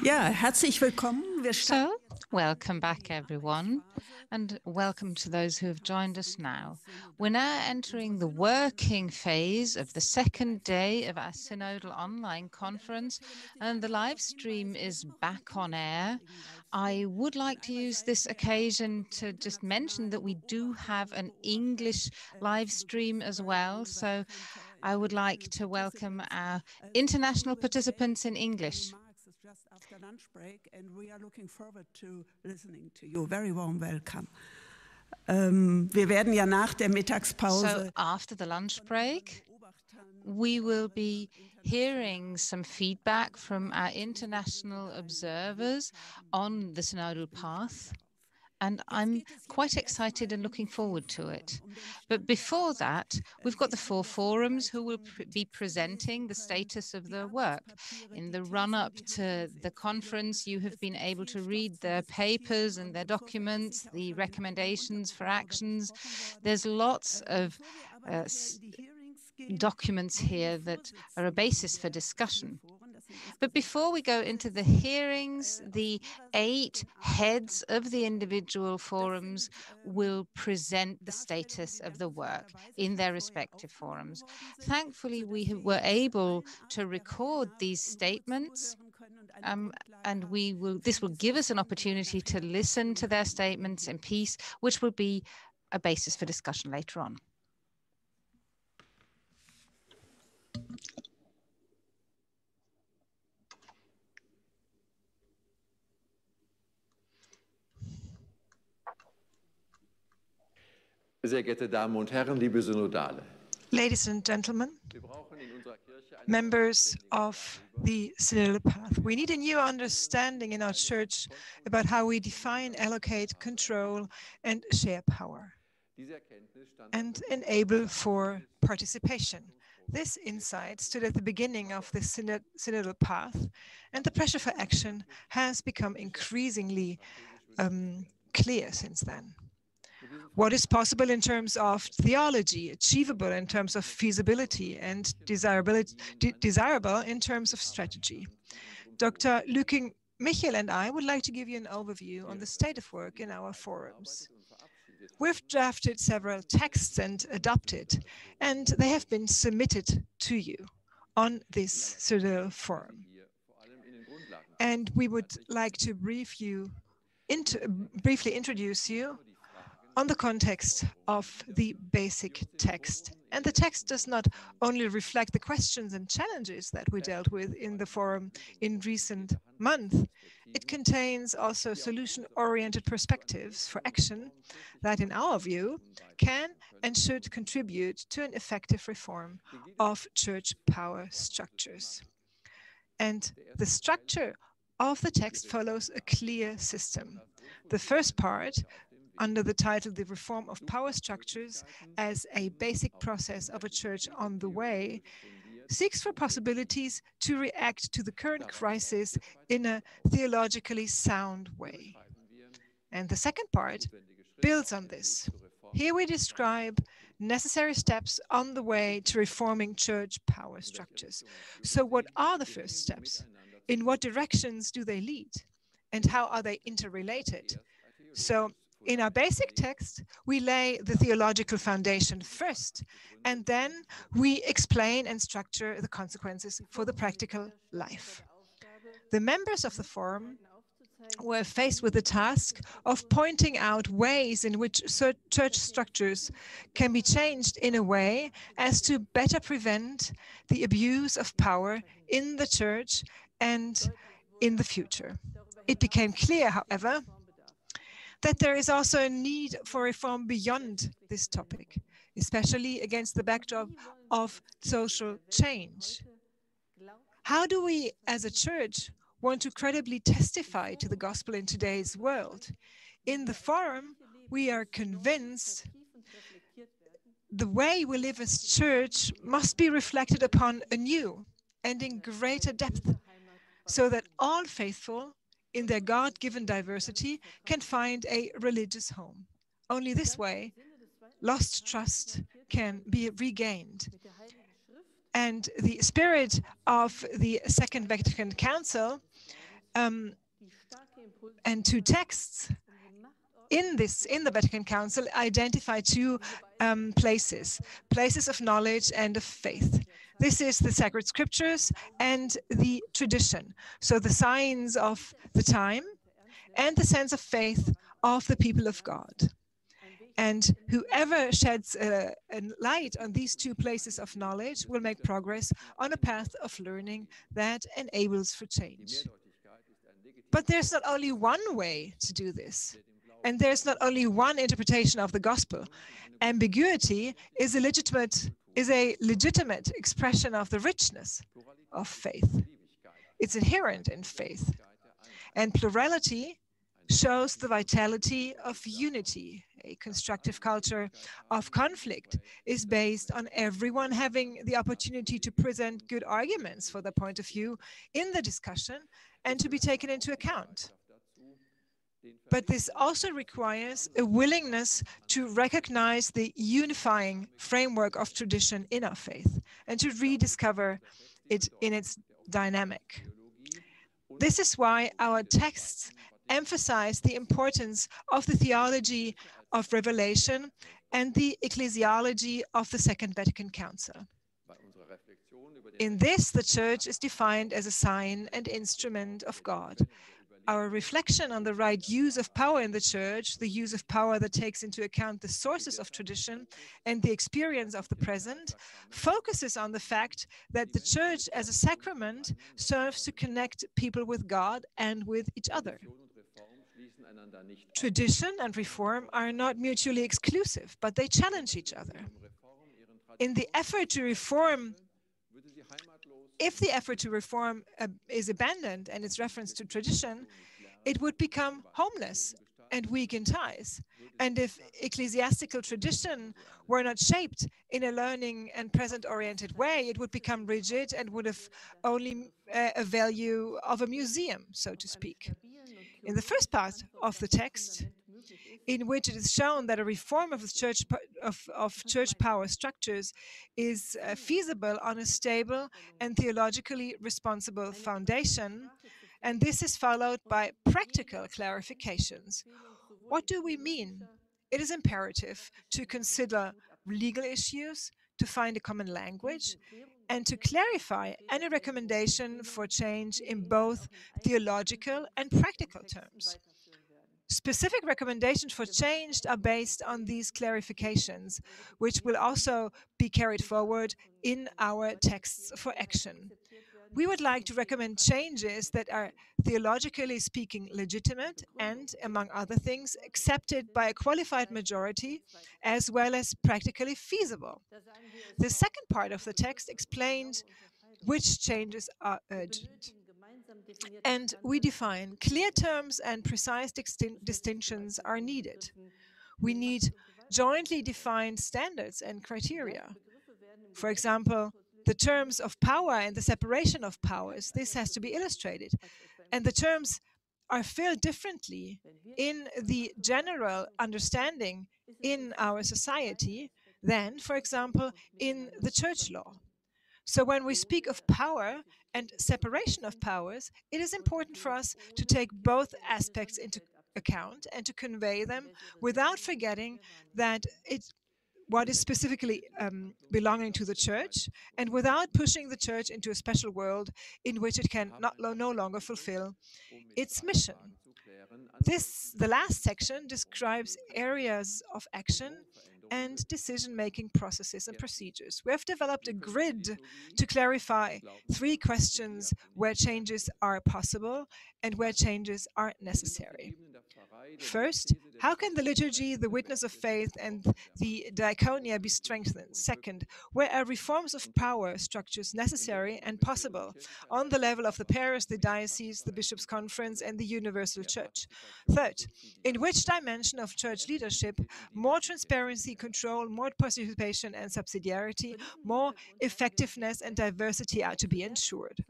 Ja, herzlich willkommen. So, welcome back, everyone, and welcome to those who have joined us now. We're now entering the working phase of the second day of our Synodal online conference, and the live stream is back on air. I would like to use this occasion to just mention that we do have an English live stream as well, so I would like to welcome our international participants in English. Just after lunch break, and we are looking forward to listening to you. Very warm welcome. Wir werden ja nach der Mittagspause. So after the lunch break, we will be hearing some feedback from our international observers on the synodal path. And I'm quite excited and looking forward to it. But before that, we've got the four forums who will be presenting the status of their work. In the run-up to the conference, you have been able to read their papers and their documents, the recommendations for actions. There's lots of documents here that are a basis for discussion. But before we go into the hearings, the 8 heads of the individual forums will present the status of the work in their respective forums. Thankfully, we were able to record these statements, and this will give us an opportunity to listen to their statements in peace, which will be a basis for discussion later on. Sehr geehrte Damen und Herren, liebe Synodale. Ladies and gentlemen, members of the Synodal path, we need a new understanding in our church about how we define, allocate, control, and share power, and enable for participation. This insight stood at the beginning of the Synodal path, and the pressure for action has become increasingly clear since then. What is possible in terms of theology, achievable in terms of feasibility, and desirable in terms of strategy. Dr. Lüking Michel and I would like to give you an overview on the state of work in our forums. We've drafted several texts and adopted, and they have been submitted to you on this Synodal forum. And we would like to briefly introduce you on the context of the basic text. And the text does not only reflect the questions and challenges that we dealt with in the forum in recent months, it contains also solution-oriented perspectives for action that, in our view, can and should contribute to an effective reform of church power structures. And the structure of the text follows a clear system. The first part, under the title The Reform of Power Structures as a Basic Process of a Church on the Way, seeks for possibilities to react to the current crisis in a theologically sound way. And the second part builds on this. Here we describe necessary steps on the way to reforming church power structures. So what are the first steps? In what directions do they lead? And how are they interrelated? So in our basic text, we lay the theological foundation first, and then we explain and structure the consequences for the practical life. The members of the forum were faced with the task of pointing out ways in which church structures can be changed in a way as to better prevent the abuse of power in the church and in the future. It became clear, however, that there is also a need for reform beyond this topic, especially against the backdrop of social change. How do we, as a church, want to credibly testify to the gospel in today's world? In the forum, we are convinced the way we live as church must be reflected upon anew and in greater depth, so that all faithful in their God-given diversity can find a religious home. Only this way, lost trust can be regained. And the spirit of the Second Vatican Council and two texts in the Vatican Council identify two places of knowledge and of faith. This is the sacred scriptures and the tradition. So the signs of the time and the sense of faith of the people of God. And whoever sheds a light on these two places of knowledge will make progress on a path of learning that enables for change. But there's not only one way to do this. And there's not only one interpretation of the gospel. Ambiguity is a legitimate expression of the richness of faith. It's inherent in faith. And plurality shows the vitality of unity. A constructive culture of conflict is based on everyone having the opportunity to present good arguments for their point of view in the discussion and to be taken into account. But this also requires a willingness to recognize the unifying framework of tradition in our faith and to rediscover it in its dynamic. This is why our texts emphasize the importance of the theology of revelation and the ecclesiology of the Second Vatican Council. In this, the Church is defined as a sign and instrument of God. Our reflection on the right use of power in the Church, the use of power that takes into account the sources of tradition and the experience of the present, focuses on the fact that the Church as a sacrament serves to connect people with God and with each other. Tradition and reform are not mutually exclusive, but they challenge each other. In the effort to reform, if the effort to reform is abandoned and its reference to tradition, it would become homeless and weak in ties. And if ecclesiastical tradition were not shaped in a learning and present-oriented way, it would become rigid and would have only a value of a museum, so to speak. In the first part of the text, in which it is shown that a reform of the church power structures is feasible on a stable and theologically responsible foundation, and this is followed by practical clarifications. What do we mean? It is imperative to consider legal issues, to find a common language, and to clarify any recommendation for change in both theological and practical terms. Specific recommendations for change are based on these clarifications, which will also be carried forward in our texts for action. We would like to recommend changes that are theologically speaking legitimate and, among other things, accepted by a qualified majority, as well as practically feasible. The second part of the text explains which changes are urgent. And we define clear terms and precise distinctions are needed. We need jointly defined standards and criteria. For example, the terms of power and the separation of powers, this has to be illustrated. And the terms are filled differently in the general understanding in our society than, for example, in the church law. So when we speak of power and separation of powers, it is important for us to take both aspects into account and to convey them without forgetting that what is specifically belonging to the church, and without pushing the church into a special world in which it can no longer fulfill its mission. The last section describes areas of action and decision-making processes and procedures. We have developed a grid to clarify 3 questions where changes are possible and where changes are necessary. First, how can the liturgy, the witness of faith, and the diaconia be strengthened? Second, where are reforms of power structures necessary and possible on the level of the parish, the diocese, the bishops' conference, and the universal church? Third, in which dimension of church leadership more transparency, control, more participation and subsidiarity, more effectiveness and diversity are to be ensured?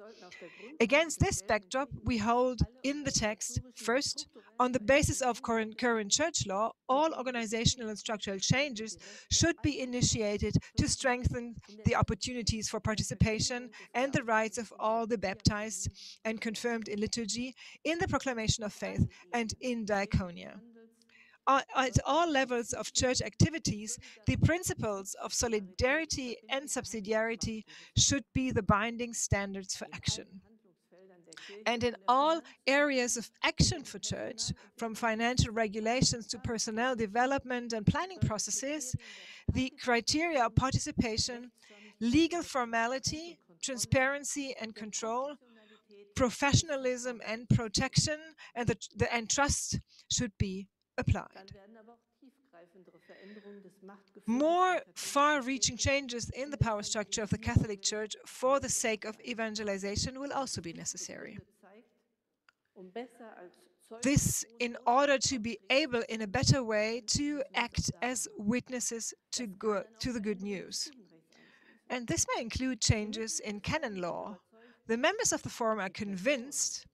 Against this backdrop, we hold in the text, first, On the basis of current church law, all organizational and structural changes should be initiated to strengthen the opportunities for participation and the rights of all the baptized and confirmed in liturgy, in the proclamation of faith, and in diaconia. At all levels of church activities, the principles of solidarity and subsidiarity should be the binding standards for action. And in all areas of action for church, from financial regulations to personnel development and planning processes, the criteria of participation, legal formality, transparency and control, professionalism and protection, and trust should be applied. More far-reaching changes in the power structure of the Catholic Church for the sake of evangelization will also be necessary. This in order to be able in a better way to act as witnesses to the good news. And this may include changes in canon law. The members of the Forum are convinced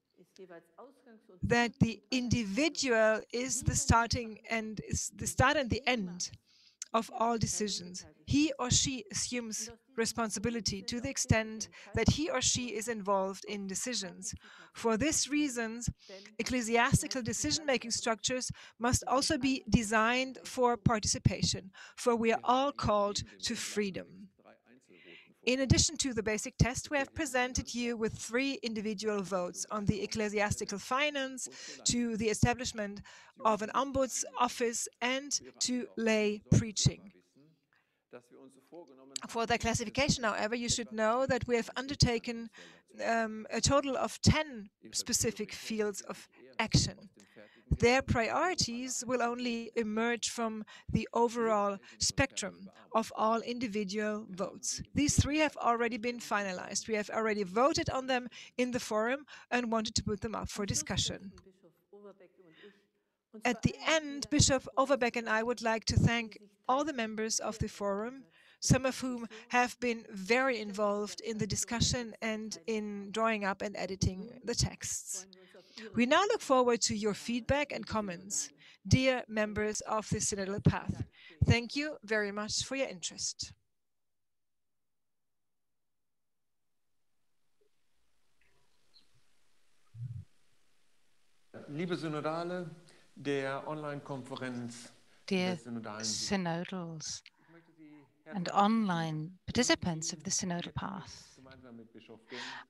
that the individual is the start and the end of all decisions. He or she assumes responsibility to the extent that he or she is involved in decisions. For this reason, ecclesiastical decision-making structures must also be designed for participation, for we are all called to freedom. In addition to the basic test, we have presented you with 3 individual votes on the ecclesiastical finance, to the establishment of an ombuds office, and to lay preaching. For the classification, however, you should know that we have undertaken a total of 10 specific fields of action. Their priorities will only emerge from the overall spectrum of all individual votes. These 3 have already been finalized. We have already voted on them in the Forum and wanted to put them up for discussion. At the end, Bishop Overbeck and I would like to thank all the members of the Forum, some of whom have been very involved in the discussion and in drawing up and editing the texts. We now look forward to your feedback and comments, dear members of the Synodal Path. Thank you very much for your interest. Liebe Synodale, der Online-Konferenz Dear Synodals and online participants of the Synodal Path,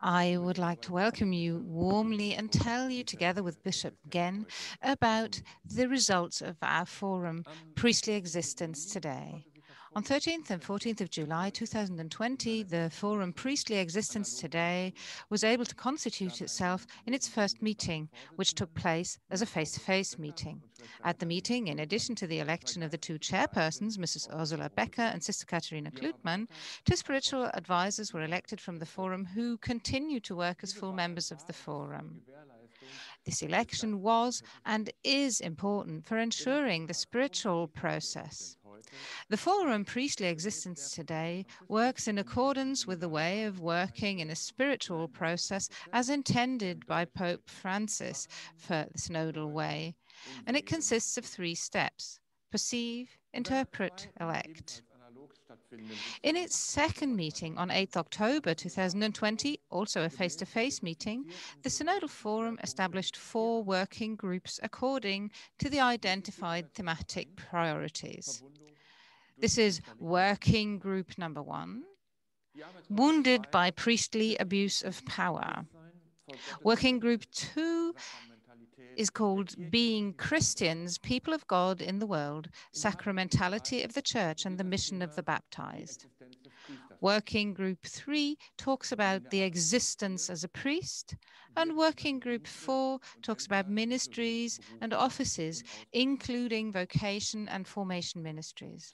I would like to welcome you warmly and tell you, together with Bishop Gen, about the results of our Forum Priestly Existence Today. On 13th and 14th of July 2020, the Forum Priestly Existence Today was able to constitute itself in its first meeting, which took place as a face-to-face meeting. At the meeting, in addition to the election of the 2 chairpersons, Mrs. Ursula Becker and Sister Katharina Klutmann, 2 spiritual advisors were elected from the Forum who continue to work as full members of the Forum. This election was and is important for ensuring the spiritual process. The Forum Priestly Existence Today works in accordance with the way of working in a spiritual process as intended by Pope Francis for the Synodal Way, and it consists of 3 steps: perceive, interpret, elect. In its second meeting on 8th October 2020, also a face-to-face meeting, the Synodal Forum established 4 working groups according to the identified thematic priorities. This is working group number 1, wounded by priestly abuse of power. Working group 2 is called Being Christians, People of God in the World, Sacramentality of the Church and the Mission of the Baptized. Working group 3 talks about the existence as a priest, and working group 4 talks about ministries and offices, including vocation and formation ministries.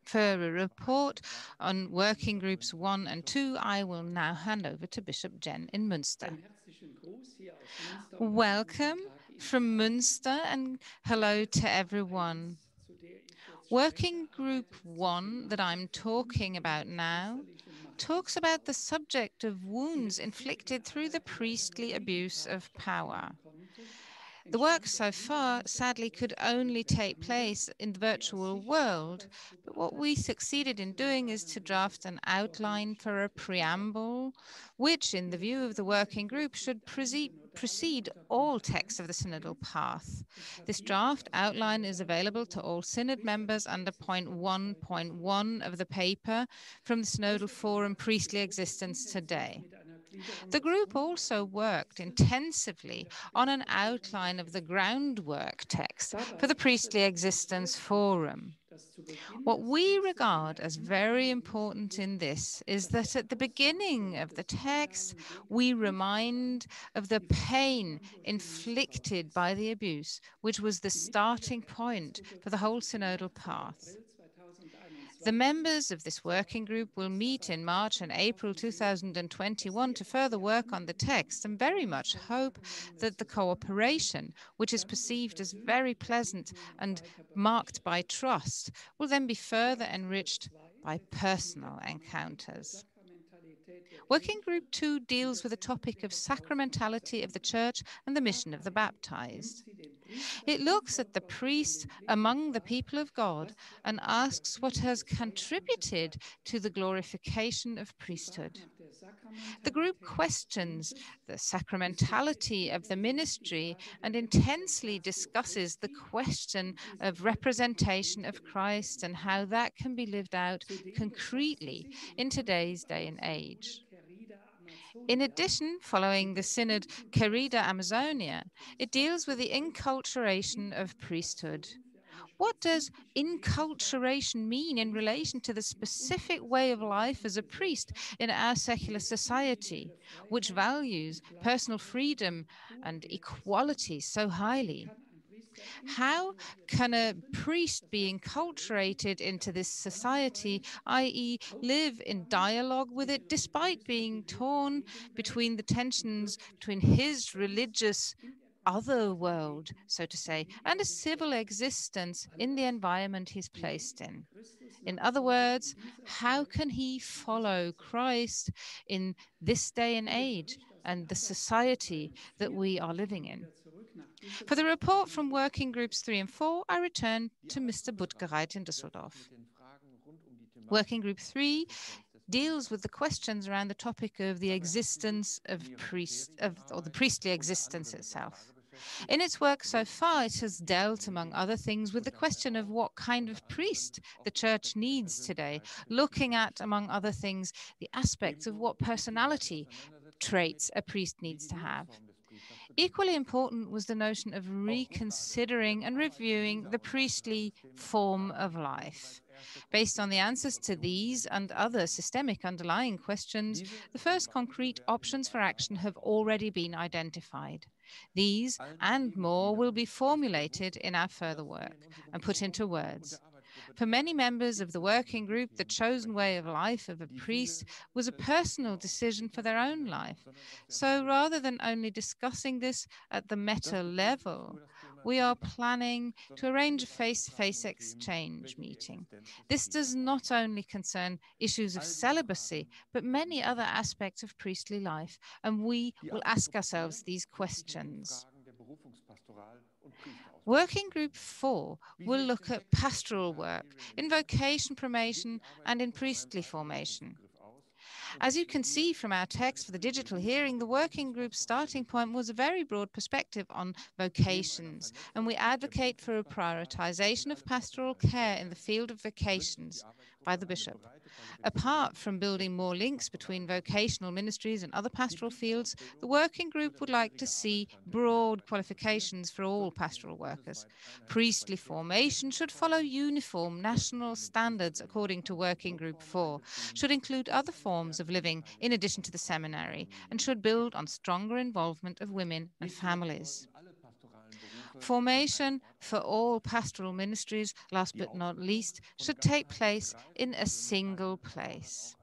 For a report on working groups 1 and 2, I will now hand over to Bishop Gen in Münster. Welcome from Münster and hello to everyone. Working group 1 that I'm talking about now talks about the subject of wounds inflicted through the priestly abuse of power. The work so far, sadly, could only take place in the virtual world, but what we succeeded in doing is to draft an outline for a preamble, which, in the view of the working group, should precede all texts of the Synodal path. This draft outline is available to all Synod members under point 1.1 of the paper from the Synodal Forum Priestly Existence Today. The group also worked intensively on an outline of the groundwork text for the Priestly Existence Forum. What we regard as very important in this is that at the beginning of the text, we remind of the pain inflicted by the abuse, which was the starting point for the whole synodal path. The members of this working group will meet in March and April 2021 to further work on the text and very much hope that the cooperation, which is perceived as very pleasant and marked by trust, will then be further enriched by personal encounters. Working Group 2 deals with the topic of sacramentality of the Church and the mission of the baptized. It looks at the priest among the people of God and asks what has contributed to the glorification of priesthood. The group questions the sacramentality of the ministry and intensely discusses the question of representation of Christ and how that can be lived out concretely in today's day and age. In addition, following the Synod Querida Amazonia, it deals with the inculturation of priesthood. What does inculturation mean in relation to the specific way of life as a priest in our secular society, which values personal freedom and equality so highly? How can a priest be enculturated into this society, i.e. live in dialogue with it, despite being torn between the tensions between his religious other world, so to say, and a civil existence in the environment he's placed in? In other words, how can he follow Christ in this day and age and the society that we are living in? For the report from Working Groups 3 and 4, I return to Mr. Buttgereit in Düsseldorf. Working Group 3 deals with the questions around the topic of the existence of the priestly existence itself. In its work so far, it has dealt, among other things, with the question of what kind of priest the Church needs today, looking at, among other things, the aspects of what personality traits a priest needs to have. Equally important was the notion of reconsidering and reviewing the priestly form of life. Based on the answers to these and other systemic underlying questions, the first concrete options for action have already been identified. These and more will be formulated in our further work and put into words. For many members of the working group, the chosen way of life of a priest was a personal decision for their own life. So rather than only discussing this at the meta level, we are planning to arrange a face-to-face exchange meeting. This does not only concern issues of celibacy, but many other aspects of priestly life, and we will ask ourselves these questions. Working Group 4 will look at pastoral work, in vocation formation and in priestly formation. As you can see from our text for the digital hearing, the working group's starting point was a very broad perspective on vocations, and we advocate for a prioritization of pastoral care in the field of vocations by the bishop. Apart from building more links between vocational ministries and other pastoral fields, the working group would like to see broad qualifications for all pastoral workers. Priestly formation should follow uniform national standards according to Working Group 4, should include other forms of living in addition to the seminary, and should build on stronger involvement of women and families. Formation for all pastoral ministries, last but not least, should take place in a single place.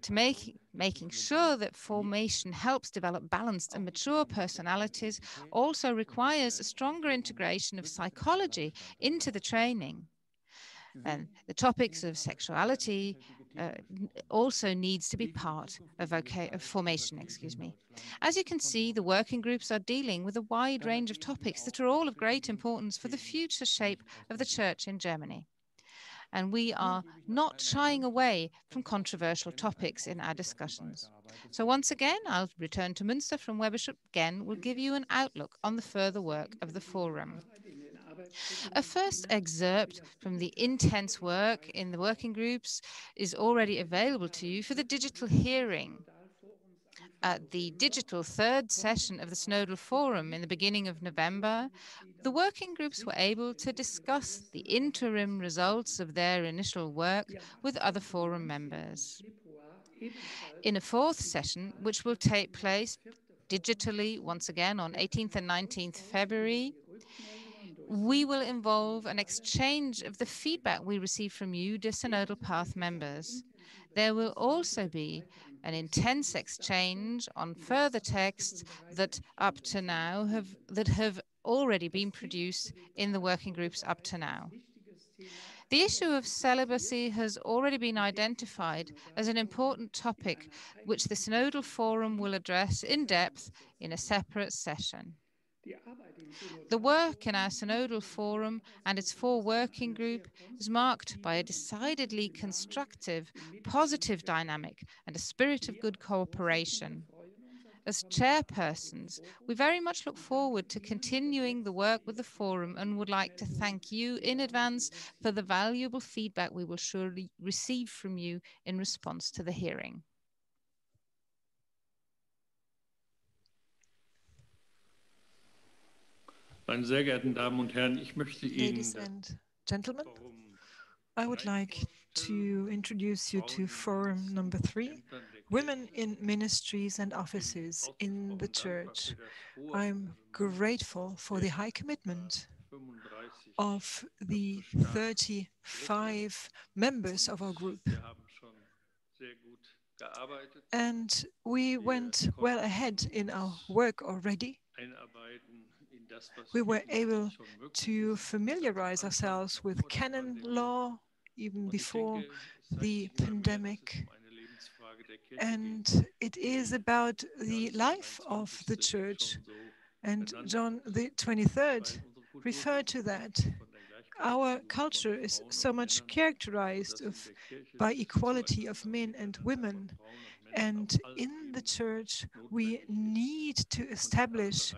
To making sure that formation helps develop balanced and mature personalities also requires a stronger integration of psychology into the training. And the topics of sexuality, also needs to be part of formation, excuse me. As you can see, the working groups are dealing with a wide range of topics that are all of great importance for the future shape of the Church in Germany. And we are not shying away from controversial topics in our discussions. So once again, I'll return to Münster from where Bishop Genn will give you an outlook on the further work of the forum. A first excerpt from the intense work in the working groups is already available to you for the digital hearing. At the digital third session of the Synodal Forum in the beginning of November, the working groups were able to discuss the interim results of their initial work with other forum members. In a fourth session, which will take place digitally once again on 18th and 19th February, we will involve an exchange of the feedback we receive from you, the Synodal Path members. There will also be an intense exchange on further texts that up to now have already been produced in the working groups up to now. The issue of celibacy has already been identified as an important topic which the Synodal Forum will address in depth in a separate session. The work in our Synodal Forum and its 4 working group is marked by a decidedly constructive, positive dynamic and a spirit of good cooperation. As chairpersons, we very much look forward to continuing the work with the Forum and would like to thank you in advance for the valuable feedback we will surely receive from you in response to the hearing. Meine sehr geehrten Damen und Herren, ich möchte Ihnen Ladies and gentlemen, I would like to introduce you to forum number 3, Women in Ministries and Offices in the Church. I'm grateful for the high commitment of the 35 members of our group. And we went well ahead in our work already. We were able to familiarize ourselves with canon law even before the pandemic. And it is about the life of the Church. And John the 23rd referred to that. Our culture is so much characterized by equality of men and women. And in the Church, we need to establish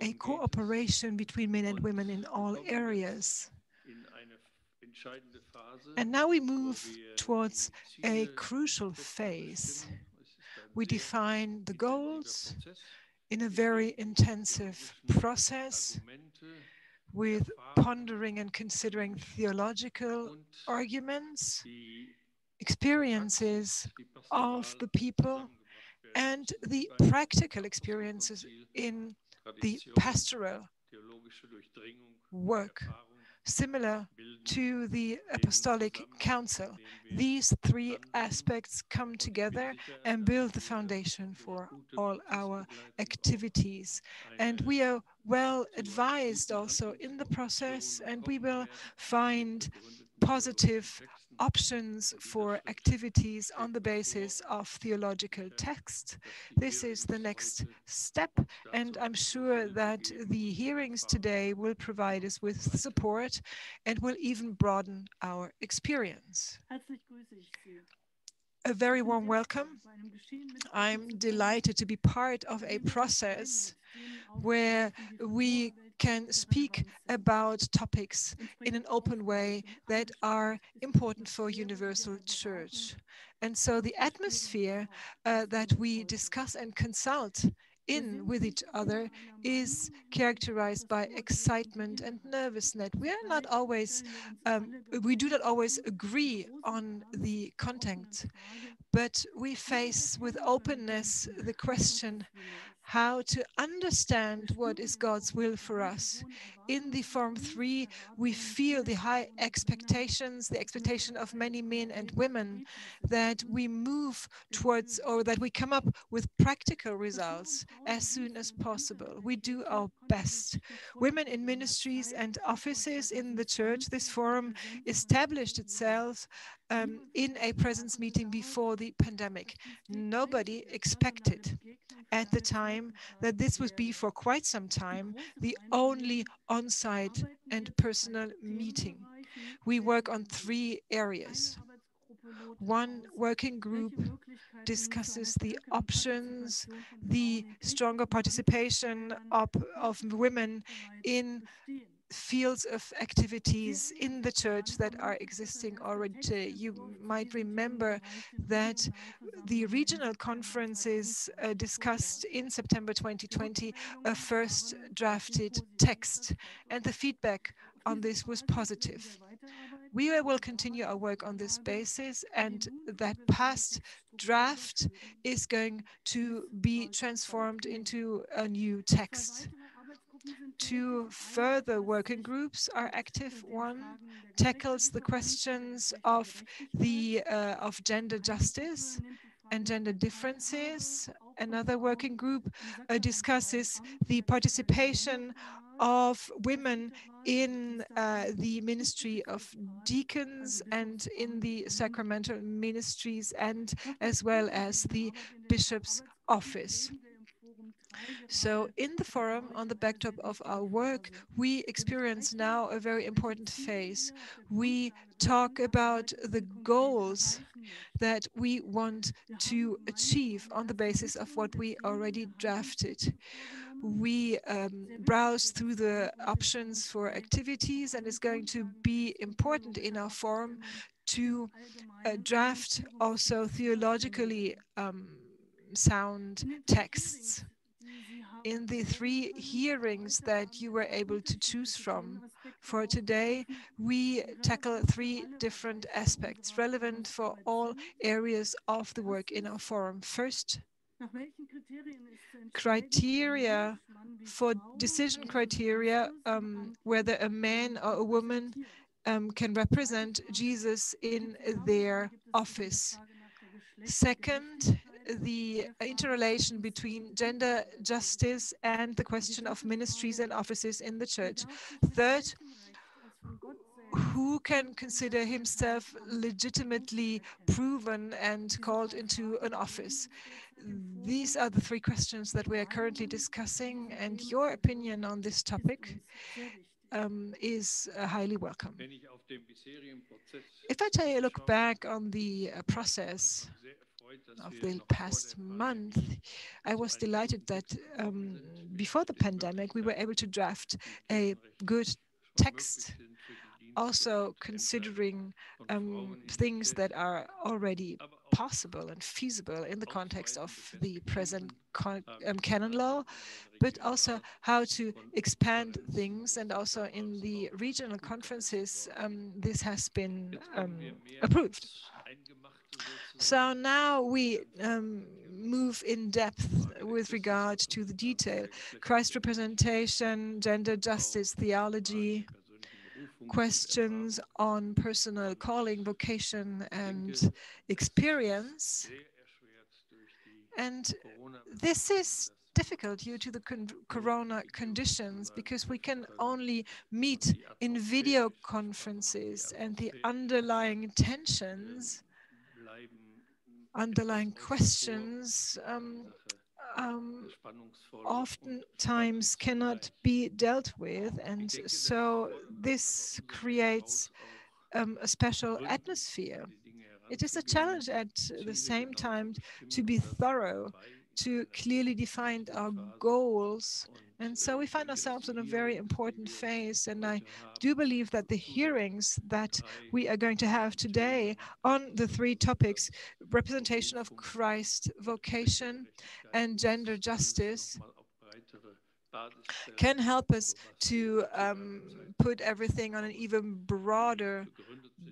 a cooperation between men and women in all areas. And now we move towards a crucial phase. We define the goals in a very intensive process with pondering and considering theological arguments, experiences of the people, and the practical experiences in the pastoral work, similar to the Apostolic Council. These 3 aspects come together and build the foundation for all our activities. And we are well advised also in the process, and we will find positive options for activities on the basis of theological text. This is the next step, and I'm sure that the hearings today will provide us with support and will even broaden our experience. A very warm welcome. I'm delighted to be part of a process where we can speak about topics in an open way that are important for universal church. And so the atmosphere that we discuss and consult in with each other is characterized by excitement and nervousness. We are not always, we do not always agree on the content, but we face with openness the question how to understand what is God's will for us. In the Forum 3, we feel the high expectations, the expectation of many men and women that we move towards, or that we come up with practical results as soon as possible. We do our best. Women in Ministries and Offices in the Church, this forum established itself in a presence meeting before the pandemic. Nobody expected at the time that this would be for quite some time the only on-site and personal meeting. We work on 3 areas. One working group discusses the options, the stronger participation of women in fields of activities in the church that are existing already. You might remember that the regional conferences discussed in September 2020 a first drafted text, and the feedback on this was positive. We will continue our work on this basis, and that past draft is going to be transformed into a new text. 2 further working groups are active. One tackles the questions of gender justice and gender differences. Another working group discusses the participation of women in the ministry of deacons and in the sacramental ministries, and as well as the bishop's office. So in the forum, on the backdrop of our work, we experience now a very important phase. We talk about the goals that we want to achieve on the basis of what we already drafted. We browse through the options for activities, and it's going to be important in our forum to draft also theologically sound texts. In the 3 hearings that you were able to choose from for today, we tackle 3 different aspects relevant for all areas of the work in our forum. First, criteria for decision criteria, whether a man or a woman can represent Jesus in their office. Second, the interrelation between gender justice and the question of ministries and offices in the church. Third, who can consider himself legitimately proven and called into an office? These are the 3 questions that we are currently discussing, and your opinion on this topic is highly welcome. If I take a look back on the process of the past month, I was delighted that before the pandemic, we were able to draft a good text, also considering things that are already possible and feasible in the context of the present canon law, but also how to expand things, and also in the regional conferences, this has been approved. So now we move in depth with regard to the detail: Christ representation, gender justice theology, questions on personal calling, vocation, and experience. And this is difficult due to the corona conditions, because we can only meet in video conferences, and the underlying tensions, underlying questions oftentimes cannot be dealt with, and so this creates a special atmosphere. It is a challenge at the same time to be thorough, to clearly define our goals. And so we find ourselves in a very important phase. And I do believe that the hearings that we are going to have today on the 3 topics, representation of Christ, vocation, and gender justice, can help us to put everything on an even broader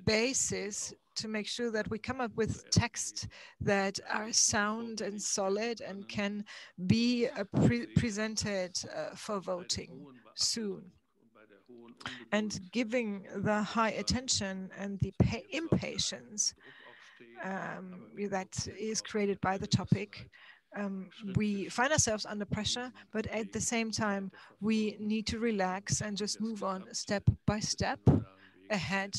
basis, to make sure that we come up with texts that are sound and solid and can be presented for voting soon. And giving the high attention and the impatience that is created by the topic, we find ourselves under pressure, but at the same time, we need to relax and just move on step by step ahead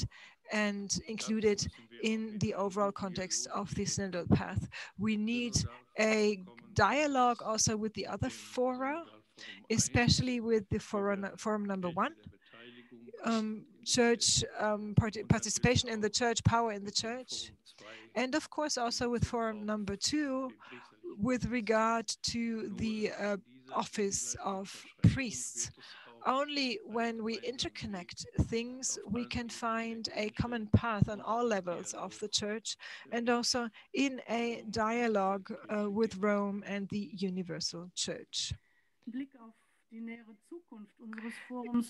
and include it in the overall context of the Synodal path. We need a dialogue also with the other fora, especially with the forum number 1, church participation in the church, power in the church, and of course also with forum number 2 with regard to the office of priests. Only when we interconnect things, we can find a common path on all levels of the church and also in a dialogue with Rome and the universal church.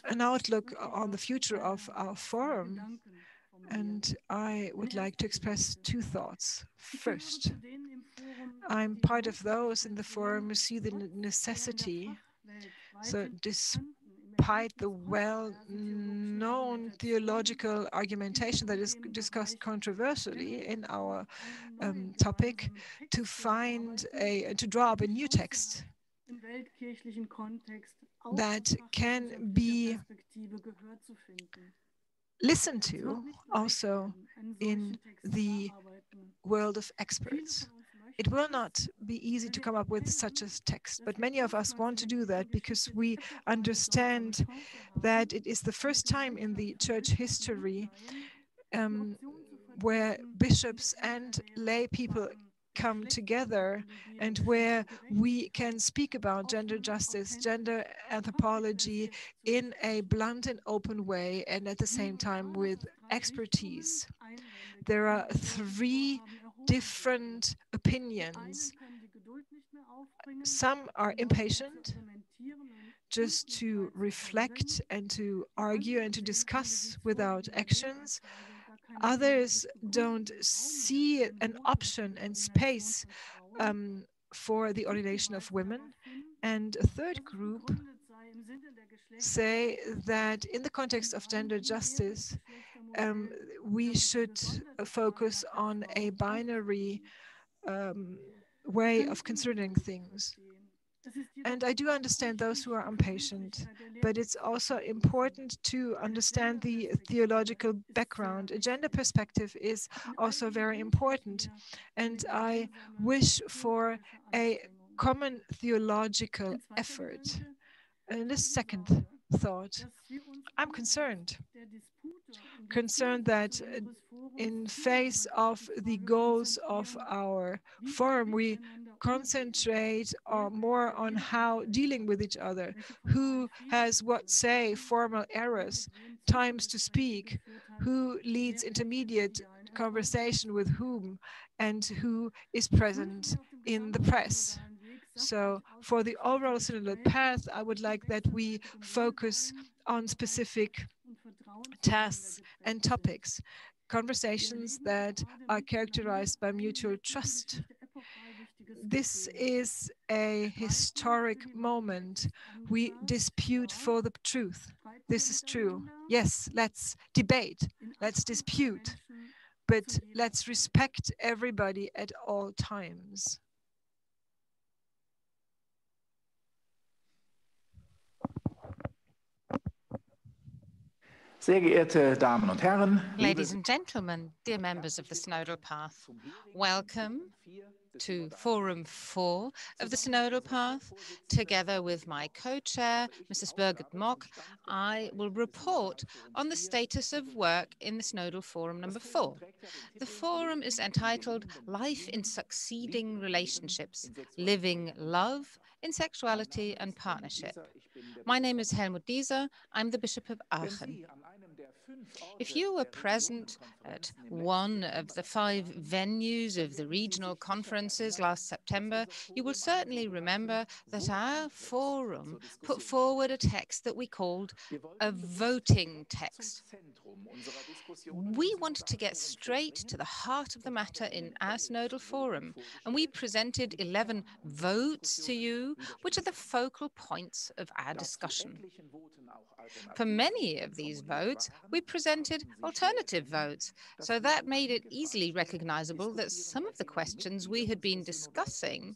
An outlook on the future of our forum, and I would like to express 2 thoughts. First, I'm part of those in the forum who see the necessity, so despite the well-known theological argumentation that is discussed controversially in our topic, to draw up a new text that can be listened to also in the world of experts. It will not be easy to come up with such a text, but many of us want to do that because we understand that it is the first time in the church history where bishops and lay people come together and where we can speak about gender justice, gender anthropology in a blunt and open way, and at the same time with expertise. There are 3 different opinions. Some are impatient just to reflect and to argue and to discuss without actions. Others don't see an option and space for the ordination of women. And a third group say that in the context of gender justice, we should focus on a binary way of considering things. And I do understand those who are impatient, but it's also important to understand the theological background. A gender perspective is also very important. And I wish for a common theological effort. And this second thought, I'm concerned that in face of the goals of our forum, we concentrate more on how dealing with each other, who has what say, formal errors, times to speak, who leads intermediate conversation with whom, and who is present in the press. So for the overall synodal path, I would like that we focus on specific tasks and topics, conversations that are characterized by mutual trust. This is a historic moment. We dispute for the truth. This is true. Yes, let's debate, let's dispute, but let's respect everybody at all times. Sehr geehrte Damen und Herren, ladies and gentlemen, dear members of the Synodal Path, welcome to Forum 4 of the Synodal Path. Together with my co-chair, Mrs. Birgit Mock, I will report on the status of work in the Synodal Forum number 4. The forum is entitled Life in Succeeding Relationships, Living Love in Sexuality and Partnership. My name is Helmut Dieser. I'm the Bishop of Aachen. If you were present at one of the 5 venues of the regional conferences last September, you will certainly remember that our forum put forward a text that we called a voting text. We wanted to get straight to the heart of the matter in our Synodal Forum, and we presented 11 votes to you, which are the focal points of our discussion. For many of these votes, we presented alternative votes, so that made it easily recognizable that some of the questions we had been discussing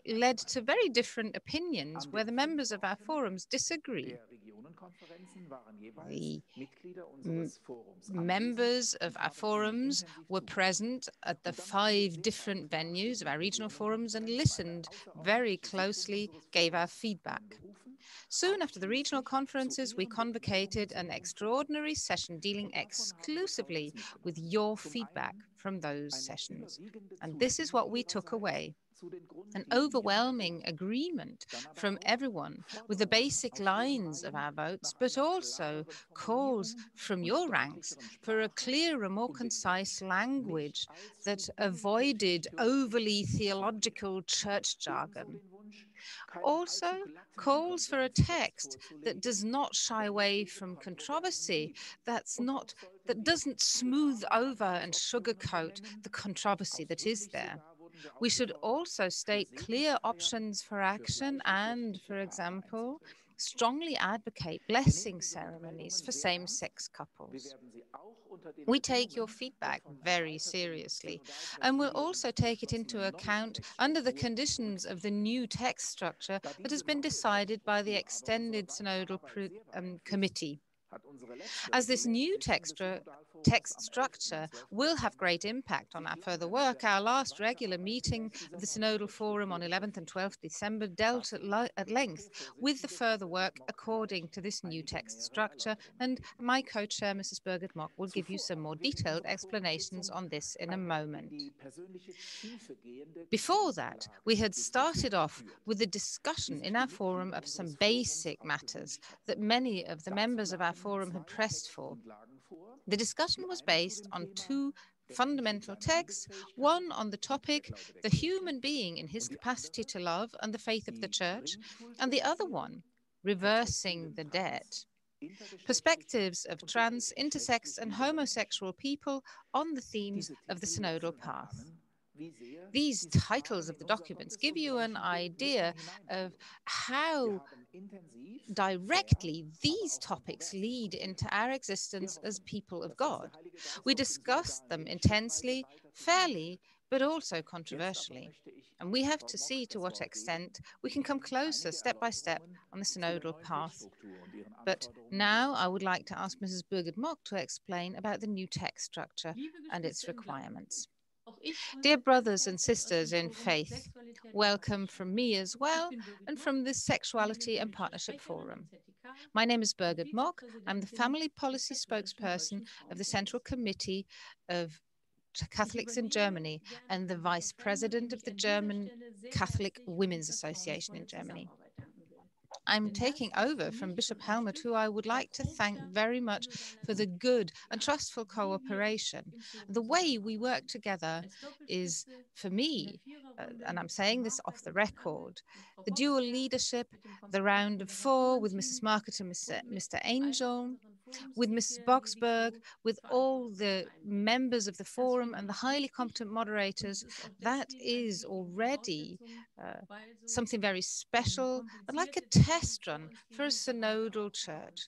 led to very different opinions where the members of our forums disagree. The members of our forums were present at the 5 different venues of our regional forums and listened very closely, gave our feedback. Soon after the regional conferences, we convocated an extraordinary session dealing exclusively with your feedback from those sessions. And this is what we took away. An overwhelming agreement from everyone with the basic lines of our votes, but also calls from your ranks for a clearer, more concise language that avoided overly theological church jargon. Also calls for a text that does not shy away from controversy, that doesn't smooth over and sugarcoat the controversy that is there. We should also state clear options for action and, for example, strongly advocate blessing ceremonies for same-sex couples. We take your feedback very seriously and will also take it into account under the conditions of the new text structure that has been decided by the extended Synodal Committee. As this new text structure will have great impact on our further work, our last regular meeting of the Synodal Forum on 11th and 12th December dealt at length with the further work according to this new text structure, and my co-chair, Mrs. Birgit-Mock, will give you some more detailed explanations on this in a moment. Before that, we had started off with a discussion in our forum of some basic matters that many of the members of our forum had pressed for. The discussion was based on 2 fundamental texts, one on the topic, the human being in his capacity to love and the faith of the church, and the other one, reversing the debt. Perspectives of trans, intersex and homosexual people on the themes of the synodal path. These titles of the documents give you an idea of how directly these topics lead into our existence as people of God. We discussed them intensely, fairly, but also controversially. And we have to see to what extent we can come closer step by step on the synodal path. But now I would like to ask Mrs. Birgit-Mock to explain about the new text structure and its requirements. Dear brothers and sisters in faith, welcome from me as well and from the Sexuality and Partnership Forum. My name is Birgit Mock. I'm the Family Policy Spokesperson of the Central Committee of Catholics in Germany and the Vice President of the German Catholic Women's Association in Germany. I'm taking over from Bishop Helmut, who I would like to thank very much for the good and trustful cooperation. The way we work together is, for me, and I'm saying this off the record, the dual leadership, the round of 4 with Mrs. Market and Mr. Angel, with Mrs. Boxberg, with all the members of the forum and the highly competent moderators, that is already something very special and like a test run for a synodal church.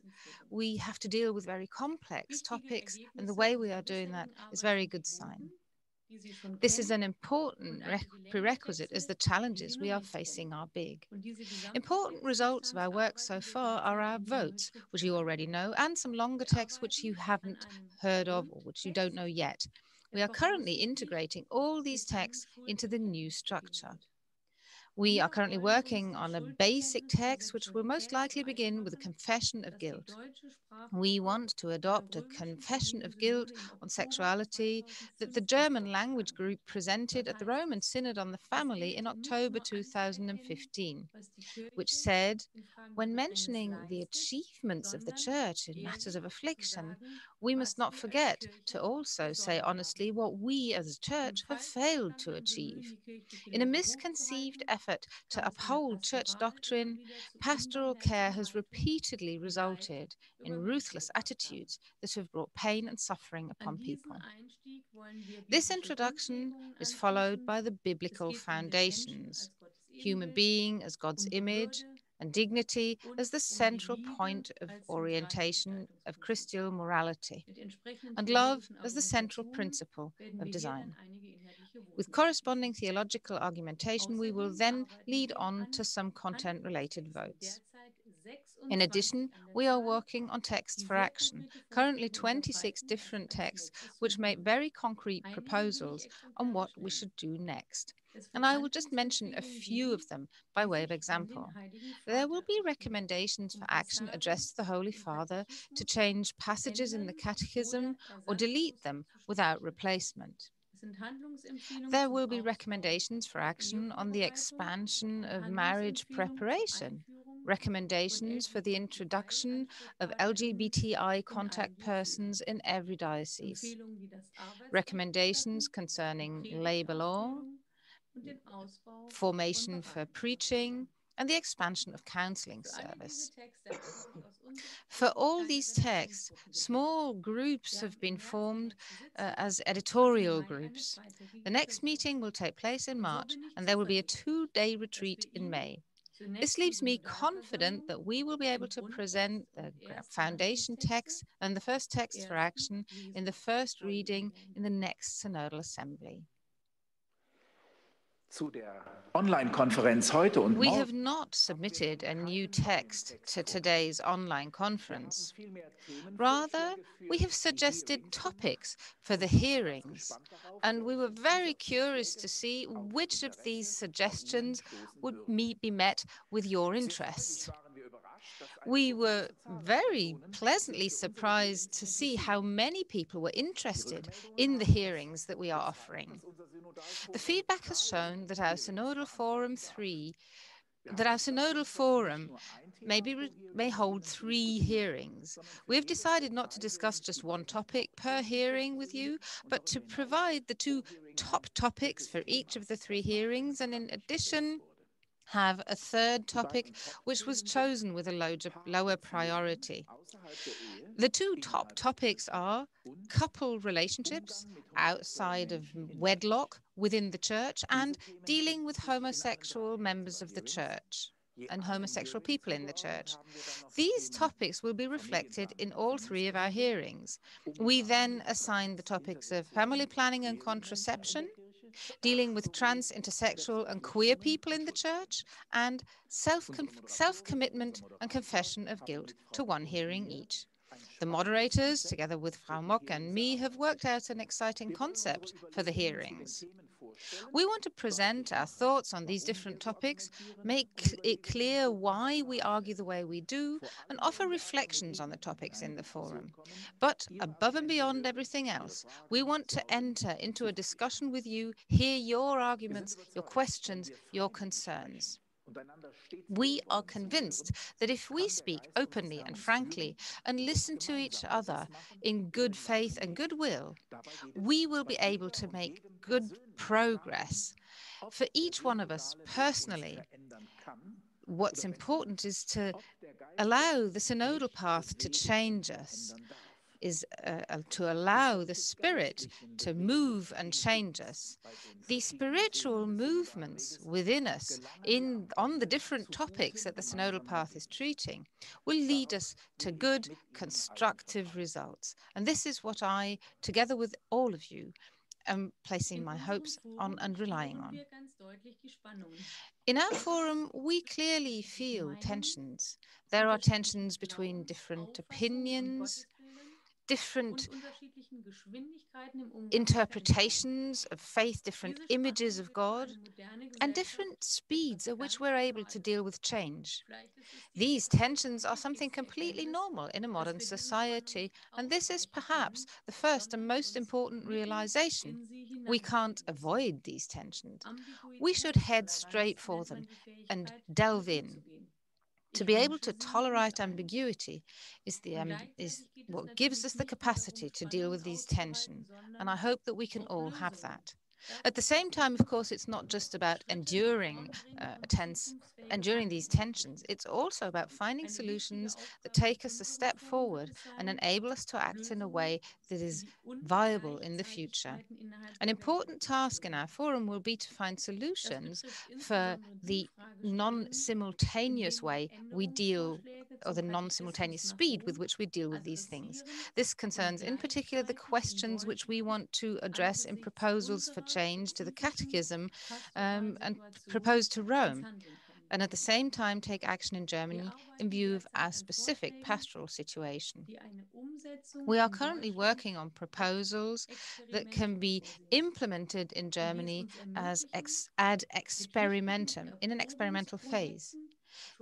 We have to deal with very complex topics, and the way we are doing that is a very good sign. This is an important prerequisite as the challenges we are facing are big. Important results of our work so far are our votes, which you already know, and some longer texts which you haven't heard of or which you don't know yet. We are currently integrating all these texts into the new structure. We are currently working on a basic text which will most likely begin with a confession of guilt. We want to adopt a confession of guilt on sexuality that the German language group presented at the Roman Synod on the Family in October 2015, which said, when mentioning the achievements of the Church in matters of affliction, we must not forget to also say honestly what we as a Church have failed to achieve. In a misconceived effort to uphold Church doctrine, pastoral care has repeatedly resulted in ruthless attitudes that have brought pain and suffering upon people. This introduction is followed by the biblical foundations, human being as God's image, and dignity as the central point of orientation of Christian morality, and love as the central principle of design. With corresponding theological argumentation, we will then lead on to some content-related votes. In addition, we are working on texts for action, currently 26 different texts, which make very concrete proposals on what we should do next. And I will just mention a few of them by way of example. There will be recommendations for action addressed to the Holy Father to change passages in the Catechism or delete them without replacement. There will be recommendations for action on the expansion of marriage preparation, recommendations for the introduction of LGBTI contact persons in every diocese, recommendations concerning labor law, formation for preaching, and the expansion of counseling service. For all these texts, small groups have been formed as editorial groups. The next meeting will take place in March, and there will be a 2-day retreat in May. This leaves me confident that we will be able to present the foundation text and the first text for action in the first reading in the next Synodal Assembly. We have not submitted a new text to today's online conference. Rather, we have suggested topics for the hearings, and we were very curious to see which of these suggestions would be met with your interest. We were very pleasantly surprised to see how many people were interested in the hearings that we are offering. The feedback has shown that our Synodal Forum may hold 3 hearings. We have decided not to discuss just one topic per hearing with you, but to provide the 2 top topics for each of the 3 hearings, and in addition, have a third topic which was chosen with a lower priority. The 2 top topics are couple relationships outside of wedlock within the church and dealing with homosexual members of the church and homosexual people in the church. These topics will be reflected in all 3 of our hearings. We then assign the topics of family planning and contraception, dealing with trans, intersexual, and queer people in the church, and self-commitment and confession of guilt to 1 hearing each. The moderators, together with Frau Mock and me, have worked out an exciting concept for the hearings. We want to present our thoughts on these different topics, make it clear why we argue the way we do, and offer reflections on the topics in the forum. But above and beyond everything else, we want to enter into a discussion with you, hear your arguments, your questions, your concerns. We are convinced that if we speak openly and frankly and listen to each other in good faith and goodwill, we will be able to make good progress. For each one of us personally, what's important is to allow the synodal path to change us, is to allow the Spirit to move and change us. The spiritual movements within us on the different topics that the synodal path is treating will lead us to good, constructive results. And this is what I, together with all of you, am placing my hopes on and relying on. In our forum, we clearly feel tensions. There are tensions between different opinions, different interpretations of faith, different images of God, and different speeds at which we're able to deal with change. These tensions are something completely normal in a modern society, and this is perhaps the first and most important realization. We can't avoid these tensions. We should head straight for them and delve in. To be able to tolerate ambiguity is what gives us the capacity to deal with these tensions, and I hope that we can all have that. At the same time, of course, it's not just about enduring these tensions. It's also about finding solutions that take us a step forward and enable us to act in a way that is viable in the future. An important task in our forum will be to find solutions for the non-simultaneous way we deal or the non-simultaneous speed with which we deal with these things. This concerns in particular the questions which we want to address in proposals for change to the Catechism and propose to Rome, and at the same time take action in Germany in view of our specific pastoral situation. We are currently working on proposals that can be implemented in Germany as ad experimentum, in an experimental phase.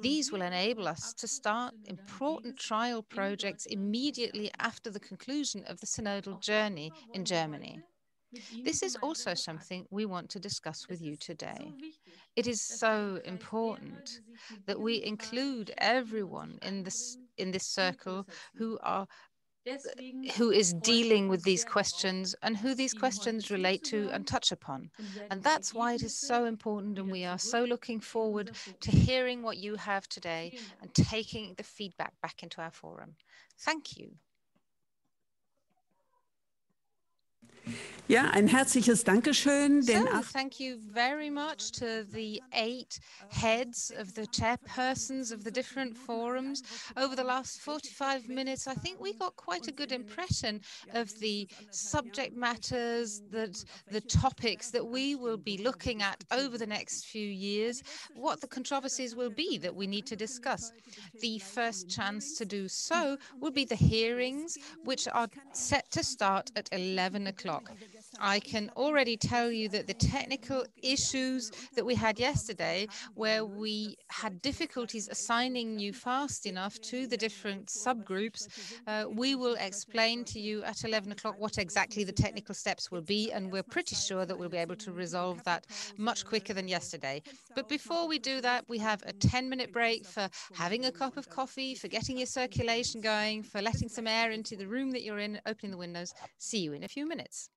These will enable us to start important trial projects immediately after the conclusion of the synodal journey in Germany. This is also something we want to discuss with you today. It is so important that we include everyone in this circle who is dealing with these questions and who these questions relate to and touch upon. And that's why it is so important, and we are so looking forward to hearing what you have today and taking the feedback back into our forum. Thank you. Ja, ein herzliches Dankeschön. Thank you very much to the 8 heads of the chairpersons of the different forums. Over the last 45 minutes, I think we got quite a good impression of the subject matters, the topics that we will be looking at over the next few years, what the controversies will be that we need to discuss. The first chance to do so will be the hearings, which are set to start at 11 o'clock. I can already tell you that the technical issues that we had yesterday, where we had difficulties assigning you fast enough to the different subgroups, we will explain to you at 11 o'clock what exactly the technical steps will be, and we're pretty sure that we'll be able to resolve that much quicker than yesterday. But before we do that, we have a 10-minute break for having a cup of coffee, for getting your circulation going, for letting some air into the room that you're in, opening the windows. See you in a few minutes.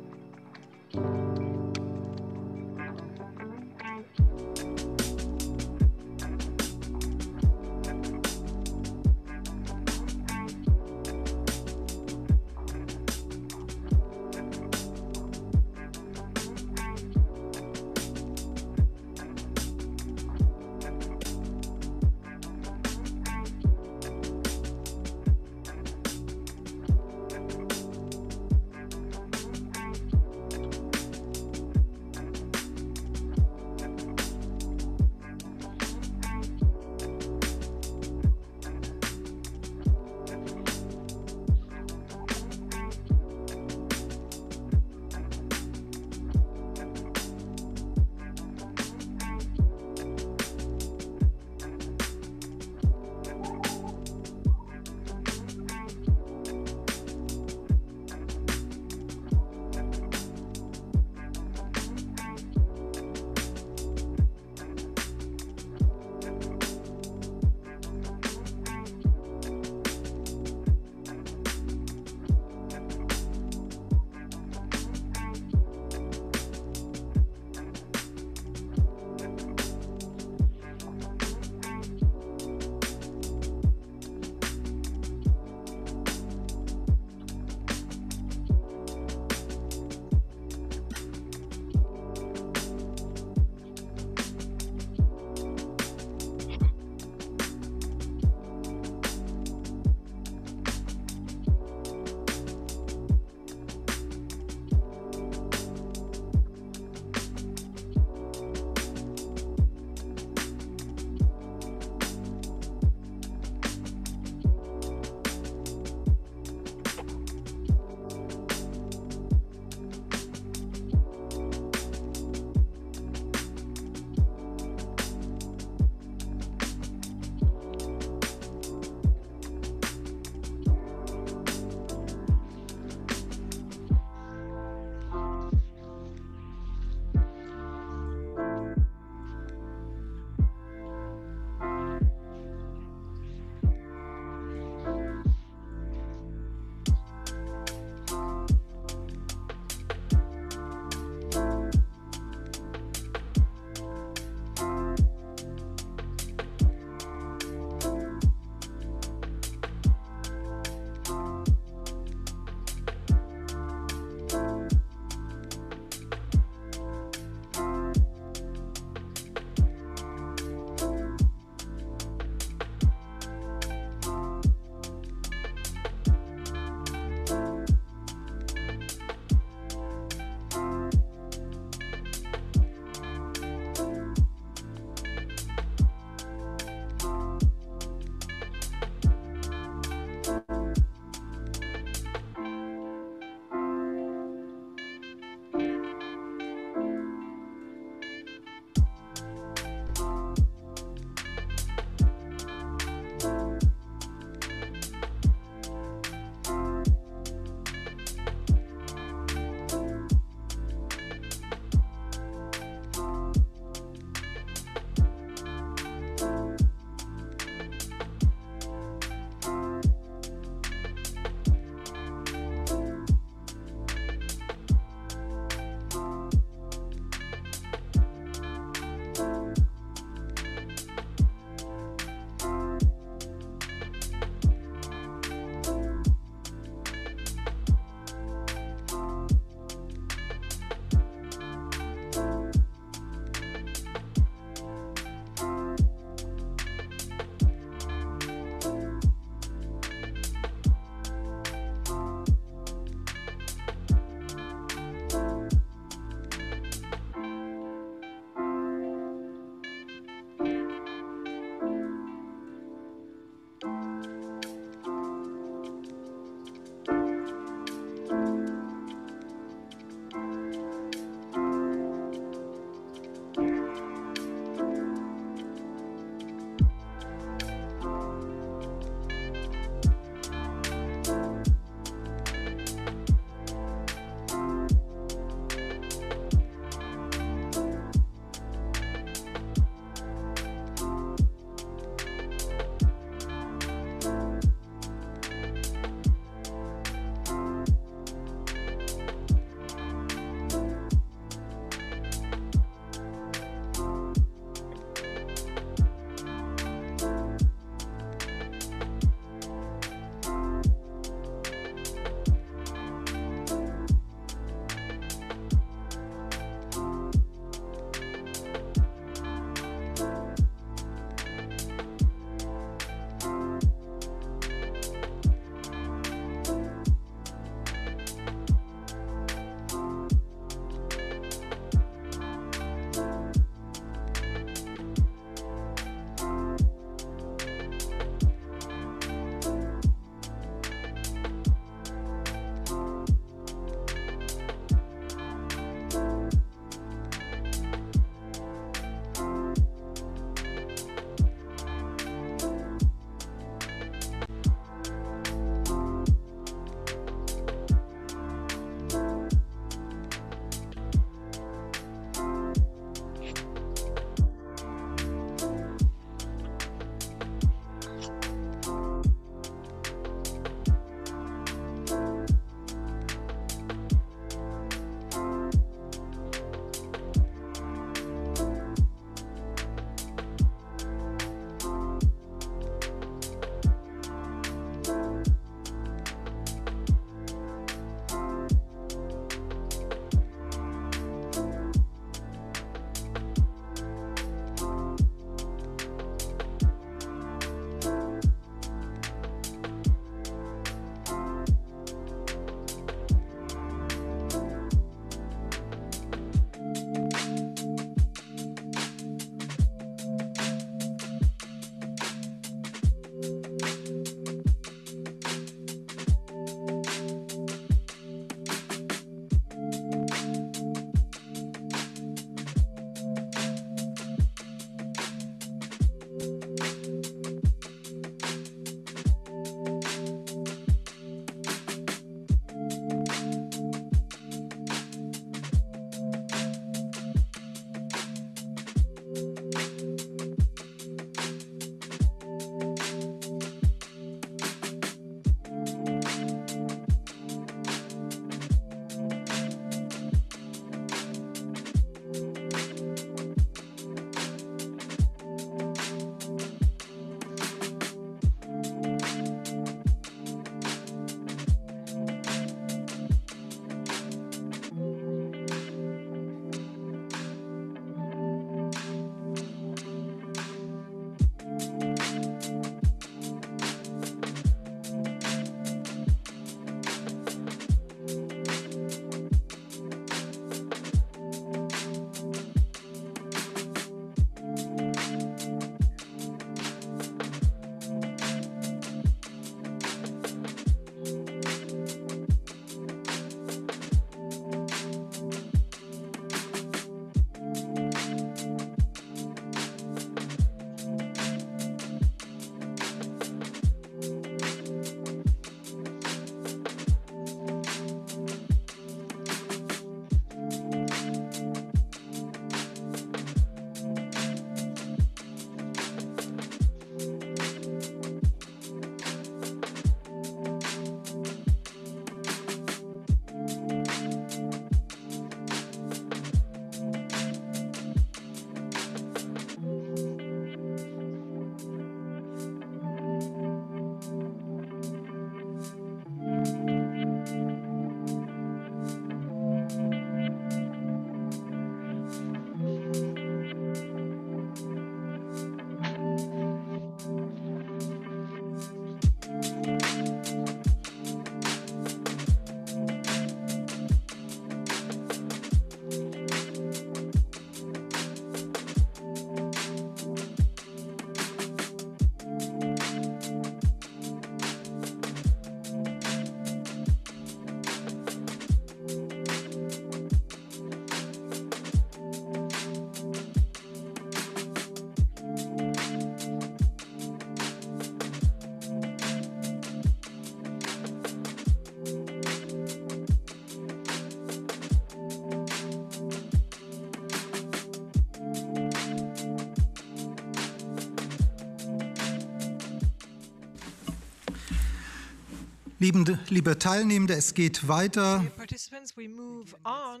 Liebe Teilnehmende, es geht weiter. Dear participants, we move on.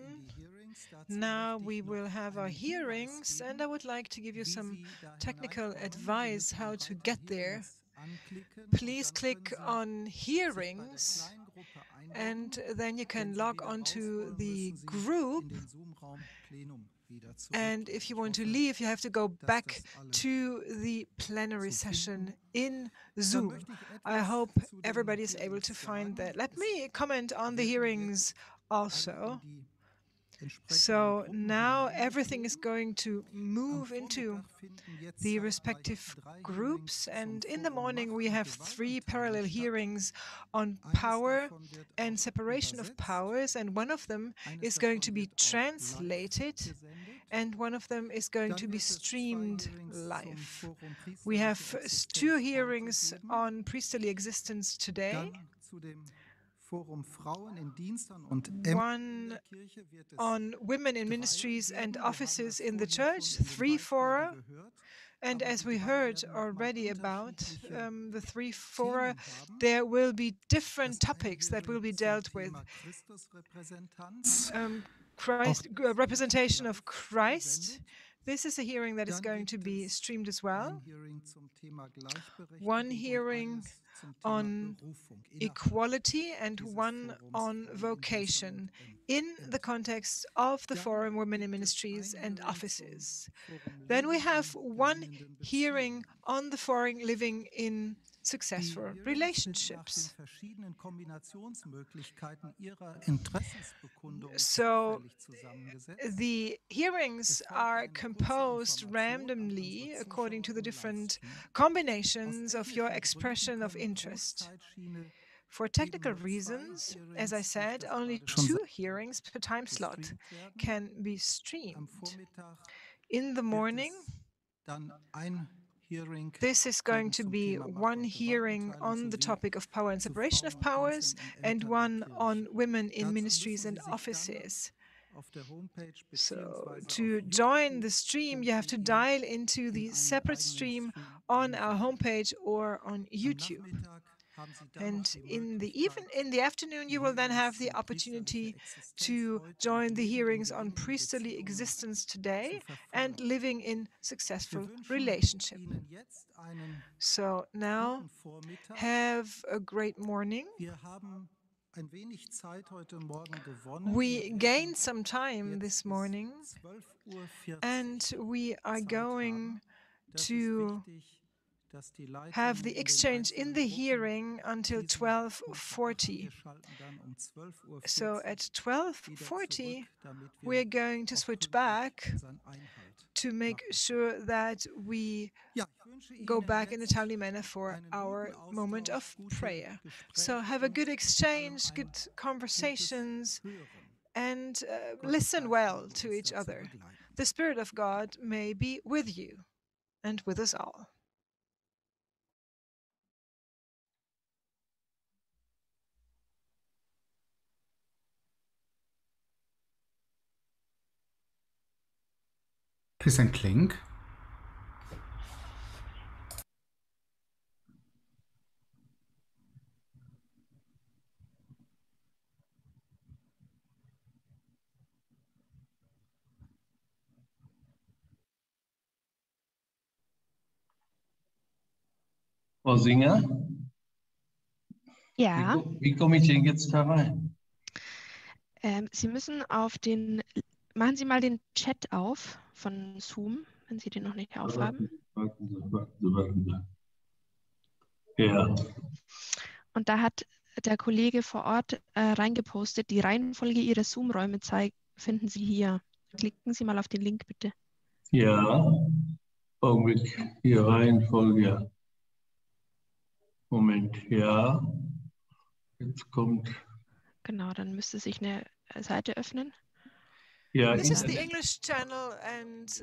Now we will have our hearings, and I would like to give you some technical advice how to get there. Please click on hearings, and then you can log onto the group. And if you want to leave, you have to go back to the plenary session in Zoom. I hope everybody is able to find that. Let me comment on the hearings also. So now everything is going to move into the respective groups, and in the morning we have 3 parallel hearings on power and separation of powers, and one of them is going to be translated and one of them is going to be streamed live. We have 2 hearings on priestly existence today. One on women in ministries and offices in the church, 3 fora. And as we heard already about the 3 fora, there will be different topics that will be dealt with. Representation of Christ. This is a hearing that is going to be streamed as well. One hearing on equality and one on vocation in the context of the Forum Women in Ministries and Offices. Then we have one hearing on the foreign living in successful relationships. So the hearings are composed randomly according to the different combinations of your expression of interest. For technical reasons, as I said, only 2 hearings per time slot can be streamed. In the morning, this is going to be one hearing on the topic of power and separation of powers and one on women in ministries and offices. So to join the stream, you have to dial into the separate stream on our homepage or on YouTube. And in the afternoon, you will then have the opportunity to join the hearings on priestly existence today and living in successful relationship. So now, have a great morning. We gained some time this morning, and we are going to have the exchange in the hearing until 12:40. So at 12:40, we're going to switch back to make sure that we go back in a timely manner for our moment of prayer. So have a good exchange, good conversations, and listen well to each other. The Spirit of God may be with you and with us all. Please ein Klink. Frau Singer? Ja, Wie komme ich denn jetzt da rein? Sie müssen machen Sie mal den Chat auf von Zoom, wenn Sie den noch nicht aufhaben. Warten Sie. Ja. Und da hat der Kollege vor Ort reingepostet, die Reihenfolge Ihrer Zoom-Räume finden Sie hier. Klicken Sie mal auf den Link, bitte. Ja. Augenblick. Hier Reihenfolge. Ja. Moment. Ja. Jetzt kommt. Genau, dann müsste sich eine Seite öffnen. Ja. This is the English channel, and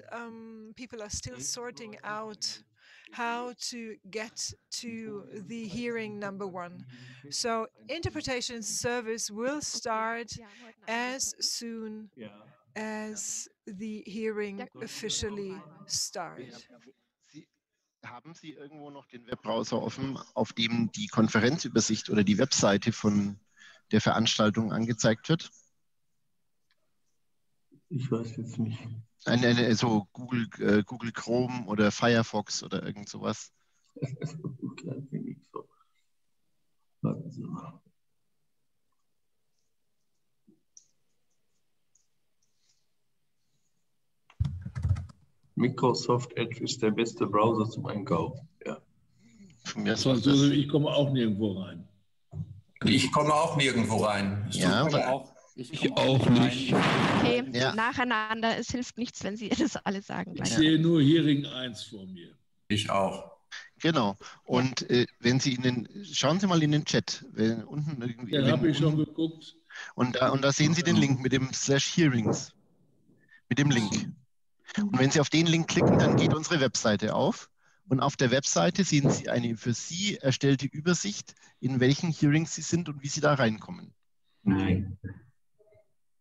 people are still sorting out how to get to the hearing number 1. So interpretation service will start as soon as the hearing officially starts. Haben Sie irgendwo noch den Webbrowser offen, auf dem die Konferenzübersicht oder die Webseite von der Veranstaltung angezeigt wird? Ich weiß jetzt nicht. So Google Chrome oder Firefox oder irgend sowas. Klein wenig so. Warten Sie mal. Microsoft Edge ist der beste Browser zum Einkaufen. Ja. Ich komme auch nirgendwo rein. Ich komme auch nirgendwo rein. Ja, ich auch nicht. Okay, Ja. nacheinander. Es hilft nichts, wenn Sie das alle sagen. Ich sehe nur Hearing 1 vor mir. Ich auch. Genau. Und wenn Sie schauen Sie mal in den Chat. Unten irgendwie. Ja, habe ich schon geguckt. Und da sehen Sie den Link mit dem /Hearings. Mit dem Link. Und wenn Sie auf den Link klicken, dann geht unsere Webseite auf. Und auf der Webseite sehen Sie eine für Sie erstellte Übersicht, in welchen Hearings Sie sind und wie Sie da reinkommen. Nein,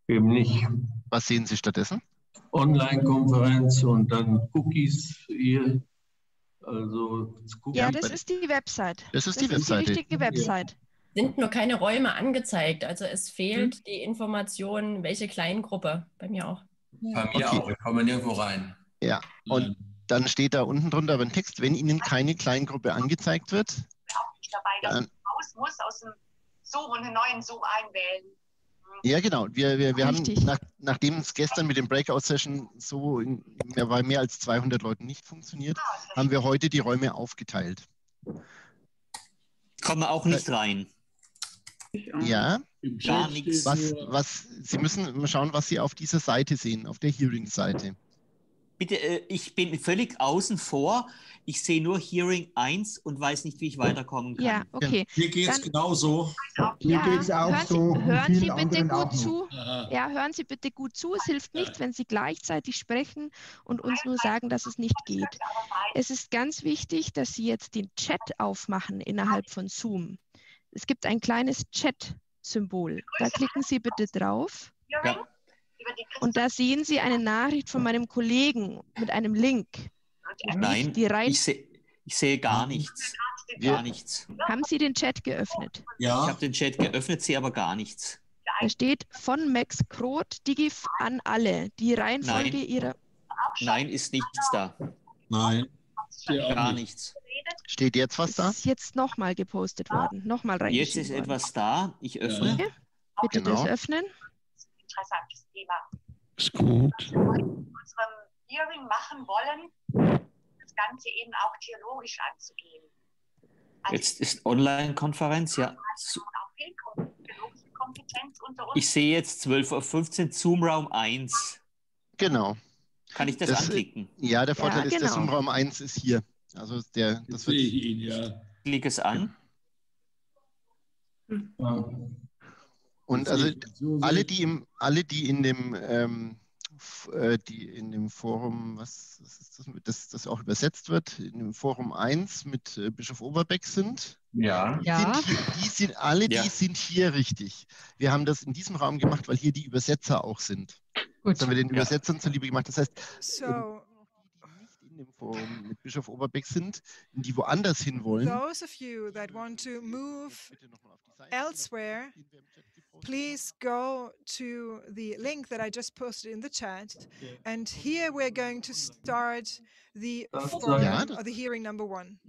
eben nicht. Was sehen Sie stattdessen? Online-Konferenz und dann Cookies hier. Also ja, das ist die Website. Das ist die Webseite. Die richtige Website. Sind nur keine Räume angezeigt. Also es fehlt die Information, welche Kleingruppe. Bei mir auch. Bei mir auch. Ich komme nirgendwo rein. Ja, und dann steht da unten drunter aber ein Text, wenn Ihnen keine Kleingruppe angezeigt wird. Auch nicht dabei, dass man raus muss aus dem Zoom und einen neuen Zoom einwählen. Ja, genau. Wir haben, nachdem es gestern mit dem Breakout-Session bei mehr als 200 Leuten nicht funktioniert, haben wir heute die Räume aufgeteilt. Ich komme auch nicht rein. Ja, gar nichts. Sie müssen mal schauen, was Sie auf dieser Seite sehen, auf der Hearing-Seite. Bitte, ich bin völlig außen vor. Ich sehe nur Hearing 1 und weiß nicht, wie ich weiterkommen kann. Ja, okay. Mir geht es genauso. Mir geht es auch so. Hören Sie bitte gut zu. Ja, hören Sie bitte gut zu. Es hilft nicht, wenn Sie gleichzeitig sprechen und uns nur sagen, dass es nicht geht. Es ist ganz wichtig, dass Sie jetzt den Chat aufmachen innerhalb von Zoom. Es gibt ein kleines Chat-Symbol. Da klicken Sie bitte drauf. Ja. Und da sehen Sie eine Nachricht von meinem Kollegen mit einem Link. Nein, ich sehe gar nichts. Gar nichts. Haben Sie den Chat geöffnet? Ja. Ich habe den Chat geöffnet, sehe aber gar nichts. Da steht von Max Kroth, Digif an alle. Die Reihenfolge Ihrer... Nein, ist nichts da. Nein. Gar nichts. Steht jetzt was da? Ist jetzt nochmal gepostet worden. Nochmal reingeschrieben Jetzt ist etwas da. Ich öffne. Okay. Bitte das öffnen. Interessantes Thema. Ist gut. In unserem Hearing machen wollen, das Ganze eben auch theologisch anzugehen. Also Jetzt ist Online-Konferenz, ja. auch theologische Kompetenz unter uns. Ich sehe jetzt 12:15 Uhr Zoom-Raum 1. Genau. Kann ich das anklicken? Ja, der Vorteil ist, genau. der Zoom-Raum 1 ist hier. Also das wird. Sehe ich ihn, ja. Klicke es an. Und also alle, die in dem Forum, was ist das auch übersetzt wird, in dem Forum 1 mit Bischof Overbeck sind, die sind hier richtig. Wir haben das in diesem Raum gemacht, weil hier die Übersetzer auch sind. Das haben wir den Übersetzern zuliebe gemacht. Das heißt, die in dem Forum mit Bischof Overbeck sind, die woanders hin wollen. Those of you that want to move elsewhere, please go to the link that I just posted in the chat. And here we're going to start the forum of the hearing number 1.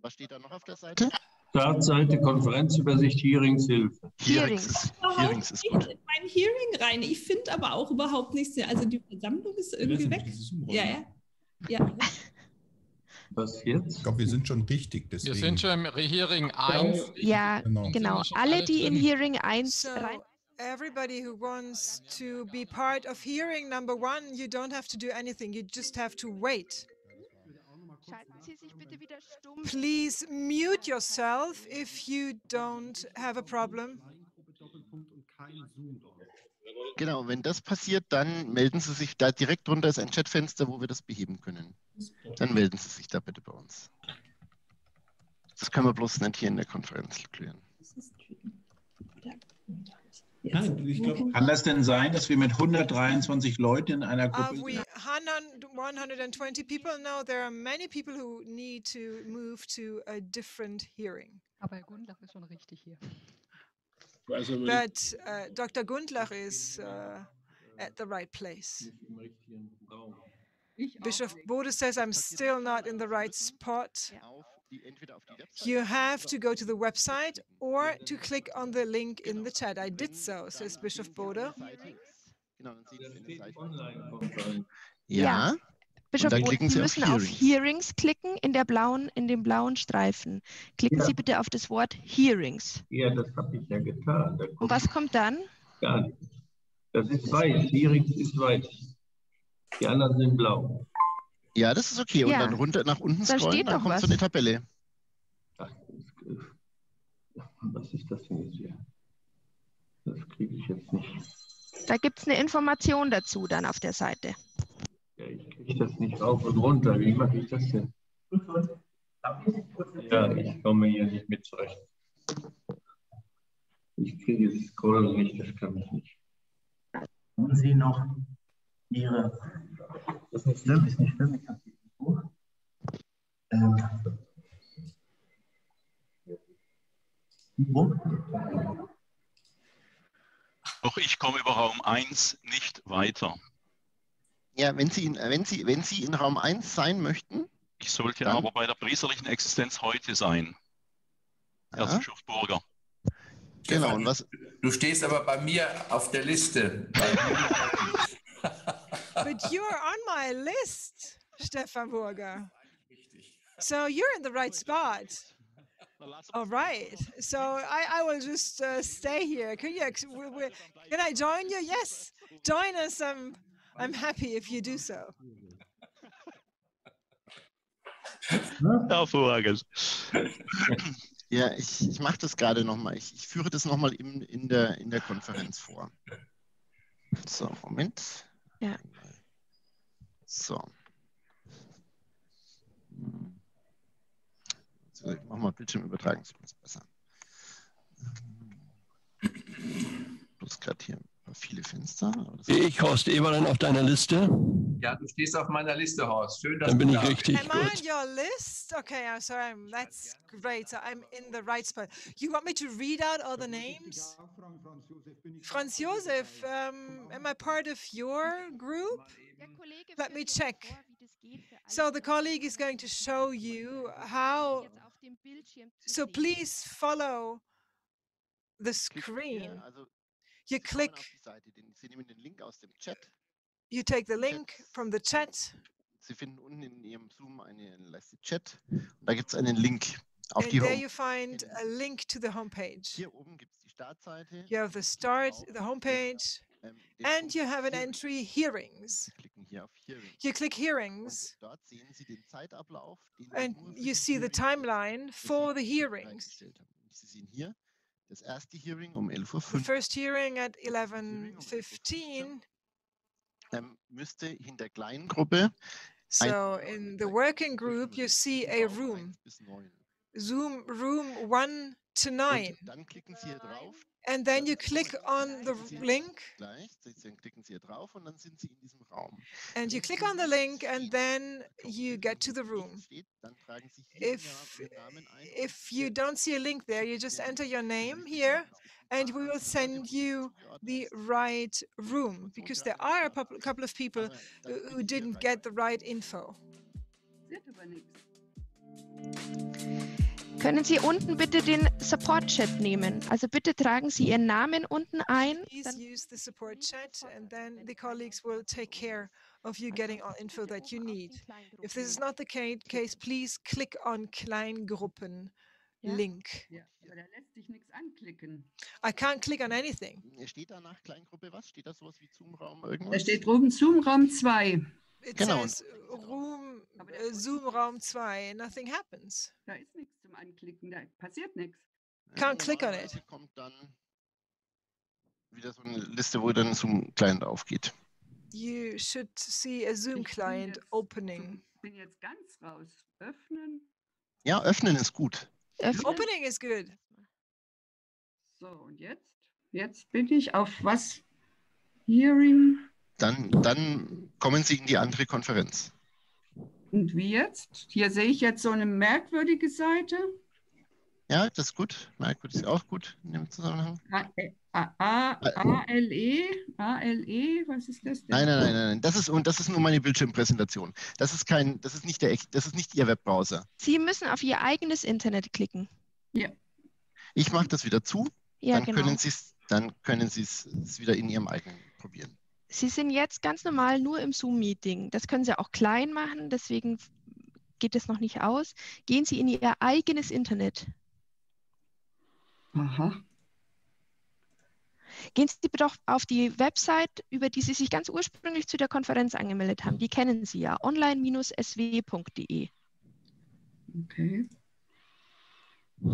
Was steht da noch auf der Seite? Startseite, Konferenzübersicht, Hearings, Hilfe. Hearings ist gut. Mein Hearing rein. Ich finde aber auch überhaupt nichts. Also die Versammlung ist irgendwie weg. Ja. Was jetzt? Ich glaube, wir sind schon richtig. Deswegen. Wir sind schon im Hearing 1. Ja, genau. Alle, die in Hearing 1 rein... Everybody who wants to be part of hearing number 1, you don't have to do anything. You just have to wait. Schalten Sie sich bitte wieder stumm. Please mute yourself if you don't have a problem. Genau, wenn das passiert, dann melden Sie sich, da direkt drunter ist ein Chatfenster, wo wir das beheben können. Dann melden Sie sich da bitte bei uns. Das können wir bloß nicht hier in der Konferenz klären. Kann das denn sein, dass wir mit 123 Leuten in einer Gruppe We sind? 120 people? No, there are many people who need to move to a different hearing. Aber Herr Gundlach ist schon richtig hier. But Dr. Gundlach is at the right place. Bishop Bode says, I'm still not in the right spot. You have to go to the website or to click on the link in the chat. I did so, says Bishop Bode. Ja. Bischof dann Bode, klicken Sie Sie auf müssen auf Hearings klicken in dem blauen Streifen. Klicken Sie bitte auf das Wort Hearings. Ja, das habe ich ja getan. Und was kommt dann? Gar nicht. Das ist weiß. Hearings ist weiß. Die anderen sind blau. Ja, das ist okay. Und Ja. dann runter nach unten Da scrollen, steht dann doch kommt was. so eine Tabelle. Ach, was ist das denn jetzt hier? Das kriege ich jetzt nicht. Da gibt es eine Information dazu dann auf der Seite. Ja, ich kriege das nicht rauf und runter. Wie mache ich das denn? Ja, ich komme hier nicht mit zurecht. Ich kriege das Scrollen nicht, das kann ich nicht. Haben Sie noch Ihre... Das ist nicht schlimm, ist nicht schlimm. Ich habe dieses Buch. Doch ich komme über Raum 1 nicht weiter. Ja, wenn Sie in Raum 1 sein möchten. Ich sollte Dann? aber bei der priesterlichen Existenz heute sein. Herr Ja. Bischof Burger. Genau, und was? Du stehst aber bei mir auf der Liste. But you're on my list, Stefan Burger. So you're in the right spot. All right. So I will just stay here. Can I join you? Yes. Join us. I'm happy if you do so. Hervorragend. Ja, ich mache das gerade nochmal. Ich führe das nochmal in der Konferenz vor. So, Moment. Ja. So. So, ich mache mal Bildschirmübertragung, das ist besser. Bloß gerade hier viele Fenster. Ich, Horst Eberlein, auf deiner Liste. Ja, du stehst auf meiner Liste, Horst. Schön, dass Dann bin du ich da richtig. Am I on your list? Okay, I'm sorry. That's great. So I'm in the right spot. You want me to read out all the names? Franz Josef, am I part of your group? Let me check. So the colleague is going to show you how. So please follow the screen. You click. Sie nehmen den Link aus dem Chat. You take the link from the chat. Sie finden unten in Ihrem Zoom eine Leiste Chat. Und da gibt es einen Link auf And die there Homepage. you find a link to the homepage. Hier oben gibt es die Startseite. You have the start, the homepage, and you have an entry hearings. Klicken hier auf Hearings. You click hearings, Dort sehen Sie den Zeitablauf, den wir and nur für you die see the Hearings timeline for the hearings. bereitgestellt haben. Sie sehen hier das erste Hearing um The 11:05 Uhr. first hearing at 11:15. Müsste in der kleinen Gruppe So in the working group, you see a room, Zoom room 1 to 9. Dann klicken Sie hier drauf. And then you click on the link. Gleich, dann klicken Sie hier drauf und dann sind Sie in diesem Raum. And you click on the link, and then you get to the room. Dann tragen Sie hier Ihren Namen ein. If you don't see a link there, you just enter your name here, and we will send you the right room, because there are a couple of people who didn't get the right info. Können Sie unten bitte den Support-Chat nehmen? Also bitte tragen Sie Ihren Namen unten ein. Please use the support chat, and then the colleagues will take care of you getting all info that you need. If this is not the case, please click on Kleingruppen link. Ja, aber da lässt sich nichts anklicken. I can't click on anything. Steht da nach Kleingruppe was? Steht da sowas wie Zoom-Raum Da irgendwas? steht oben Zoom-Raum 2. It Genau. says Zoom Raum 2. Nothing happens. Da ist nichts zum Anklicken, da passiert nichts. Can't click on it. Kommt dann wieder so eine Liste, wo dann Zoom-Client aufgeht. You should see a Zoom client opening. Ich bin jetzt ganz raus. Öffnen. Ja, öffnen ist gut. Opening is good. So, und jetzt? Jetzt bin ich auf was? Hearing. Dann kommen Sie in die andere Konferenz. Und wie jetzt? Hier sehe ich jetzt so eine merkwürdige Seite. Ja, das ist gut. Merkwürdig ist auch gut in dem Zusammenhang. ALE, was ist das denn? Nein. Das ist nur meine Bildschirmpräsentation. Das ist nicht Ihr Webbrowser. Sie müssen auf Ihr eigenes Internet klicken. Ja. Ich mache das wieder zu. Ja, dann können Sie es wieder in Ihrem eigenen probieren. Sie sind jetzt ganz normal nur im Zoom-Meeting. Das können Sie auch klein machen, deswegen geht es noch nicht aus. Gehen Sie in Ihr eigenes Internet. Aha. Gehen Sie bitte auch auf die Website, über die Sie sich ganz ursprünglich zu der Konferenz angemeldet haben. Die kennen Sie ja, online-sw.de. Okay. Der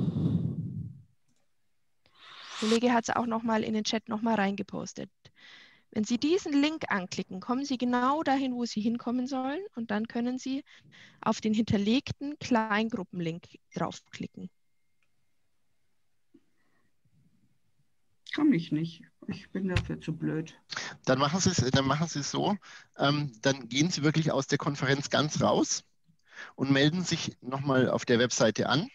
Kollege hat es auch nochmal in den Chat nochmal reingepostet. Wenn Sie diesen Link anklicken, kommen Sie genau dahin, wo Sie hinkommen sollen, und dann können Sie auf den hinterlegten Kleingruppenlink draufklicken. Kann ich nicht. Ich bin dafür zu blöd. Dann machen Sie es so, dann gehen Sie wirklich aus der Konferenz ganz raus und melden sich nochmal auf der Webseite an.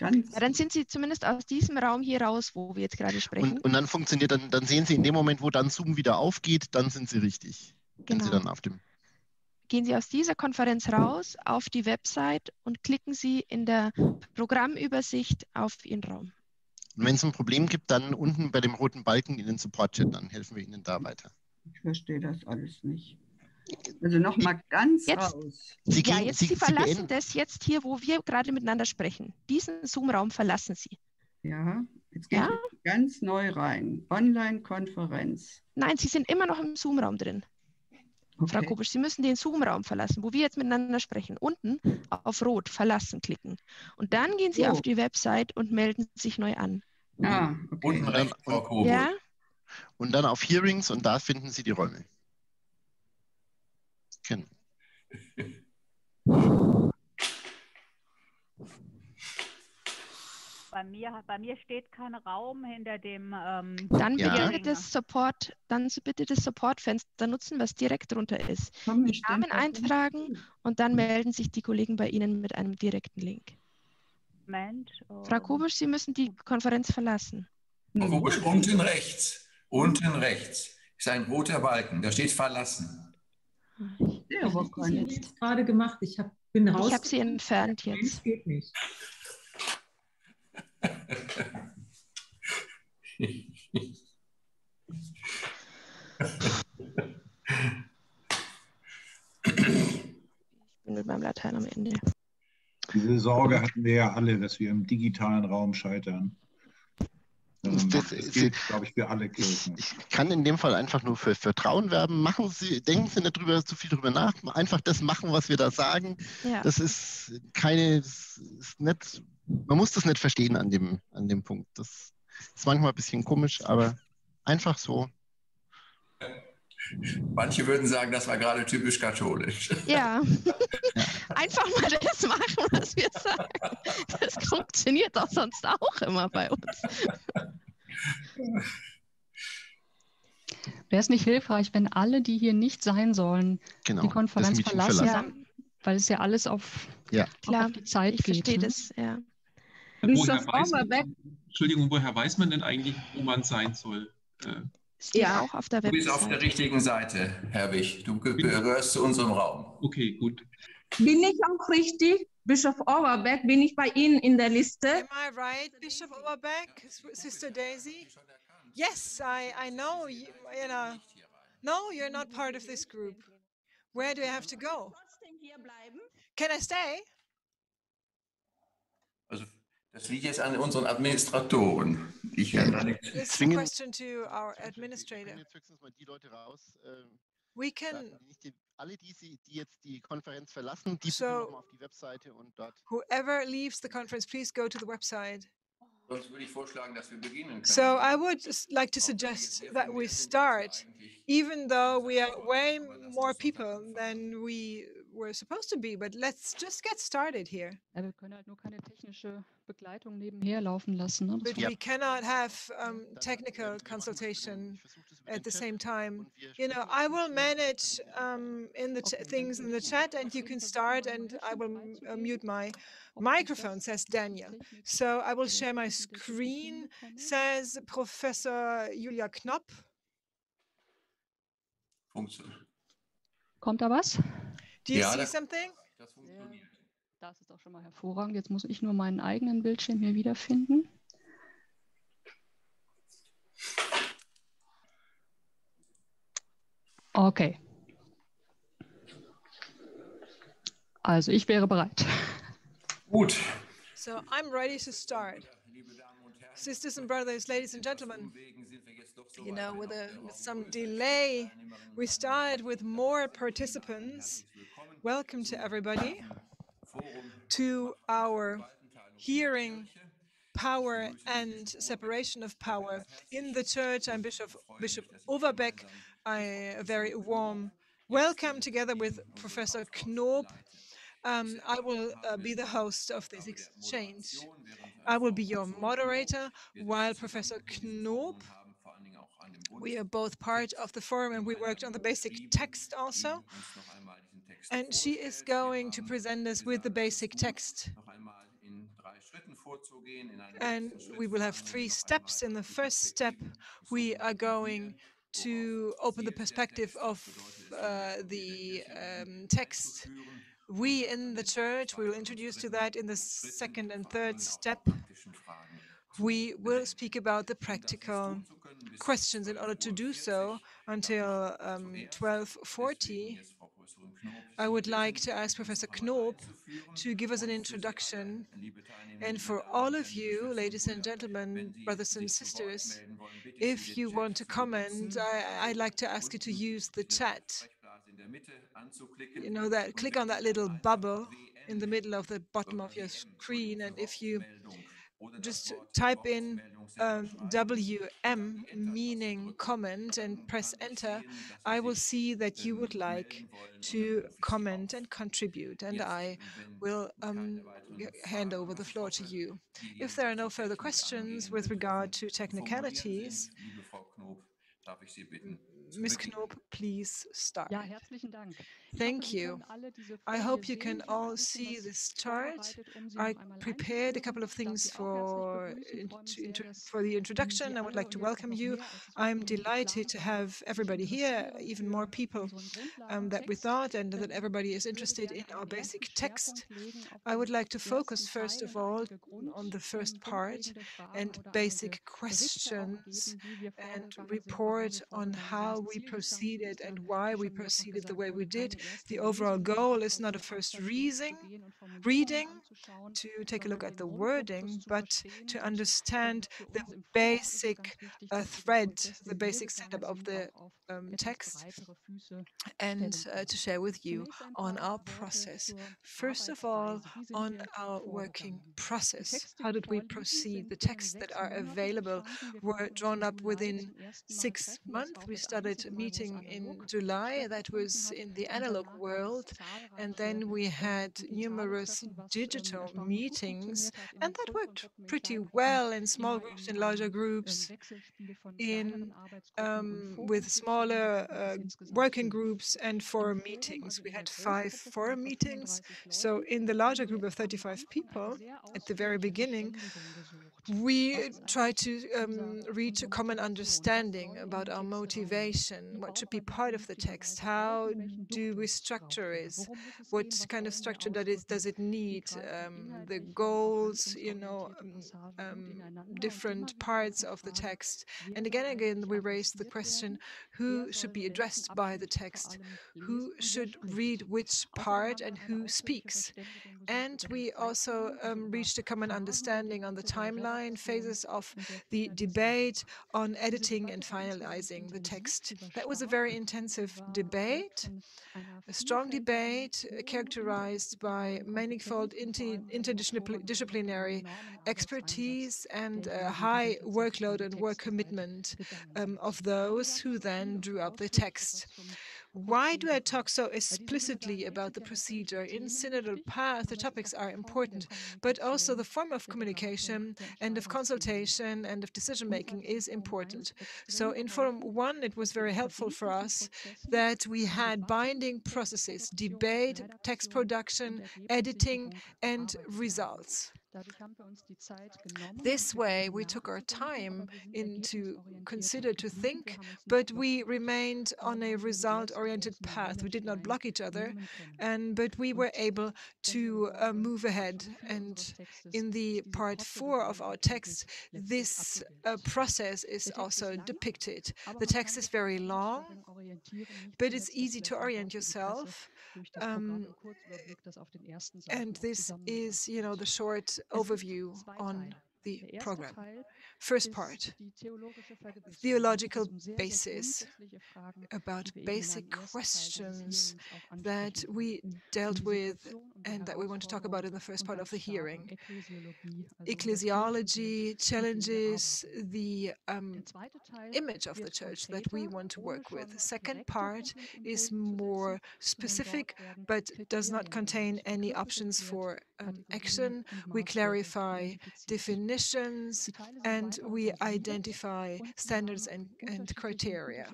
Ja, dann sind Sie zumindest aus diesem Raum hier raus, wo wir jetzt gerade sprechen. Und dann funktioniert, dann sehen Sie in dem Moment, wo dann Zoom wieder aufgeht, dann sind Sie richtig. Wenn Sie dann auf dem Gehen Sie aus dieser Konferenz raus auf die Website und klicken Sie in der Programmübersicht auf Ihren Raum. Und wenn es ein Problem gibt, dann unten bei dem roten Balken in den Support-Chat, dann helfen wir Ihnen da weiter. Ich verstehe das alles nicht. Also nochmal ganz raus. Sie verlassen das jetzt hier, wo wir gerade miteinander sprechen. Diesen Zoom-Raum verlassen Sie. Ja, jetzt gehe ich ganz neu rein. Online-Konferenz. Nein, Sie sind immer noch im Zoom-Raum drin. Okay. Frau Kobisch, Sie müssen den Zoom-Raum verlassen, wo wir jetzt miteinander sprechen. Unten auf Rot verlassen klicken. Und dann gehen Sie auf die Website und melden sich neu an. Ah, okay. Unten rechts, Frau Kobisch. Ja? Und dann auf Hearings und da finden Sie die Räume. Genau. Bei mir steht kein Raum hinter dem. Dann bitte das Support-Fenster nutzen, was direkt drunter ist. Die Namen eintragen und dann melden sich die Kollegen bei Ihnen mit einem direkten Link. Moment. Frau Kobisch, Sie müssen die Konferenz verlassen. Frau Kobisch, unten rechts. Unten rechts ist ein roter Balken. Da steht verlassen. Ja, aber ich habe jetzt gerade gemacht. Bin raus. Ich habe sie entfernt jetzt. Das geht nicht. Ich bin mit meinem Latein am Ende. Diese Sorge hatten wir ja alle, dass wir im digitalen Raum scheitern. Das gilt, glaube ich, für alle Kirchen. Ich kann in dem Fall einfach nur für Vertrauen werben. Denken Sie nicht zu viel drüber nach. Einfach das machen, was wir da sagen. Ja. Das ist nicht, man muss das nicht verstehen an dem Punkt. Das ist manchmal ein bisschen komisch, aber einfach so. Manche würden sagen, das war gerade typisch katholisch. Ja, einfach mal das machen, was wir sagen. Das funktioniert doch sonst auch immer bei uns. Wäre es nicht hilfreich, wenn alle, die hier nicht sein sollen, die Konferenz verlassen? Ja. Weil es ja alles auf die Zeit geht. Ich verstehe das, ja. Entschuldigung, woher weiß man denn eigentlich, wo man sein soll? Ja, auch auf der Website. Du bist auf der richtigen Seite, Herr Wich. Du gehörst zu unserem Raum. Okay, gut. Bin ich auch richtig? Bischof Overbeck, bin ich bei Ihnen in der Liste? Am I right, Bishop Overbeck, Sister Daisy? Yes, I know. You know. No, you're not part of this group. Where do I have to go? Can I stay? Also, das liegt jetzt an unseren Administratoren. Ich kann da nicht zwingen. Question to our administrator. Die Leute raus. We can. Alle, die jetzt die Konferenz verlassen, die bitte nochmal auf die Webseite und dort. Whoever leaves the conference, please go to the website. Sonst würde ich vorschlagen, dass wir beginnen können. So I would like to suggest that we start, even though we are way more people than we we're supposed to be, but let's just get started here. Ja, wir können halt nur keine technische Begleitung nebenher laufen lassen. Ne? But we cannot have technical consultation at the same time. You know, I will manage in the things in the chat, and you can start, and I will mute my microphone, says Daniel. So I will share my screen, says Professor Julia Knopp. Kommt da was? Do you see something? Das funktioniert. Das ist auch schon mal hervorragend. Jetzt muss ich nur meinen eigenen Bildschirm hier wiederfinden. Okay. Also ich wäre bereit. Gut. So I'm ready to start. Sisters and brothers, ladies and gentlemen, you know, with some delay, we start with more participants. Welcome to everybody to our hearing power and separation of power in the church. I'm Bishop Overbeck. A very warm welcome together with Professor Knoop. I will be the host of this exchange. I will be your moderator, while Professor Knoop, we are both part of the forum and we worked on the basic text also. And she is going to present us with the basic text. And we will have 3 steps. In the first step, we are going to open the perspective of the text. We in the church, we will introduce to that in the second and third step. We will speak about the practical questions. In order to do so, until 12:40, I would like to ask Professor Knoop to give us an introduction. And for all of you, ladies and gentlemen, brothers and sisters, if you want to comment, I'd like to ask you to use the chat. You know, that click on that little bubble in the middle of the bottom of your screen, and if you just type in WM, meaning comment, and press enter, I will see that you would like to comment and contribute, and I will hand over the floor to you. If there are no further questions with regard to technicalities, Ms. Knoop, please start. Ja, herzlichen Dank. Thank you. I hope you can all see this chart. I prepared a couple of things for the introduction. I would like to welcome you. I'm delighted to have everybody here, even more people that we thought, and that everybody is interested in our basic text. I would like to focus, first of all, on the first part and basic questions and report on how we proceeded and why we proceeded the way we did. The overall goal is not a first reading to take a look at the wording, but to understand the basic thread, the basic setup of the text, and to share with you on our process. First of all, on our working process. How did we proceed? The texts that are available were drawn up within 6 months. We started meeting in July. That was in the analog world. And then we had numerous digital meetings, and that worked pretty well in small groups, in larger groups, with smaller working groups and forum meetings. We had 5 forum meetings. So in the larger group of 35 people, at the very beginning, we tried to reach a common understanding about our motivation, what should be part of the text, how do we structure it, what kind of structure does it need, the goals, you know, different parts of the text. And again, we raised the question, who should be addressed by the text, who should read which part, and who speaks. And we also reached a common understanding on the timeline, phases of the debate on editing and finalizing the text. That was a very intensive debate, a strong debate characterized by manifold interdisciplinary expertise and a high workload and work commitment of those who then drew up the text. Why do I talk so explicitly about the procedure? In Synodal Path, the topics are important, but also the form of communication and of consultation and of decision-making is important. So in Forum 1, it was very helpful for us that we had binding processes, debate, text production, editing, and results. This way, we took our time to consider, to think, but we remained on a result-oriented path. We did not block each other, but we were able to move ahead. And in the part 4 of our text, this process is also depicted. The text is very long, but it's easy to orient yourself. And this is, the short overview on the program. First part, theological basis, about basic questions that we dealt with and that we want to talk about in the first part of the hearing. Ecclesiology challenges the image of the church that we want to work with. The second part is more specific, but does not contain any options for action. We clarify definitions and we identify standards and criteria.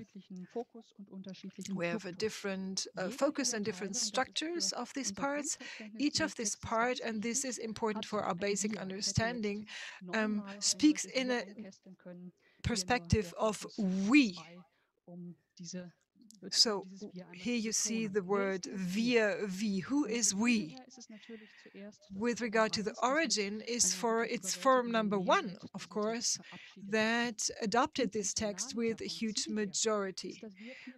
We have a different focus and different structures of these parts. Each of these parts, and this is important for our basic understanding, speaks in a perspective of we. So here you see the word wir, wie. Who is we? With regard to the origin, it's Forum number 1, of course, that adopted this text with a huge majority.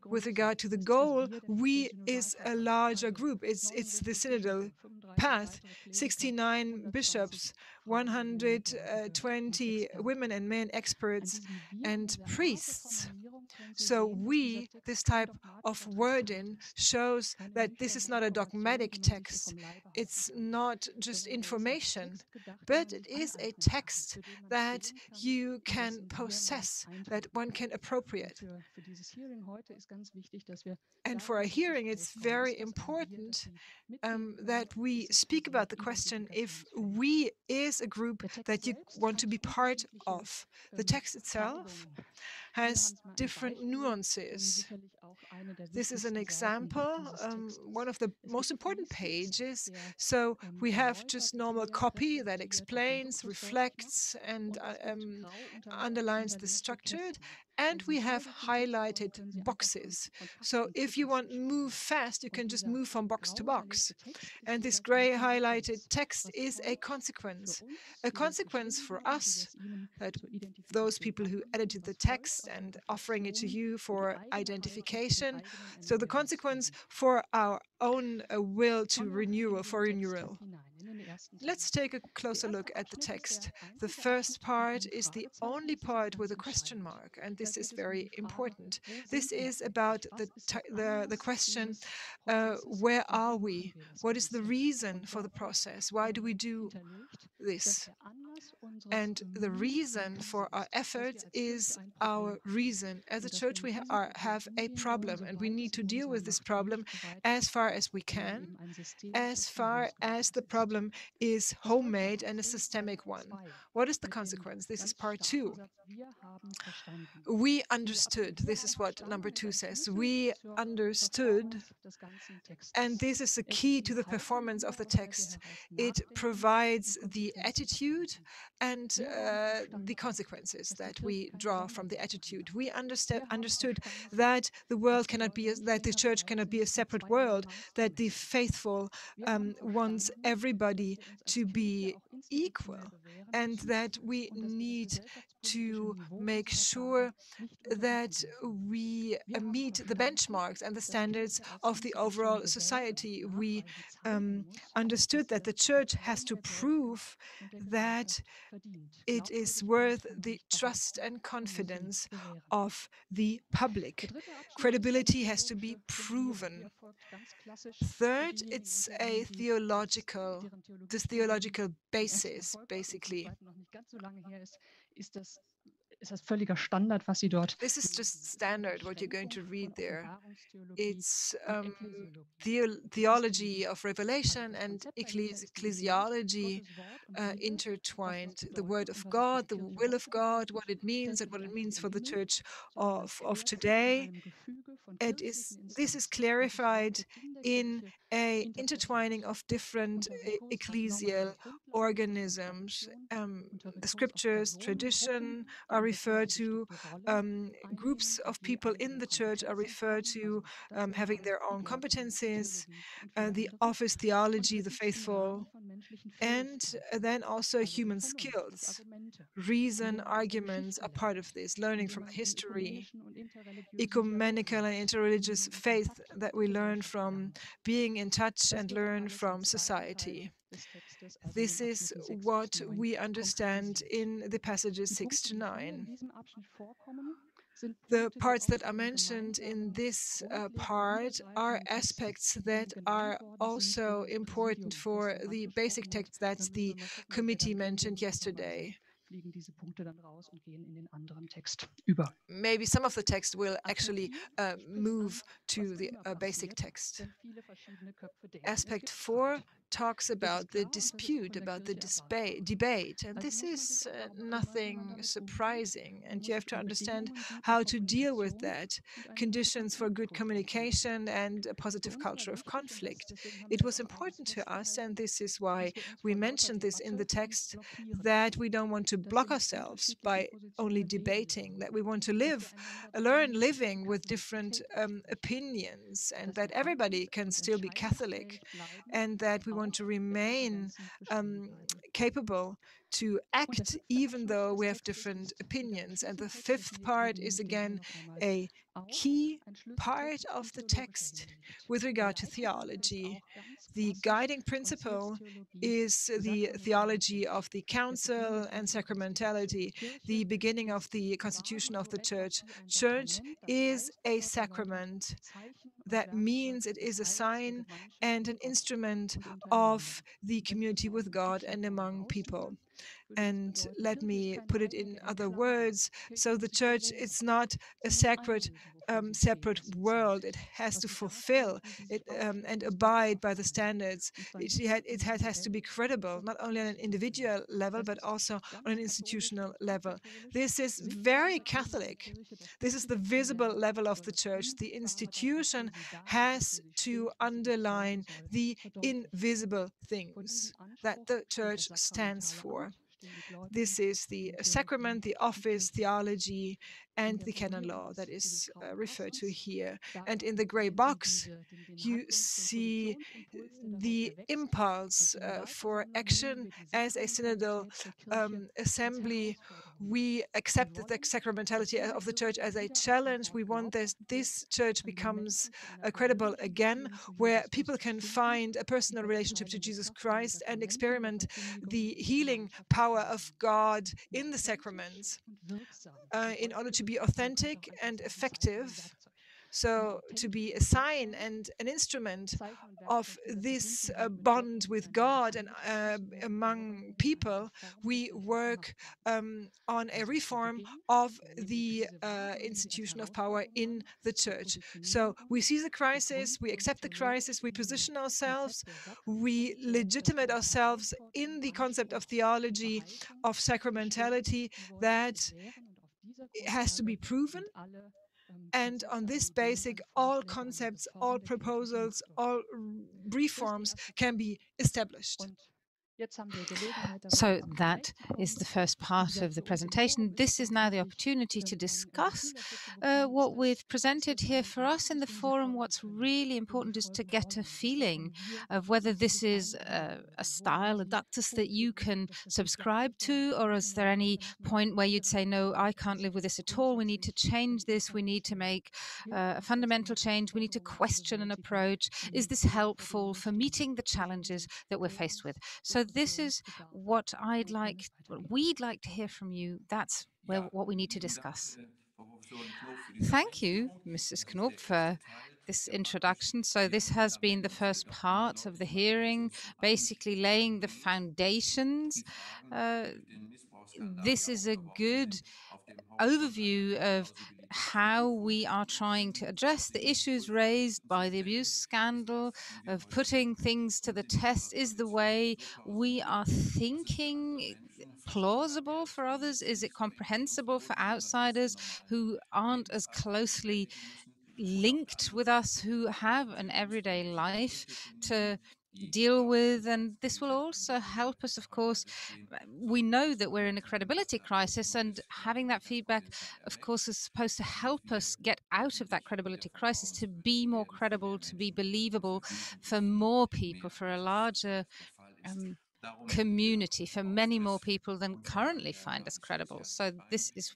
With regard to the goal, we is a larger group. It's the Synodal Path, 69 bishops, 120 women and men experts, and priests. So this type of wording shows that this is not a dogmatic text. It's not just information, but it is a text that you can possess, that one can appropriate. And for a hearing, it's very important that we speak about the question if we is a group that you want to be part of. The text itself has different nuances. This is an example, one of the most important pages. So we have just normal copy that explains, reflects, and underlines the structure. And we have highlighted boxes. So if you want to move fast, you can just move from box to box. And this gray highlighted text is a consequence for us, that those people who edited the text and offering it to you for identification. So the consequence for our own will to renewal, for renewal. Let's take a closer look at the text. The first part is the only part with a question mark, and this is very important. This is about the question, where are we? What is the reason for the process? Why do we do this? And the reason for our efforts is our reason. As a church, we have a problem, and we need to deal with this problem as far as we can, as far as the problem is homemade and a systemic one. What is the consequence? This is part 2. We understood. This is what number 2 says. We understood, and this is the key to the performance of the text. It provides the attitude and the consequences that we draw from the attitude. We understood that the world cannot be, that the church cannot be a separate world, that the faithful wants everybody to be equal, and that we need to make sure that we meet the benchmarks and the standards of the overall society. We understood that the church has to prove that it is worth the trust and confidence of the public. Credibility has to be proven. Third, it's a theological basis, basically. ist das völliger Standard, was Sie dort. This is just standard what you're going to read there. It's theology of revelation and ecclesiology intertwined. The word of God, the will of God, what it means and what it means for the church of today. This is clarified in a intertwining of different ecclesial organisms. The scriptures, tradition are referred to, groups of people in the church are referred to having their own competencies, the office theology, the faithful, and then also human skills. Reason, arguments are part of this, learning from history, ecumenical and interreligious faith that we learn from being in touch and learn from society. This is what we understand in the passages 6 to 9. The parts that are mentioned in this part are aspects that are also important for the basic text that the committee mentioned yesterday. Maybe some of the text will actually move to the basic text. Aspect 4 talks about the dispute, about the debate, and this is nothing surprising, and you have to understand how to deal with that. Conditions for good communication and a positive culture of conflict. It was important to us, and this is why we mentioned this in the text, that we don't want to block ourselves by only debating, that we want to learn living with different opinions, and that everybody can still be Catholic, and that we want to remain capable to act even though we have different opinions. And the 5th part is again a key part of the text with regard to theology. The guiding principle is the theology of the council and sacramentality, the beginning of the constitution of the church. Church is a sacrament. That means it is a sign and an instrument of the community with God and among people. And let me put it in other words. So the church is not a separate world. It has to fulfill it and abide by the standards. It has to be credible, not only on an individual level, but also on an institutional level. This is very Catholic. This is the visible level of the church. The institution has to underline the invisible things that the church stands for. This is the sacrament, the office, theology, and the canon law that is referred to here. And in the gray box, you see the impulse for action as a synodal assembly. We accept the sacramentality of the church as a challenge. We want this church becomes credible again, where people can find a personal relationship to Jesus Christ and experiment the healing power of God in the sacraments in order to be authentic and effective. So to be a sign and an instrument of this bond with God and among people, we work on a reform of the institution of power in the church. So we see the crisis, we accept the crisis, we position ourselves, we legitimate ourselves in the concept of theology, of sacramentality that has to be proven. And on this basic, all concepts, all proposals, all reforms can be established. So that is the first part of the presentation. This is now the opportunity to discuss what we've presented here. For us in the forum, what's really important is to get a feeling of whether this is a style, a ductus that you can subscribe to, or is there any point where you'd say, no, I can't live with this at all. We need to change this. We need to make a fundamental change. We need to question an approach. Is this helpful for meeting the challenges that we're faced with? So this is what we'd like to hear from you. That's what we need to discuss. Thank you, Mrs. Knoop, for this introduction. So this has been the first part of the hearing, basically laying the foundations. This is a good overview of how we are trying to address the issues raised by the abuse scandal, of putting things to the test. Is the way we are thinking plausible for others? Is it comprehensible for outsiders who aren't as closely linked with us, who have an everyday life to deal with? And this will also help us, of course. We know that we're in a credibility crisis, and having that feedback, of course, is supposed to help us get out of that credibility crisis, to be more credible, to be believable for more people, for a larger community, for many more people than currently find us credible. So this is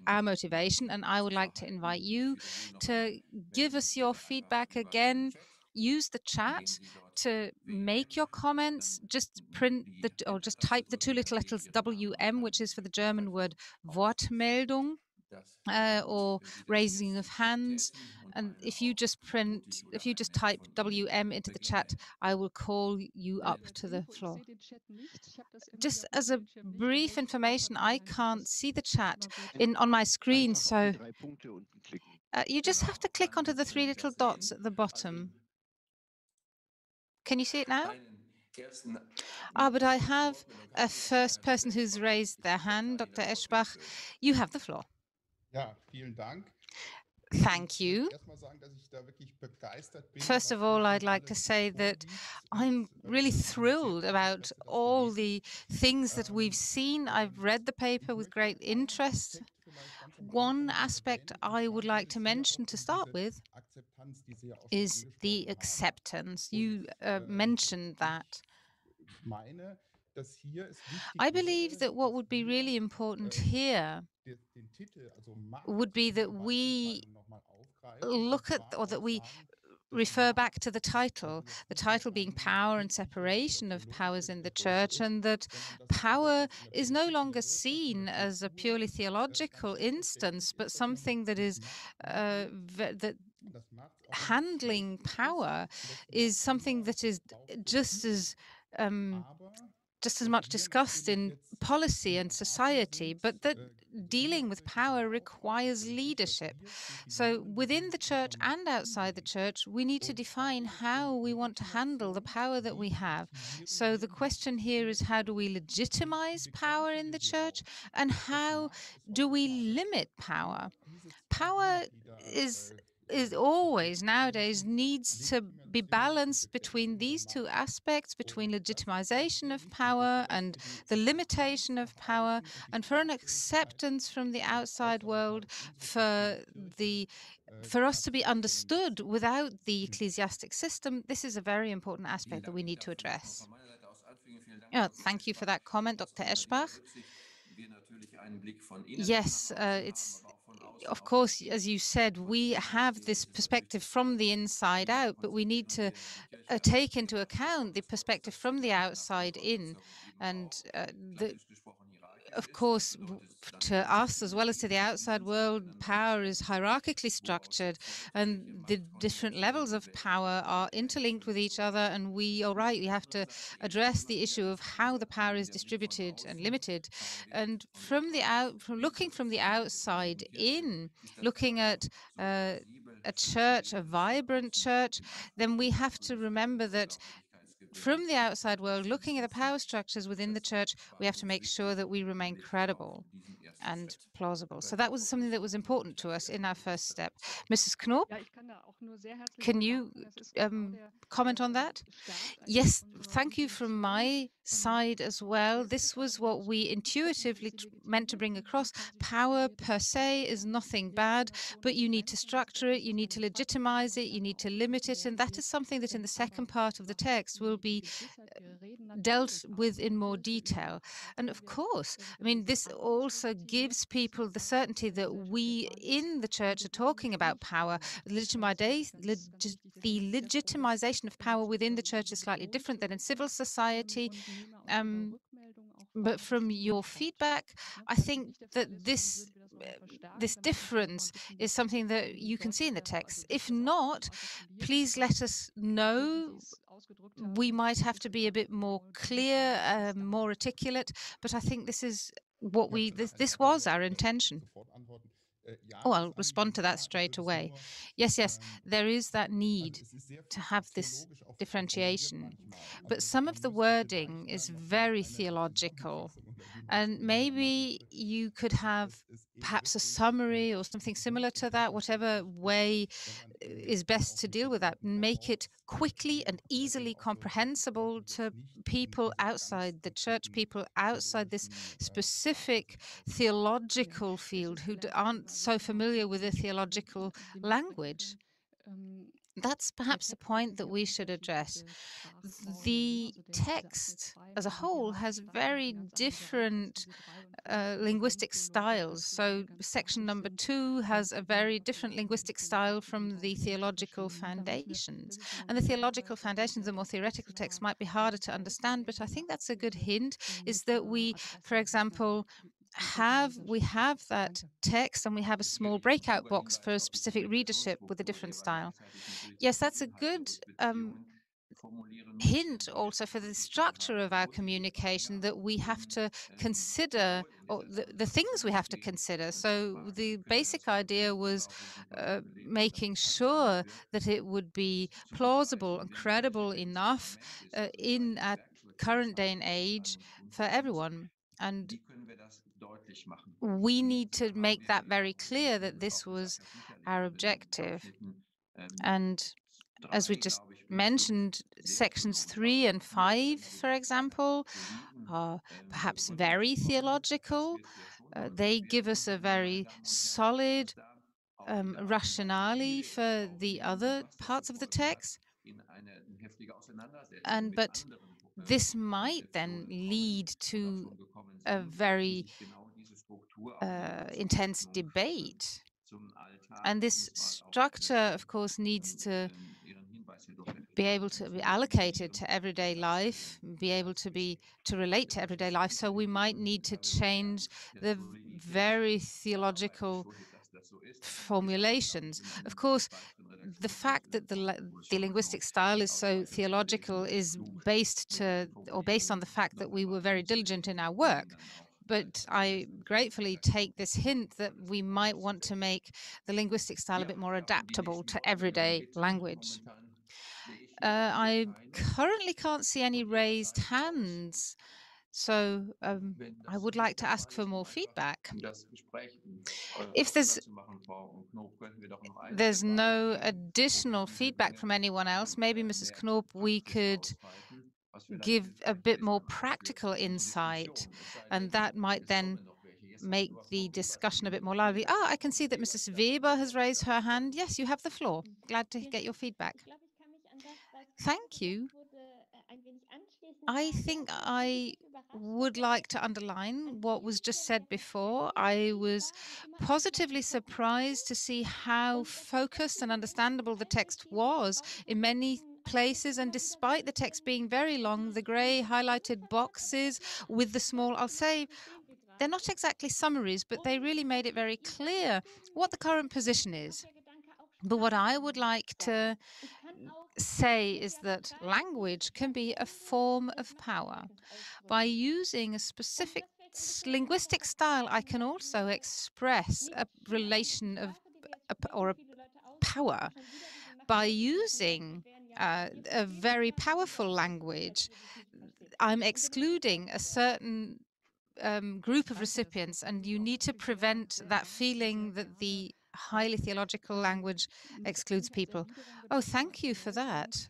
our motivation, and I would like to invite you to give us your feedback again. Use the chat to make your comments. Just print or just type the two little letters WM, which is for the German word Wortmeldung, or raising of hands. And if you just type WM into the chat, I will call you up to the floor. Just as a brief information, I can't see the chat on my screen, so you just have to click onto the three little dots at the bottom. Can you see it now? But I have a first person who's raised their hand. Dr. Eschbach, you have the floor. Ja, vielen Dank. Thank you. First of all, I'd like to say that I'm really thrilled about all the things that we've seen. I've read the paper with great interest. One aspect I would like to mention to start with is the acceptance. You mentioned that. I believe that what would be really important here would be that we look at, or that we refer back to the title being Power and Separation of Powers in the Church, and that power is no longer seen as a purely theological instance, but something that is that handling power is something that is just as much discussed in policy and society, but that dealing with power requires leadership. So within the church and outside the church, we need to define how we want to handle the power that we have. So the question here is, how do we legitimize power in the church, and how do we limit power? Power is always nowadays needs to be balanced between these two aspects, between legitimization of power and the limitation of power, and for an acceptance from the outside world for us to be understood without the ecclesiastic system. This is a very important aspect that we need to address. Thank you for that comment, Dr. Eschbach. Yes, it's of course, as you said, we have this perspective from the inside out, but we need to take into account the perspective from the outside in. And of course, to us as well as to the outside world, power is hierarchically structured, and the different levels of power are interlinked with each other. And we have to address the issue of how the power is distributed and limited. And from looking from the outside in, looking at a church, a vibrant church, then we have to remember that from the outside world, looking at the power structures within the church, we have to make sure that we remain credible and plausible. So that was something that was important to us in our first step. Mrs. Knob, can you comment on that? Yes, thank you from my side as well. This was what we intuitively meant to bring across. Power per se is nothing bad, but you need to structure it, you need to legitimize it, you need to limit it, and that is something that in the second part of the text will be dealt with in more detail. And of course, I mean, this also gives people the certainty that we in the church are talking about power. The legitimization of power within the church is slightly different than in civil society. But from your feedback, I think that this difference is something that you can see in the text. If not, please let us know. We might have to be a bit more clear, more articulate, but I think this is what this was our intention. Oh, I'll respond to that straight away. Yes, there is that need to have this differentiation. But some of the wording is very theological. And maybe you could have perhaps a summary or something similar to that, whatever way is best to deal with that. Make it quickly and easily comprehensible to people outside the church, people outside this specific theological field who aren't so familiar with the theological language. That's perhaps a point that we should address. The text as a whole has very different linguistic styles. So section number 2 has a very different linguistic style from the theological foundations. And the theological foundations, the more theoretical text, might be harder to understand, but I think that's a good hint, is that we, for example, we have that text and we have a small breakout box for a specific readership with a different style. Yes, that's a good hint also for the structure of our communication, that we have to consider, or the things we have to consider. So the basic idea was making sure that it would be plausible and credible enough in our current day and age for everyone. And we need to make that very clear, that this was our objective. And as we just mentioned, sections 3 and 5, for example, are perhaps very theological. They give us a very solid rationale for the other parts of the text. But this might then lead to a very intense debate. And this structure, of course, needs to be able to be allocated to everyday life, be able to relate to everyday life. So we might need to change the very theological formulations. Of course, the fact that the linguistic style is so theological is based on the fact that we were very diligent in our work. But I gratefully take this hint that we might want to make the linguistic style a bit more adaptable to everyday language. I currently can't see any raised hands, so I would like to ask for more feedback. If there's no additional feedback from anyone else, maybe Mrs. Knoop, we could give a bit more practical insight, and that might then make the discussion a bit more lively. I can see that Mrs. Weber has raised her hand. Yes, you have the floor. Glad to get your feedback. Thank you. I think I would like to underline what was just said before. I was positively surprised to see how focused and understandable the text was in many places, and despite the text being very long, the grey highlighted boxes with the small, I'll say, they're not exactly summaries, but they really made it very clear what the current position is. But what I would like to say is that language can be a form of power. By using a specific linguistic style, I can also express a relation of or a power. By using a very powerful language, I'm excluding a certain group of recipients, and you need to prevent that feeling that the highly theological language excludes people. Oh, thank you for that.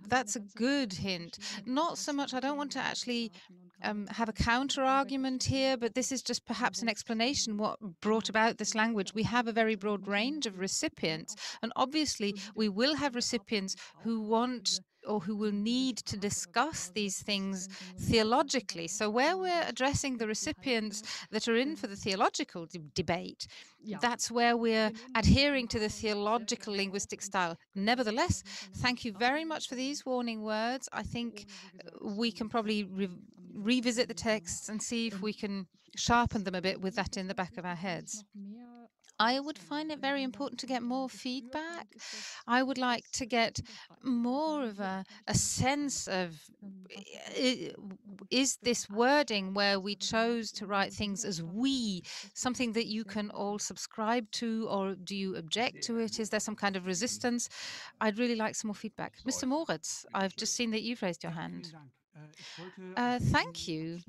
That's a good hint. Not so much, I don't want to actually have a counter argument here, but this is just perhaps an explanation what brought about this language. We have a very broad range of recipients, and obviously we will have recipients who want or who will need to discuss these things theologically. So where we're addressing the recipients that are in for the theological debate, that's where we're adhering to the theological linguistic style. Nevertheless, thank you very much for these warning words. I think we can probably revisit the texts and see if we can sharpen them a bit with that in the back of our heads. I would find it very important to get more feedback. I would like to get more of a sense of, is this wording where we chose to write things as we, something that you can all subscribe to, or do you object to it? Is there some kind of resistance? I'd really like some more feedback. Mr. Moritz, I've just seen that you've raised your hand. Thank you.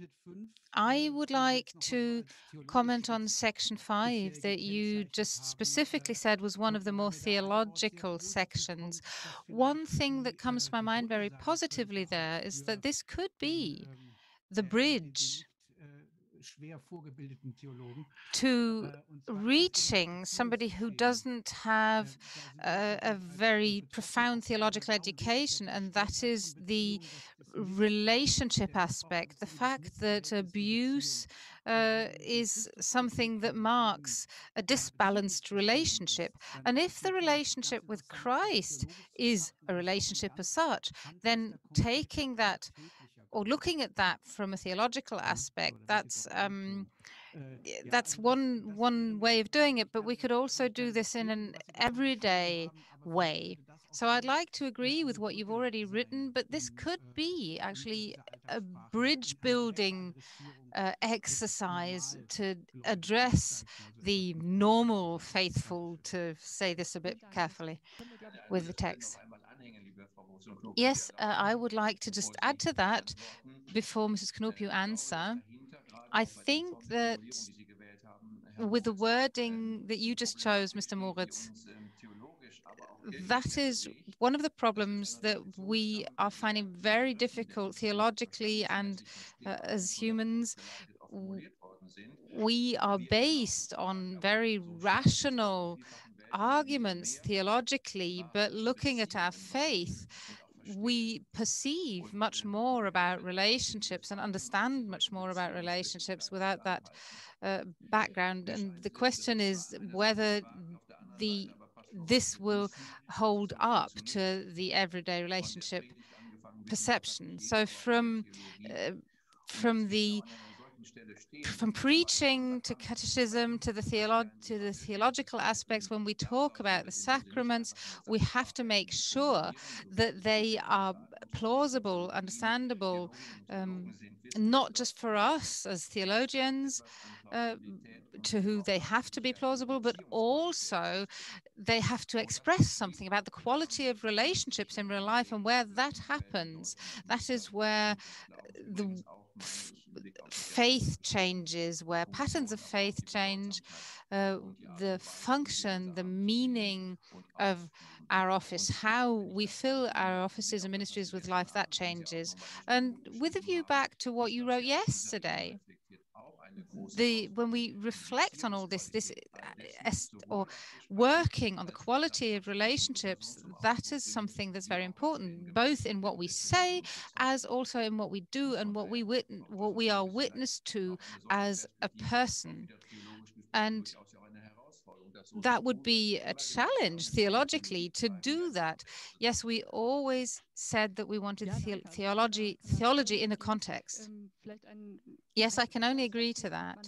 I would like to comment on section 5 that you just specifically said was one of the more theological sections. One thing that comes to my mind very positively there is that this could be the bridge to reaching somebody who doesn't have a very profound theological education, and that is the relationship aspect, the fact that abuse is something that marks a disbalanced relationship. And if the relationship with Christ is a relationship as such, then taking that or looking at that from a theological aspect, that's one way of doing it, but we could also do this in an everyday way. So I'd like to agree with what you've already written, but this could be actually a bridge building exercise to address the normal faithful, to say this a bit carefully with the text. Yes, I would like to just add to that before Mrs. Knoop, you answer. I think that with the wording that you just chose, Mr. Moritz, that is one of the problems that we are finding very difficult theologically and as humans. We are based on very rational arguments theologically, but looking at our faith, we perceive much more about relationships and understand much more about relationships without that background. And the question is whether this will hold up to the everyday relationship perception. So from preaching to catechism to the theological aspects, when we talk about the sacraments, we have to make sure that they are plausible, understandable, not just for us as theologians, to who they have to be plausible, but also they have to express something about the quality of relationships in real life, and where that happens, that is where the faith changes, where patterns of faith change, the function, the meaning of our office, how we fill our offices and ministries with life, that changes. And with a view back to what you wrote yesterday, when we reflect on all this or working on the quality of relationships, that is something that's very important, both in what we say as also in what we do and what we are witness to as a person. And that would be a challenge theologically to do that. Yes, we always said that we wanted theology in a context. Yes, I can only agree to that.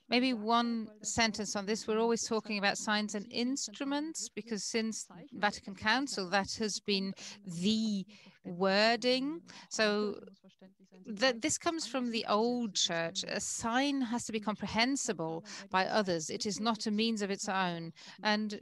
Maybe one sentence on this. We're always talking about signs and instruments because since Vatican Council, that has been the wording. So this comes from the old church. A sign has to be comprehensible by others. It is not a means of its own. And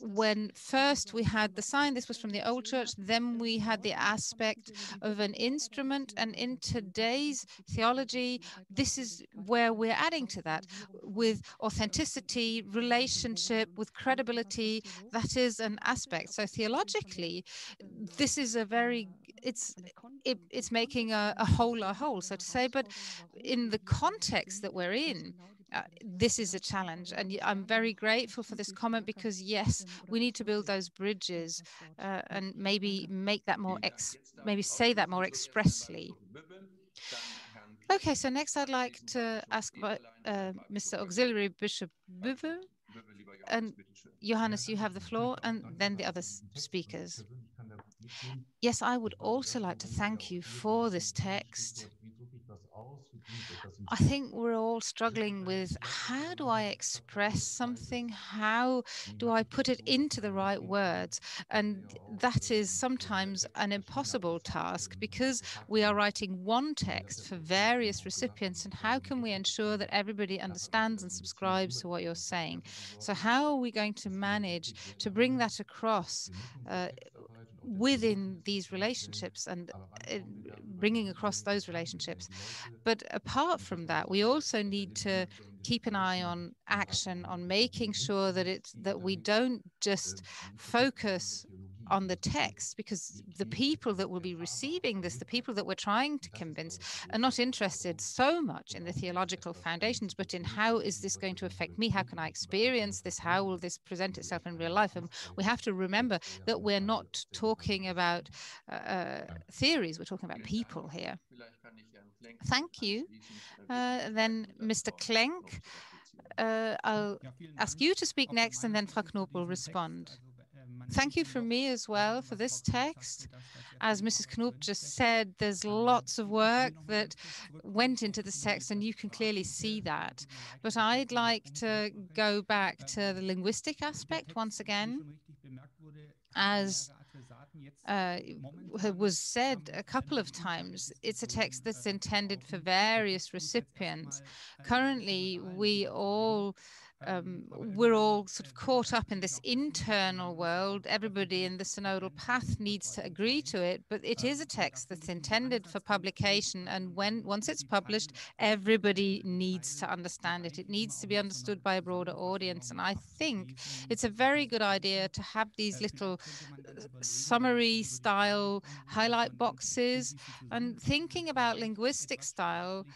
when first we had the sign, this was from the old church, then we had the aspect of an instrument. And in today's theology, this is where we're adding to that with authenticity, relationship, with credibility. That is an aspect. So theologically, this is a very, it's making a whole a whole, so to say. But in the context that we're in, this is a challenge, and I'm very grateful for this comment because yes, we need to build those bridges and maybe make that more maybe say that more expressly. Okay, so next I'd like to ask Mr. Auxiliary Bishop Büwe, and Johannes, you have the floor, and then the other speakers. Yes, I would also like to thank you for this text. I think we're all struggling with how do I express something? How do I put it into the right words? And that is sometimes an impossible task because we are writing one text for various recipients. And how can we ensure that everybody understands and subscribes to what you're saying? So how are we going to manage to bring that across within these relationships and bringing across those relationships? But apart from that, we also need to keep an eye on action, on making sure that we don't just focus on the text, because the people that will be receiving this, the people that we're trying to convince, are not interested so much in the theological foundations, but in how is this going to affect me? How can I experience this? How will this present itself in real life? And we have to remember that we're not talking about theories, we're talking about people here. Thank you. Then Mr. Klenk, I'll ask you to speak next, and then Frau Knob will respond. Thank you from me as well for this text. As Mrs. Knob just said, there's lots of work that went into this text, and you can clearly see that. But I'd like to go back to the linguistic aspect once again. As was said a couple of times, it's a text that's intended for various recipients. Currently, we're all sort of caught up in this internal world. Everybody in the synodal path needs to agree to it, but it is a text that's intended for publication, and once it's published, everybody needs to understand it. It needs to be understood by a broader audience, and I think it's a very good idea to have these little summary style highlight boxes. And thinking about linguistic style,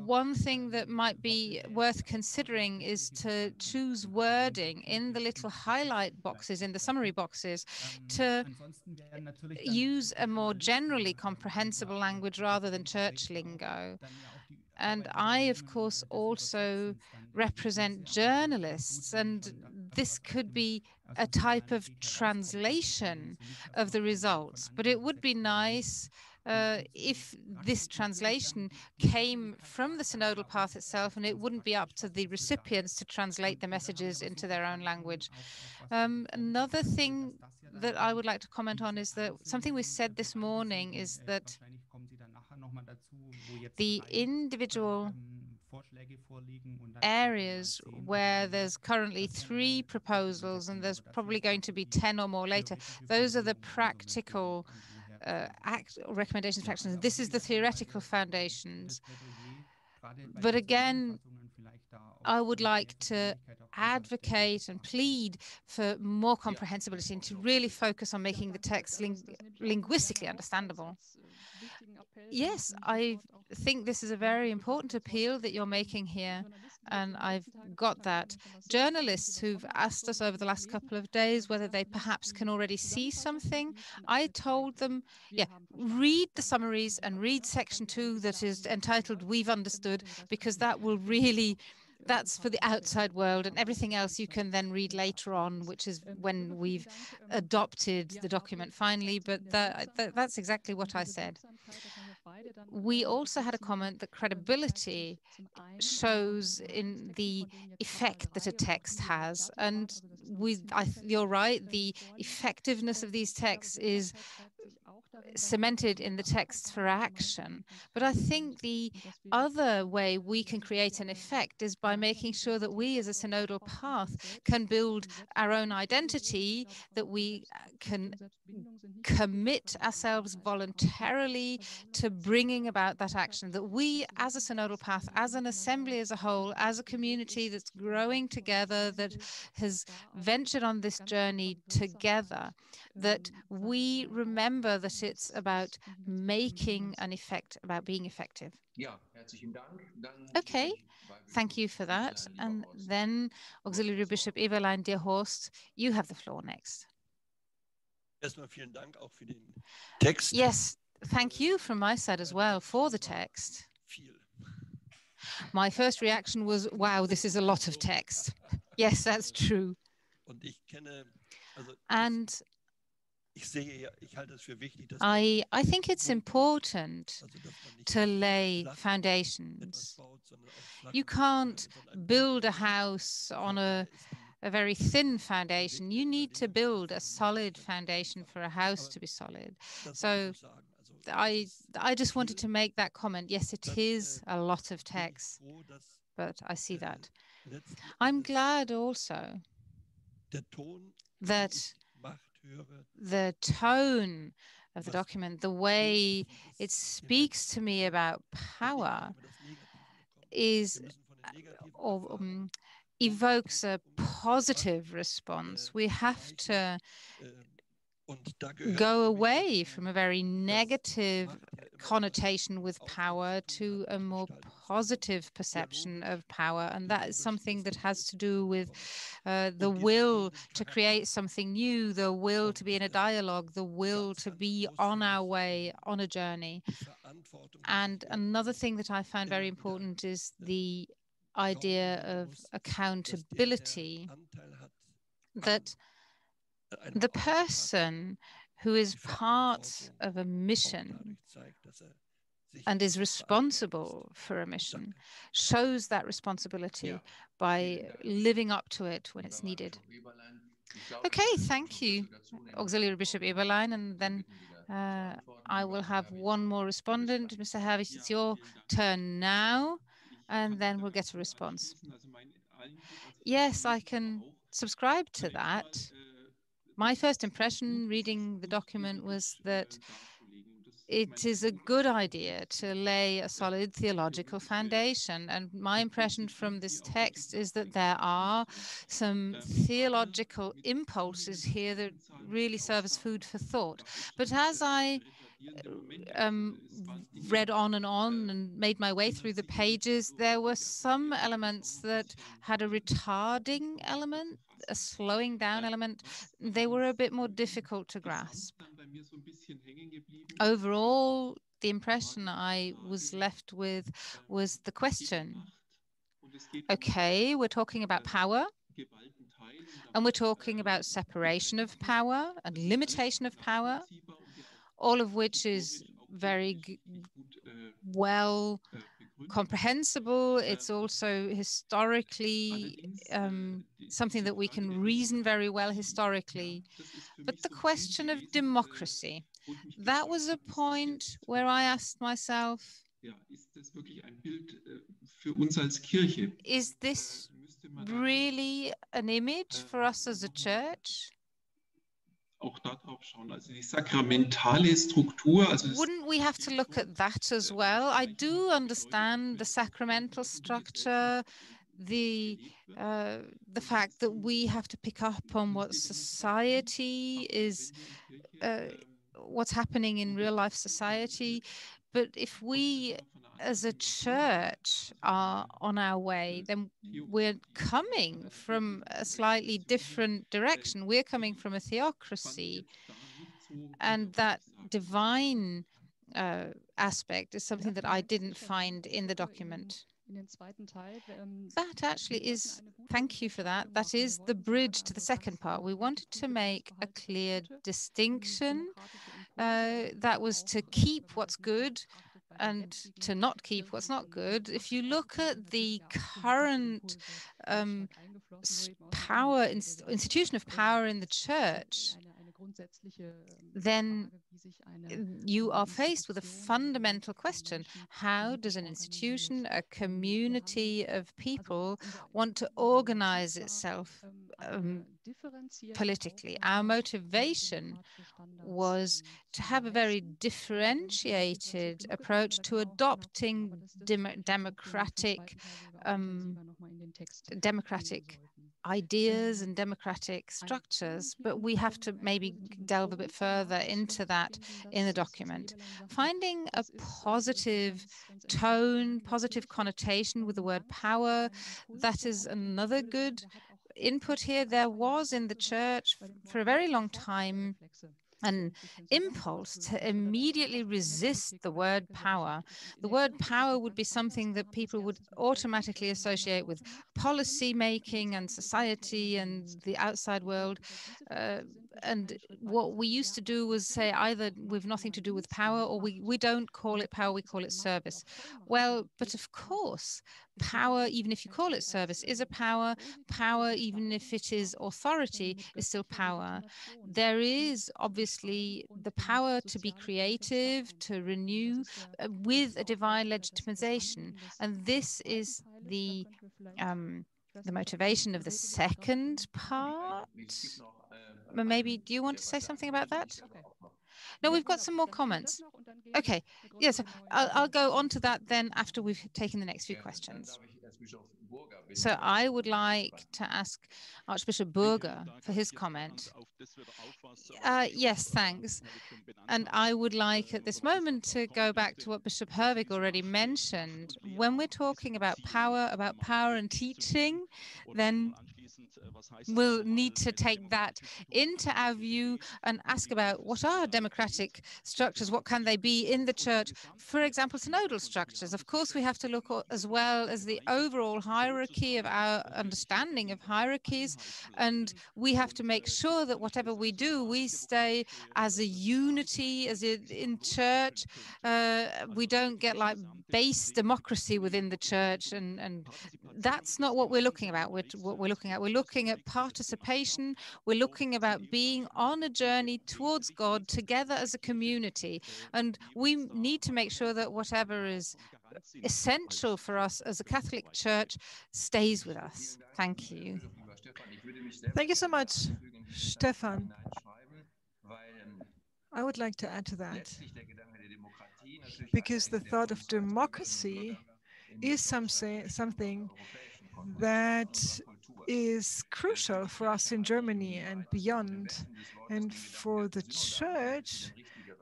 one thing that might be worth considering is to choose wording in the little highlight boxes, in the summary boxes, to use a more generally comprehensible language rather than church lingo. And I, of course, also represent journalists, and this could be a type of translation of the results. But it would be nice if this translation came from the synodal path itself, and it wouldn't be up to the recipients to translate the messages into their own language. Another thing that I would like to comment on is that something we said this morning is that the individual areas where there's currently 3 proposals, and there's probably going to be 10 or more later, those are the practical recommendations for action. This is the theoretical foundations. But again, I would like to advocate and plead for more comprehensibility and to really focus on making the text linguistically understandable. Yes, I think this is a very important appeal that you're making here, and I've got that. Journalists who've asked us over the last couple of days whether they perhaps can already see something, I told them, yeah, read the summaries and read section 2 that is entitled "We've Understood," because that will really, that's for the outside world, and everything else you can then read later on, which is when we've adopted the document finally. But that's exactly what I said. We also had a comment that credibility shows in the effect that a text has, and you're right, the effectiveness of these texts is cemented in the texts for action. But I think the other way we can create an effect is by making sure that we as a synodal path can build our own identity, that we can commit ourselves voluntarily to bringing about that action, that we as a synodal path, as an assembly as a whole, as a community that's growing together, that has ventured on this journey together, that we remember that it's about making an effect, about being effective. Okay, thank you for that. And then Auxiliary Bishop Eberlein de Horst, you have the floor next. Yes, thank you from my side as well for the text. My first reaction was, wow, this is a lot of text. Yes, that's true. And I think it's important to lay foundations. You can't build a house on a very thin foundation. You need to build a solid foundation for a house to be solid. So I just wanted to make that comment. Yes, it is a lot of text, but I see that. I'm glad also that the tone of the document, the way it speaks to me about power, is evokes a positive response. We have to go away from a very negative connotation with power to a more positive perception of power. And that is something that has to do with the will to create something new, the will to be in a dialogue, the will to be on our way, on a journey. And another thing that I found very important is the idea of accountability, that the person who is part of a mission and is responsible for a mission shows that responsibility by living up to it when it's needed. Okay, thank you, Auxiliary Bishop Eberlein, and then I will have one more respondent. Mr. Herwig, it's your turn now, and then we'll get a response. Yes, I can subscribe to that. My first impression reading the document was that it is a good idea to lay a solid theological foundation. And my impression from this text is that there are some theological impulses here that really serve as food for thought. But as I read on and made my way through the pages, there were some elements that had a retarding element, a slowing down element. They were a bit more difficult to grasp. Overall, the impression I was left with was the question, okay, we're talking about power, and we're talking about separation of power and limitation of power, all of which is very well comprehensible. It's also historically something that we can reason very well historically. But the question of democracy, that was a point where I asked myself, is this really an image for us as a church? Wouldn't we have to look at that as well? I do understand the sacramental structure, the fact that we have to pick up on what society is, what's happening in real life society. But if we as a church are on our way, then we're coming from a slightly different direction. We're coming from a theocracy, and that divine aspect is something that I didn't find in the document. That actually is, thank you for that, that is the bridge to the second part. We wanted to make a clear distinction that was to keep what's good and to not keep what's not good. If you look at the current institution of power in the church, then you are faced with a fundamental question. How does an institution, a community of people want to organize itself politically? Our motivation was to have a very differentiated approach to adopting democratic ideas and democratic structures, but we have to maybe delve a bit further into that in the document. Finding a positive tone, positive connotation with the word power, that is another good input here. There was in the church for a very long time an impulse to immediately resist the word power. The word power would be something that people would automatically associate with policy making and society and the outside world. And what we used to do was say either we've nothing to do with power, or we don't call it power, we call it service. Well, but of course, power, even if you call it service, is a power. Power, even if it is authority, is still power. There is obviously the power to be creative, to renew with a divine legitimization. And this is the motivation of the second part. Maybe, do you want to say something about that? No, we've got some more comments. Okay, yes, I'll go on to that then after we've taken the next few questions. So I would like to ask Archbishop Burger for his comment. Yes, thanks. And I would like at this moment to go back to what Bishop Herwig already mentioned. When we're talking about power and teaching, then we'll need to take that into our view and ask about what are democratic structures, what can they be in the church, for example, synodal structures. Of course, we have to look as well as the overall hierarchy of our understanding of hierarchies, and we have to make sure that whatever we do, we stay as a unity, as in church. We don't get like base democracy within the church, and that's not what we're looking about. We're looking at participation. We're looking about being on a journey towards God together as a community. And we need to make sure that whatever is essential for us as a Catholic Church stays with us. Thank you. Thank you so much, Stefan. I would like to add to that, because the thought of democracy is something that is crucial for us in Germany and beyond. And for the church,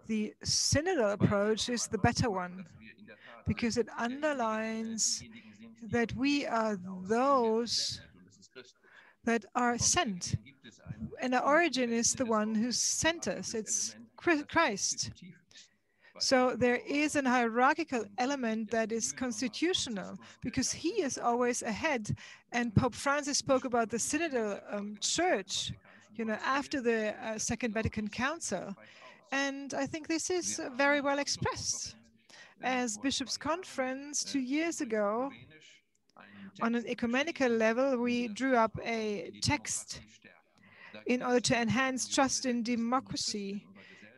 the synodal approach is the better one, because it underlines that we are those that are sent. And our origin is the one who sent us. It's Christ. So there is an hierarchical element that is constitutional, because he is always ahead. And Pope Francis spoke about the synodal church, after the Second Vatican Council. And I think this is very well expressed. As Bishops' Conference 2 years ago, on an ecumenical level, we drew up a text in order to enhance trust in democracy.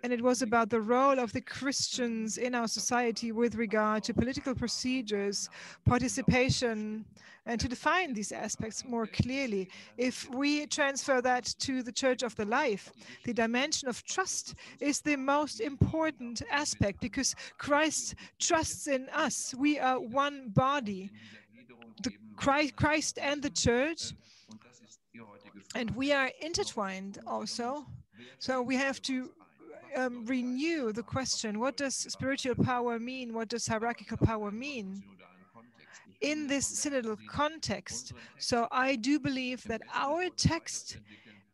And it was about the role of the Christians in our society with regard to political procedures, participation, and to define these aspects more clearly. If we transfer that to the Church of the Life, the dimension of trust is the most important aspect, because Christ trusts in us. We are one body, Christ and the Church, and we are intertwined also. So we have to renew the question, what does spiritual power mean? What does hierarchical power mean in this synodal context? So I do believe that our text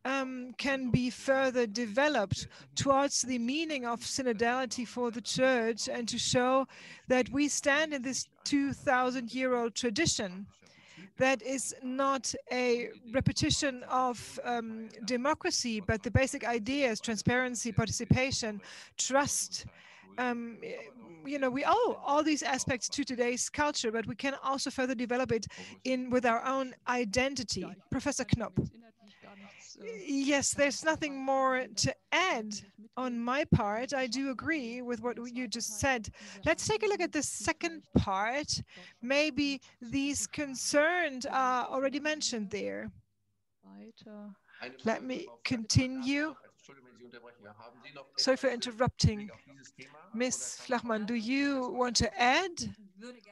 can be further developed towards the meaning of synodality for the church, and to show that we stand in this 2,000-year-old tradition that is not a repetition of democracy, but the basic ideas: transparency, participation, trust. We owe all these aspects to today's culture, but we can also further develop it with our own identity. Professor Knopp. Yes, there's nothing more to add on my part. I do agree with what you just said. Let's take a look at the second part. Maybe these concerns are already mentioned there. Let me continue. Sorry for interrupting. Ms. Flachmann, do you want to add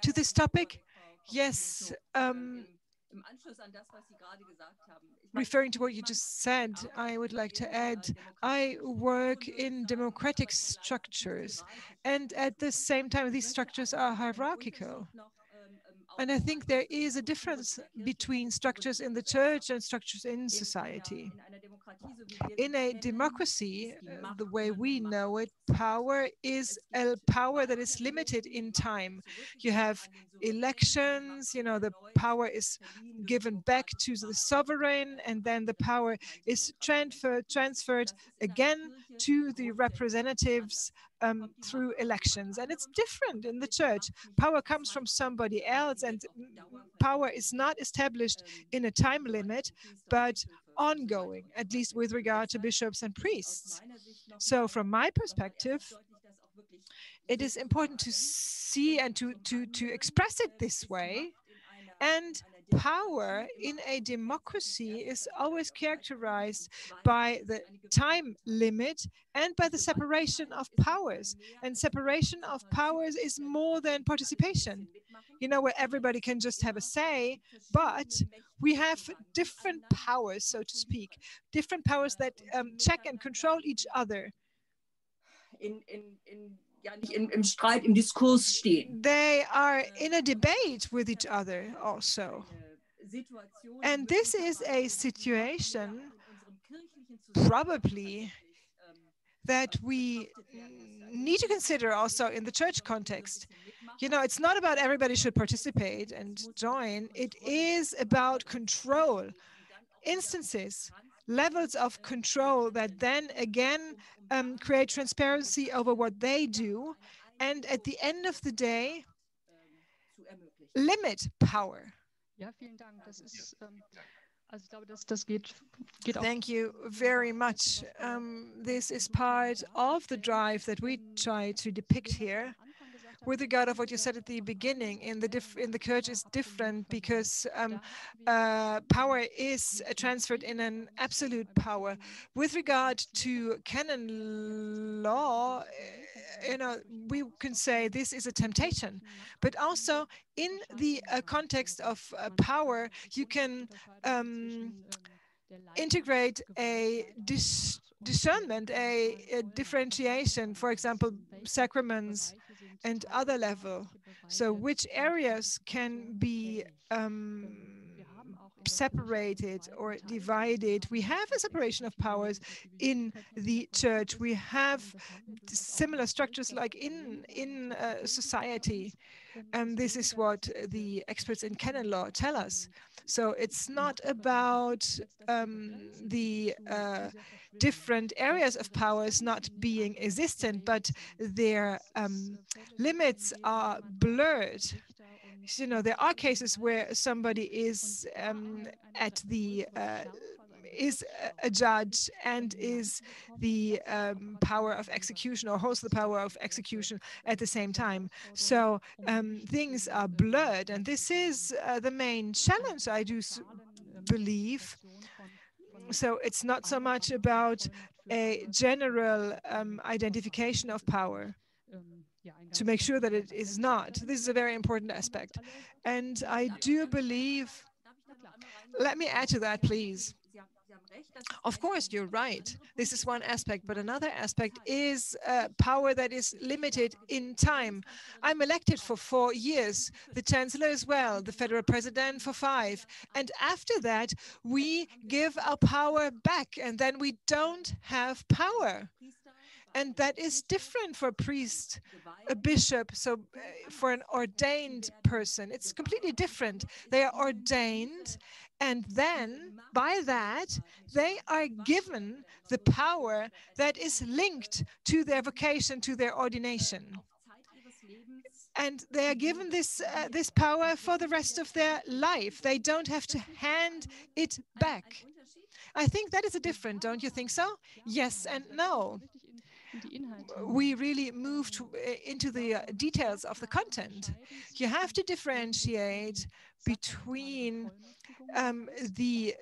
to this topic? Yes. Referring to what you just said, I would like to add, I work in democratic structures, and at the same time, these structures are hierarchical. And I think there is a difference between structures in the church and structures in society. In a democracy, the way we know it, power is a power that is limited in time. You have elections, the power is given back to the sovereign, and then the power is transferred again to the representatives through elections. And it's different in the church. Power comes from somebody else, and power is not established in a time limit, but ongoing, at least with regard to bishops and priests. So from my perspective, it is important to see and to express it this way. And power in a democracy is always characterized by the time limit and by the separation of powers. And separation of powers is more than participation, where everybody can just have a say, but we have different powers, so to speak, different powers that check and control each other. They are in a debate with each other also. And this is a situation probably that we need to consider also in the church context. It's not about everybody should participate and join. It is about control, instances, levels of control that then again create transparency over what they do, and at the end of the day, limit power. Ja, vielen Dank. Das ist, also ich glaube, das geht Thank you very much. This is part of the drive that we try to depict here. With regard of what you said at the beginning, in the church is different because power is transferred in an absolute power. With regard to canon law, we can say this is a temptation, but also in the context of power, you can integrate a discernment, a differentiation, for example, sacraments and other level. So which areas can be separated or divided? We have a separation of powers in the church. We have similar structures like in society. And this is what the experts in canon law tell us. So it's not about the different areas of powers not being existent, but their limits are blurred. There are cases where somebody is is a judge and is the power of execution, or holds the power of execution at the same time. So things are blurred, and this is the main challenge, I do believe. So it's not so much about a general identification of power, to make sure that it is not. This is a very important aspect. And I do believe, let me add to that, please. Of course, you're right. This is one aspect, but another aspect is power that is limited in time. I'm elected for 4 years, the chancellor as well, the federal president for 5. And after that, we give our power back, and then we don't have power. And that is different for a priest, a bishop, so for an ordained person, it's completely different. They are ordained, and then by that, they are given the power that is linked to their vocation, to their ordination. And they are given this power for the rest of their life. They don't have to hand it back. I think that is a difference, don't you think so? Yes and no. We really move into the details of the content. You have to differentiate between the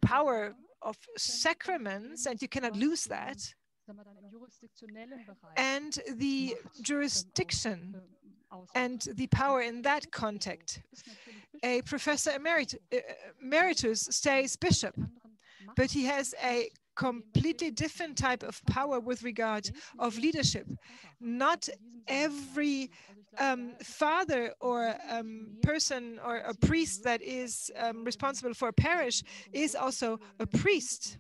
power of sacraments, and you cannot lose that, and the jurisdiction and the power in that context. A professor emeritus stays bishop, but he has a completely different type of power with regard of leadership. Not every father or person or a priest that is responsible for a parish is also a priest.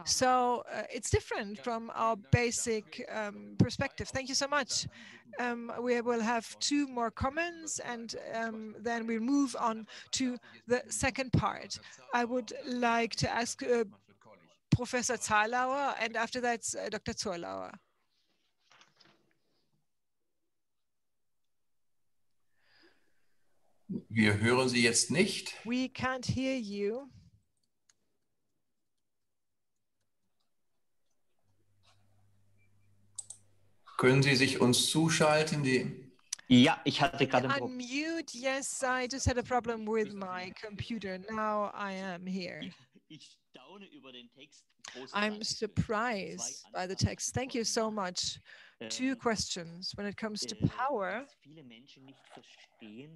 So it's different from our basic perspective. Thank you so much. We will have 2 more comments, and then we'll move on to the second part. I would like to ask Professor Zahlauer, and after that, Dr. Zorlauer. Wir hören Sie jetzt nicht. We can't hear you. Können Sie sich uns zuschalten? Ja, ich hatte gerade ein Problem. Unmute. Yes, I just had a problem with my computer. Now I am here. I'm surprised by the text. Thank you so much. 2 questions. When it comes to power,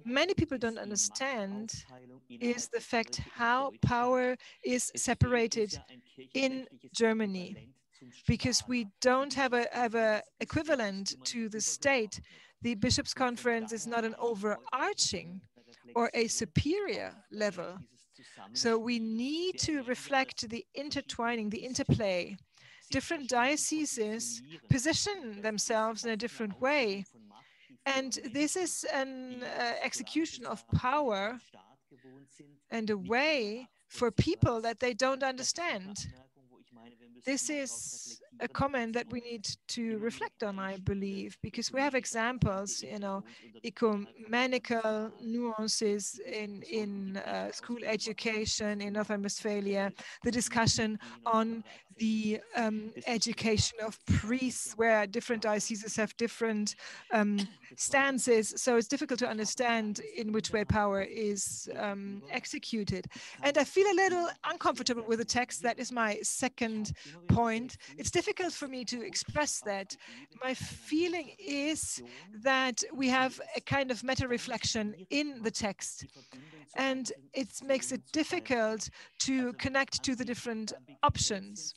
many people don't understand is the fact how power is separated in Germany, because we don't have a equivalent to the state. The Bishops' Conference is not an overarching or a superior level. So we need to reflect the intertwining, the interplay. Different dioceses position themselves in a different way. And this is an execution of power and a way for people that they don't understand. This is a comment that we need to reflect on, I believe, because we have examples, you know, ecumenical nuances in school education in North Rhine-Westphalia, the discussion on the education of priests, where different dioceses have different stances. So it's difficult to understand in which way power is executed. And I feel a little uncomfortable with the text. That is my second point. It's difficult for me to express that. My feeling is that we have a kind of meta-reflection in the text, and it makes it difficult to connect to the different options.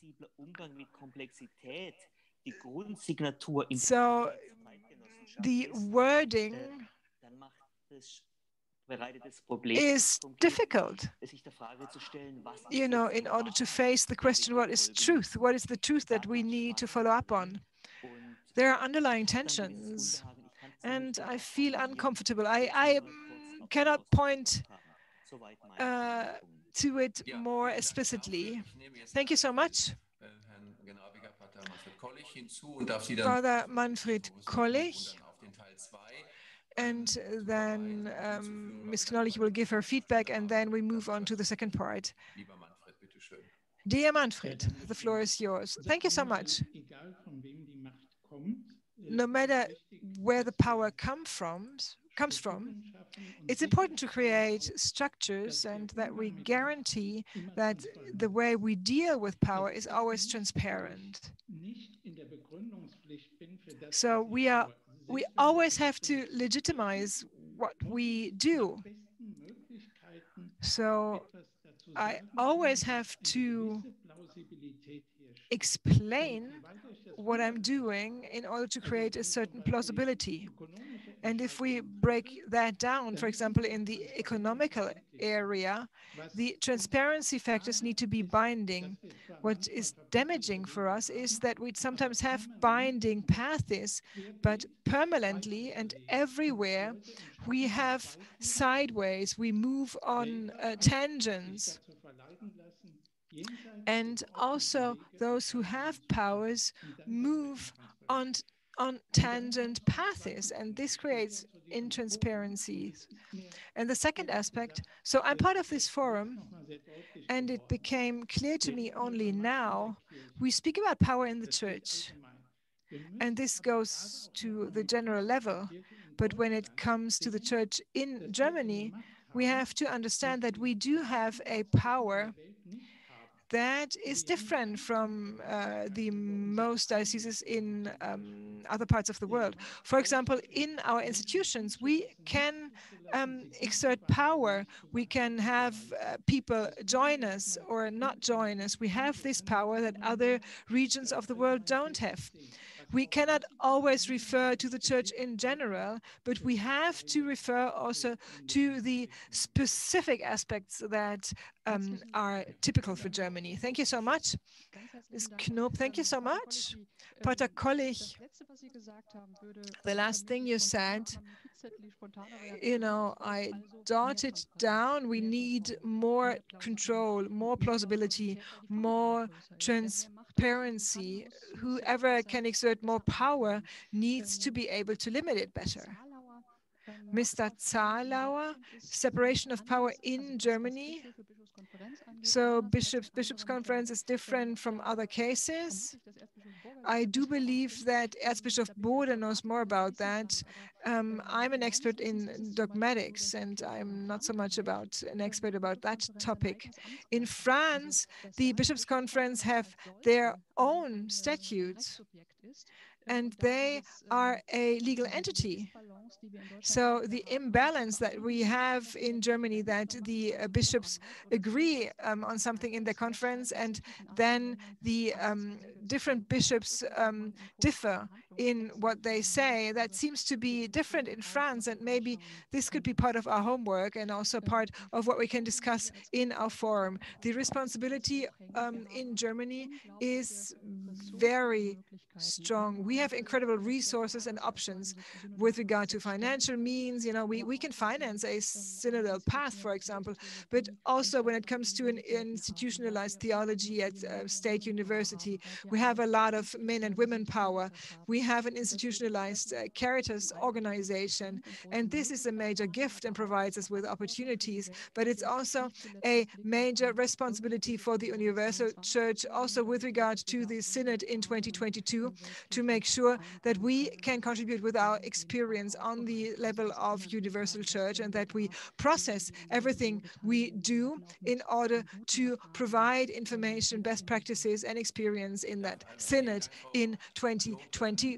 So the wording is difficult, you know, in order to face the question, what is truth? What is the truth that we need to follow up on? There are underlying tensions, and I feel uncomfortable. I cannot point to it more explicitly. Thank you so much. Father Manfred Kollich. And then Ms. Knollich will give her feedback, and then we move on to the second part. Dear Manfred, the floor is yours. Thank you so much. No matter where the power comes from, it's important to create structures and that we guarantee that the way we deal with power is always transparent. So we always have to legitimize what we do. So I always have to explain what I'm doing in order to create a certain plausibility. And if we break that down, for example, in the economical area, the transparency factors need to be binding. What is damaging for us is that we sometimes have binding paths, but permanently and everywhere we have sideways, we move on tangents. And also those who have powers move on tangent paths, and this creates intransparencies. And the second aspect, so I'm part of this forum, and it became clear to me only now, we speak about power in the church, and this goes to the general level. But when it comes to the church in Germany, we have to understand that we do have a power that is different from the most dioceses in other parts of the world. For example, in our institutions, we can exert power. We can have people join us or not join us. We have this power that other regions of the world don't have. We cannot always refer to the church in general, but we have to refer also to the specific aspects that are typical for Germany. Thank you so much. Ms. Knob, thank you so much. Pater Kollich, the last thing you said, I jotted down, we need more control, more plausibility, more transparency. Whoever can exert more power needs to be able to limit it better. Mr. Zahlauer, separation of power in Germany. So Bishops' Conference is different from other cases. I do believe that Archbishop Bode knows more about that. I'm an expert in dogmatics, and I'm not so much an expert about that topic. In France, the Bishops' Conference have their own statutes, and they are a legal entity. So the imbalance that we have in Germany, that the bishops agree on something in their conference, and then the different bishops differ in what they say, that seems to be different in France, and maybe this could be part of our homework and also part of what we can discuss in our forum. The responsibility in Germany is very strong. We have incredible resources and options with regard to financial means. We can finance a synodal path, for example, but also when it comes to an institutionalized theology at State University, we have a lot of men and women power. We have an institutionalized Caritas organization, and this is a major gift and provides us with opportunities, but it's also a major responsibility for the Universal Church, also with regard to the Synod in 2022, to make sure that we can contribute with our experience on the level of Universal Church, and that we process everything we do in order to provide information, best practices, and experience in that Synod in 2022.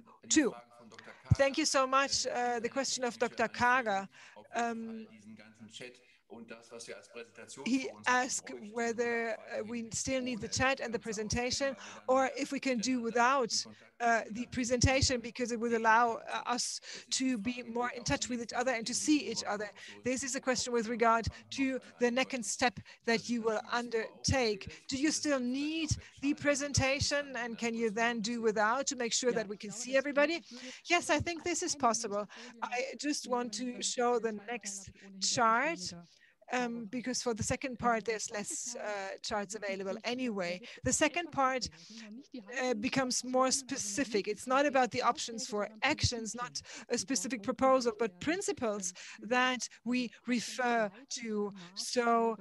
Thank you so much. The question of Dr. Kager. He asked whether we still need the chat and the presentation, or if we can do without the presentation, because it would allow us to be more in touch with each other and to see each other. This is a question with regard to the next step that you will undertake. Do you still need the presentation, and can you then do without to make sure that we can see everybody? Yes, I think this is possible. I just want to show the next chart. Because for the second part, there's less charts available anyway. The second part becomes more specific. It's not about the options for actions, not a specific proposal, but principles that we refer to. So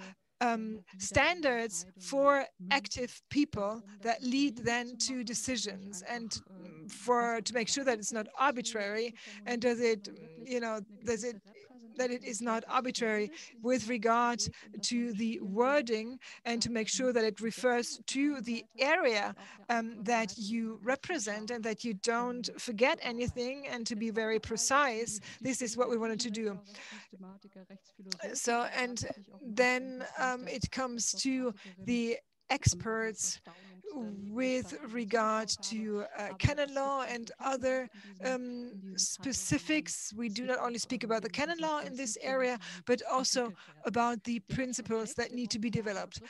standards for active people that lead then to decisions, and to make sure that it's not arbitrary, and that it is not arbitrary with regard to the wording, and to make sure that it refers to the area that you represent, and that you don't forget anything, and to be very precise. This is what we wanted to do. So, and then it comes to the experts with regard to canon law and other specifics. We do not only speak about the canon law in this area, but also about the principles that need to be developed.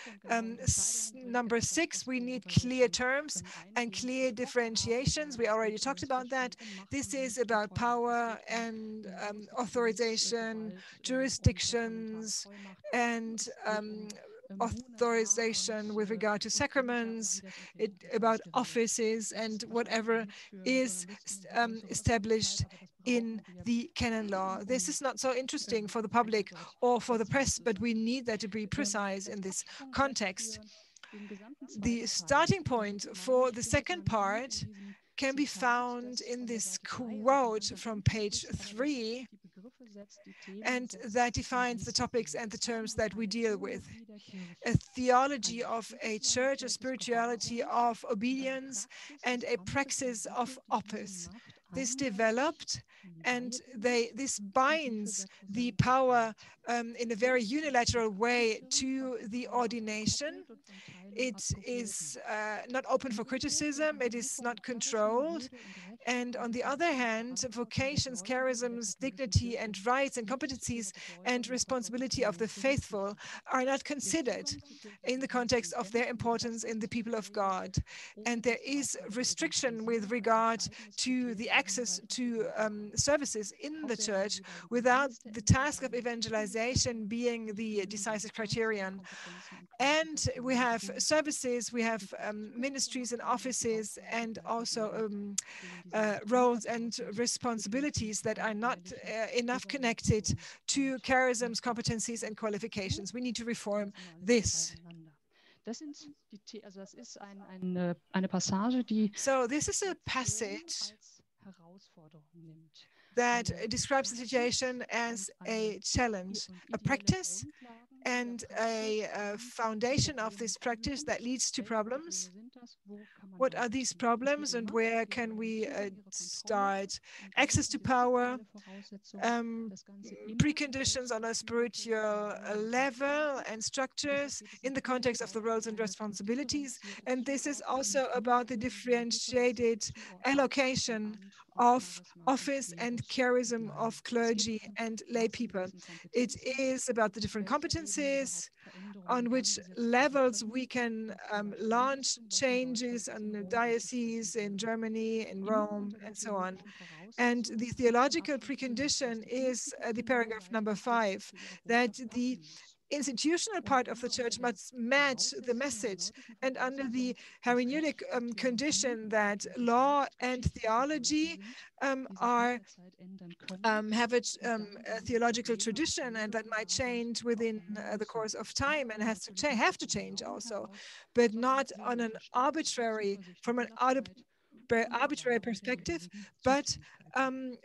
Number 6, we need clear terms and clear differentiations. We already talked about that. This is about power and authorization, jurisdictions, and authorization with regard to sacraments, about offices, and whatever is established in the canon law. This is not so interesting for the public or for the press, but we need that to be precise in this context. The starting point for the second part can be found in this quote from page 3. and that defines the topics and the terms that we deal with. A theology of a church, a spirituality of obedience, and a praxis of office. This developed, and this binds the power in a very unilateral way to the ordination. It is not open for criticism, it is not controlled. And on the other hand, vocations, charisms, dignity and rights and competencies and responsibility of the faithful are not considered in the context of their importance in the people of God. And there is restriction with regard to the access to services in the church without the task of evangelization being the decisive criterion. And we have services, we have ministries and offices, and also roles and responsibilities that are not enough connected to charisms, competencies, and qualifications. We need to reform this. So this is a passage that describes the situation as a challenge, a practice, and a foundation of this practice that leads to problems. What are these problems and where can we start? Access to power, preconditions on a spiritual level and structures in the context of the roles and responsibilities. And this is also about the differentiated allocation of office and charism of clergy and lay people. It is about the different competencies, on which levels we can launch changes on the diocese in Germany, in Rome, and so on. And the theological precondition is the paragraph number 5, that the institutional part of the church must match the message, and under the hermeneutic condition that law and theology have a theological tradition, and that might change within the course of time and have to change also, but not on an from an arbitrary perspective, but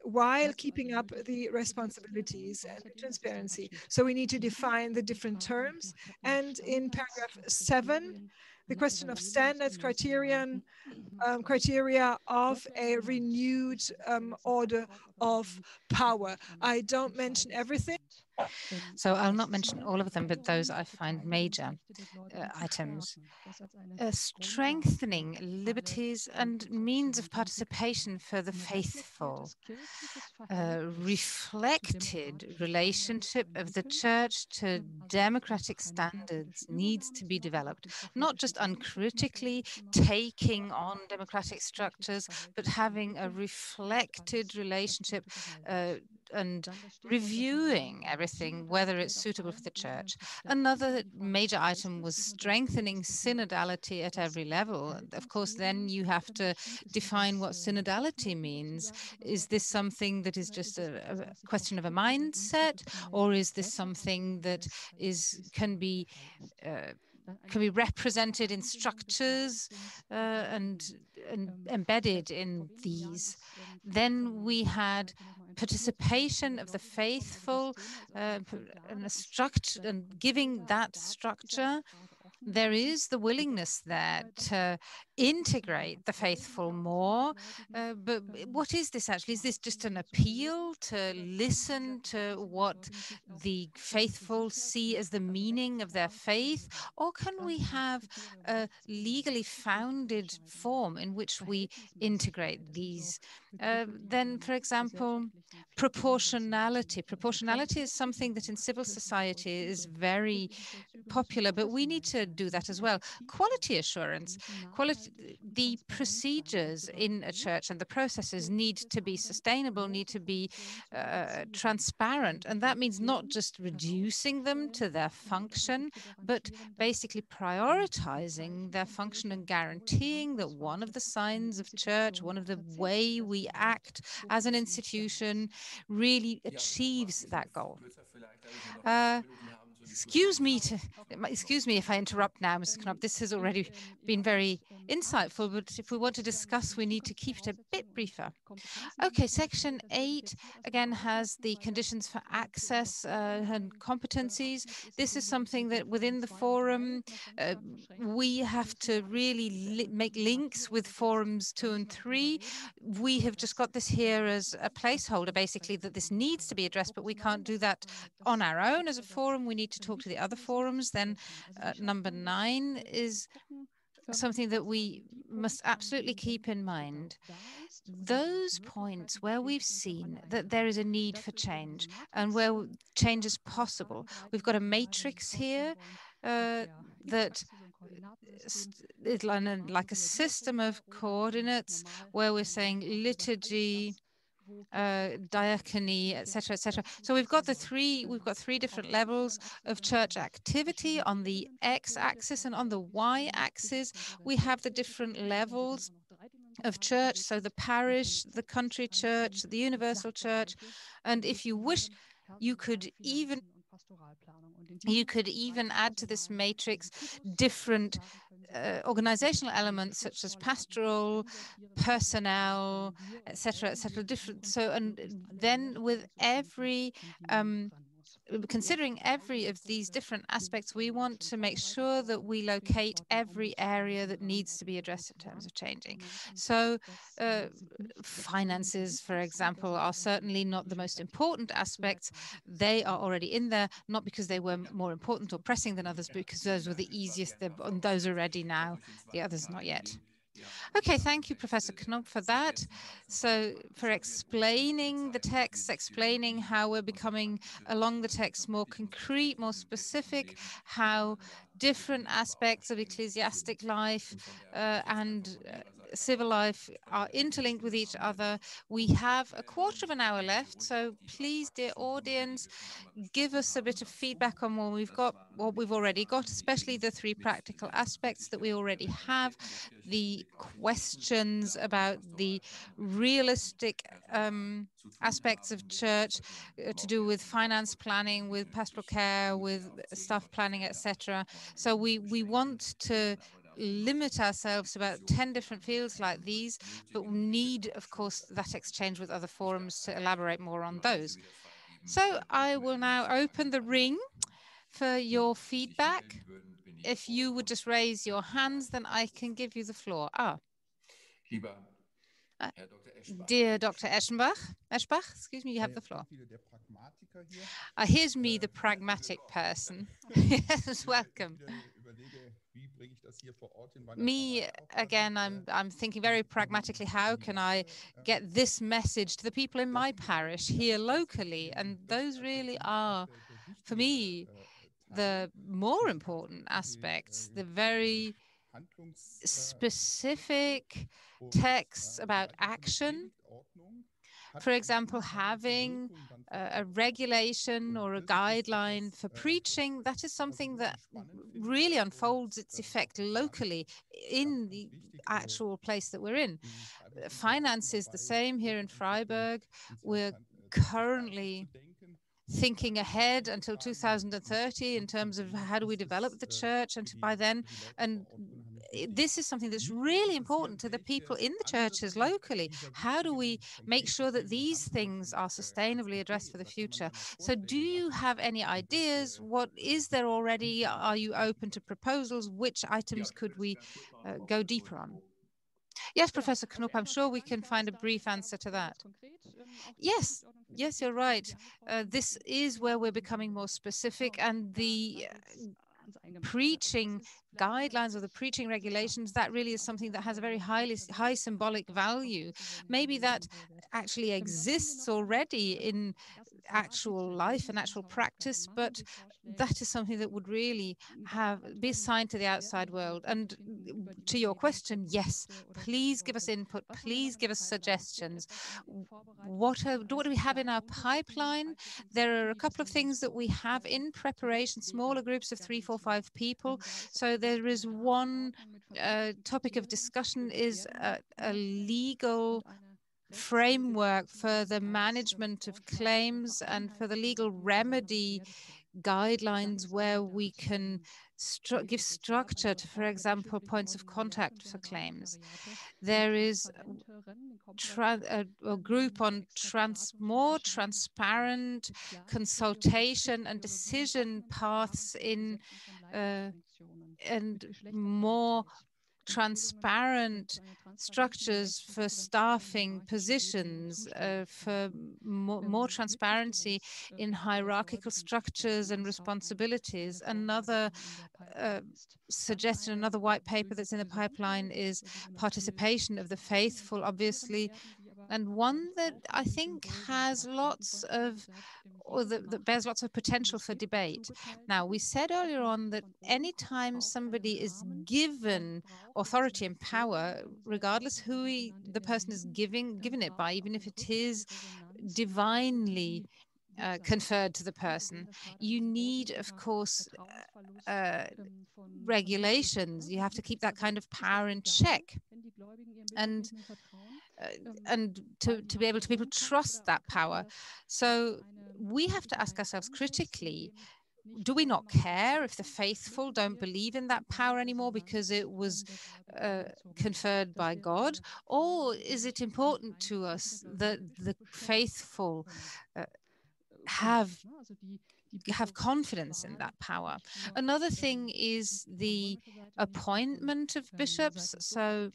while keeping up the responsibilities and the transparency. So we need to define the different terms. And in paragraph 7, the question of standards, criteria of a renewed order of power. I don't mention everything. So I'll not mention all of them, but those I find major items. Strengthening liberties and means of participation for the faithful. Reflected relationship of the church to democratic standards needs to be developed, not just uncritically taking on democratic structures, but having a reflected relationship and reviewing everything, whether it's suitable for the church. Another major item was strengthening synodality at every level. Of course, then you have to define what synodality means. Is this something that is just a question of a mindset, or is this something that can be represented in structures and embedded in these? Then we had participation of the faithful and giving that structure. There is the willingness that integrate the faithful more, but what is this actually? Is this just an appeal to listen to what the faithful see as the meaning of their faith, or can we have a legally founded form in which we integrate these? Then, for example, proportionality. Proportionality is something that in civil society is very popular, but we need to do that as well. Quality assurance, the procedures in a church and the processes need to be sustainable, need to be transparent, and that means not just reducing them to their function, but basically prioritizing their function and guaranteeing that one of the signs of church, one of the way we act as an institution really achieves that goal. excuse me if I interrupt now, Mr. Knopp. This has already been very insightful, but if we want to discuss, we need to keep it a bit briefer. Okay, Section 8 again has the conditions for access and competencies. This is something that within the forum we have to really make links with forums 2 and 3. We have just got this here as a placeholder, basically, that this needs to be addressed, but we can't do that on our own as a forum. We need to talk to the other forums. Then number 9 is something that we must absolutely keep in mind. Those points where we've seen that there is a need for change and where change is possible. We've got a matrix here that is like a system of coordinates where we're saying liturgy, diaconry, etc., etc. So we've got three different levels of church activity. On the x-axis and on the y-axis, we have the different levels of church. So the parish, the country church, the universal church, and if you wish, you could even add to this matrix different organizational elements such as pastoral, personnel, etc., etc. Different. So, and then with every considering every of these different aspects, we want to make sure that we locate every area that needs to be addressed in terms of changing. So finances, for example, are certainly not the most important aspects. They are already in there, not because they were more important or pressing than others, but because those were the easiest, and those are ready now, the others not yet. Okay, thank you, Professor Knopp, for that. So for explaining the text, explaining how we're becoming along the text more concrete, more specific, how different aspects of ecclesiastic life and civil life are interlinked with each other. We have a quarter of an hour left, so please, dear audience, give us a bit of feedback on what we've already got, especially the 3 practical aspects that we already have, the questions about the realistic aspects of church to do with finance planning, with pastoral care, with staff planning, etc. So we want to limit ourselves to about 10 different fields like these, but we need, of course, that exchange with other forums to elaborate more on those. So I will now open the ring for your feedback. If you would just raise your hands, then I can give you the floor. Dear Dr. Eschbach, excuse me, you have the floor. Here's me, the pragmatic person. Yes, welcome. Me, again, I'm thinking very pragmatically, how can I get this message to the people in my parish here locally? And those really are, for me, the more important aspects, the very specific texts about action. For example, having a regulation or a guideline for preaching, that is something that really unfolds its effect locally in the actual place that we're in. Finance is the same here in Freiburg. We're currently thinking ahead until 2030 in terms of how do we develop the church and by then, and this is something that's really important to the people in the churches locally. How do we make sure that these things are sustainably addressed for the future? So do you have any ideas? What is there already? Are you open to proposals? Which items could we go deeper on? Yes, Professor Knopp, I'm sure we can find a brief answer to that. Yes, you're right. This is where we're becoming more specific, and the preaching guidelines or the preaching regulations, that really is something that has a very high symbolic value. Maybe that actually exists already in actual life and actual practice, but that is something that would really be assigned to the outside world. And to your question, yes, please give us input, please give us suggestions. What do we have in our pipeline? There are a couple of things that we have in preparation, smaller groups of 3, 4, 5 people. So there is one topic of discussion is a legal framework for the management of claims and for the legal remedy guidelines where we can give structure to, for example, points of contact for claims. There is a group on more transparent consultation and decision paths in and more transparent structures for staffing positions, for more transparency in hierarchical structures and responsibilities. Another suggestion, another white paper that's in the pipeline is participation of the faithful, obviously, and one that I think has lots of, or that bears lots of potential for debate. Now, we said earlier on that anytime somebody is given authority and power, regardless who the person is given it by, even if it is divinely conferred to the person, you need, of course, regulations. You have to keep that kind of power in check, and to be able to people trust that power. So we have to ask ourselves critically, do we not care if the faithful don't believe in that power anymore because it was conferred by God? Or is it important to us that the faithful have confidence in that power? Another thing is the appointment of bishops. So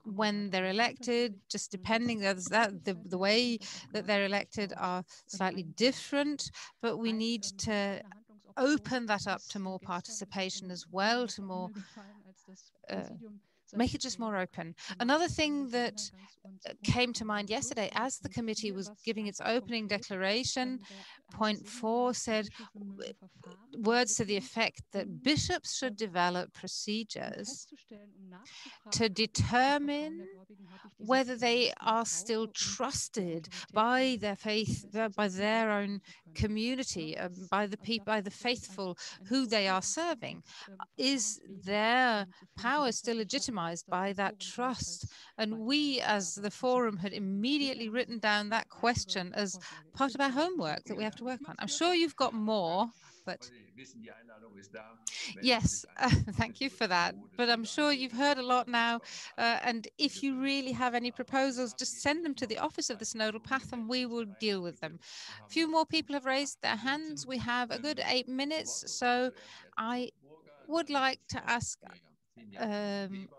when they're elected, just depending, the way that they're elected are slightly different, but we need to open that up to more participation as well, to more make it just more open. Another thing that came to mind yesterday as the committee was giving its opening declaration, point 4 said words to the effect that bishops should develop procedures to determine whether they are still trusted by their faith, by their own community, by the faithful who they are serving. Is their power still legitimized by that trust? And we, as the forum, had immediately written down that question as part of our homework that we have to work on. I'm sure you've got more, but yes, thank you for that. But I'm sure you've heard a lot now. And if you really have any proposals, just send them to the Office of the Synodal Path and we will deal with them. A few more people have raised their hands. We have a good 8 minutes. So I would like to ask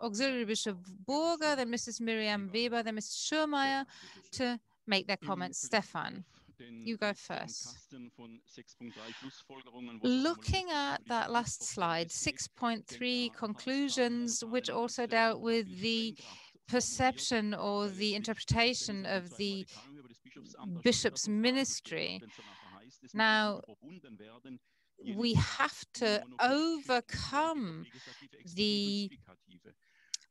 Auxiliary Bishop Burger, then Mrs. Miriam Weber, then Mrs. Schurmeier to make their comments. Stefan, you go first. Looking at that last slide, 6.3 conclusions, which also dealt with the perception or the interpretation of the bishop's ministry. Now, we have to overcome the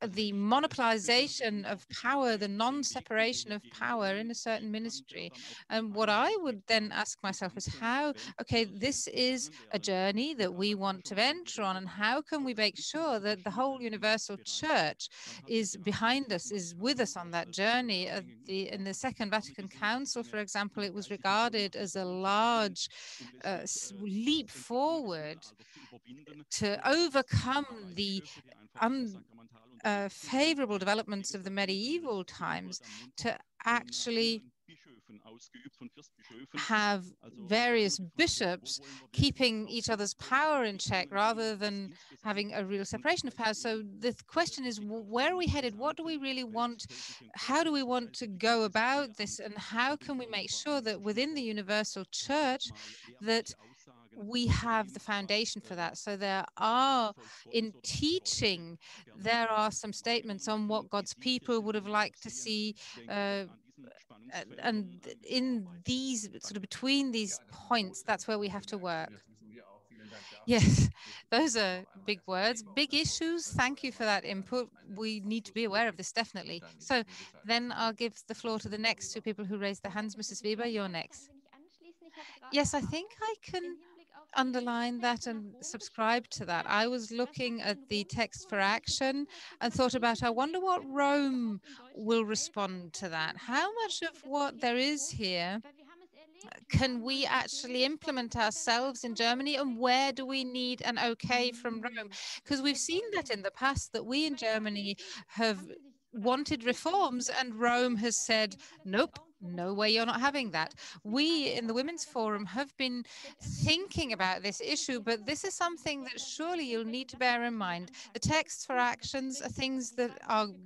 monopolization of power, the non-separation of power in a certain ministry. And what I would then ask myself is okay, this is a journey that we want to venture on, and how can we make sure that the whole universal church is behind us, is with us on that journey? In the Second Vatican Council, for example, it was regarded as a large leap forward to overcome the favorable developments of the medieval times, to actually have various bishops keeping each other's power in check rather than having a real separation of power. So the question is, where are we headed? What do we really want? How do we want to go about this? And how can we make sure that within the universal church that we have the foundation for that? So in teaching, there are some statements on what God's people would have liked to see, and in these sort of between these points, that's where we have to work. Yes, those are big words, big issues. Thank you for that input. We need to be aware of this, definitely. So then I'll give the floor to the next two people who raised their hands. Mrs. Weber, you're next. Yes, I think I can underline that and subscribe to that. I was looking at the text for action and thought about, I wonder what Rome will respond to that. How much of what there is here, can we actually implement ourselves in Germany, and where do we need an okay from Rome? Because we've seen that in the past, that we in Germany have wanted reforms and Rome has said, nope, no way, you're not having that. We in the Women's Forum have been thinking about this issue, but this is something that surely you'll need to bear in mind. The texts for actions are things that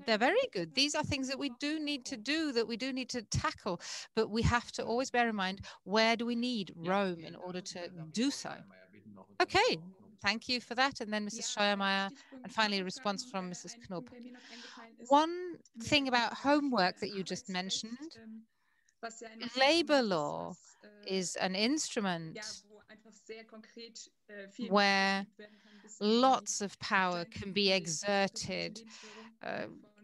they're very good. These are things that we do need to do, that we do need to tackle, but we have to always bear in mind, where do we need Rome in order to do so? Okay, thank you for that. And then Mrs. Scheuermeier, and finally a response from Mrs. Knob. One thing about homework that you just mentioned, labor law is an instrument where lots of power can be exerted,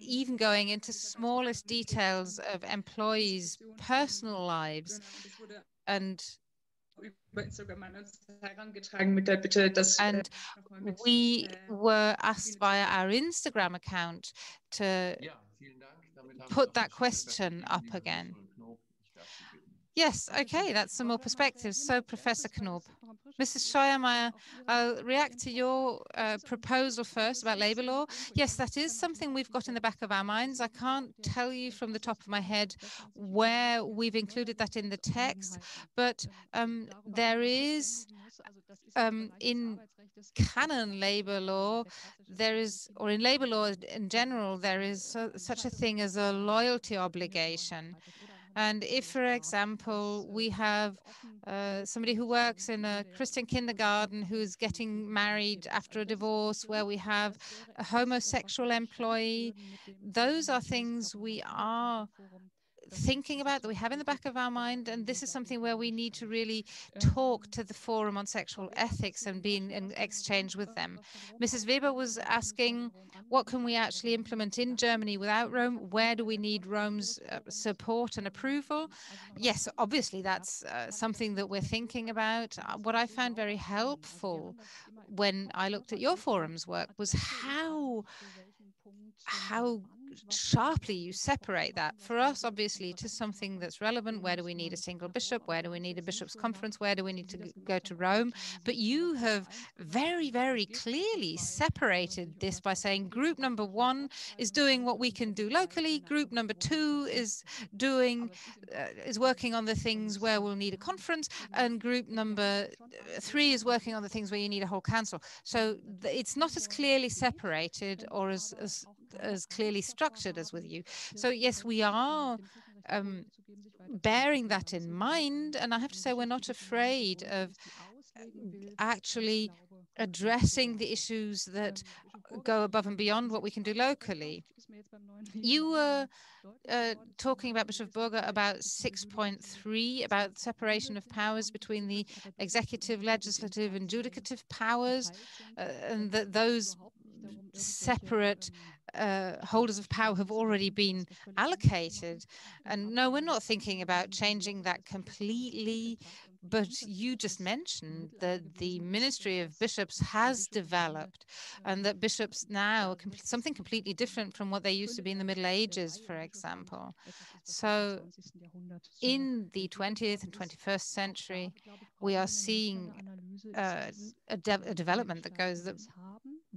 even going into smallest details of employees' personal lives. And we were asked via our Instagram account to put that question up again. Yes, okay, that's some more perspectives. So, Professor Knob, Mrs. Scheuermeier, I'll react to your proposal first about labour law. Yes, that is something we've got in the back of our minds. I can't tell you from the top of my head where we've included that in the text, but there is in canon labour law, there is, or in labour law in general, there is such a thing as a loyalty obligation. And if, for example, we have somebody who works in a Christian kindergarten who's getting married after a divorce, where we have a homosexual employee, those are things we are thinking about, that we have in the back of our mind, and this is something where we need to really talk to the Forum on Sexual Ethics and be in exchange with them. Mrs. Weber was asking, what can we actually implement in Germany without Rome? Where do we need Rome's support and approval? Yes, obviously that's something that we're thinking about. What I found very helpful when I looked at your forum's work was how sharply you separate that. For us, obviously, it is something that's relevant. Where do we need a single bishop? Where do we need a bishop's conference? Where do we need to go to Rome? But you have very, very clearly separated this by saying group number 1 is doing what we can do locally. Group number 2 is working on the things where we'll need a conference, and group number 3 is working on the things where you need a whole council. So it's not as clearly separated or as clearly structured as with you. So yes, we are bearing that in mind, and I have to say we're not afraid of actually addressing the issues that go above and beyond what we can do locally. You were talking about, Bishop Burger, about 6.3, about separation of powers between the executive, legislative, and judicative powers, and that those separate holders of power have already been allocated. And no, we're not thinking about changing that completely, but you just mentioned that the Ministry of Bishops has developed, and that bishops now are something completely different from what they used to be in the Middle Ages, for example. So in the 20th and 21st century, we are seeing a development that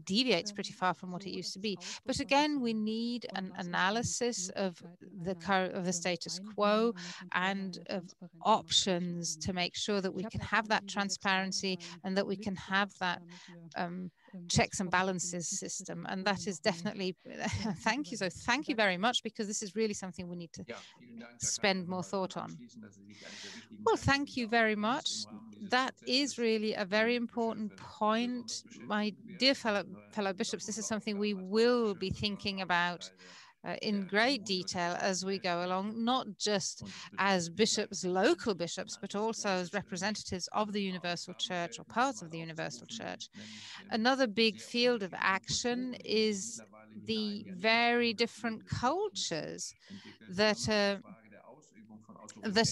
deviates pretty far from what it used to be. But again, we need an analysis of the status quo and of options to make sure that we can have that transparency and that we can have that checks and balances system. And that is definitely, thank you. So thank you very much, because this is really something we need to spend more thought on. Well, thank you very much. That is really a very important point. My dear fellow bishops, this is something we will be thinking about in great detail as we go along, not just as bishops, local bishops, but also as representatives of the Universal Church or parts of the Universal Church. Another big field of action is the very different cultures that are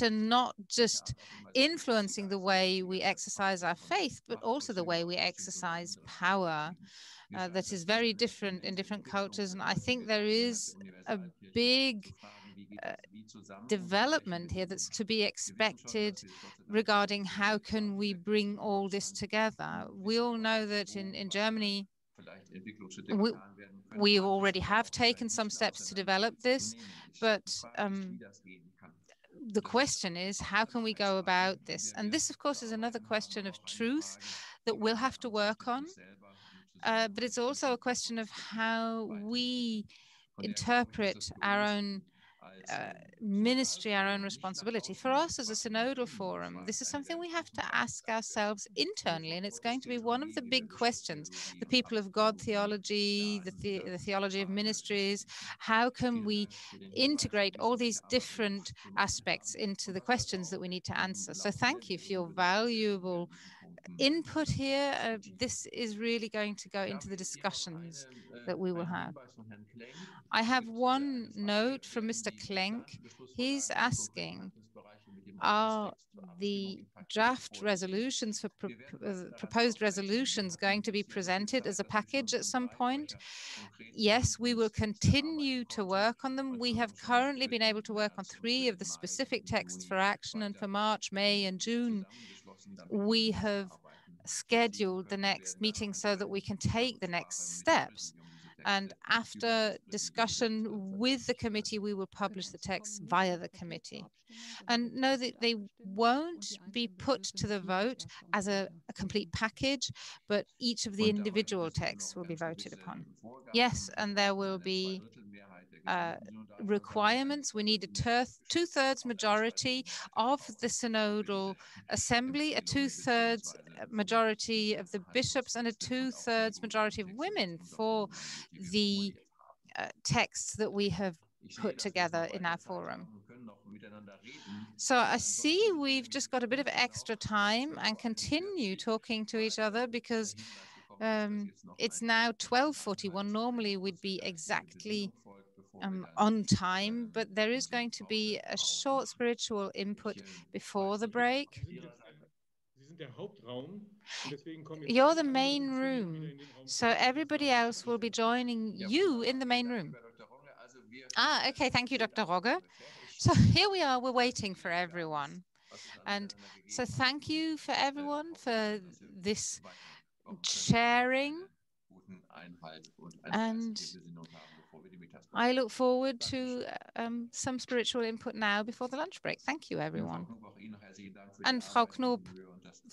not just influencing the way we exercise our faith, but also the way we exercise power. That is very different in different cultures. And I think there is a big development here that's to be expected regarding how can we bring all this together. We all know that in Germany, we already have taken some steps to develop this, but the question is, how can we go about this? And this, of course, is another question of truth that we'll have to work on. But it's also a question of how we interpret our own ministry, our own responsibility. For us as a synodal forum, this is something we have to ask ourselves internally, and it's going to be one of the big questions. The people of God theology, the theology of ministries, how can we integrate all these different aspects into the questions that we need to answer? So thank you for your valuable input here. This is really going to go into the discussions that we will have. I have one note from Mr. Klenk. He's asking, are the draft resolutions for proposed resolutions going to be presented as a package at some point? Yes, we will continue to work on them. We have currently been able to work on 3 of the specific texts for action, and for March, May, and June, we have scheduled the next meeting so that we can take the next steps. And after discussion with the committee, we will publish the text via the committee. And know that they won't be put to the vote as a complete package, but each of the individual texts will be voted upon. Yes, and there will be requirements. We need a 2/3 majority of the Synodal Assembly, a 2/3 majority of the bishops, and a 2/3 majority of women for the texts that we have put together in our forum. So I see we've just got a bit of extra time and continue talking to each other because it's now 12:41. Normally we'd be exactly on time, but there is going to be a short spiritual input before the break. You're the main room, so everybody else will be joining you in the main room. Okay, thank you, Dr. Rogge. So here we are, we're waiting for everyone. And so thank you for everyone for this sharing. And I look forward to some spiritual input now before the lunch break. Thank you, everyone. And Frau Knob,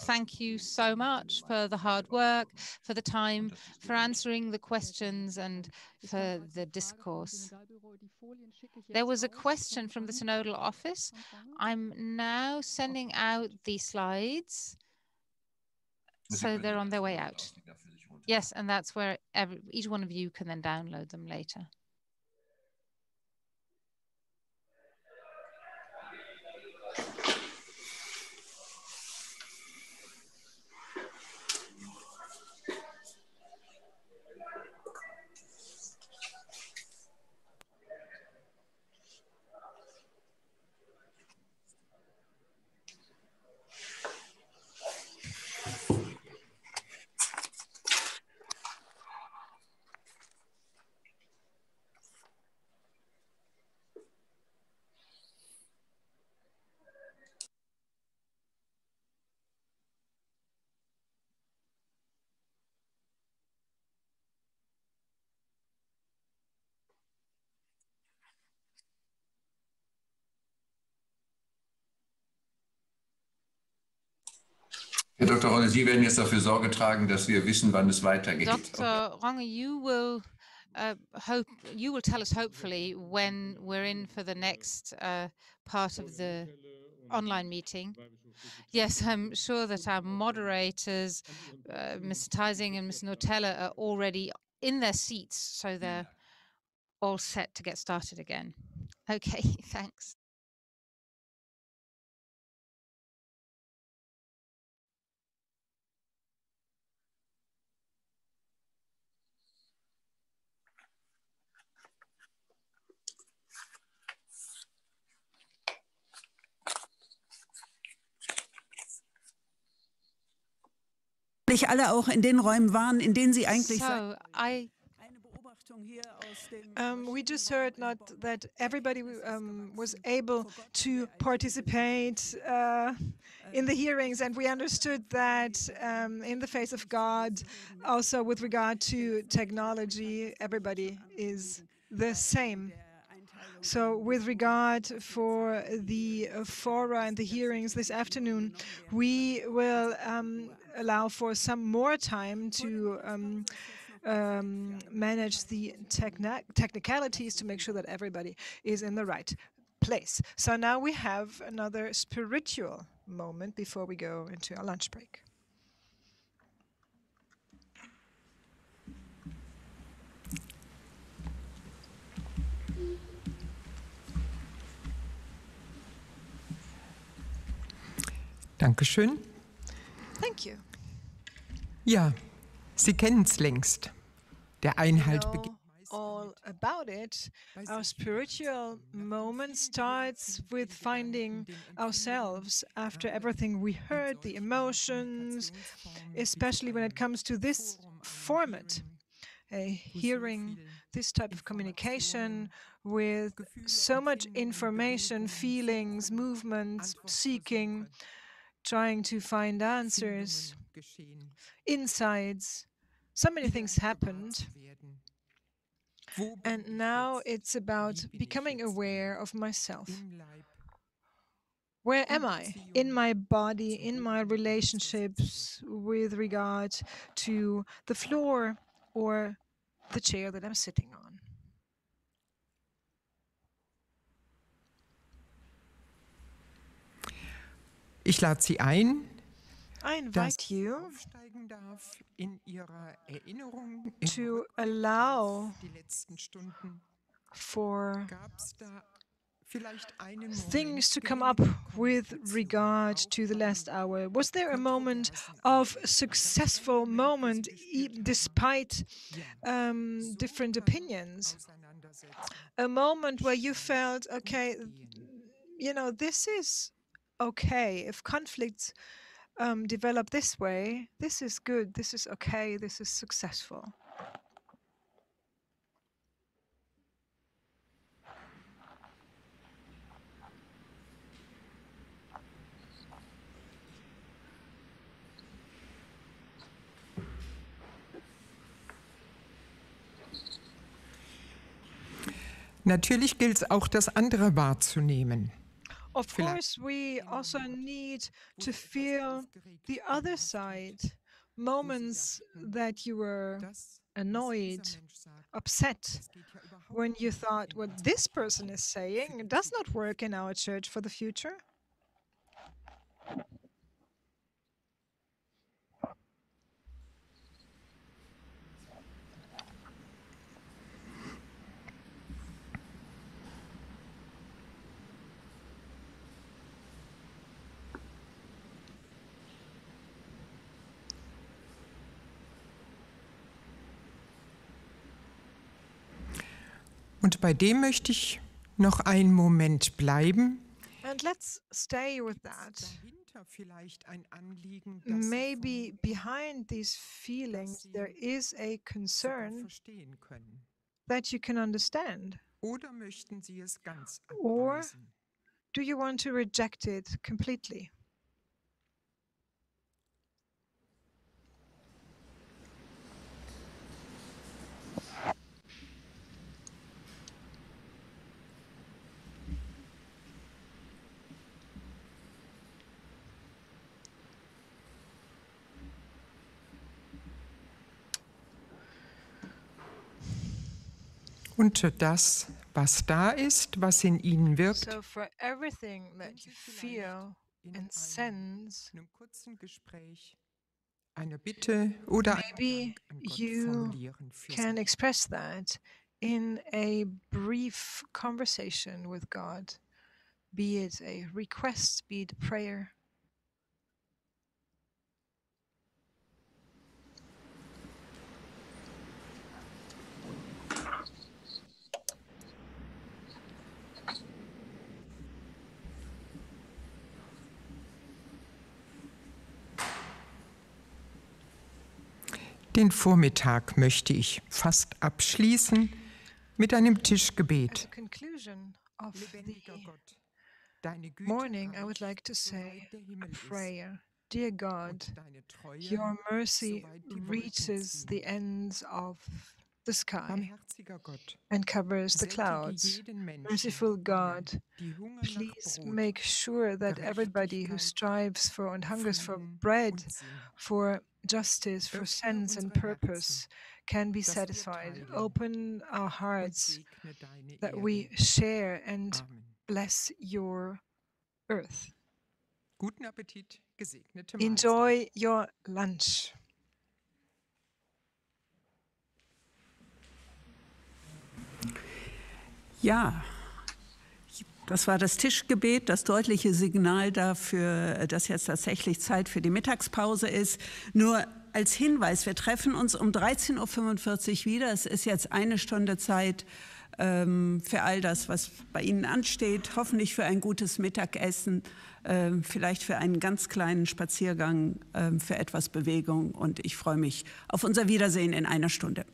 thank you so much for the hard work, for the time, for answering the questions and for the discourse. There was a question from the Synodal office. I'm now sending out the slides, so they're on their way out. Yes, and that's where each one of you can then download them later. Herr Dr. Rogge, Sie werden jetzt dafür Sorge tragen, dass wir wissen, wann es weitergeht. Dr. Rogge, you will tell us hopefully when we're in for the next part of the online meeting. Yes, I'm sure that our moderators, Mr. Theising and Ms. Nutella, are already in their seats, so they're all set to get started again. Okay, thanks. Alle auch in den Räumen waren, in denen sie eigentlich eine We just heard not that everybody was able to participate in the hearings, and we understood that in the face of God, also with regard to technology, everybody is the same. So with regard for the fora and the hearings this afternoon, we will allow for some more time to manage the technicalities to make sure that everybody is in the right place. So now we have another spiritual moment before we go into our lunch break. Dankeschön. Thank you. Ja, Sie kennen es längst. Der Einhalt beginnt. All about it. Our spiritual moment starts with finding ourselves after everything we heard, the emotions, especially when it comes to this format. Hearing this type of communication with so much information, feelings, movements, seeking, trying to find answers, insights. So many things happened. And now it's about becoming aware of myself. Where am I? In my body, in my relationships with regard to the floor or the chair that I'm sitting on. Ich lade Sie ein, I invite you to allow for things to come up with regard to the last hour. Was there a moment of successful moment despite different opinions? A moment where you felt, okay, you know, this is okay. If conflicts develop this way, this is good, this is okay, this is successful. Natürlich gilt es auch, das andere wahrzunehmen. Of course, we also need to feel the other side, moments that you were annoyed, upset, when you thought what this person is saying does not work in our church for the future. Und bei dem möchte ich noch einen Moment bleiben. And let's stay with that. Maybe behind these feelings there is a concern that you can understand. Or do you want to reject it completely? Und das, was da ist, was in ihnen wirkt, So for everything that you feel and sense, eine Bitte oder maybe you can express that in a brief conversation with God, be it a request, be it a prayer. Den Vormittag möchte ich fast abschließen mit einem Tischgebet. Morning, I would like to say a prayer. Dear God, your mercy reaches the ends of the sky and covers the clouds. Merciful God, please make sure that everybody who strives for and hungers for bread, for justice, for sense and purpose can be satisfied. Open our hearts that we share and bless your earth. Guten Appetit, gesegnete Mahlzeit. Enjoy your lunch. Ja, das war das Tischgebet, das deutliche Signal dafür, dass jetzt tatsächlich Zeit für die Mittagspause ist. Nur als Hinweis, wir treffen uns um 13:45 Uhr wieder. Es ist jetzt eine Stunde Zeit für all das, was bei Ihnen ansteht. Hoffentlich für ein gutes Mittagessen, vielleicht für einen ganz kleinen Spaziergang, für etwas Bewegung. Und ich freue mich auf unser Wiedersehen in einer Stunde.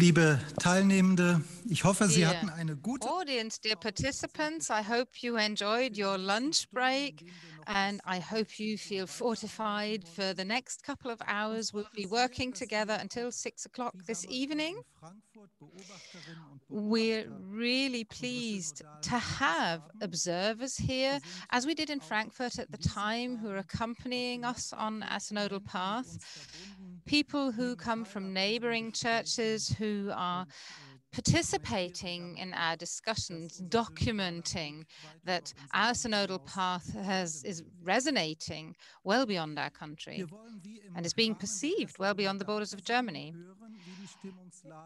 Liebe Teilnehmende, ich hoffe, Sie hatten eine gute audience, dear participants, I hope you enjoyed your lunch break And I hope you feel fortified for the next couple of hours. We'll be working together until 6 o'clock this evening. We're really pleased to have observers here, as we did in Frankfurt at the time, who are accompanying us on our synodal path. People who come from neighboring churches who are participating in our discussions, documenting that our synodal path is resonating well beyond our country and is being perceived well beyond the borders of Germany.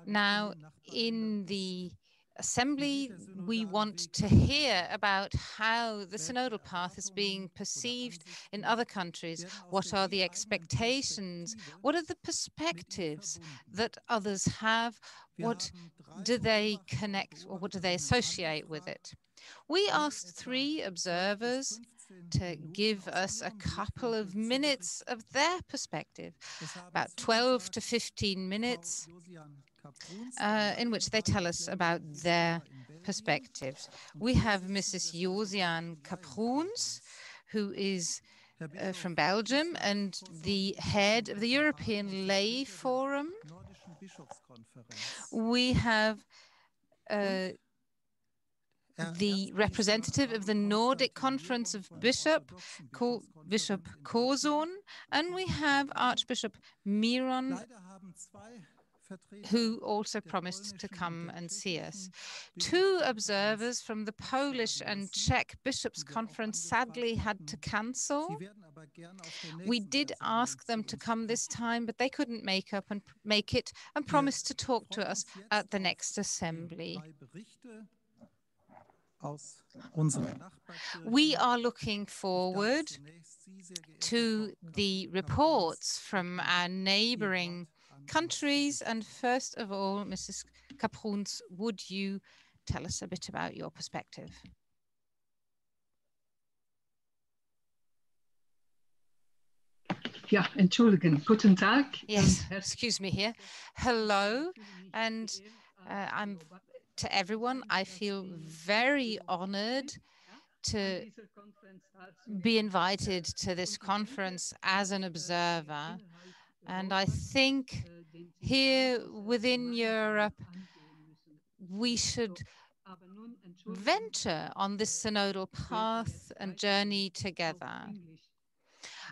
Now, in the Assembly, we want to hear about how the synodal path is being perceived in other countries. What are the expectations? What are the perspectives that others have? What do they connect, or what do they associate with it? We asked 3 observers to give us a couple of minutes of their perspective, about 12 to 15 minutes, in which they tell us about their perspectives. We have Mrs. Josiane Kaproens, who is from Belgium and the head of the European Lay Forum. We have the representative of the Nordic Conference of Bishop, Bishop Korzun, and we have Archbishop Miron, who also promised to come and see us. 2 observers from the Polish and Czech Bishops' Conference sadly had to cancel. We did ask them to come this time, but they couldn't make it and promised to talk to us at the next assembly. We are looking forward to the reports from our neighboring countries. And first of all, Mrs. Kaproens, would you tell us a bit about your perspective? Ja, entschuldigen. Guten Tag. Yes, excuse me here. Hello, and to everyone, I feel very honored to be invited to this conference as an observer. And I think here within Europe, we should venture on this synodal path and journey together.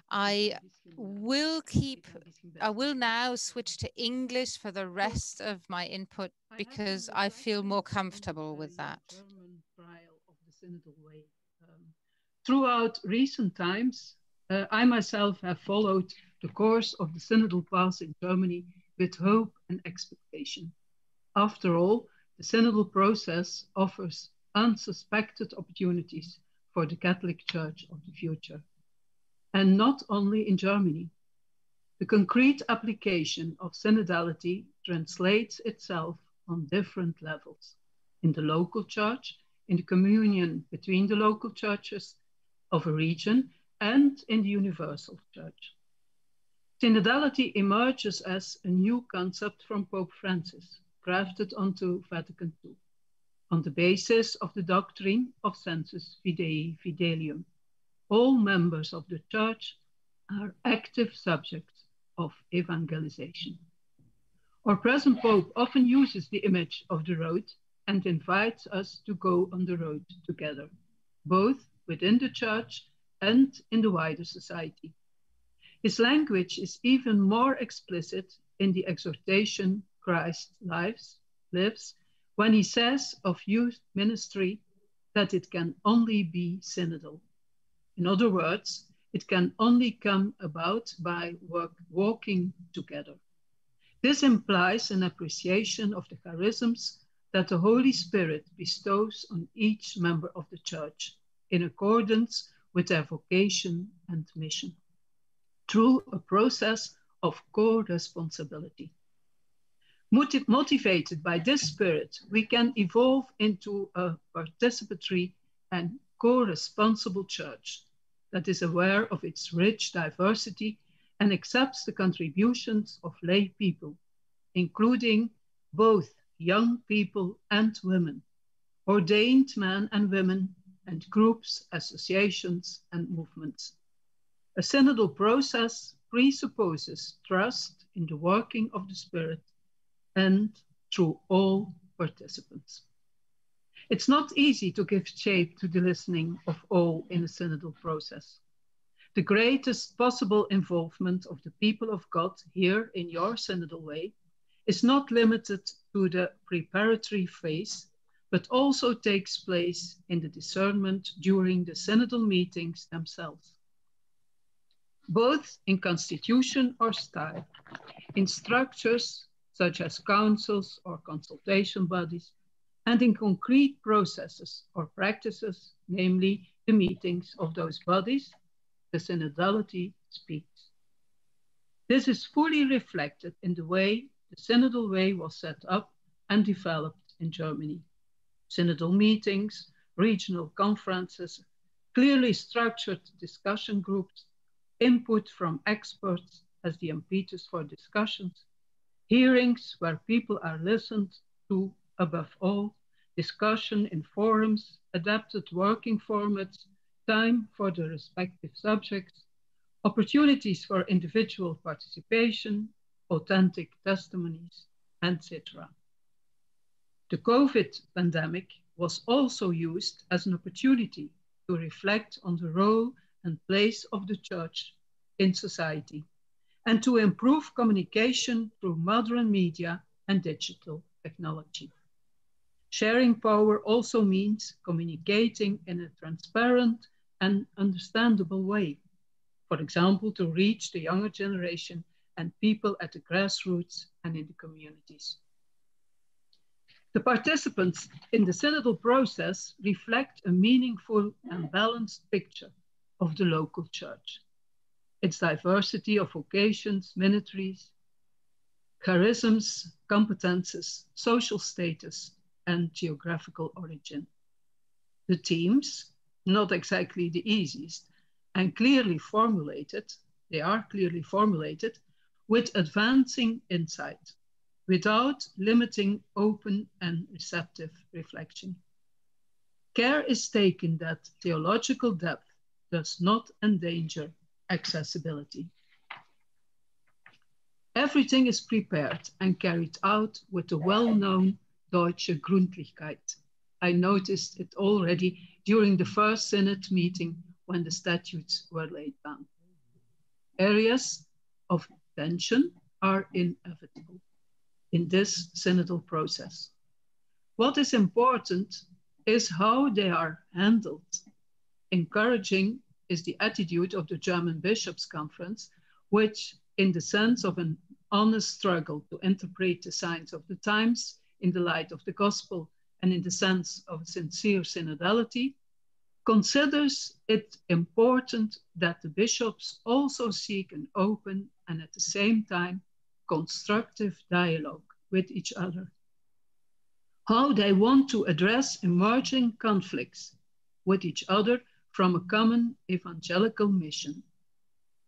I will now switch to English for the rest of my input because I feel more comfortable with that. Throughout recent times, I myself have followed the course of the synodal path in Germany with hope and expectation. After all, the synodal process offers unsuspected opportunities for the Catholic Church of the future. And not only in Germany. The concrete application of synodality translates itself on different levels. In the local church, in the communion between the local churches of a region, and in the universal church. Synodality emerges as a new concept from Pope Francis, crafted onto Vatican II, on the basis of the doctrine of sensus fidei fidelium. All members of the Church are active subjects of evangelization. Our present Pope often uses the image of the road and invites us to go on the road together, both within the Church and in the wider society. His language is even more explicit in the exhortation Christ lives when he says of youth ministry that it can only be synodal. In other words, it can only come about by walking together. This implies an appreciation of the charisms that the Holy Spirit bestows on each member of the Church in accordance with their vocation and mission, through a process of co-responsibility. Motivated by this spirit, we can evolve into a participatory and co-responsible church that is aware of its rich diversity and accepts the contributions of lay people, including both young people and women, ordained men and women, and groups, associations, and movements. A synodal process presupposes trust in the working of the Spirit and through all participants. It's not easy to give shape to the listening of all in a synodal process. The greatest possible involvement of the people of God here in your synodal way is not limited to the preparatory phase, but also takes place in the discernment during the synodal meetings themselves. Both in constitution or style, in structures such as councils or consultation bodies, and in concrete processes or practices, namely the meetings of those bodies, the synodality speaks. This is fully reflected in the way the synodal way was set up and developed in Germany. Synodal meetings, regional conferences, clearly structured discussion groups, input from experts as the impetus for discussions, hearings where people are listened to, above all, discussion in forums, adapted working formats, time for the respective subjects, opportunities for individual participation, authentic testimonies, etc. The COVID pandemic was also used as an opportunity to reflect on the role and place of the Church in society and to improve communication through modern media and digital technology. Sharing power also means communicating in a transparent and understandable way, for example, to reach the younger generation and people at the grassroots and in the communities. The participants in the synodal process reflect a meaningful and balanced picture of the local church, its diversity of vocations, ministries, charisms, competences, social status, and geographical origin. The themes, not exactly the easiest, and clearly formulated, they are clearly formulated with advancing insight, without limiting open and receptive reflection. Care is taken that theological depth does not endanger accessibility. Everything is prepared and carried out with the well-known Deutsche Gründlichkeit. I noticed it already during the first Synod meeting when the statutes were laid down. Areas of tension are inevitable in this synodal process. What is important is how they are handled. Encouraging is the attitude of the German Bishops' Conference, which, in the sense of an honest struggle to interpret the signs of the times in the light of the gospel and in the sense of sincere synodality, considers it important that the bishops also seek an open and at the same time constructive dialogue with each other. How they want to address emerging conflicts with each other from a common evangelical mission.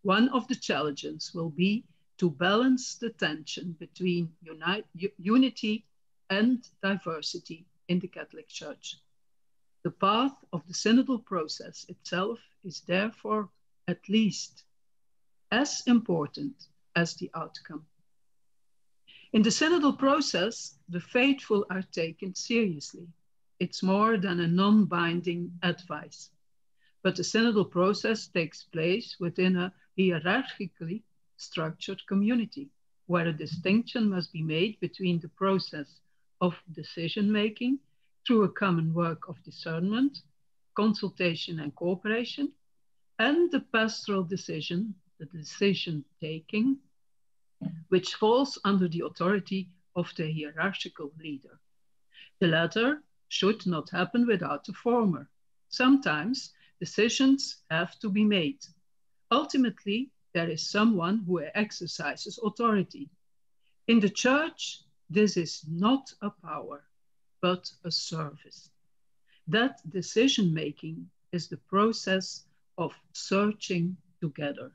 One of the challenges will be to balance the tension between unity and diversity in the Catholic Church. The path of the synodal process itself is therefore at least as important as the outcome. In the synodal process, the faithful are taken seriously. It's more than a non-binding advice. But the synodal process takes place within a hierarchically structured community, where a distinction must be made between the process of decision-making through a common work of discernment, consultation and cooperation, and the pastoral decision, the decision-taking, which falls under the authority of the hierarchical leader. The latter should not happen without the former. Sometimes decisions have to be made. Ultimately, there is someone who exercises authority. In the Church, this is not a power, but a service. That decision-making is the process of searching together,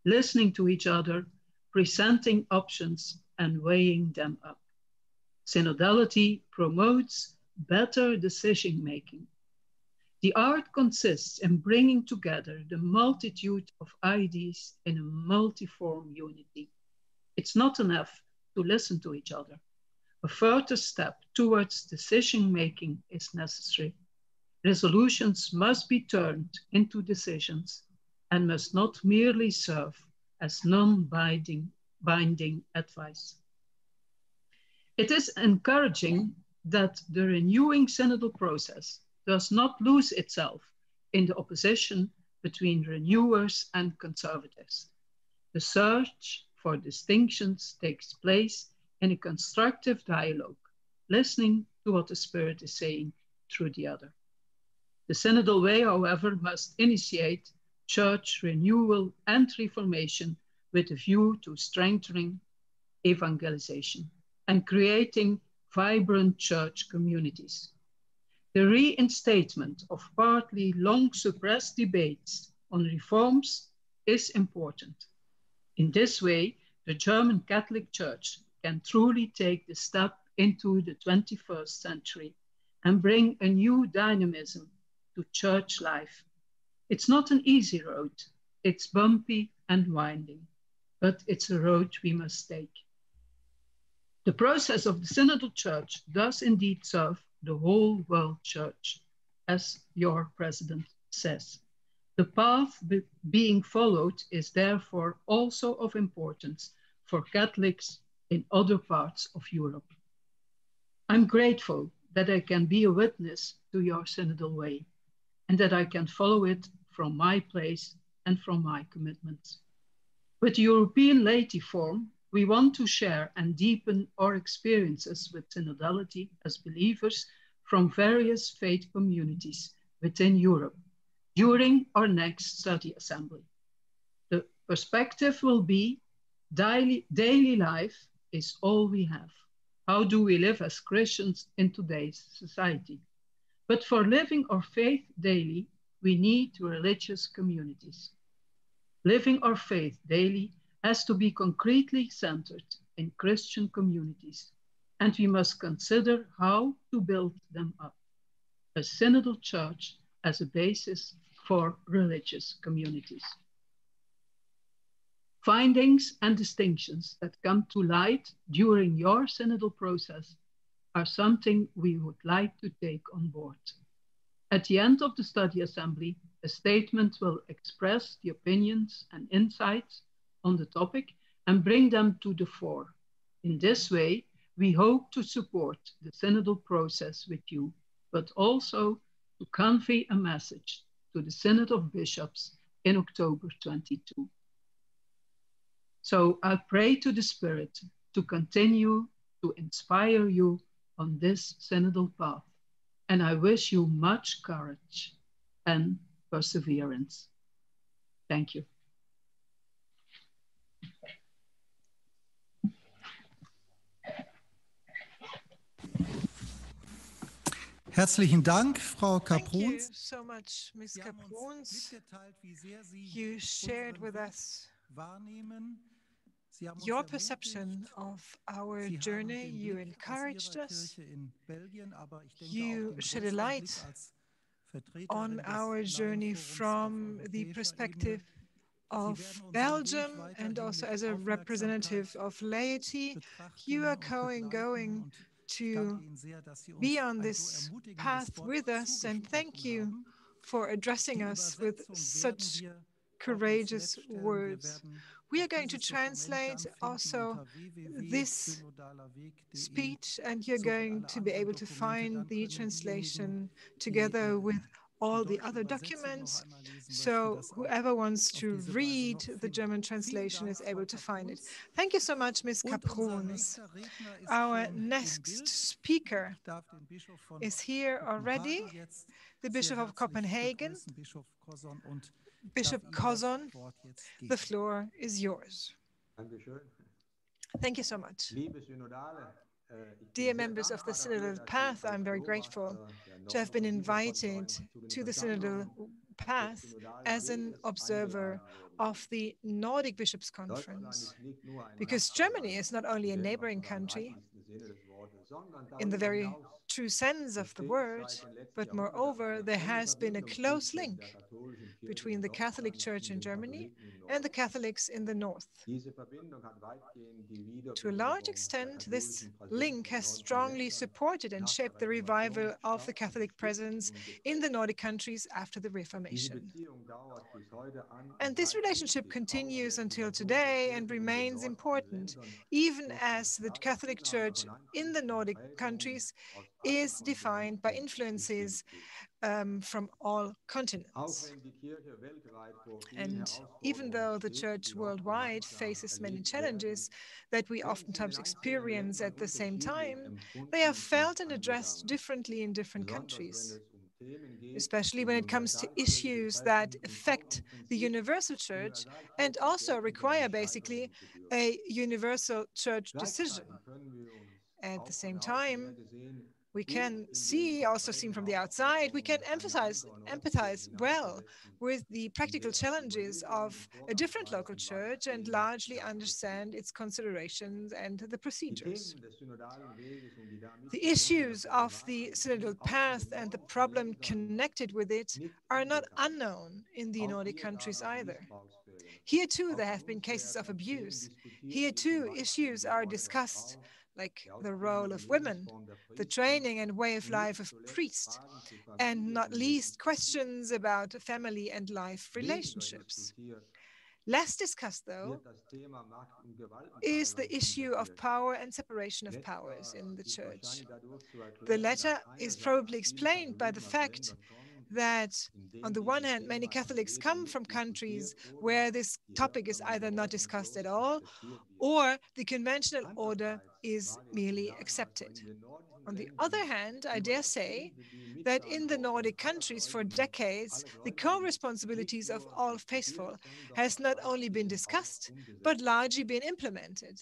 listening to each other, presenting options, and weighing them up. Synodality promotes better decision-making. The art consists in bringing together the multitude of ideas in a multiform unity. It's not enough to listen to each other. A further step towards decision-making is necessary. Resolutions must be turned into decisions and must not merely serve as non-binding advice. It is encouraging that the renewing synodal process does not lose itself in the opposition between renewers and conservatives. The search for distinctions takes place in a constructive dialogue, listening to what the Spirit is saying through the other. The synodal way, however, must initiate church renewal and reformation with a view to strengthening evangelization and creating vibrant church communities. The reinstatement of partly long suppressed debates on reforms is important. In this way, the German Catholic Church can truly take the step into the 21st century and bring a new dynamism to church life. It's not an easy road. It's bumpy and winding, but it's a road we must take. The process of the Synodal Church does indeed serve the whole world church, as your president says. The path being followed is therefore also of importance for Catholics in other parts of Europe. I'm grateful that I can be a witness to your synodal way and that I can follow it from my place and from my commitments. With the European Laity Forum, we want to share and deepen our experiences with synodality as believers from various faith communities within Europe during our next study assembly. The perspective will be daily life is all we have. How do we live as Christians in today's society? But for living our faith daily, we need religious communities. Living our faith daily has to be concretely centered in Christian communities, and we must consider how to build them up. A synodal church as a basis for religious communities. Findings and distinctions that come to light during your synodal process are something we would like to take on board. At the end of the study assembly, a statement will express the opinions and insights on the topic and bring them to the fore. In this way, we hope to support the synodal process with you, but also to convey a message to the Synod of Bishops in October 22. So I pray to the Spirit to continue to inspire you on this synodal path, and I wish you much courage and perseverance. Thank you. Herzlichen Dank, Frau Kapruns. Thank you so much, Ms. Kapruns. You shared with us your perception of our journey. You encouraged us. You shed a light on our journey from the perspective of Belgium and also as a representative of laity. You are going to be on this path with us, and thank you for addressing us with such courageous words. We are going to translate also this speech, and you're going to be able to find the translation together with all the other documents. So whoever wants to read the German translation is able to find it. Thank you so much, Ms. Kapruns. Our next speaker is here already, the Bishop of Copenhagen, Bishop Kozon. The floor is yours. Thank you so much. Dear members of the Synodal Path, I'm very grateful to have been invited to the Synodal Path as an observer of the Nordic Bishops' Conference, because Germany is not only a neighboring country in the very true sense of the word, but moreover, there has been a close link between the Catholic Church in Germany and the Catholics in the North. To a large extent, this link has strongly supported and shaped the revival of the Catholic presence in the Nordic countries after the Reformation. And this relationship continues until today and remains important, even as the Catholic Church in the Nordic countries is defined by influences from all continents. And even though the Church worldwide faces many challenges that we oftentimes experience at the same time, they are felt and addressed differently in different countries, especially when it comes to issues that affect the universal church and also require basically a universal church decision. At the same time, we can see, also seen from the outside, we can empathize well with the practical challenges of a different local church and largely understand its considerations and the procedures. The issues of the synodal path and the problem connected with it are not unknown in the Nordic countries either. Here too, there have been cases of abuse. Here too, issues are discussed, like the role of women, the training and way of life of priests, and not least questions about family and life relationships. Less discussed, though, is the issue of power and separation of powers in the church. The latter is probably explained by the fact that, on the one hand, many Catholics come from countries where this topic is either not discussed at all, or the conventional order is merely accepted. On the other hand, I dare say that in the Nordic countries for decades, the co-responsibilities of all faithful has not only been discussed, but largely been implemented.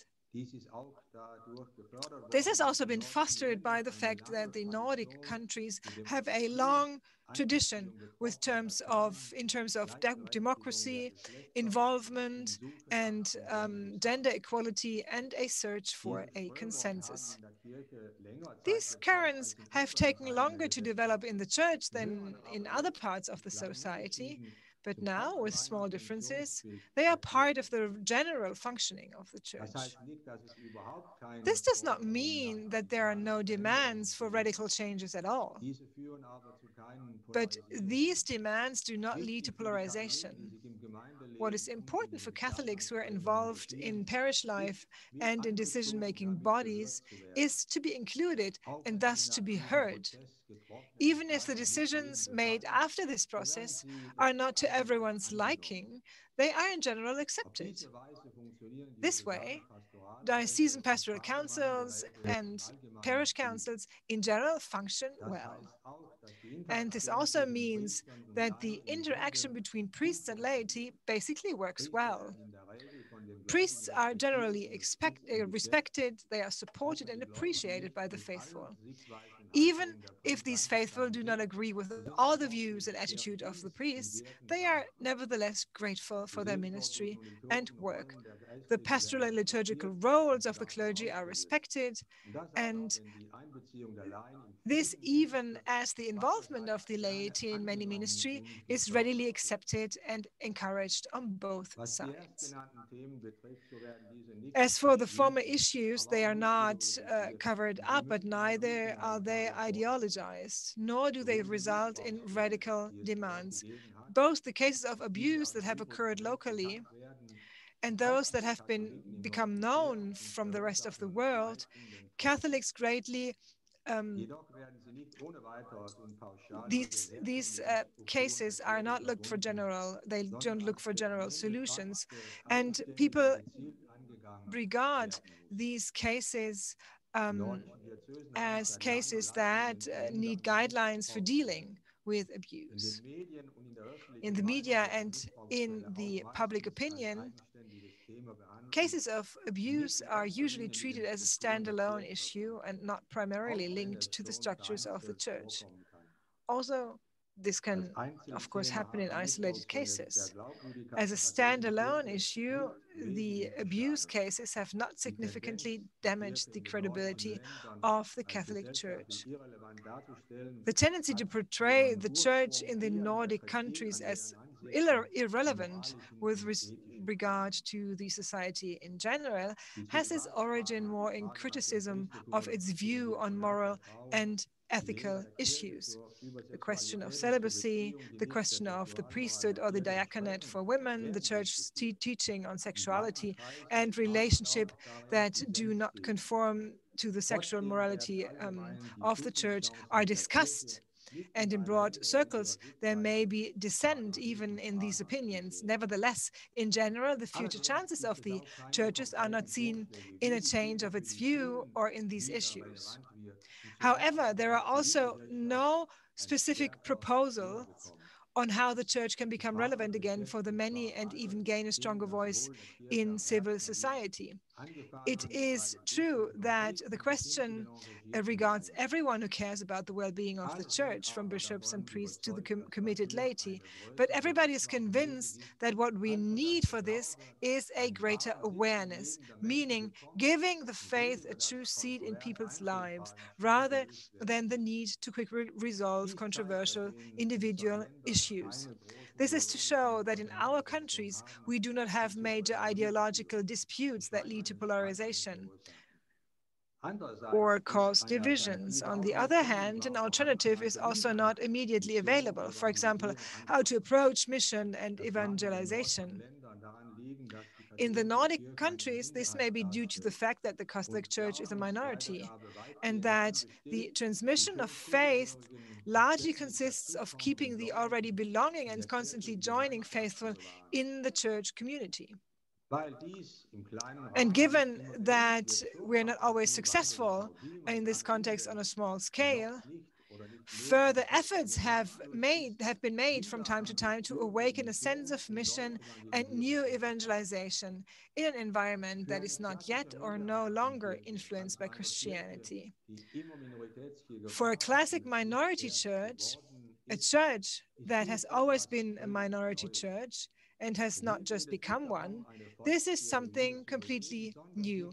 This has also been fostered by the fact that the Nordic countries have a long tradition in terms of democracy, involvement, and gender equality, and a search for a consensus. These currents have taken longer to develop in the church than in other parts of the society, but now, with small differences, they are part of the general functioning of the church. This does not mean that there are no demands for radical changes at all. But these demands do not lead to polarization. What is important for Catholics who are involved in parish life and in decision-making bodies is to be included and thus to be heard, even if the decisions made after this process are not to everyone's liking. They are in general accepted. This way, diocesan pastoral councils and parish councils in general function well. And this also means that the interaction between priests and laity basically works well. Priests are generally respected, they are supported and appreciated by the faithful. Even if these faithful do not agree with all the views and attitude of the priests, they are nevertheless grateful for their ministry and work. The pastoral and liturgical roles of the clergy are respected, and this even as the involvement of the laity in many ministry is readily accepted and encouraged on both sides. As for the former issues, they are not covered up, but neither are they ideologized, nor do they result in radical demands. Both the cases of abuse that have occurred locally and those that have become known from the rest of the world, Catholics greatly these cases are not looked for general, they don't look for general solutions, and people regard these cases as cases that need guidelines for dealing with abuse. In the media and in the public opinion, cases of abuse are usually treated as a standalone issue and not primarily linked to the structures of the church. Also, this can, of course, happen in isolated cases. As a standalone issue, the abuse cases have not significantly damaged the credibility of the Catholic Church. The tendency to portray the Church in the Nordic countries as irrelevant with regard to the society in general has its origin more in criticism of its view on moral and ethical issues. The question of celibacy, the question of the priesthood or the diaconate for women, the church's teaching on sexuality and relationship that do not conform to the sexual morality of the church are discussed. And in broad circles, there may be dissent even in these opinions. Nevertheless, in general, the future chances of the churches are not seen in a change of its view or in these issues. However, there are also no specific proposals on how the church can become relevant again for the many and even gain a stronger voice in civil society. It is true that the question regards everyone who cares about the well-being of the church, from bishops and priests to the committed laity. But everybody is convinced that what we need for this is a greater awareness, meaning giving the faith a true seat in people's lives, rather than the need to quickly resolve controversial individual issues. This is to show that in our countries, we do not have major ideological disputes that lead to polarization or cause divisions. On the other hand, an alternative is also not immediately available. For example, how to approach mission and evangelization. In the Nordic countries, this may be due to the fact that the Catholic Church is a minority and that the transmission of faith largely consists of keeping the already belonging and constantly joining faithful in the church community. And given that we're not always successful in this context on a small scale, further efforts have been made from time to time to awaken a sense of mission and new evangelization in an environment that is not yet or no longer influenced by Christianity. For a classic minority church, a church that has always been a minority church and has not just become one, this is something completely new.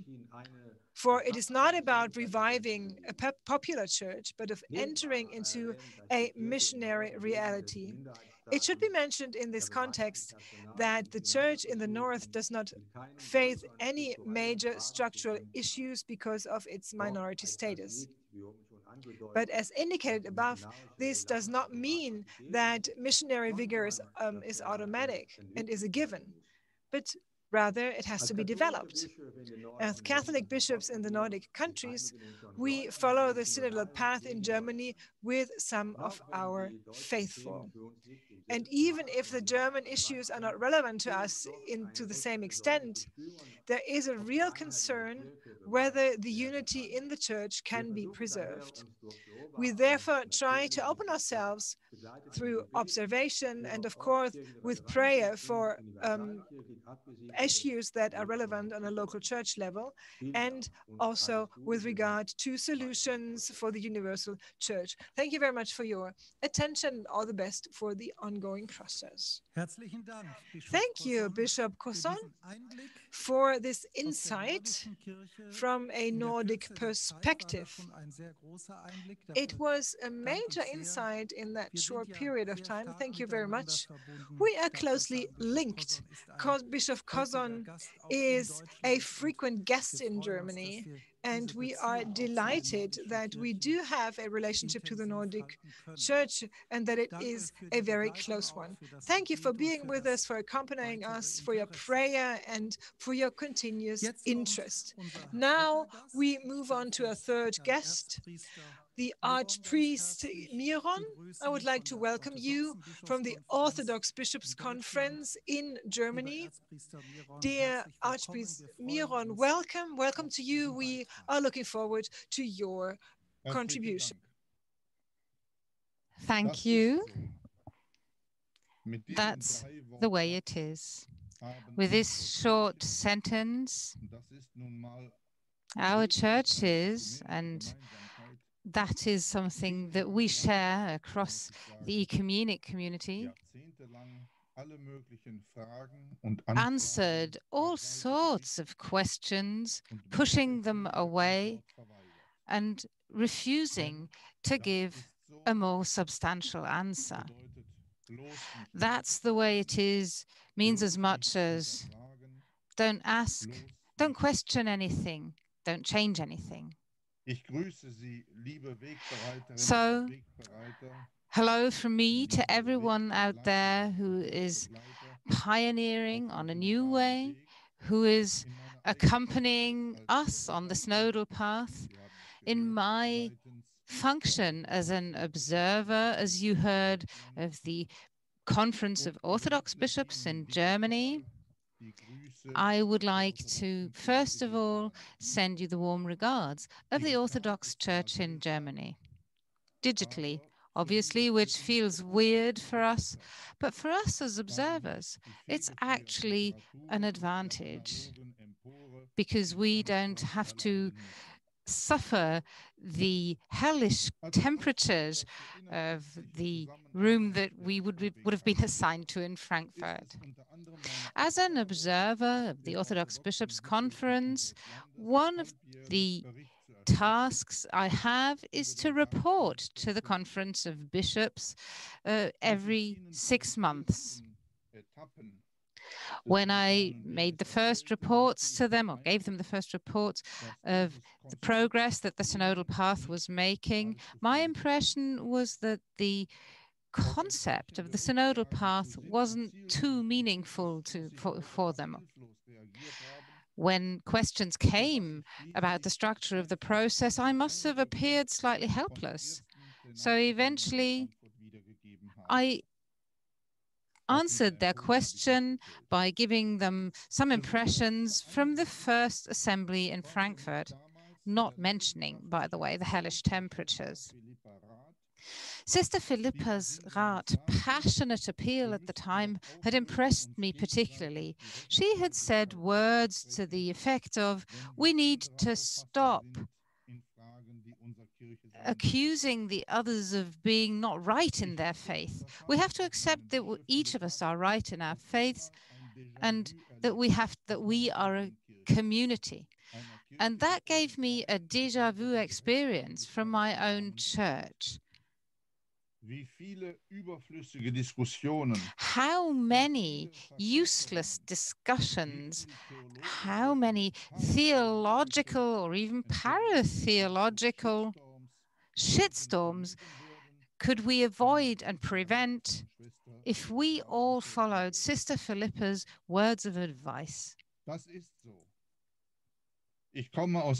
For it is not about reviving a popular church, but of entering into a missionary reality. It should be mentioned in this context that the church in the north does not face any major structural issues because of its minority status. But as indicated above, this does not mean that missionary vigor is automatic and is a given, but rather it has to be developed. As Catholic bishops in the Nordic countries, we follow the synodal path in Germany with some of our faithful. And even if the German issues are not relevant to us to the same extent, there is a real concern whether the unity in the church can be preserved. We therefore try to open ourselves through observation and, of course, with prayer for issues that are relevant on a local church level, and also with regard to solutions for the universal church. Thank you very much for your attention. All the best for the ongoing process. Thank you, Bishop Cosson, for this insight from a Nordic perspective. It was a major insight in that short period of time. Thank you very much. We are closely linked. Bishop Cosson is a frequent guest in Germany, and we are delighted that we do have a relationship to the Nordic Church and that it is a very close one. Thank you for being with us, for accompanying us, for your prayer, and for your continuous interest. Now we move on to a third guest, the Archpriest Miron. I would like to welcome you from the Orthodox Bishops' Conference in Germany. Dear Archpriest Miron, welcome. Welcome to you. We are looking forward to your contribution. Thank you. That's the way it is. With this short sentence, our churches, and that is something that we share across the ecumenic community, answered all sorts of questions, pushing them away and refusing to give a more substantial answer. That's the way it is means as much as don't ask, don't question anything, don't change anything. So, hello from me to everyone out there who is pioneering on a new way, who is accompanying us on the Synodal path. In my function as an observer, as you heard, of the Conference of Orthodox Bishops in Germany, I would like to, first of all, send you the warm regards of the Orthodox Church in Germany. Digitally, obviously, which feels weird for us, but for us as observers, it's actually an advantage because we don't have to suffer the hellish temperatures of the room that we would have been assigned to in Frankfurt. As an observer of the Orthodox Bishops' Conference, one of the tasks I have is to report to the Conference of Bishops every 6 months. When I made the first reports to them, or gave them the first reports of the progress that the Synodal path was making, my impression was that the concept of the Synodal path wasn't too meaningful for them. When questions came about the structure of the process, I must have appeared slightly helpless. So eventually, I answered their question by giving them some impressions from the first assembly in Frankfurt, not mentioning, by the way, the hellish temperatures. Sister Philippa's passionate appeal at the time had impressed me particularly. She had said words to the effect of, "We need to stop accusing the others of being not right in their faith. We have to accept that each of us are right in our faiths and that we are a community." And that gave me a déjà vu experience from my own church. How many useless discussions, how many theological or even para-theological shitstorms could we avoid and prevent if we all followed Sister Philippa's words of advice?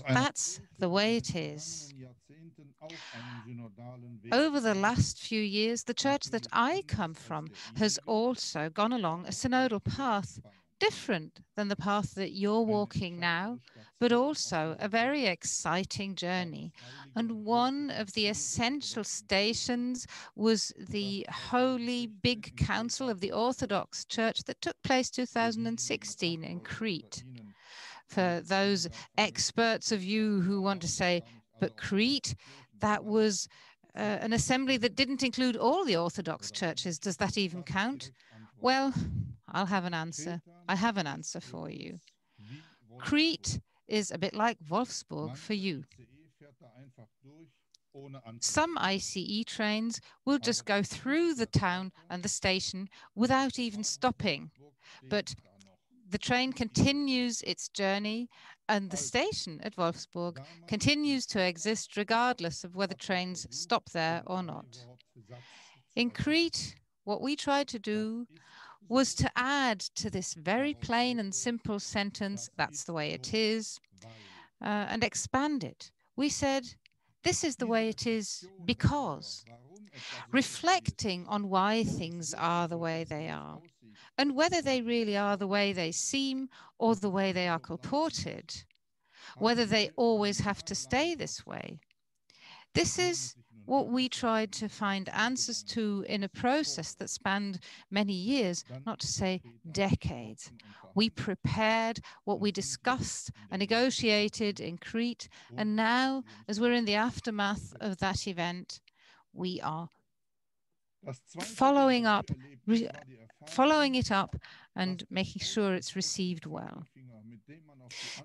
That's the way it is. Over the last few years, the church that I come from has also gone along a synodal path, different than the path that you're walking now, but also a very exciting journey. And one of the essential stations was the Holy Big Council of the Orthodox Church that took place 2016 in Crete. For those experts of you who want to say, but Crete, that was an assembly that didn't include all the Orthodox churches. Does that even count? Well, I'll have an answer. I have an answer for you. Crete is a bit like Wolfsburg for you. Some ICE trains will just go through the town and the station without even stopping. But the train continues its journey, and the station at Wolfsburg continues to exist regardless of whether trains stop there or not. In Crete, what we tried to do was to add to this very plain and simple sentence, "That's the way it is," and expand it. We said, "This is the way it is because," reflecting on why things are the way they are, and whether they really are the way they seem or the way they are colported, whether they always have to stay this way. This is what we tried to find answers to in a process that spanned many years, not to say decades. We prepared what we discussed and negotiated in Crete, and now, as we're in the aftermath of that event, we are following it up and making sure it's received well.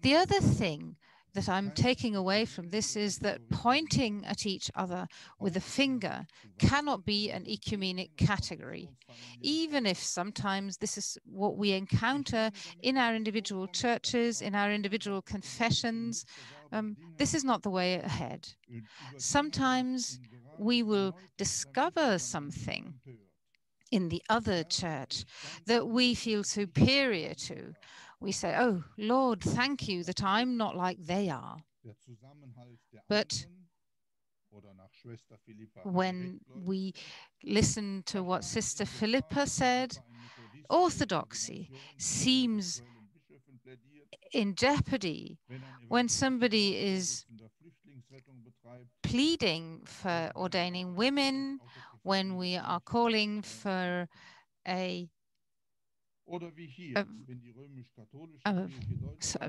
The other thing that I'm taking away from this is that pointing at each other with a finger cannot be an ecumenic category, even if sometimes this is what we encounter in our individual churches, in our individual confessions. This is not the way ahead. Sometimes we will discover something in the other church that we feel superior to. We say, oh, Lord, thank you that I'm not like they are. But when we listen to what Sister Philippa said, orthodoxy seems in jeopardy when somebody is pleading for ordaining women, when we are calling for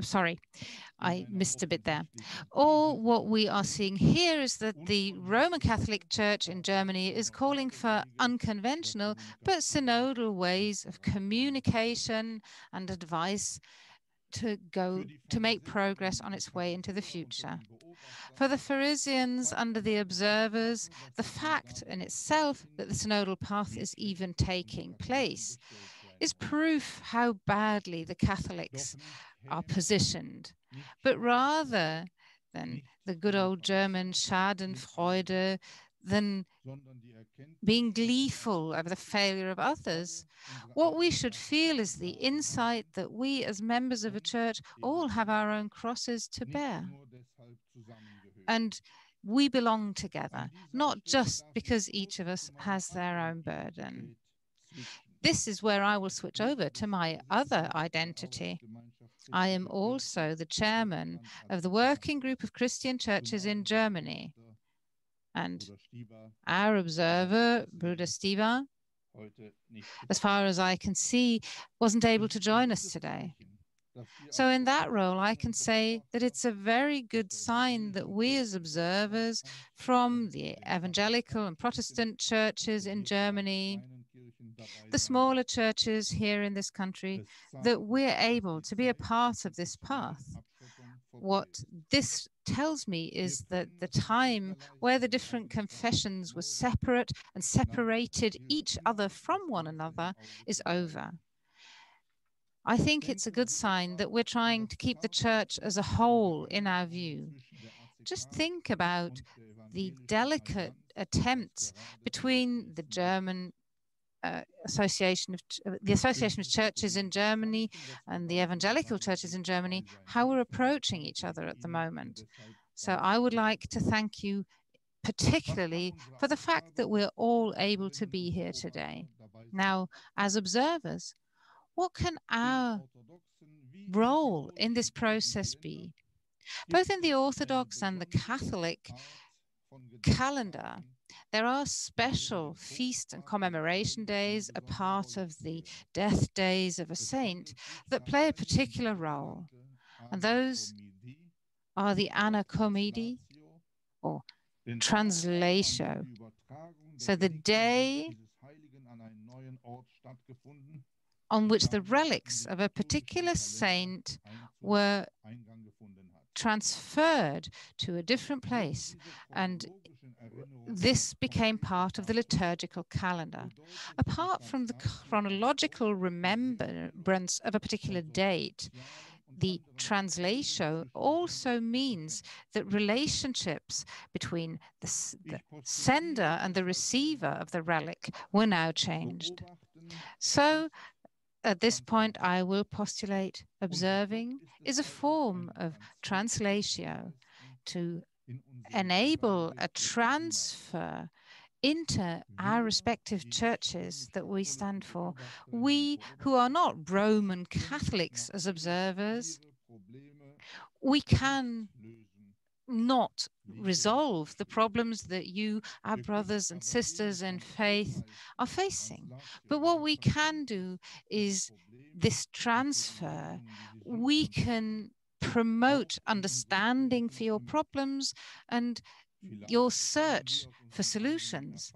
sorry, I missed a bit there. Or what we are seeing here is that the Roman Catholic Church in Germany is calling for unconventional but synodal ways of communication and advice to make progress on its way into the future. For the Parisians, under the observers, the fact in itself that the synodal path is even taking place is proof how badly the Catholics are positioned. But rather than the good old German Schadenfreude, than being gleeful over the failure of others, what we should feel is the insight that we as members of a church all have our own crosses to bear. And we belong together, not just because each of us has their own burden. This is where I will switch over to my other identity. I am also the chairman of the Working Group of Christian Churches in Germany. And our observer, Bruder Stiva, as far as I can see, wasn't able to join us today. So in that role, I can say that it's a very good sign that we as observers from the evangelical and Protestant churches in Germany, the smaller churches here in this country, that we're able to be a part of this path. What this tells me is that the time where the different confessions were separate and separated each other from one another is over. I think it's a good sign that we're trying to keep the church as a whole in our view. Just think about the delicate attempts between the German Association of Churches in Germany and the evangelical churches in Germany, how we're approaching each other at the moment. So I would like to thank you particularly for the fact that we're all able to be here today. Now, as observers, what can our role in this process be? Both in the Orthodox and the Catholic calendar, there are special feast and commemoration days, a part of the death days of a saint, that play a particular role. And those are the Anacomedi, or translatio. So the day on which the relics of a particular saint were transferred to a different place, and this became part of the liturgical calendar. Apart from the chronological remembrance of a particular date, the translatio also means that relationships between the sender and the receiver of the relic were now changed. So at this point, I will postulate observing is a form of translatio to enable a transfer into our respective churches that we stand for. We who are not Roman Catholics as observers, we can not resolve the problems that you, our brothers and sisters in faith, are facing. But what we can do is this transfer. We can promote understanding for your problems and your search for solutions.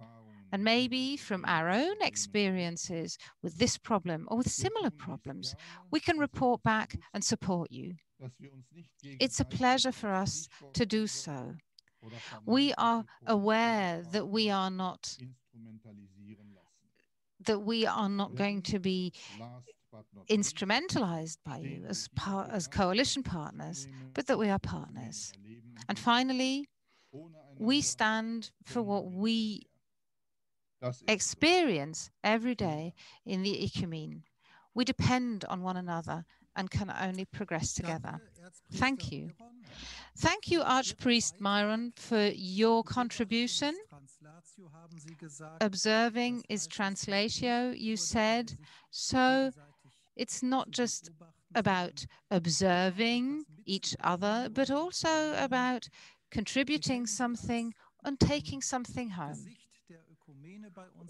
And maybe from our own experiences with this problem or with similar problems, we can report back and support you. It's a pleasure for us to do so. We are aware that we are not going to be instrumentalized by you as coalition partners, but that we are partners. And finally, we stand for what we experience every day in the ecumene. We depend on one another and can only progress together. Thank you. Thank you, Archpriest Myron, for your contribution. Observing is translatio, you said. So it's not just about observing each other, but also about contributing something and taking something home.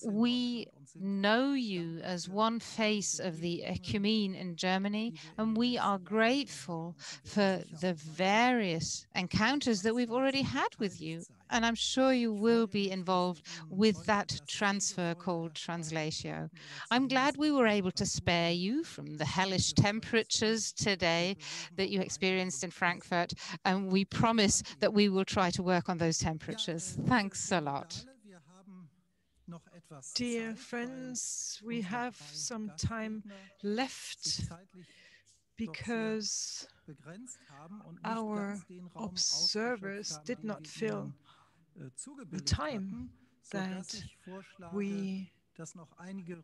We know you as one face of the ecumene in Germany, and we are grateful for the various encounters that we've already had with you. And I'm sure you will be involved with that transfer called translatio. I'm glad we were able to spare you from the hellish temperatures today that you experienced in Frankfurt, and we promise that we will try to work on those temperatures. Thanks a lot. Dear friends, we have some time left because our observers did not fill the time that we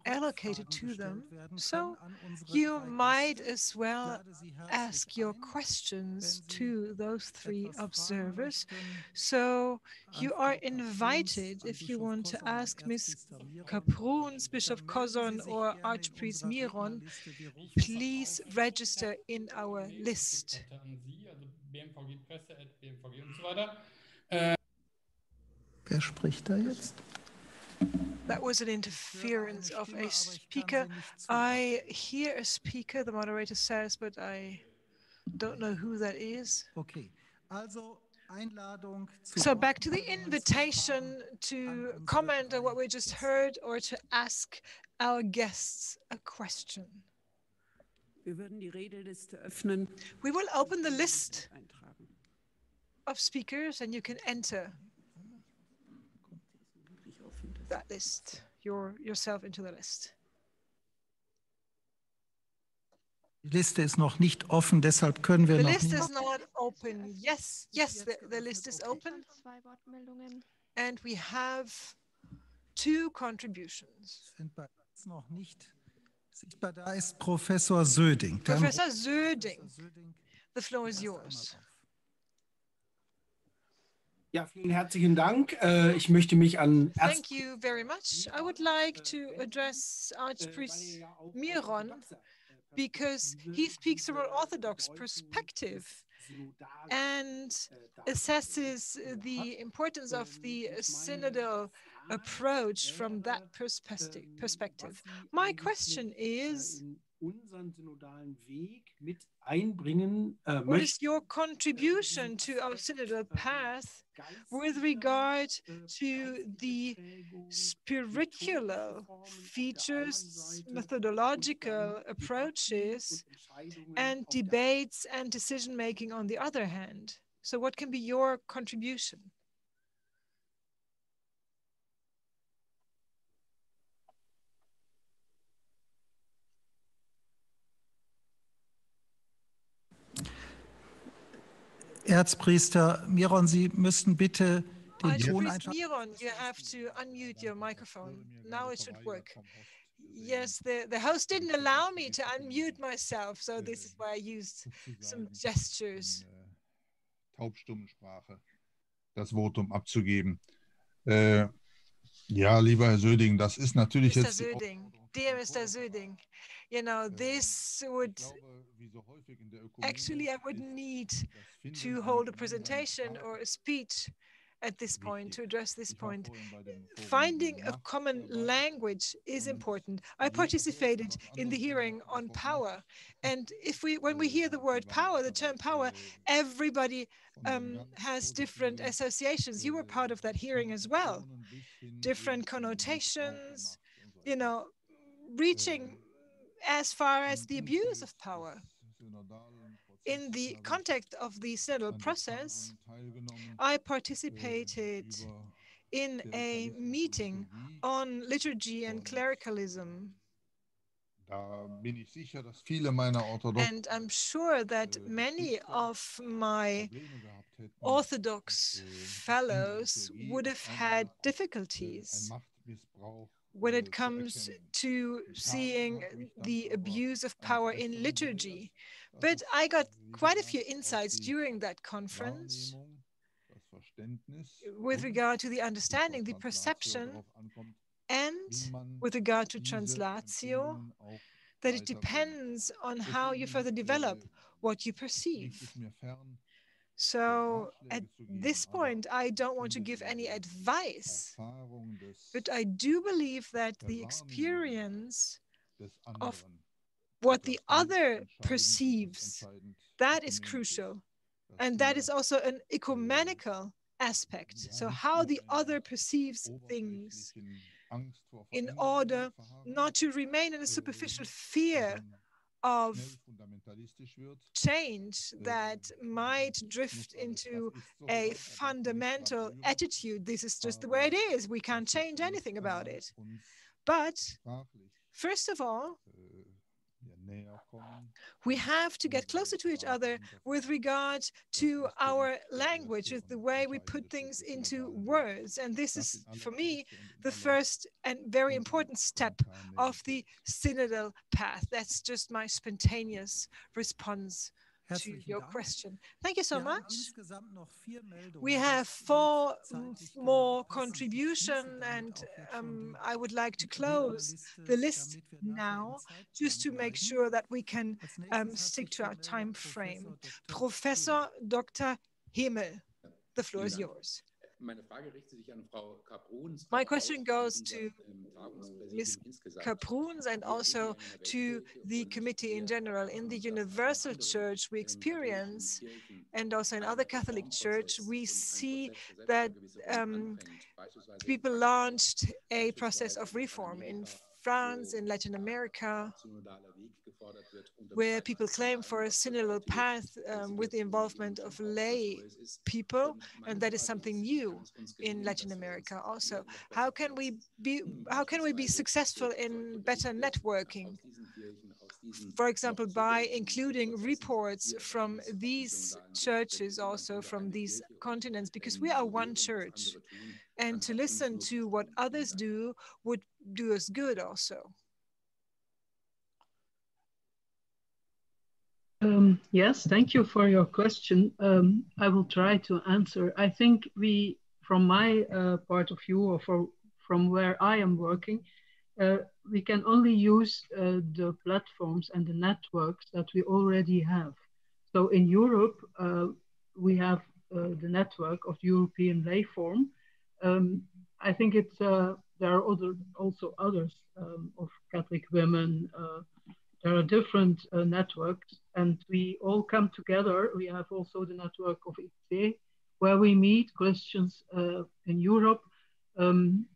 allocated to them. So you might as well ask your questions to those three observers. So you are invited, if you want to ask Ms. Kapruns, Bishop Kozon, or Archpriest Myron, please register in our list. Wer spricht da jetzt? That was an interference of a speaker. I hear a speaker, the moderator says, but I don't know who that is. Okay. Also Einladung zu So back to the invitation to comment on what we just heard or to ask our guests a question. Wir würden die Redeliste öffnen. We will open the list of speakers and you can enter that list, yourself into the list. Die Liste ist noch nicht offen, deshalb können wir The noch list nicht. is not open. Yes, the list is open. And we have 2 contributions. Sind bei uns noch nicht sichtbar. Da ist Professor Söding. Professor Söding, the floor is yours. Ja, vielen herzlichen Dank. Ich möchte mich an Thank you very much. I would like to address Archpriest Myron because he speaks from an Orthodox perspective and assesses the importance of the synodal approach from that perspective. My question is, what is your contribution to our synodal path with regard to the spiritual features, methodological approaches, and debates and decision-making on the other hand? So what can be your contribution? Erzpriester Myron, Sie müssen bitte den Ton einschalten. Myron, you have to unmute your microphone. Now it should work. Yes, the host didn't allow me to unmute myself, so this is why I used some gestures. Taubstummensprache das Votum abzugeben. Ja, lieber Herr Söding, das ist natürlich Mr. jetzt Söding, Dear Mr. Söding, you know, this would actually, I wouldn't need to hold a presentation or a speech at this point to address this point. Finding a common language is important. I participated in the hearing on power, and when we hear the word power, the term power, everybody has different associations. You were part of that hearing as well. Different connotations, you know, reaching as far as the abuse of power. In the context of the synodal process, I participated in a meeting on liturgy and clericalism. And I'm sure that many of my Orthodox fellows would have had difficulties when it comes to seeing the abuse of power in liturgy. But I got quite a few insights during that conference with regard to the understanding, the perception, and with regard to translatio, that it depends on how you further develop what you perceive. So at this point, I don't want to give any advice, but I do believe that the experience of what the other perceives, that is crucial. And that is also an ecumenical aspect. So how the other perceives things in order not to remain in a superficial fear of change that might drift into a fundamental attitude. This is just the way it is. We can't change anything about it. But first of all, we have to get closer to each other with regard to our language, with the way we put things into words. And this is, for me, the first and very important step of the synodal path. That's just my spontaneous response to your question. Thank you so much. We have 4 more contributions, and I would like to close the list now, just to make sure that we can stick to our time frame. Professor Dr. Himmel, the floor is yours. My question goes to Ms. Kaproons and also to the committee in general. In the Universal Church, we experience, and also in other Catholic Church, we see that people launched a process of reform in France, in Latin America, where people claim for a synodal path with the involvement of lay people, and that is something new in Latin America also. How can we be successful in better networking? For example, by including reports from these churches, also from these continents, because we are one church, and to listen to what others do would do us good also. Yes, thank you for your question. I will try to answer. I think we, from my part of view, or from where I am working, we can only use the platforms and the networks that we already have. So in Europe, we have the network of European lay form. I think it's there are also others of Catholic women. There are different networks, and we all come together. We have also the network of IC, where we meet Christians in Europe.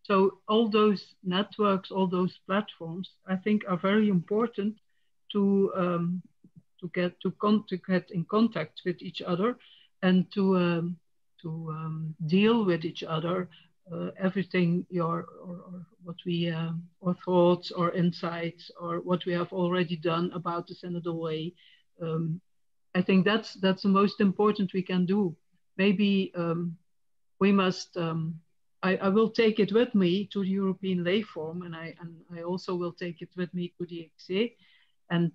So all those networks, all those platforms, I think are very important to get in contact with each other and to deal with each other. Everything or what we or thoughts or insights or what we have already done about the synodal way. I think that's the most important we can do. Maybe we must. I will take it with me to the European lay form, and I also will take it with me to the XC, and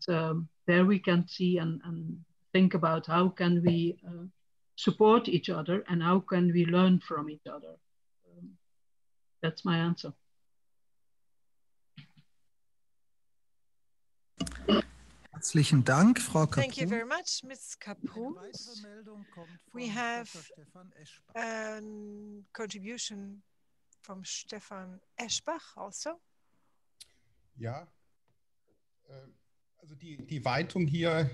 there we can see and think about how can we support each other and how can we learn from each other. That's my answer. Herzlichen Dank, Frau Kaprun. Thank you very much, Ms. Kaprun. We have a contribution from Stefan Eschbach also. Ja, also die Weitung hier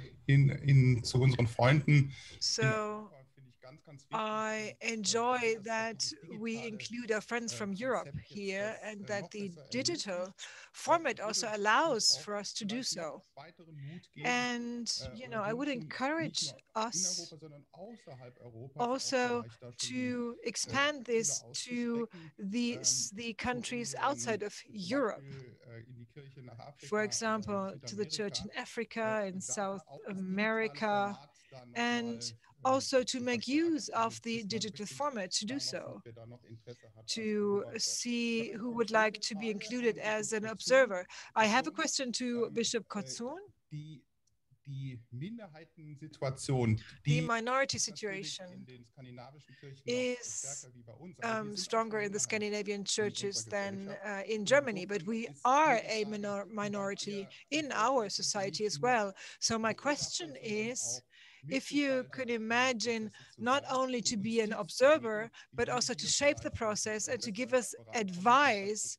zu unseren Freunden. So I enjoy that we include our friends from Europe here and that the digital format also allows for us to do so. And, you know, I would encourage us also to expand this to the countries outside of Europe. For example, to the church in Africa, in South America, and also to make use of the digital format to do so, to see who would like to be included as an observer. I have a question to Bishop Kotzun. The minority situation is stronger in the Scandinavian churches than in Germany, but we are a minority in our society as well. So my question is, if you could imagine not only to be an observer, but also to shape the process and to give us advice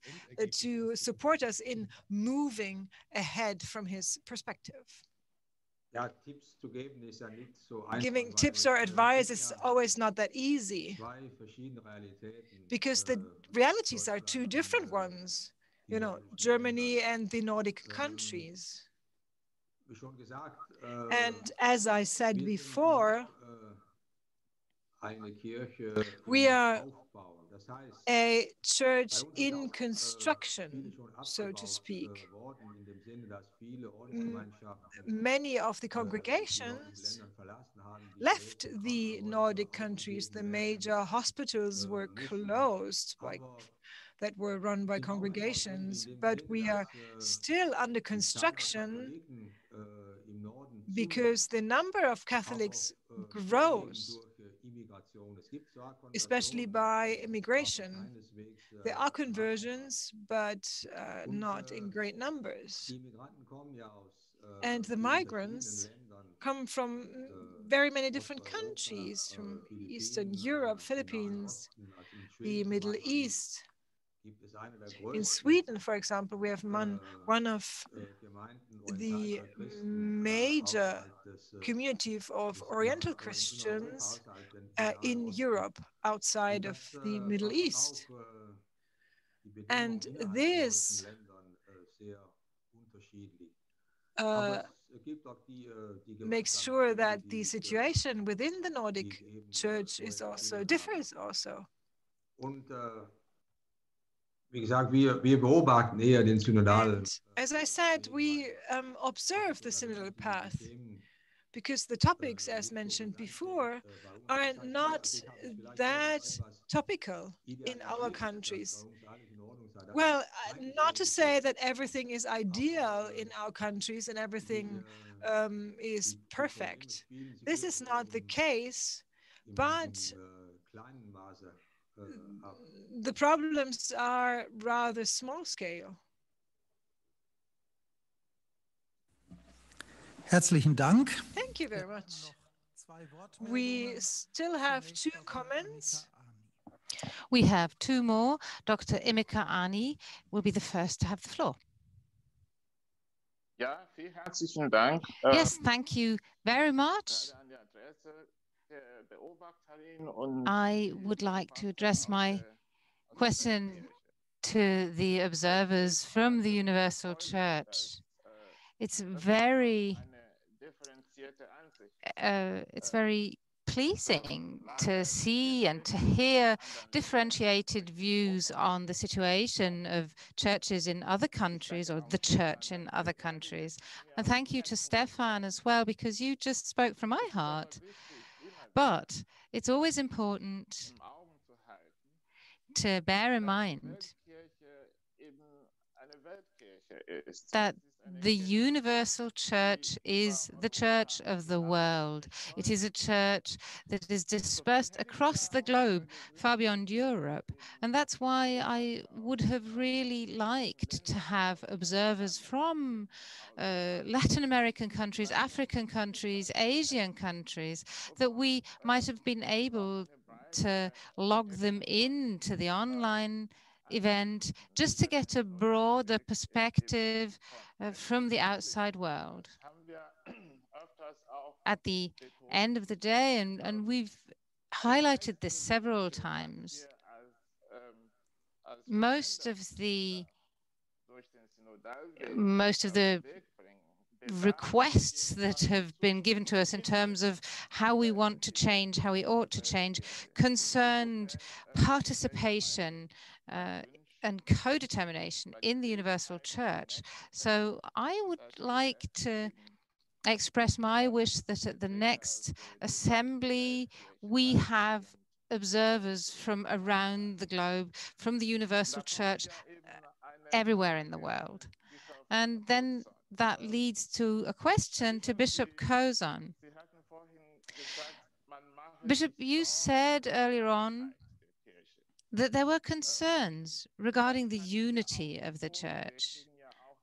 to support us in moving ahead from his perspective. Giving tips or advice is always not that easy because the realities are two different ones, you know, Germany and the Nordic countries. And as I said before, we are a church in construction, so to speak. Many of the congregations left the Nordic countries. The major hospitals were closed that were run by congregations, but we are still under construction because the number of Catholics grows, especially by immigration. There are conversions, but not in great numbers. And the migrants come from very many different countries, from Eastern Europe, Philippines, the Middle East. In Sweden, for example, we have one of the major community of Oriental Christians in Europe, outside of the Middle East. And this makes sure that the situation within the Nordic Church is also differs also. And as I said, we observe the synodal path because the topics, as mentioned before, are not that topical in our countries. Well, not to say that everything is ideal in our countries and everything is perfect. This is not the case, but the problems are rather small scale. Herzlichen Dank. Thank you very much. We still have two comments. We have two more. Dr. Imika Ani will be the first to have the floor. Ja, vielen herzlichen Dank. Yes, thank you very much. I would like to address my question to the observers from the Universal Church. It's very pleasing to see and to hear differentiated views on the situation of churches in other countries, or the church in other countries. And thank you to Stefan as well, because you just spoke from my heart. But it's always important to bear in mind that the universal church is the church of the world. It is a church that is dispersed across the globe, far beyond Europe. And that's why I would have really liked to have observers from Latin American countries, African countries, Asian countries, that we might have been able to log them into the online event just to get a broader perspective from the outside world. At the end of the day, and we've highlighted this several times, most of the requests that have been given to us in terms of how we want to change, how we ought to change, concerned participation and co-determination in the universal church. So I would like to express my wish that at the next assembly we have observers from around the globe, from the universal church, everywhere in the world. And then that leads to a question to Bishop Kozan. Bishop, you said earlier on that there were concerns regarding the unity of the church.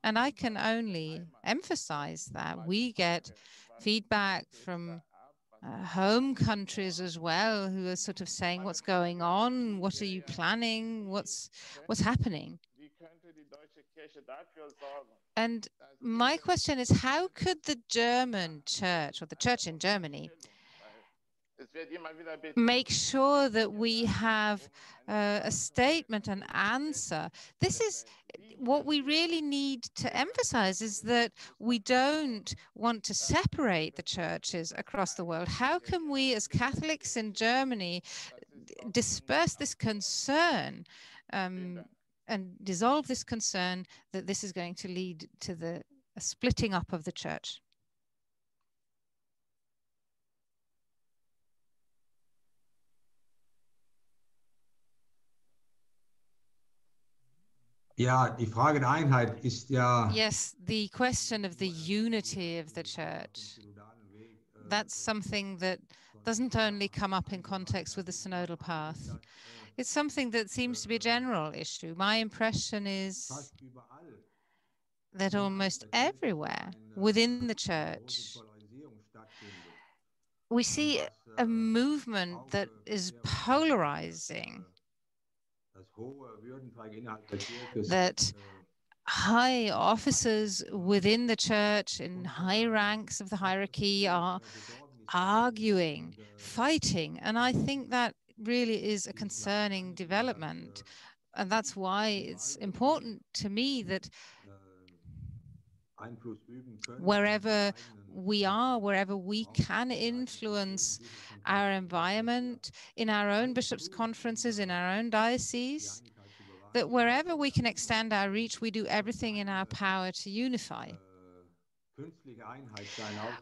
And I can only emphasize that we get feedback from home countries as well, who are sort of saying, what's going on? What are you planning? What's happening? And my question is, how could the German church, or the church in Germany, make sure that we have a statement, an answer? This is what we really need to emphasize, is that we don't want to separate the churches across the world. How can we as Catholics in Germany disperse this concern and dissolve this concern that this is going to lead to the splitting up of the church? Ja, die Frage der Einheit ist ja. Yes, the question of the unity of the church. That's something that doesn't only come up in context with the synodal path. It's something that seems to be a general issue. My impression is that almost everywhere within the church, we see a movement that is polarizing, that high officers within the church in high ranks of the hierarchy are arguing, fighting, and I think that really is a concerning development. And that's why it's important to me that wherever we are, wherever we can influence our environment, in our own bishops' conferences, in our own diocese, that wherever we can extend our reach, we do everything in our power to unify.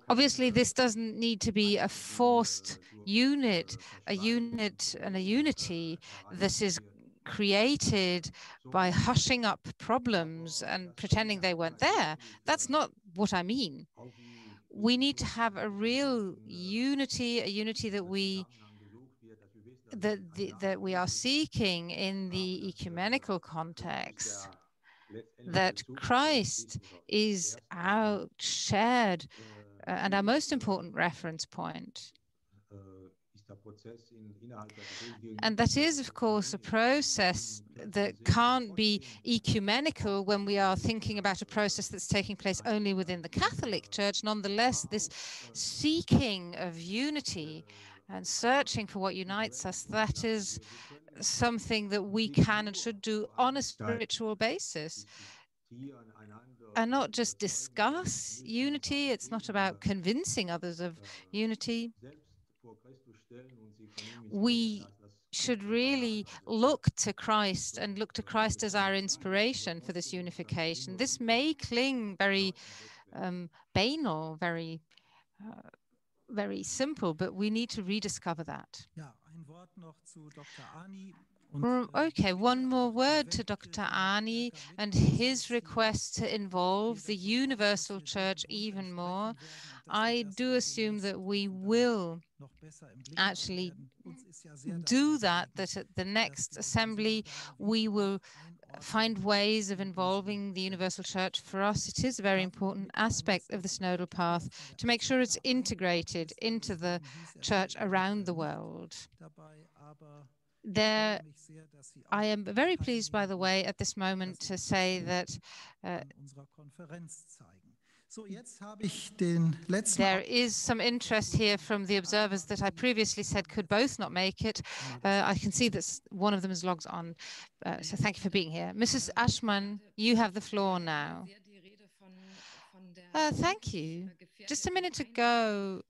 Obviously, this doesn't need to be a forced unit, a unit and a unity that is created by hushing up problems and pretending they weren't there. That's not what I mean. We need to have a real unity, a unity that we are seeking in the ecumenical context, that Christ is our shared and our most important reference point. And that is, of course, a process that can't be ecumenical when we are thinking about a process that's taking place only within the Catholic Church. Nonetheless, this seeking of unity and searching for what unites us, that is something that we can and should do on a spiritual basis. And not just discuss unity. It's not about convincing others of unity. We should really look to Christ and look to Christ as our inspiration for this unification. This may cling very banal, very simple, but we need to rediscover that. Okay, one more word to Dr. Ani and his request to involve the universal church even more. I do assume that we will actually do that at the next assembly we will find ways of involving the universal church. For us, it is a very important aspect of the synodal path to make sure it's integrated into the church around the world. I am very pleased, by the way, at this moment to say that there is some interest here from the observers that I previously said could both not make it. I can see that one of them is logged on, so thank you for being here. Mrs. Ashman, you have the floor now. Thank you. Just a minute ago,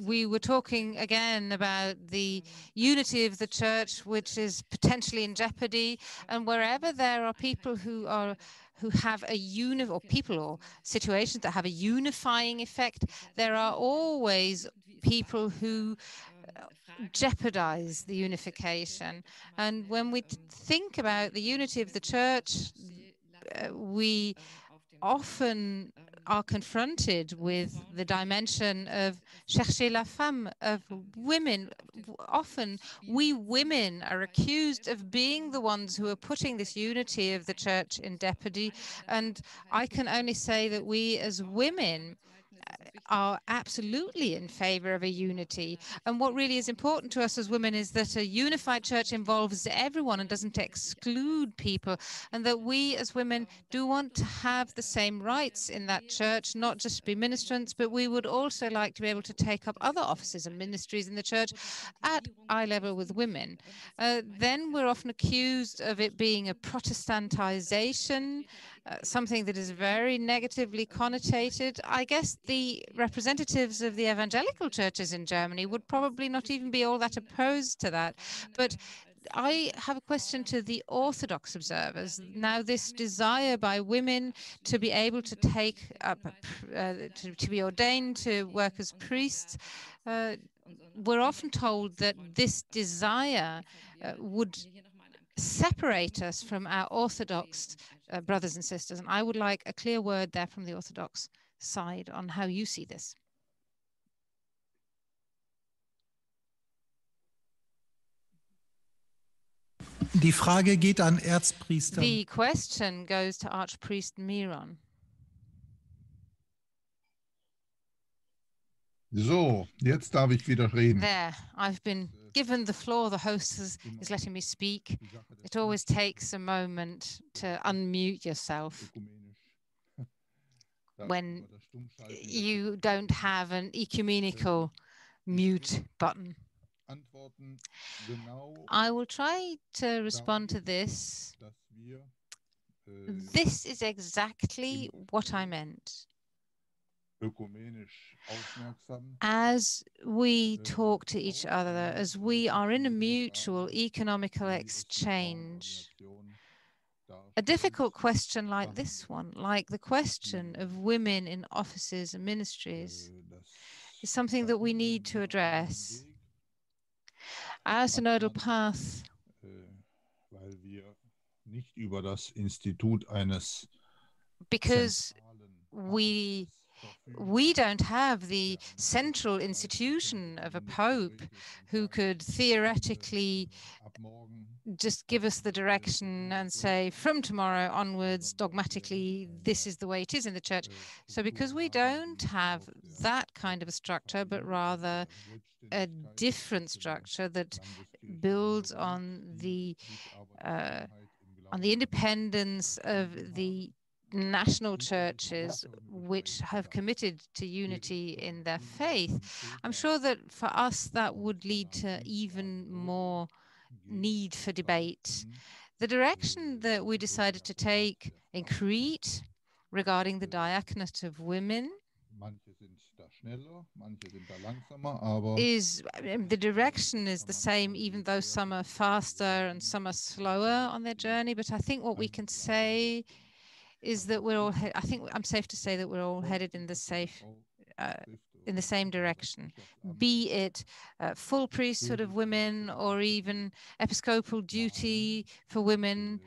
we were talking again about the unity of the church, which is potentially in jeopardy, and wherever there are people who have a or situations that have a unifying effect, there are always people who jeopardize the unification. And when we think about the unity of the church, we often are confronted with the dimension of chercher la femme, of women. Often we women are accused of being the ones who are putting this unity of the church in jeopardy, and I can only say that we as women are absolutely in favor of a unity. And what really is important to us as women is that a unified church involves everyone and doesn't exclude people, and that we as women do want to have the same rights in that church, not just be ministrants, but we would also like to be able to take up other offices and ministries in the church at eye level with women. Then we're often accused of it being a Protestantization, something that is very negatively connotated. I guess the representatives of the evangelical churches in Germany would probably not even be all that opposed to that. But I have a question to the Orthodox observers. Now, this desire by women to be able to take up, to be ordained to work as priests, we're often told that this desire would separate us from our Orthodox brothers and sisters. And I would like a clear word there from the Orthodox side on how you see this. Die Frage geht an Erzpriester. The question goes to Archpriest Miron. So, jetzt darf ich wieder reden. There, I've been given the floor. The host is letting me speak. It always takes a moment to unmute yourself when you don't have an ecumenical mute button. I will try to respond to this. This is exactly what I meant. As we talk to each other, as we are in a mutual economical exchange, a difficult question like this one, like the question of women in offices and ministries, is something that we need to address. Our synodal path because we don't have the central institution of a pope who could theoretically just give us the direction and say, from tomorrow onwards, dogmatically, this is the way it is in the church. So because we don't have that kind of a structure, but rather a different structure that builds on the independence of the national churches which have committed to unity in their faith, I'm sure that for us that would lead to even more need for debate. The direction that we decided to take in Crete regarding the diaconate of women is the direction is the same, even though some are faster and some are slower on their journey. But I think what we can say is that we're all, I think I'm safe to say that we're all headed in the in the same direction, be it full priesthood of women or even episcopal duty for women.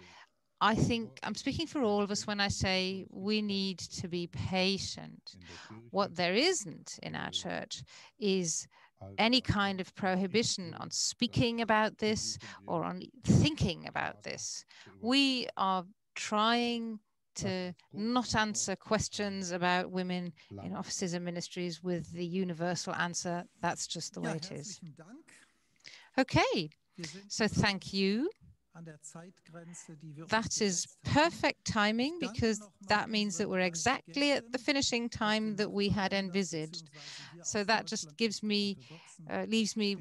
I think I'm speaking for all of us when I say we need to be patient. What there isn't in our church is any kind of prohibition on speaking about this or on thinking about this. We are trying to not answer questions about women in offices and ministries with the universal answer, that's just the way it is. Okay, so thank you. That is perfect timing because that means that we're exactly at the finishing time that we had envisaged. So that just gives me, leaves me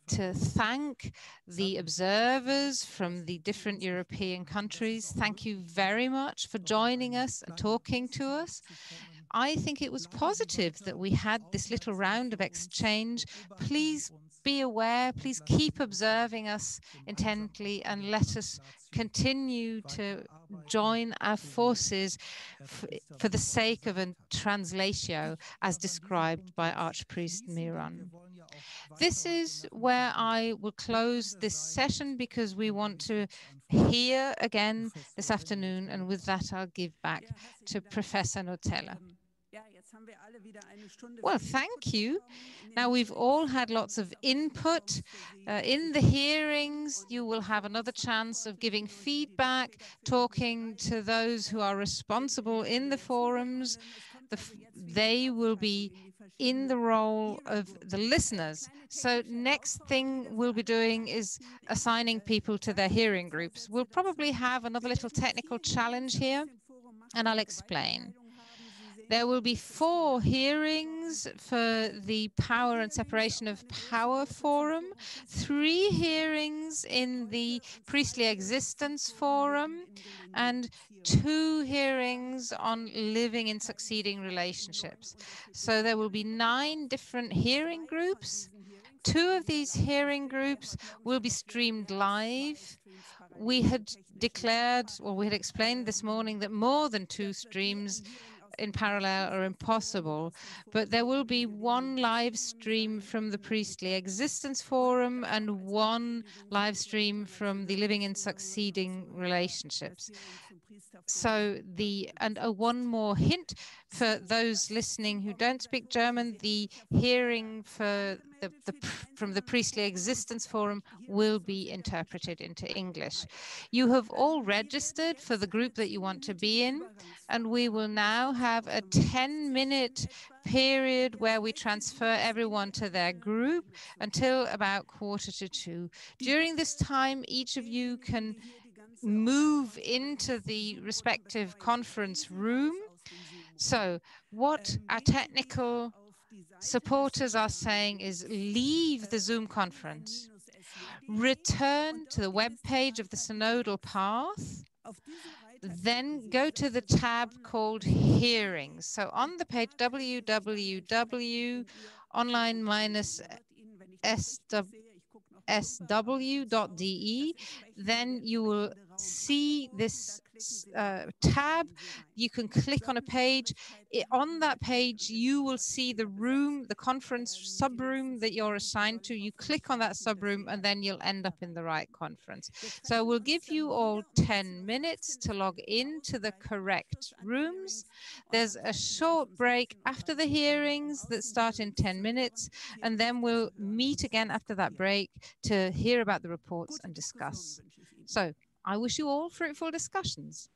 to thank the observers from the different European countries. Thank you very much for joining us and talking to us. I think it was positive that we had this little round of exchange. Please be aware, please keep observing us intently and let us continue to join our forces for the sake of a translatio as described by Archpriest Miron. This is where I will close this session because we want to hear again this afternoon, and with that I'll give back to Professor Nutella. Well, thank you. Now we've all had lots of input. In the hearings, you will have another chance of giving feedback, talking to those who are responsible in the forums. They will be in the role of the listeners. So next thing we'll be doing is assigning people to their hearing groups. We'll probably have another little technical challenge here, and I'll explain. There will be 4 hearings for the Power and Separation of Power Forum, 3 hearings in the Priestly Existence Forum, and 2 hearings on living in succeeding relationships. So there will be 9 different hearing groups. 2 of these hearing groups will be streamed live. We had declared, or we had explained this morning that more than 2 streams in parallel are impossible, but there will be 1 live stream from the Priestly Existence Forum and 1 live stream from the Living in Succeeding Relationships. So one more hint for those listening who don't speak German, the hearing for from the Priestly Existence Forum will be interpreted into English. You have all registered for the group that you want to be in, and we will now have a 10-minute period where we transfer everyone to their group until about 1:45. During this time, each of you can move into the respective conference room. So what our technical supporters are saying is leave the Zoom conference, return to the web page of the Synodal Path, then go to the tab called Hearings. So on the page www.online-sw.de, then you will see this tab. You can click on a page. On that page, you will see the room, the conference subroom that you're assigned to. You click on that subroom and then you'll end up in the right conference. So we'll give you all 10 minutes to log into the correct rooms. There's a short break after the hearings that start in 10 minutes, and then we'll meet again after that break to hear about the reports and discuss. So I wish you all fruitful discussions.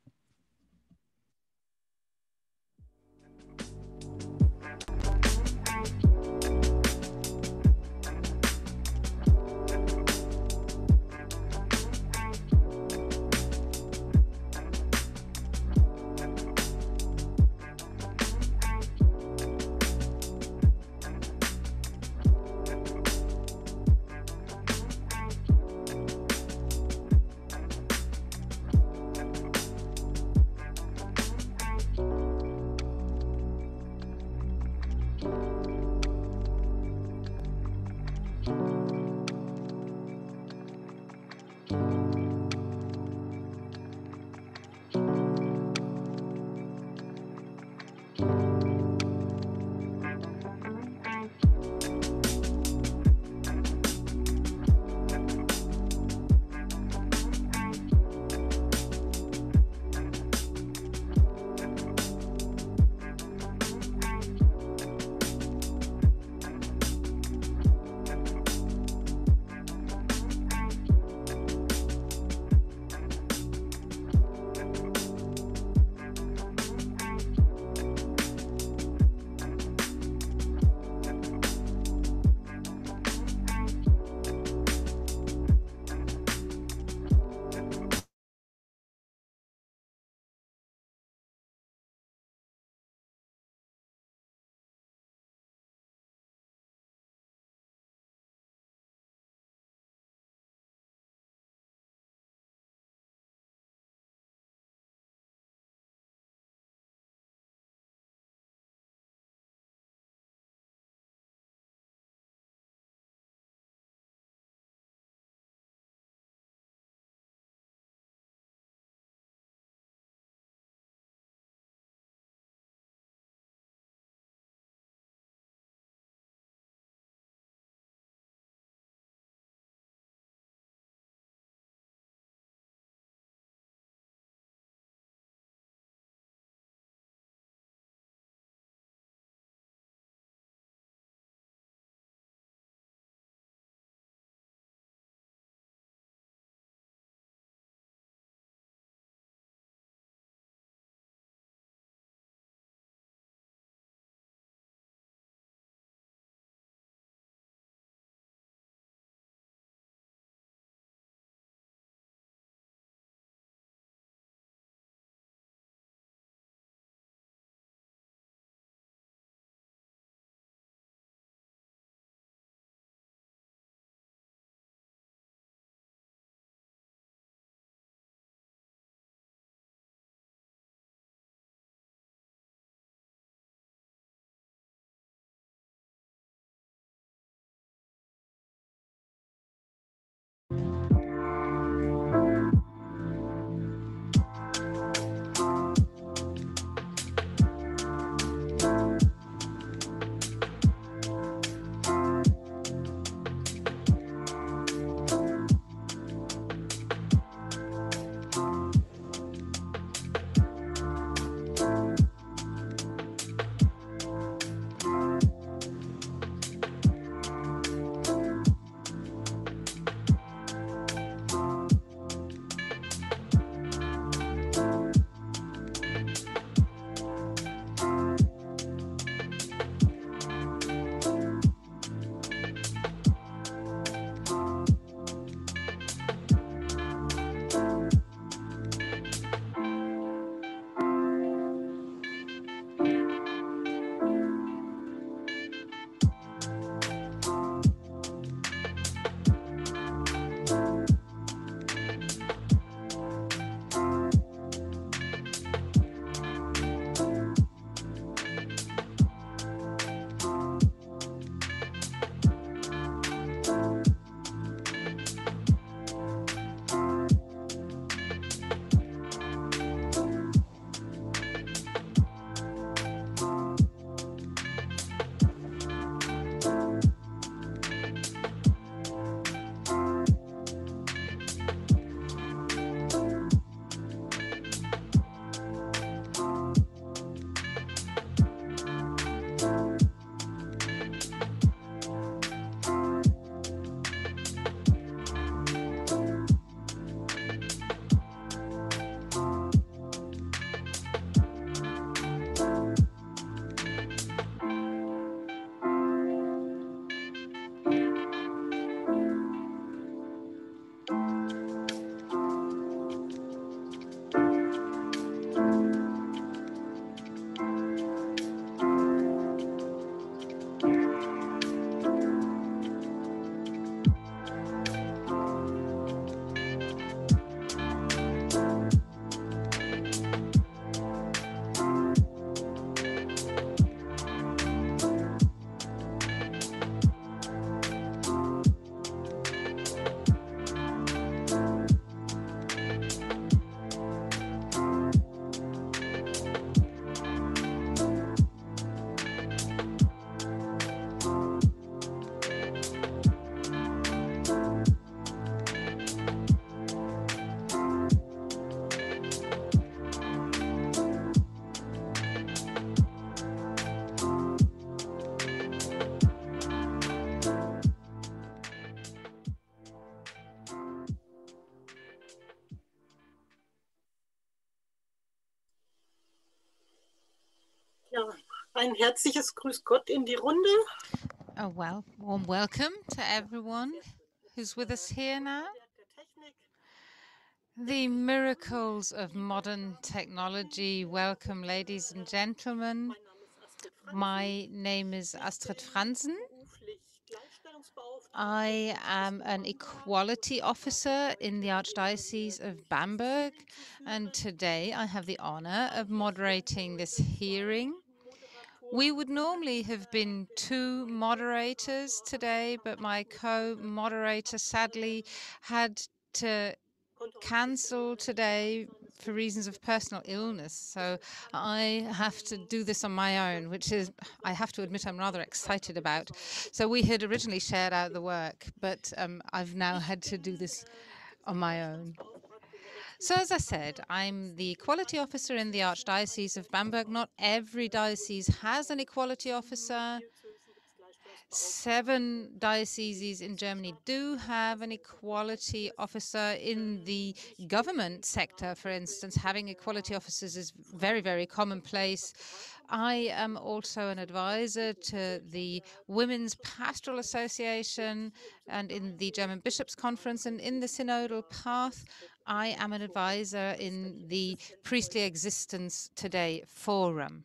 Ein herzliches Grüß Gott in die Runde. A warm welcome to everyone who's with us here now. The miracles of modern technology. Welcome, ladies and gentlemen. My name is Astrid Franzen. I am an equality officer in the Archdiocese of Bamberg, and today I have the honor of moderating this hearing. We would normally have been 2 moderators today, but my co-moderator sadly had to cancel today for reasons of personal illness. So I have to do this on my own, which is, I have to admit, I'm rather excited about. So we had originally shared out the work, but I've now had to do this on my own. So as I said, I'm the equality officer in the Archdiocese of Bamberg. Not every diocese has an equality officer. 7 dioceses in Germany do have an equality officer. In the government sector, for instance, having equality officers is very, very commonplace. I am also an advisor to the Women's Pastoral Association and in the German Bishops' Conference, and in the Synodal Path, I am an advisor in the Priestly Existence Today Forum.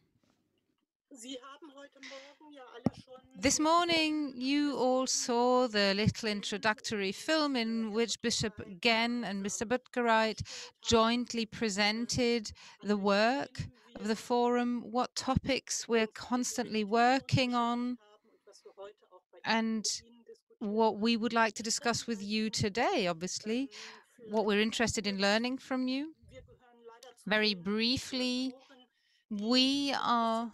This morning, you all saw the little introductory film in which Bishop Genn and Mr. Butgereit jointly presented the work of the forum, what topics we're constantly working on, and what we would like to discuss with you today, obviously, what we're interested in learning from you. Very briefly, we are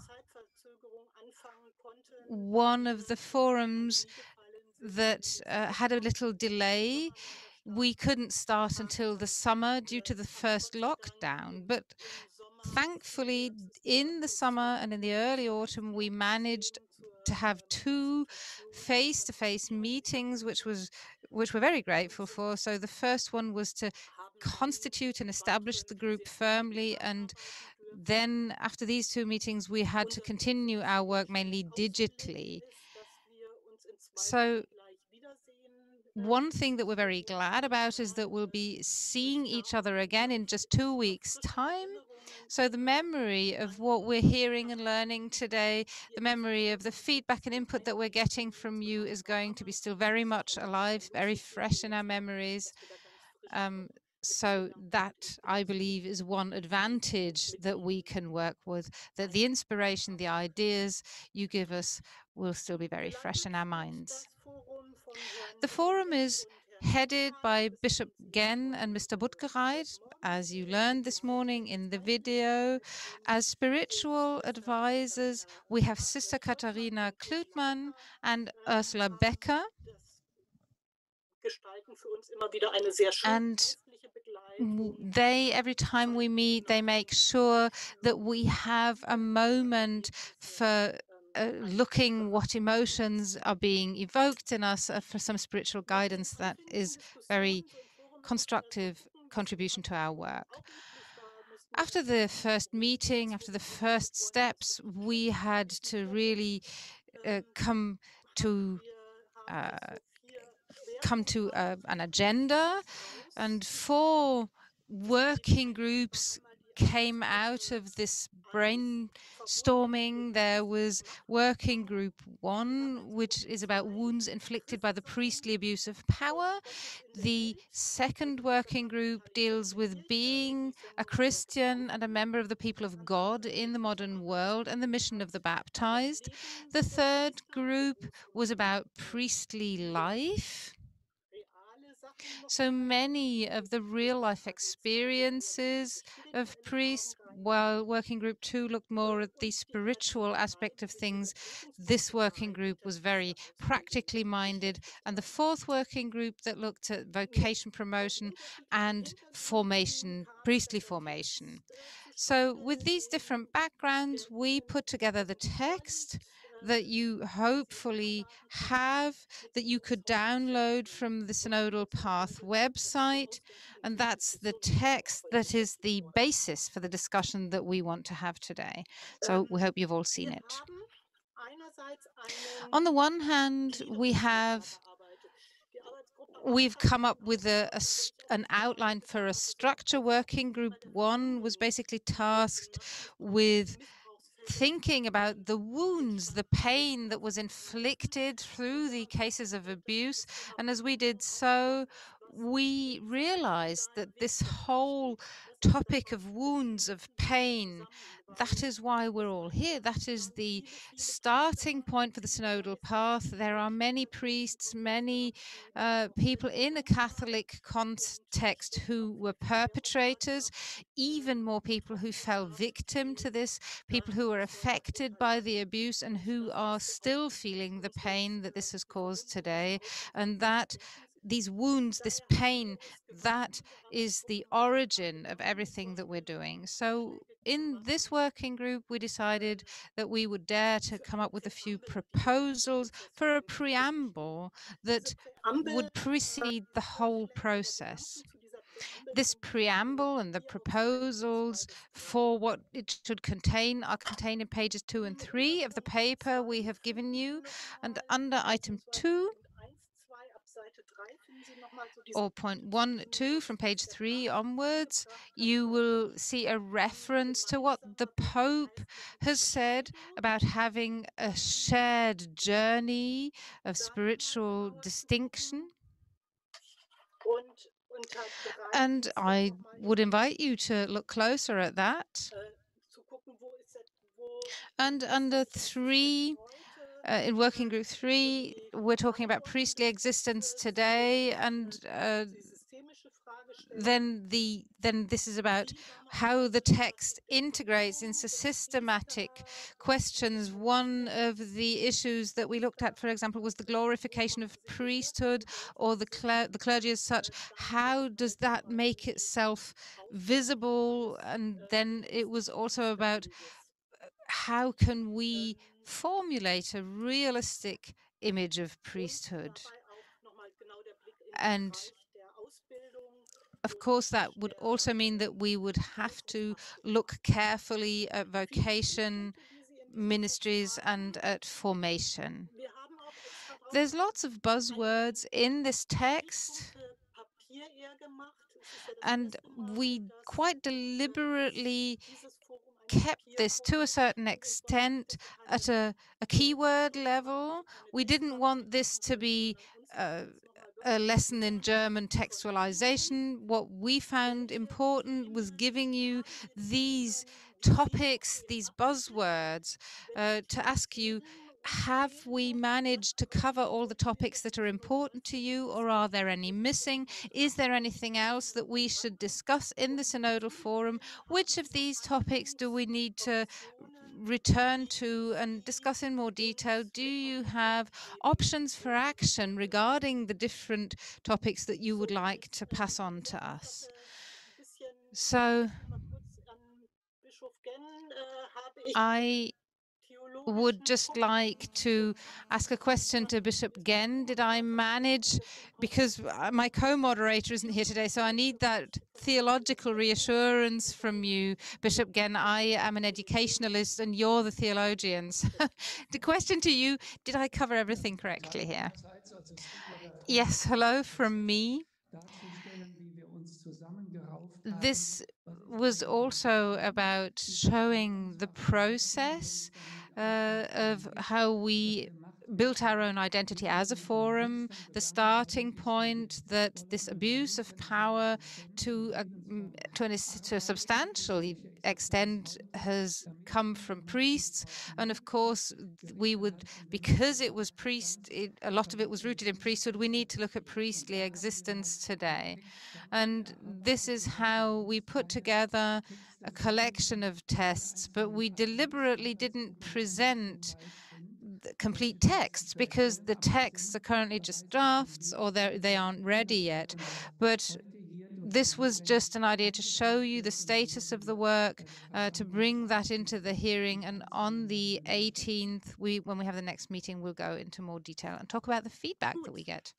one of the forums that had a little delay. We couldn't start until the summer due to the first lockdown, but thankfully in the summer and in the early autumn we managed to have 2 face-to-face meetings, which we're very grateful for. So the first one was to constitute and establish the group firmly, and then after these 2 meetings we had to continue our work mainly digitally. So one thing that we're very glad about is that we'll be seeing each other again in just 2 weeks' time. So the memory of what we're hearing and learning today, the memory of the feedback and input that we're getting from you is going to be still very much alive, very fresh in our memories. So that, I believe, is one advantage that we can work with, that the inspiration, the ideas you give us will still be very fresh in our minds. The forum is headed by Bishop Genn and Mr. Butgereit, as you learned this morning in the video. As spiritual advisors, we have Sister Katharina Klutmann and Ursula Becker. And they, every time we meet, they make sure that we have a moment for looking what emotions are being evoked in us for some spiritual guidance that is very constructive contribution to our work. After the first meeting, after the first steps, we had to really come to an agenda, and 4 working groups came out of this brainstorming. There was working group 1, which is about wounds inflicted by the priestly abuse of power. The second working group deals with being a Christian and a member of the people of God in the modern world and the mission of the baptized. The third group was about priestly life. So many of the real-life experiences of priests, while working group 2 looked more at the spiritual aspect of things, this working group was very practically minded. And the 4th working group that looked at vocation promotion and formation, priestly formation. So with these different backgrounds, we put together the text that you hopefully have, that you could download from the Synodal Path website. And that's the text that is the basis for the discussion that we want to have today. So we hope you've all seen it. On the one hand, we've come up with an outline for a structure. Working group 1 was basically tasked with thinking about the wounds, the pain that was inflicted through the cases of abuse. And as we did so, we realized that this whole topic of wounds, of pain, that is why we're all here. That is the starting point for the Synodal Path. There are many priests, many people in a Catholic context who were perpetrators, even more people who fell victim to this, people who were affected by the abuse and who are still feeling the pain that this has caused today. And that these wounds, this pain, that is the origin of everything that we're doing. So in this working group, we decided that we would dare to come up with a few proposals for a preamble that would precede the whole process. This preamble and the proposals for what it should contain are contained in pages 2 and 3 of the paper we have given you. And under item 2, or point 1, 2 from page 3 onwards, you will see a reference to what the Pope has said about having a shared journey of spiritual distinction. And I would invite you to look closer at that. And under 3, in working group 3, we're talking about priestly existence today, and then this is about how the text integrates into systematic questions. One of the issues that we looked at, for example, was the glorification of priesthood or the clergy as such. How does that make itself visible? And then it was also about how can we formulate a realistic image of priesthood? And of course, that would also mean that we would have to look carefully at vocation, ministries, and at formation. There's lots of buzzwords in this text, and we quite deliberately kept this to a certain extent at a keyword level. We didn't want this to be a lesson in German textualization. What we found important was giving you these topics, these buzzwords, to ask you, have we managed to cover all the topics that are important to you, or are there any missing? Is there anything else that we should discuss in the Synodal Forum? Which of these topics do we need to return to and discuss in more detail? Do you have options for action regarding the different topics that you would like to pass on to us? So I would just like to ask a question to Bishop Genn. Did I manage, because my co-moderator isn't here today, so I need that theological reassurance from you, Bishop Genn. I am an educationalist and you're the theologians. The question to you, did I cover everything correctly here? Yes, hello from me. This was also about showing the process of how we built our own identity as a forum, the starting point that this abuse of power to a substantial extent has come from priests. And of course, we would, because it was a lot of it was rooted in priesthood, we need to look at priestly existence today. And this is how we put together a collection of tests, but we deliberately didn't present the complete texts because the texts are currently just drafts or they aren't ready yet. But this was just an idea to show you the status of the work, to bring that into the hearing. And on the 18th, when we have the next meeting, we'll go into more detail and talk about the feedback that we get.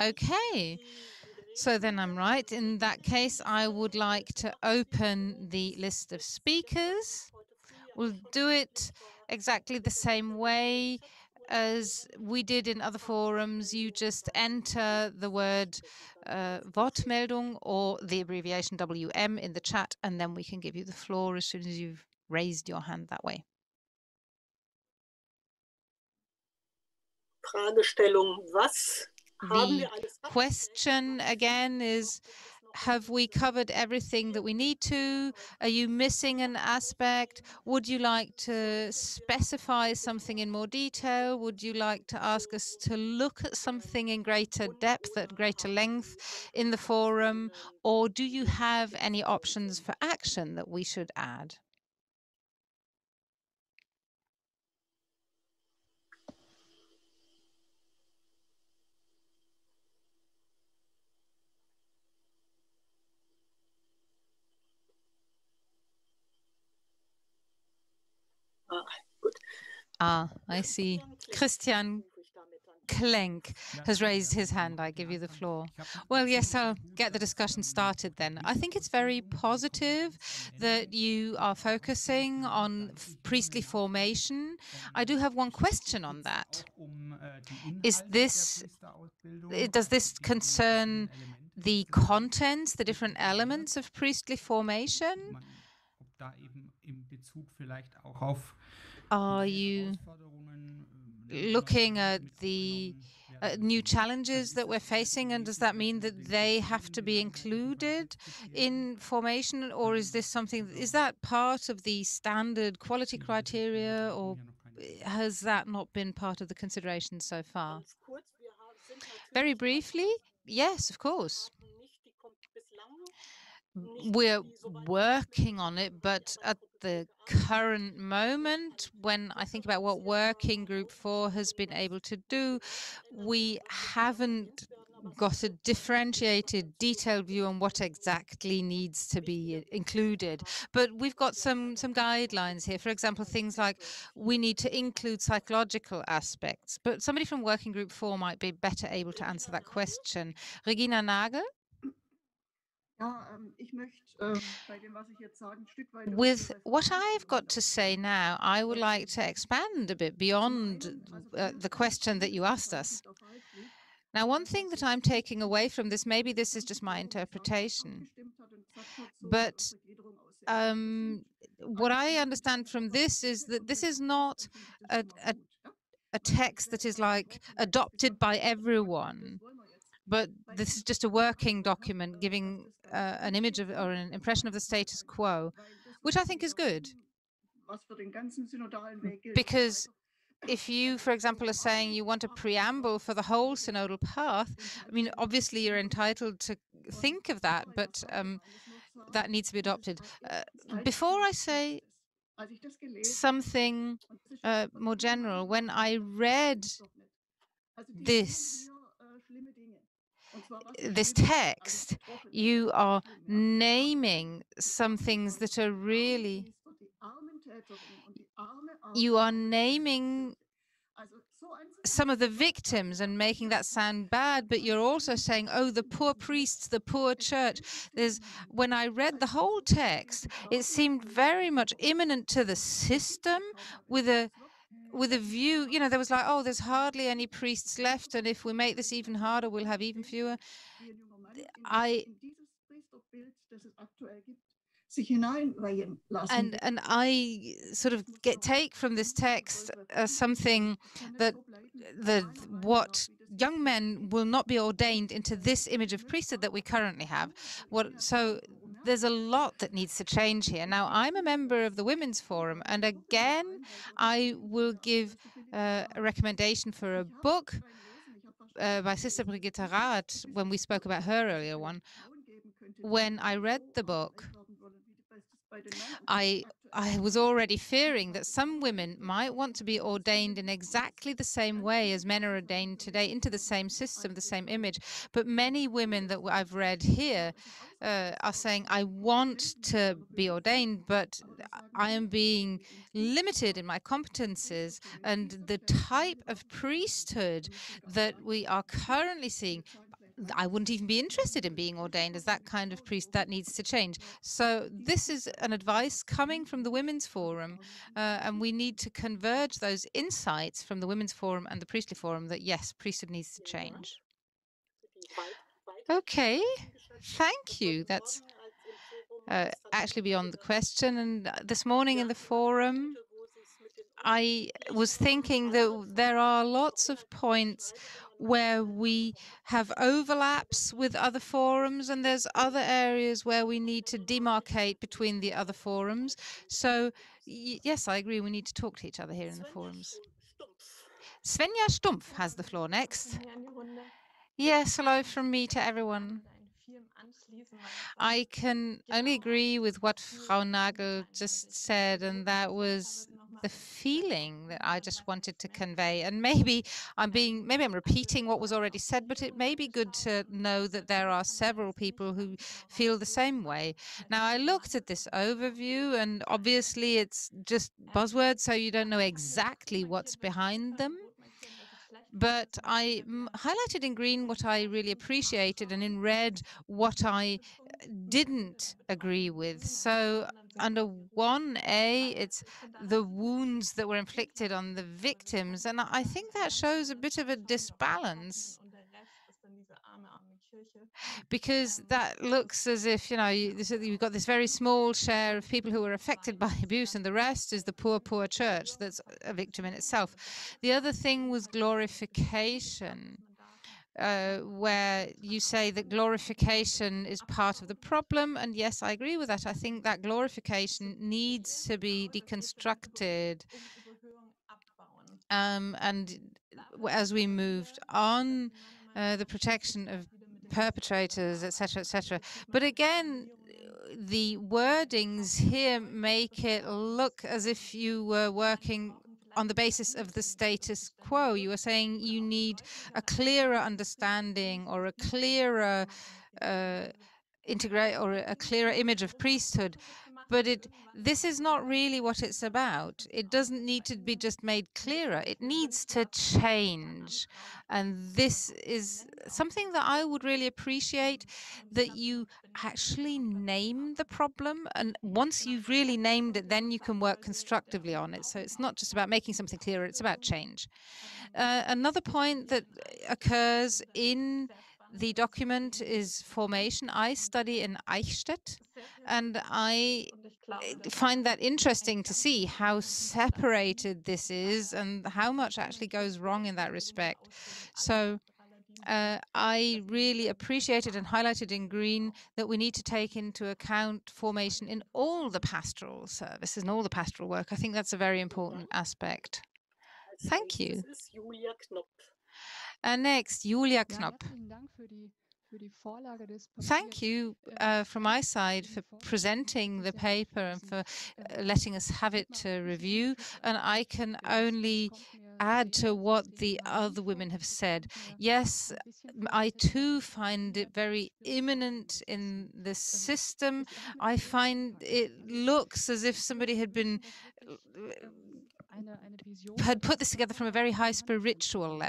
Okay, so then I'm right. In that case, I would like to open the list of speakers. We'll do it exactly the same way as we did in other forums. You just enter the word Wortmeldung or the abbreviation WM in the chat, and then we can give you the floor as soon as you've raised your hand that way. Fragestellung, was haben The wir alles question again is, have we covered everything that we need to? Are you missing an aspect? Would you like to specify something in more detail? Would you like to ask us to look at something in greater depth, at greater length in the forum? Or do you have any options for action that we should add? I see. Christian Klenk has raised his hand. I give you the floor. Well, yes, I'll get the discussion started then. I think it's very positive that you are focusing on priestly formation. I do have one question on that. Does this concern the contents, the different elements of priestly formation? Are you looking at the new challenges that we're facing, and does that mean that they have to be included in formation, or is this something, is that part of the standard quality criteria, or has that not been part of the consideration so far? Very briefly, yes, of course. We're working on it, but at the current moment, when I think about what Working Group 4 has been able to do, we haven't got a differentiated, detailed view on what exactly needs to be included. But we've got some guidelines here. For example, things like we need to include psychological aspects. But somebody from Working Group 4 might be better able to answer that question. Regina Nagel? With what I've got to say now, I would like to expand a bit beyond the question that you asked us. Now, one thing that I'm taking away from this, maybe this is just my interpretation, but what I understand from this is that this is not a text that is like adopted by everyone, but this is just a working document giving an image of or an impression of the status quo, which I think is good. Because if you, for example, are saying you want a preamble for the whole synodal path, I mean, obviously you're entitled to think of that, but that needs to be adopted. Before I say something more general, when I read this text, you are naming some things that are really, you are naming some of the victims and making that sound bad, but you're also saying, oh, the poor priests, the poor church. When I read the whole text, it seemed very much imminent to the system with a view, you know, there was like, oh, there's hardly any priests left, and if we make this even harder, we'll have even fewer. And I sort of take from this text something that what young men will not be ordained into this image of priesthood that we currently have. So there's a lot that needs to change here. Now, I'm a member of the Women's Forum, and again, I will give a recommendation for a book by Sister Brigitte Rath when we spoke about her earlier one. When I read the book, I was already fearing that some women might want to be ordained in exactly the same way as men are ordained today, into the same system, the same image. But many women that I've read here are saying, I want to be ordained, but I am being limited in my competences. And the type of priesthood that we are currently seeing, I wouldn't even be interested in being ordained as that kind of priest. That needs to change. So this is an advice coming from the Women's Forum, and we need to converge those insights from the Women's Forum and the Priestly Forum that, yes, priesthood needs to change. Okay, thank you. That's actually beyond the question. And this morning in the forum, I was thinking that there are lots of points where we have overlaps with other forums, and there's other areas where we need to demarcate between the other forums. So yes, I agree, we need to talk to each other here in the forums. Svenja Stumpf has the floor next. Yes, hello from me to everyone. I can only agree with what Frau Nagel just said, and that was the feeling that I just wanted to convey. And maybe I'm repeating what was already said, but it may be good to know that there are several people who feel the same way. Now, I looked at this overview, and obviously it's just buzzwords, so you don't know exactly what's behind them. But I highlighted in green what I really appreciated, and in red what I didn't agree with. So under 1A, it's the wounds that were inflicted on the victims, and I think that shows a bit of a disbalance, because that looks as if, you know, you've got this very small share of people who were affected by abuse, and the rest is the poor, poor church that's a victim in itself. The other thing was glorification, where you say that glorification is part of the problem. And yes, I agree with that. I think that glorification needs to be deconstructed. And as we moved on, the protection of perpetrators, etc., etc. But again, the wordings here make it look as if you were working on the basis of the status quo. You were saying you need a clearer understanding or a clearer integrate or a clearer image of priesthood, but this is not really what it's about. It doesn't need to be just made clearer. It needs to change. And this is something that I would really appreciate, that you actually name the problem. And once you've really named it, then you can work constructively on it. So it's not just about making something clearer, it's about change. Another point that occurs in the document is formation. I study in Eichstätt, and I find that interesting to see how separated this is and how much actually goes wrong in that respect. So I really appreciated and highlighted in green that we need to take into account formation in all the pastoral services and all the pastoral work. I think that's a very important aspect. Thank you. Next, Julia Knopp. Thank you from my side for presenting the paper and for letting us have it to review. And I can only add to what the other women have said. Yes, I too find it very imminent in the system. I find it looks as if somebody had put this together from a very high spiritual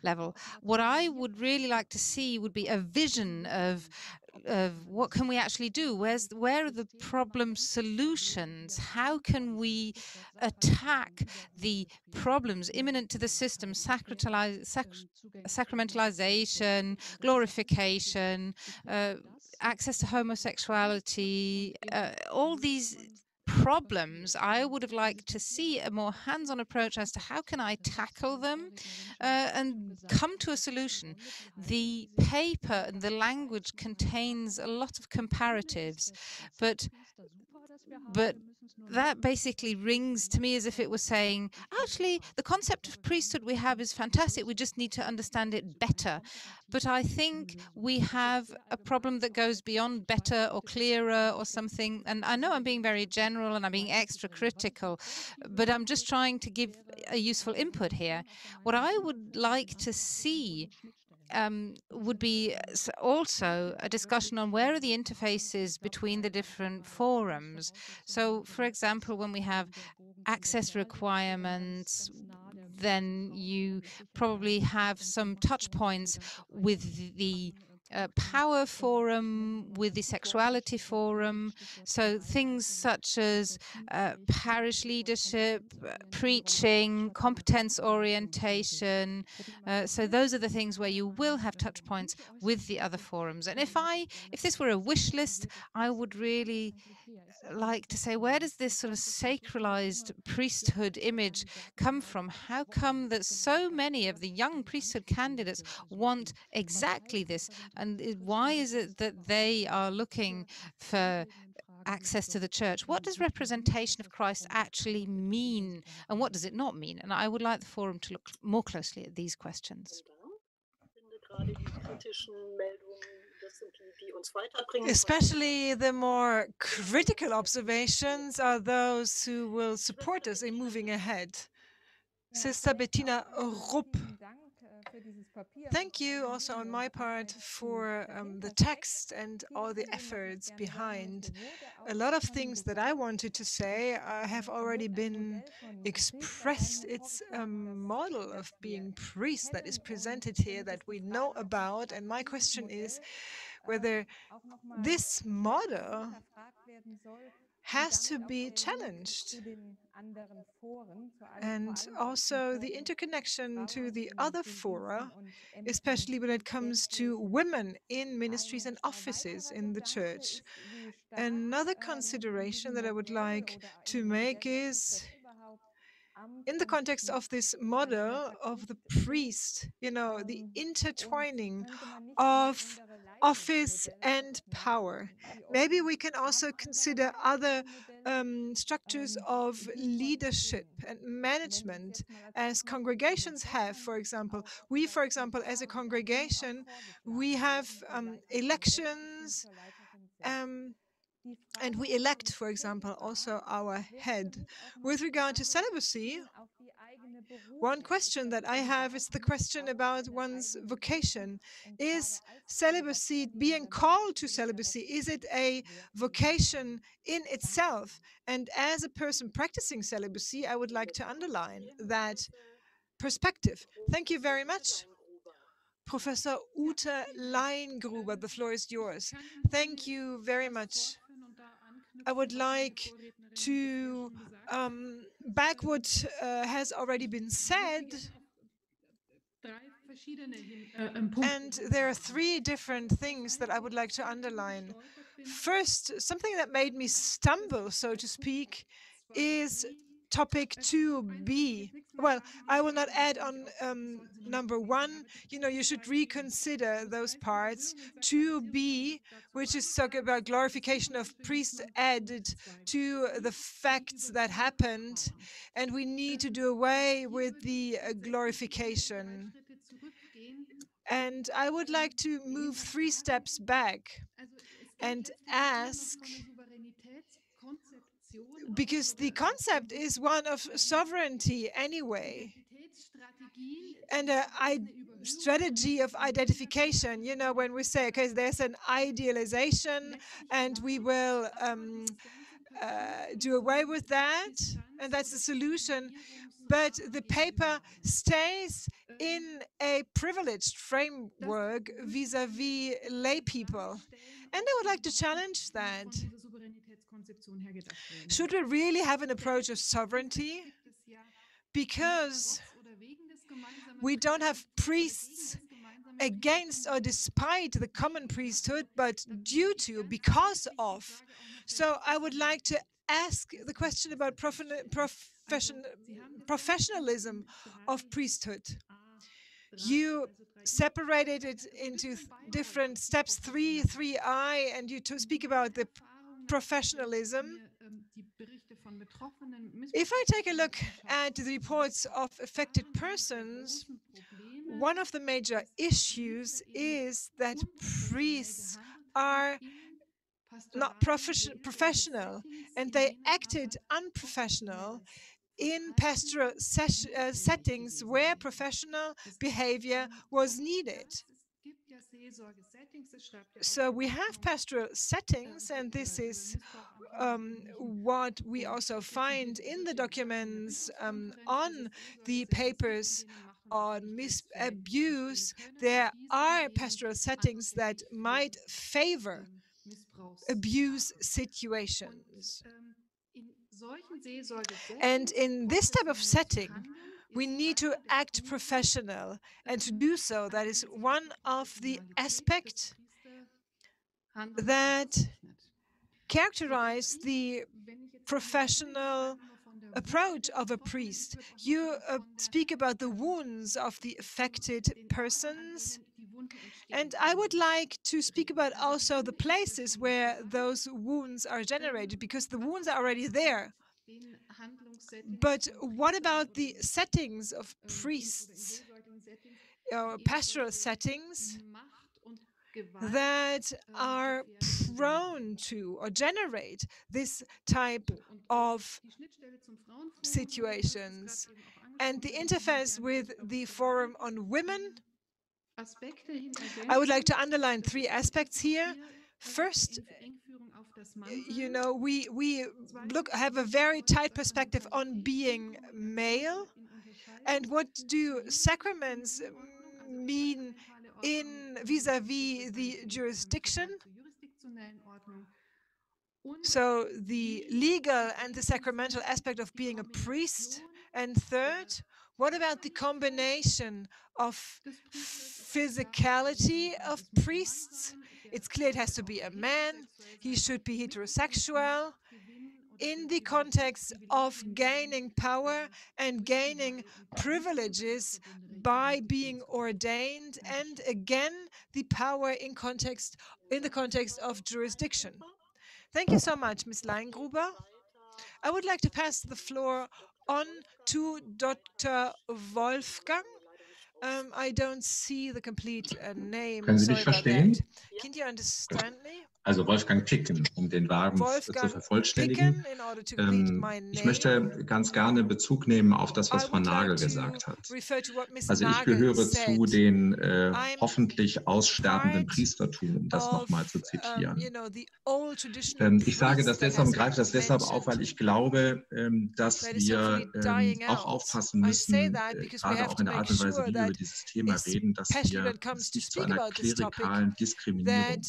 level. What I would really like to see would be a vision of what can we actually do? Where are the problem solutions? How can we attack the problems imminent to the system? Sacramentalization, glorification, access to homosexuality, all these problems. I would have liked to see a more hands-on approach as to how can I tackle them and come to a solution. The paper and the language contains a lot of comparatives, but that basically rings to me as if it was saying, actually, the concept of priesthood we have is fantastic. We just need to understand it better. But I think we have a problem that goes beyond better or clearer or something. And I know I'm being very general and I'm being extra critical, but I'm just trying to give a useful input here. What I would like to see would be also a discussion on where are the interfaces between the different forums. So, for example, when we have access requirements, then you probably have some touch points with the power forum, with the sexuality forum. So things such as parish leadership, preaching, competence orientation. So those are the things where you will have touch points with the other forums. And if this were a wish list, I would really like to say, where does this sort of sacralized priesthood image come from? How come that so many of the young priesthood candidates want exactly this? And why is it that they are looking for access to the church? What does representation of Christ actually mean, and what does it not mean? And I would like the forum to look more closely at these questions. Especially the more critical observations are those who will support us in moving ahead. Sister Bettina Rupp. Thank you also on my part for the text and all the efforts behind. A lot of things that I wanted to say have already been expressed. It's a model of being priest that is presented here that we know about. And my question is whether this model has to be challenged, and also the interconnection to the other fora, especially when it comes to women in ministries and offices in the church. Another consideration that I would like to make is, in the context of this model of the priest, the intertwining of office and power. Maybe we can also consider other structures of leadership and management as congregations have, for example. We, for example, as a congregation, we have elections, and we elect, for example, also our head. With regard to celibacy, one question that I have is the question about one's vocation. Is celibacy, being called to celibacy, is it a vocation in itself? And as a person practicing celibacy, I would like to underline that perspective. Thank you very much. Professor Ute Leingruber, the floor is yours. Thank you very much. I would like to back what has already been said. And there are three different things that I would like to underline. First, something that made me stumble, so to speak, is topic 2b. Well, I will not add on number 1. You should reconsider those parts. 2b, which is talking about glorification of priests added to the facts that happened, and we need to do away with the glorification. And I would like to move 3 steps back and ask, because the concept is one of sovereignty anyway, and a strategy of identification, when we say, okay, there's an idealization and we will do away with that, and that's the solution. But the paper stays in a privileged framework vis-à-vis lay people. And I would like to challenge that. Should we really have an approach of sovereignty? Because we don't have priests against or despite the common priesthood, but due to, because of. So I would like to ask the question about professionalism of priesthood. You separated it into different steps, 3I, and you speak about the professionalism. If I take a look at the reports of affected persons, one of the major issues is that priests are not professional, and they acted unprofessional in pastoral settings where professional behavior was needed. So we have pastoral settings, and this is what we also find in the documents on the papers on misabuse. There are pastoral settings that might favor abuse situations. And in this type of setting, we need to act professional, and to do so, that is one of the aspects that characterize the professional approach of a priest. You speak about the wounds of the affected persons, and I would like to speak about also the places where those wounds are generated, because the wounds are already there. But what about the settings of priests, or pastoral settings that are prone to or generate this type of situations? And the interface with the Forum on Women, I would like to underline 3 aspects here. First, you know, we have a very tight perspective on being male, and what do sacraments mean in vis-a-vis the jurisdiction. So the legal and the sacramental aspect of being a priest. And third, what about the combination of physicality of priests? It's clear it has to be a man, he should be heterosexual, in the context of gaining power and gaining privileges by being ordained, and again the power in the context of jurisdiction. Thank you so much, Ms. Leingruber. I would like to pass the floor on to Dr. Wolfgang. I don't see the complete name. Können Sie mich verstehen? Can you understand me? Also Wolfgang Picken, um den Wagen zu vervollständigen. Ich möchte ganz gerne Bezug nehmen auf das, was Frau Nagel gesagt hat. Also ich gehöre zu den hoffentlich aussterbenden Priestertum, um das nochmal zu zitieren. Ich sage das deshalb und greife das deshalb auf, weil ich glaube, dass wir auch aufpassen müssen, gerade auch in der Art und Weise, wie wir über dieses Thema reden, dass wir es nicht zu einer klerikalen Diskriminierung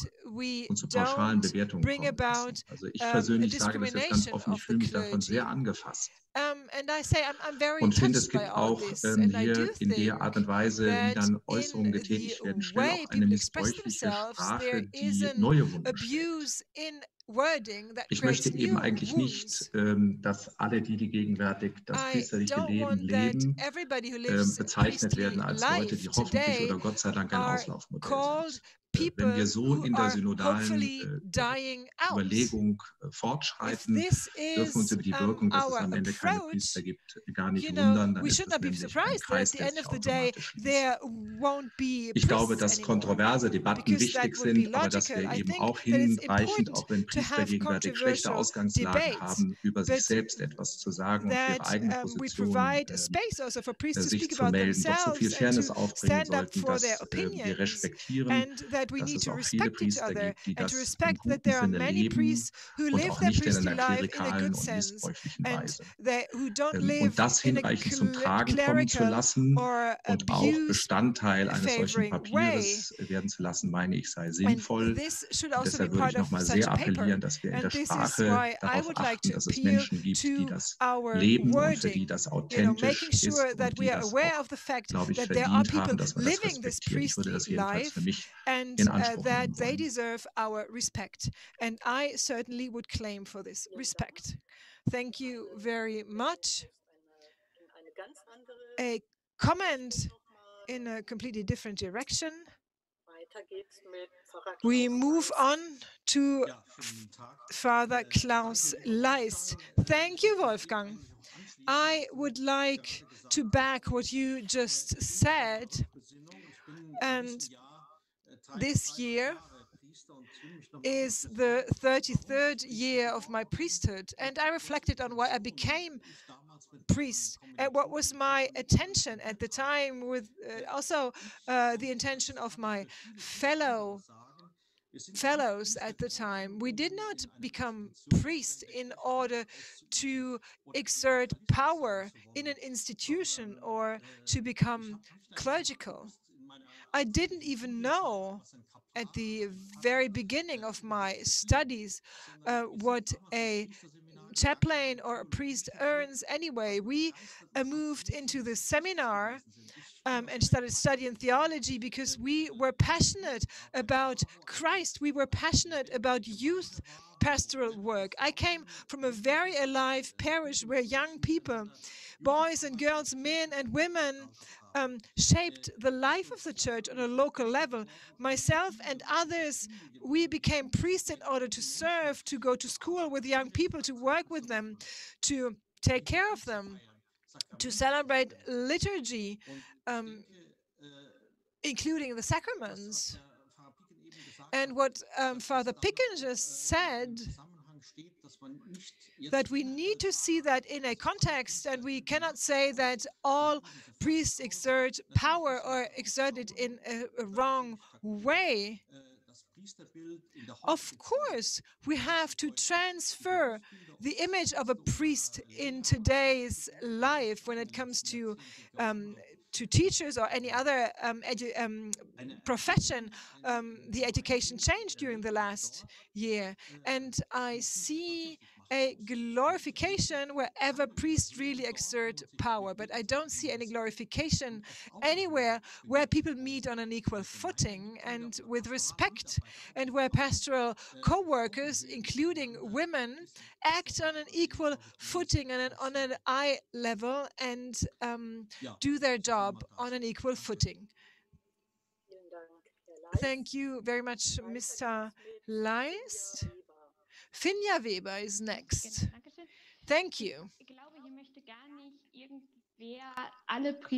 und zu pauschalen Bewertungen kommen lassen. Also ich persönlich sage das jetzt ganz offen, ich fühle mich davon sehr angefasst. Und finde, es gibt auch hier in der Art und Weise, wie dann Äußerungen getätigt werden, schnell auch eine missbräuchliche Sprache, die neue Wunder stellt. Ich möchte eben eigentlich nicht, dass alle die gegenwärtig das priesterliche Leben leben, bezeichnet werden als Leute, die hoffentlich oder Gott sei Dank ein Auslaufmodell sind. Wenn wir so in der synodalen Überlegung fortschreiten, dürfen uns über die Wirkung, dass es am Ende keine Priester gibt, gar nicht wundern. Dann ist es nämlich ein Kreis, der sich automatisch schließt. Ich glaube, dass kontroverse Debatten wichtig sind, aber dass wir eben auch hinreichend, auch wenn Priester gegenwärtig schlechte Ausgangslagen haben, über sich selbst etwas zu sagen und für ihre eigene Position sich zu melden, doch so viel Fairness aufbringen sollten, dass wir respektieren, dass es auch viele Priester gibt, die das im guten Sinne leben und auch nicht in einer klerikalen und missbräuchlichen Weise. Und das hinreichend zum Tragen kommen zu lassen und auch Bestandteil eines solchen Papieres werden zu lassen, meine ich, sei sinnvoll. Und deshalb würde ich nochmal sehr appellieren, dass wir in der Sprache darauf achten, dass es Menschen gibt, die das leben und für die das authentisch ist und die das auch, glaube ich, verdient haben, dass man das respektiert. Ich würde das jedenfalls für mich in Anspruch nehmen they deserve our respect. And I certainly would claim for this respect. Thank you very much. A comment in a completely different direction. We move on to Father Klaus Leist. Thank you, Wolfgang. I would like to back what you just said. And this year is the 33rd year of my priesthood, and I reflected on why I became priest and what was my attention at the time, with also the intention of my fellows at the time. We did not become priests in order to exert power in an institution or to become clerical. I didn't even know at the very beginning of my studies what a chaplain or a priest earns anyway. We moved into the seminar and started studying theology because we were passionate about Christ. We were passionate about youth pastoral work. I came from a very alive parish where young people, boys and girls, men and women, shaped the life of the church on a local level. Myself and others, we became priests in order to serve, to go to school with young people, to work with them, to take care of them, to celebrate liturgy, including the sacraments. And what Father Picken just said, that we need to see that in a context, and we cannot say that all priests exert power or exert it in a wrong way. Of course, we have to transfer the image of a priest in today's life when it comes to teachers or any other profession. The education changed during the last year, and I see a glorification wherever priests really exert power, but I don't see any glorification anywhere where people meet on an equal footing and with respect, and where pastoral co-workers, including women, act on an equal footing and on an eye level and do their job on an equal footing. Thank you very much, Mr. Leist. Finja Weber is next. Thank you.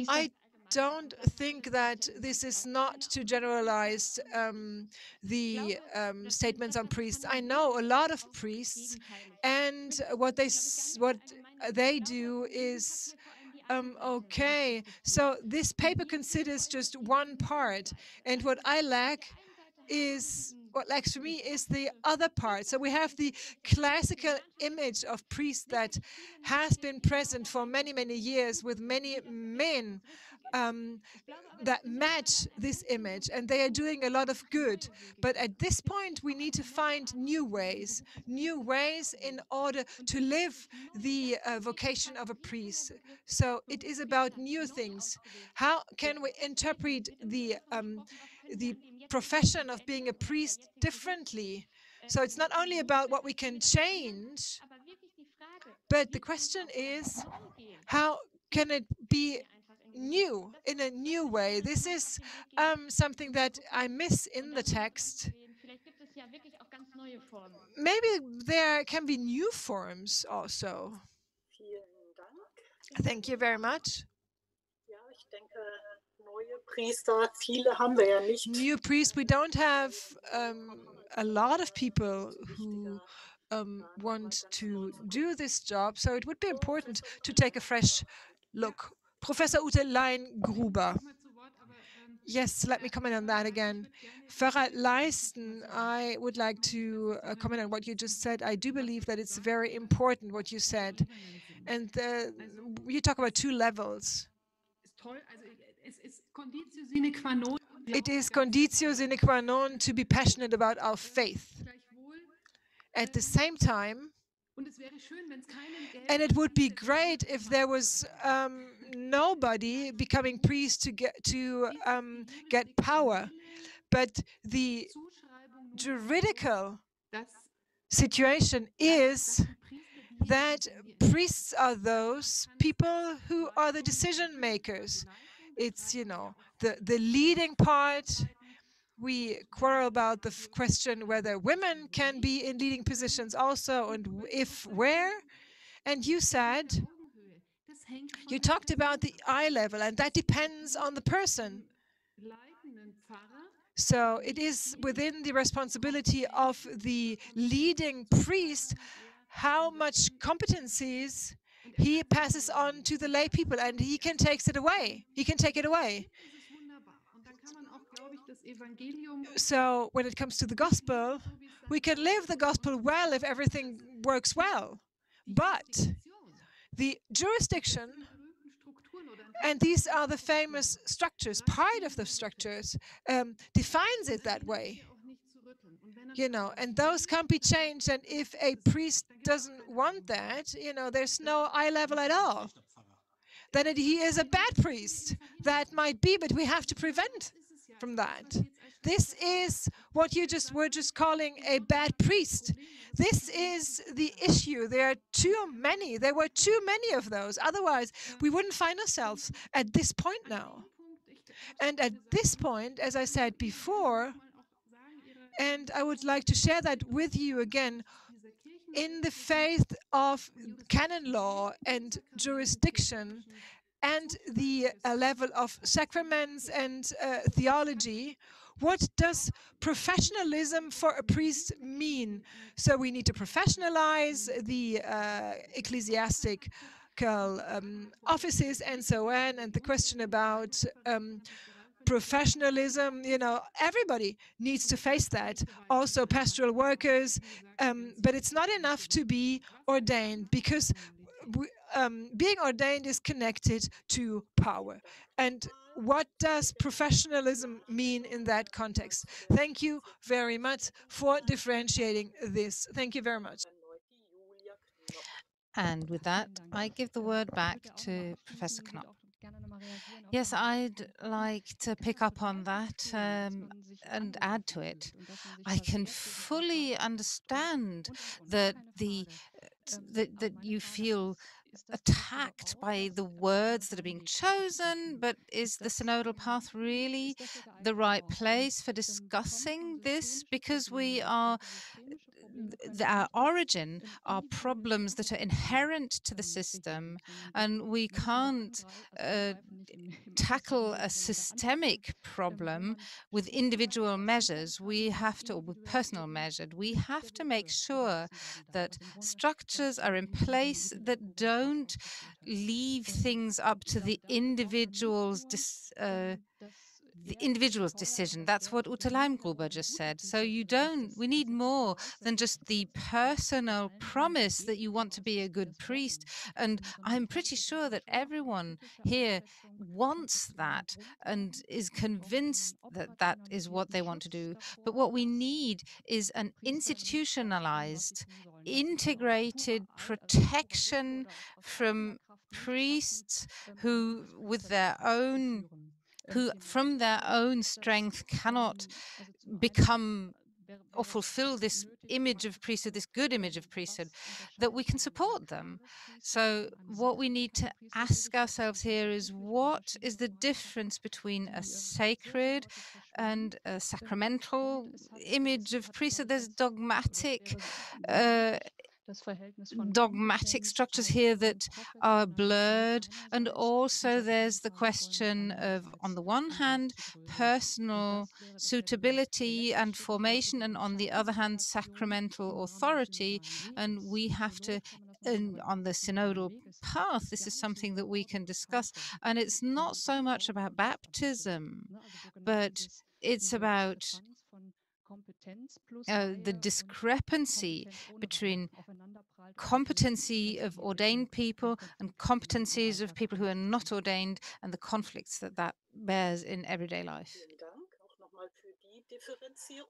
I don't think that this is not to generalize the statements on priests. I know a lot of priests, and what they do is okay. So this paper considers just one part, and what lacks for me is the other part. So we have the classical image of priest that has been present for many, many years with many men that match this image, and they are doing a lot of good. But at this point, we need to find new ways in order to live the vocation of a priest. So it is about new things. How can we interpret the profession of being a priest differently? So it's not only about what we can change, but the question is, how can it be new, in a new way? This is something that I miss in the text. Maybe there can be new forms also. Thank you very much. New priests, we don't have a lot of people who want to do this job, so it would be important to take a fresh look. Professor Ute Lein-Gruber. Yes, let me comment on that again. Pfarrer Leisten, I would like to comment on what you just said. I do believe that it's very important what you said. And you talk about two levels. It is conditio sine qua non to be passionate about our faith. At the same time, and it would be great if there was nobody becoming priest to get power, but the juridical situation is that priests are those people who are the decision makers. It's, the leading part. we quarrel about the question whether women can be in leading positions also, and if where. And you said, you talked about the eye level, and that depends on the person. So it is within the responsibility of the leading priest how much competencies he passes on to the lay people, and he can take it away. He can take it away. So when it comes to the gospel, we can live the gospel well if everything works well. But the jurisdiction, and these are the famous structures, part of the structures, defines it that way. You know, and those can't be changed. And if a priest doesn't want that, you know, there's no eye level at all. Then he is a bad priest. That might be, but we have to prevent from that. This is what you were just calling a bad priest. This is the issue. There are too many. There were too many of those. Otherwise, we wouldn't find ourselves at this point now. And at this point, as I said before, and I would like to share that with you again, in the faith of canon law and jurisdiction and the level of sacraments and theology, what does professionalism for a priest mean? So we need to professionalize the ecclesiastical offices and so on, and the question about professionalism, you know, everybody needs to face that, also pastoral workers, but it's not enough to be ordained, because being ordained is connected to power. And what does professionalism mean in that context? Thank you very much for differentiating this. Thank you very much. And with that, I give the word back to Professor Knopp. Yes, I'd like to pick up on that and add to it. I can fully understand that that you feel attacked by the words that are being chosen, but is the synodal path really the right place for discussing this? Because we are, our origin are problems that are inherent to the system, and we can't tackle a systemic problem with individual measures. We have to, or with personal measures, we have to make sure that structures are in place that don't leave things up to the individual's decision. That's what Ute Leimgruber just said. So we need more than just the personal promise that you want to be a good priest. And I'm pretty sure that everyone here wants that and is convinced that that is what they want to do. But what we need is an institutionalized, integrated protection from priests who, from their own strength cannot become or fulfill this image of priesthood, this good image of priesthood, that we can support them. So what we need to ask ourselves here is, what is the difference between a sacred and a sacramental image of priesthood? There's dogmatic structures here that are blurred, and also there's the question of, on the one hand, personal suitability and formation, and on the other hand, sacramental authority. And we have to, on the synodal path, this is something that we can discuss, and it's not so much about baptism, but it's about the discrepancy between competency of ordained people and competencies of people who are not ordained, and the conflicts that that bears in everyday life.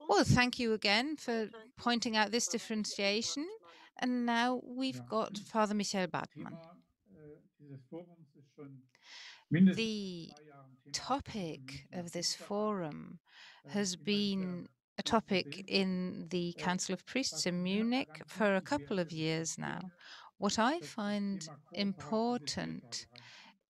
Well, thank you again for pointing out this differentiation. And now we've got Father Michael Bartmann. The topic of this forum has been a topic in the Council of Priests in Munich for a couple of years now. What I find important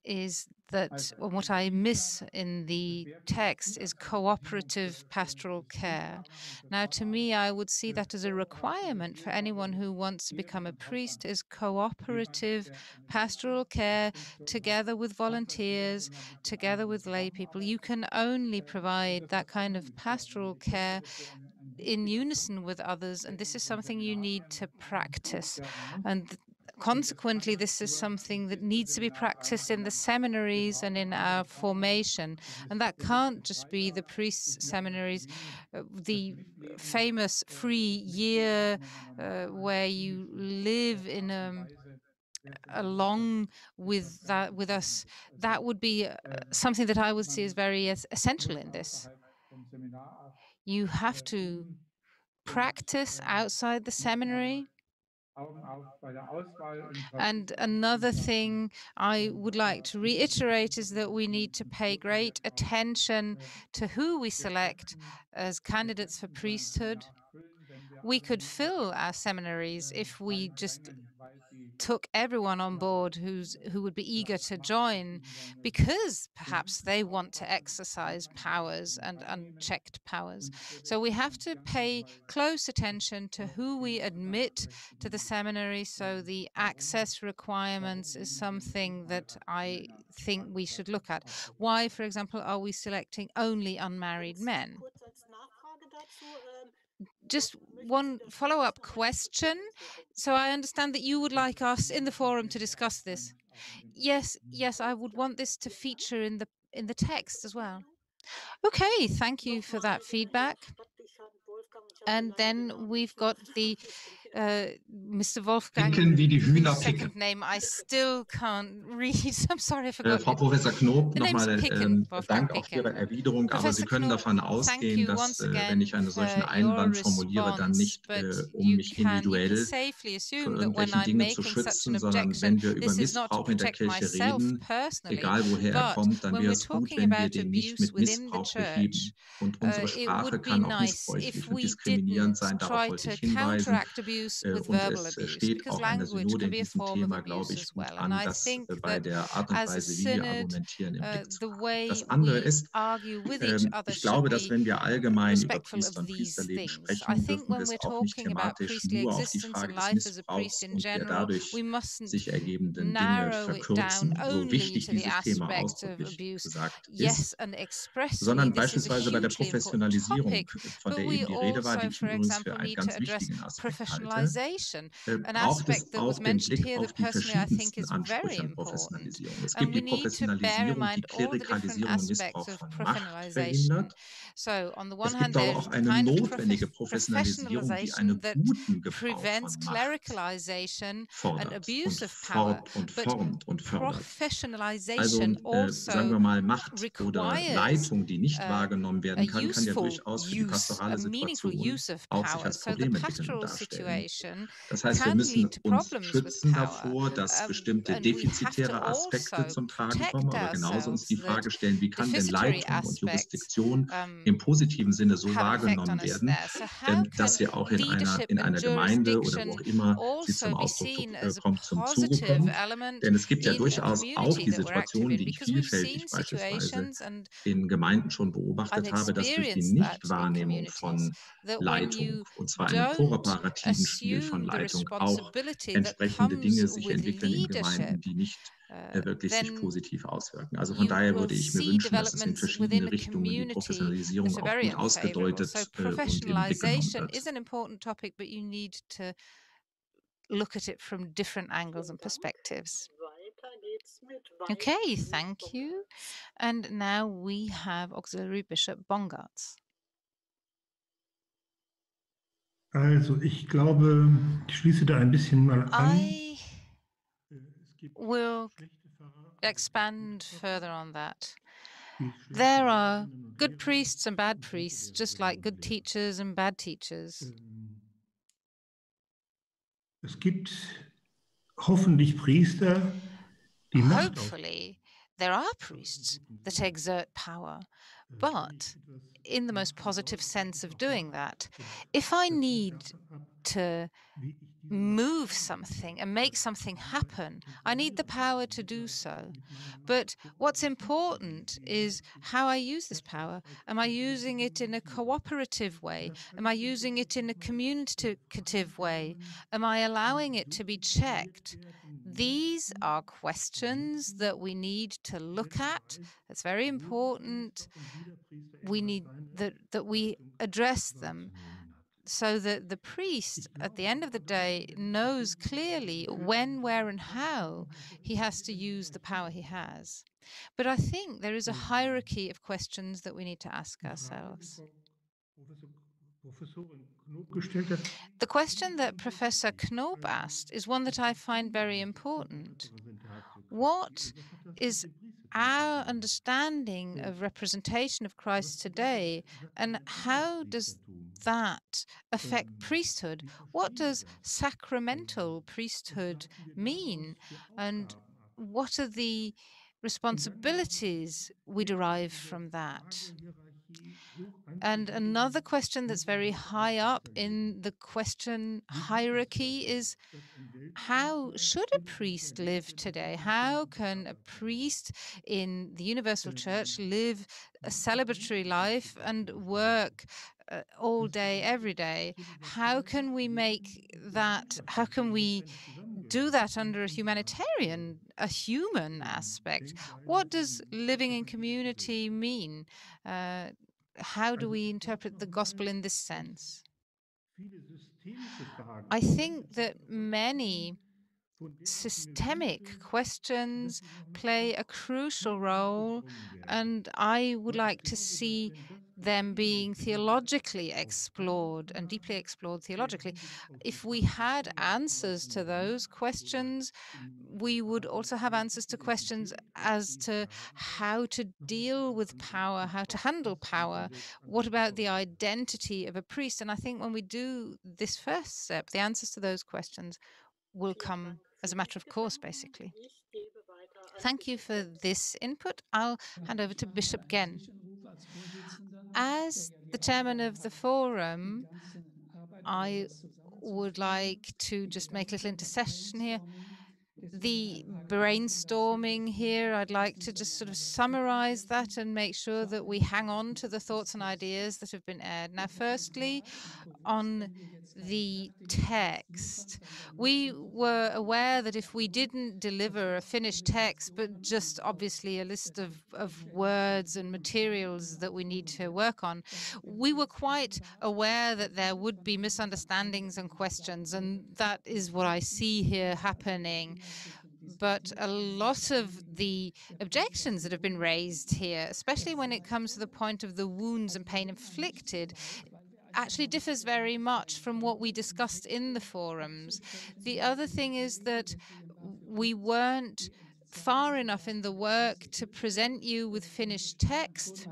is that what I miss in the text is cooperative pastoral care. Now, to me, I would see that as a requirement for anyone who wants to become a priest is cooperative pastoral care together with volunteers, together with lay people. You can only provide that kind of pastoral care in unison with others, and this is something you need to practice. And consequently, this is something that needs to be practiced in the seminaries and in our formation. And that can't just be the priests' seminaries, the famous free year where you live in along with that with us. That would be something that I would see as very essential in this. You have to practice outside the seminary. And another thing I would like to reiterate is that we need to pay great attention to who we select as candidates for priesthood. We could fill our seminaries if we just took everyone on board who would be eager to join, because perhaps they want to exercise powers and unchecked powers. So we have to pay close attention to who we admit to the seminary. So the access requirements is something that I think we should look at. Why, for example, are we selecting only unmarried men? Just one follow-up question. So I understand that you would like us in the forum to discuss this. Yes, I would want this to feature in the text as well. Okay, thank you for that feedback. And then we've got the Mr. Wolfgang, whose second name I still can't read. I'm sorry, I forgot. Frau Professor Knob, nochmal Dank auf Ihre Erwiderung, aber Sie können davon ausgehen, dass, wenn ich einen solchen Einwand formuliere, dann nicht, um mich individuell vor irgendwelchen Dingen zu schützen, sondern wenn wir über Missbrauch in der Kirche reden, egal woher er kommt, dann wäre es gut, wenn wir den nicht mit Missbrauch beheben. Und unsere Sprache kann auch missbräuchlich und diskriminierend sein, darauf wollte ich hinweisen. Und es steht auch an der Synode in diesem Thema, glaube ich, gut an, das bei der Art und Weise, wie wir argumentieren, im Blick zu haben. Das andere ist, ich glaube, dass wenn wir allgemein über Priester und Priesterleben sprechen, dürfen wir es auch nicht thematisch nur auf die Frage des Missbrauchs und der dadurch sich ergebenden Dinge verkürzen, so wichtig dieses Thema ausdrücklich gesagt ist, sondern beispielsweise bei der Professionalisierung, von der eben die Rede war, die ich übrigens für einen ganz wichtigen Aspekt halte, braucht es auch den Blick auf die verschiedensten Ansprüche an Professionalisierung. Es gibt die Professionalisierung, die Klerikalisierung und Missbrauch von Macht verhindert. Es gibt aber auch eine notwendige Professionalisierung, die einen guten Gebrauch von Macht fordert und formt und fördert. Also sagen wir mal, Macht oder Leitung, die nicht wahrgenommen werden kann, kann ja durchaus für die pastorale Situation auch sich als Problem entwickeln und darstellen. Das heißt, wir müssen uns schützen davor, dass bestimmte defizitäre Aspekte zum Tragen kommen, aber genauso uns die Frage stellen, wie kann denn Leitung und Jurisdiktion im positiven Sinne so wahrgenommen werden, dass sie auch in einer Gemeinde oder wo auch immer sie zum Ausdruck kommt, zum Zuge kommt. Denn es gibt ja durchaus auch die Situation, die ich vielfältig beispielsweise in Gemeinden schon beobachtet habe, dass durch die Nichtwahrnehmung von Leitung, und zwar einem kooperativen Stil von Leitung, auch entsprechende Dinge sich entwickeln in Gemeinden, die nicht wirklich sich positiv auswirken. Also von daher würde ich mir wünschen, dass es in verschiedene Richtungen die Professionalisierung auch gut ausgedeutet und im Blick genommen wird. Look at it from different angles and perspectives. Okay, thank you. And now we have Auxiliary Bishop Bongartz. Also, ich glaube, ich schließe da ein bisschen mal an. I will expand further on that. There are good priests and bad priests, just like good teachers and bad teachers. Es gibt hoffentlich Priester, die Macht ausüben. Hopefully, there are priests that exert power, but in the most positive sense of doing that. If I need to move something and make something happen. I need the power to do so. But what's important is how I use this power. Am I using it in a cooperative way? Am I using it in a communicative way? Am I allowing it to be checked? These are questions that we need to look at. It's very important. We need that we address them, so that the priest, at the end of the day, knows clearly when, where, and how he has to use the power he has. But I think there is a hierarchy of questions that we need to ask ourselves. The question that Professor Knoop asked is one that I find very important. What is our understanding of representation of Christ today, and how does that affect priesthood? What does sacramental priesthood mean, and what are the responsibilities we derive from that? And another question that's very high up in the question hierarchy is, how should a priest live today? How can a priest in the universal church live a celebratory life and work all day, every day? How can we make that, how can we do that under a humanitarian, a human aspect? What does living in community mean? How do we interpret the gospel in this sense? I think that many systemic questions play a crucial role, and I would like to see them being theologically explored and deeply explored theologically. If we had answers to those questions, we would also have answers to questions as to how to deal with power, how to handle power. What about the identity of a priest? And I think when we do this first step, the answers to those questions will come as a matter of course, basically. Thank you for this input. I'll hand over to Bishop Genn. As the chairman of the forum, I would like to just make a little intercession here. The brainstorming here, I'd like to just sort of summarize that and make sure that we hang on to the thoughts and ideas that have been aired. Now, firstly, on the text, we were aware that if we didn't deliver a finished text, but just obviously a list of words and materials that we need to work on, we were quite aware that there would be misunderstandings and questions, and that is what I see here happening. But a lot of the objections that have been raised here, especially when it comes to the point of the wounds and pain inflicted, actually differs very much from what we discussed in the forums. The other thing is that we weren't far enough in the work to present you with finished text.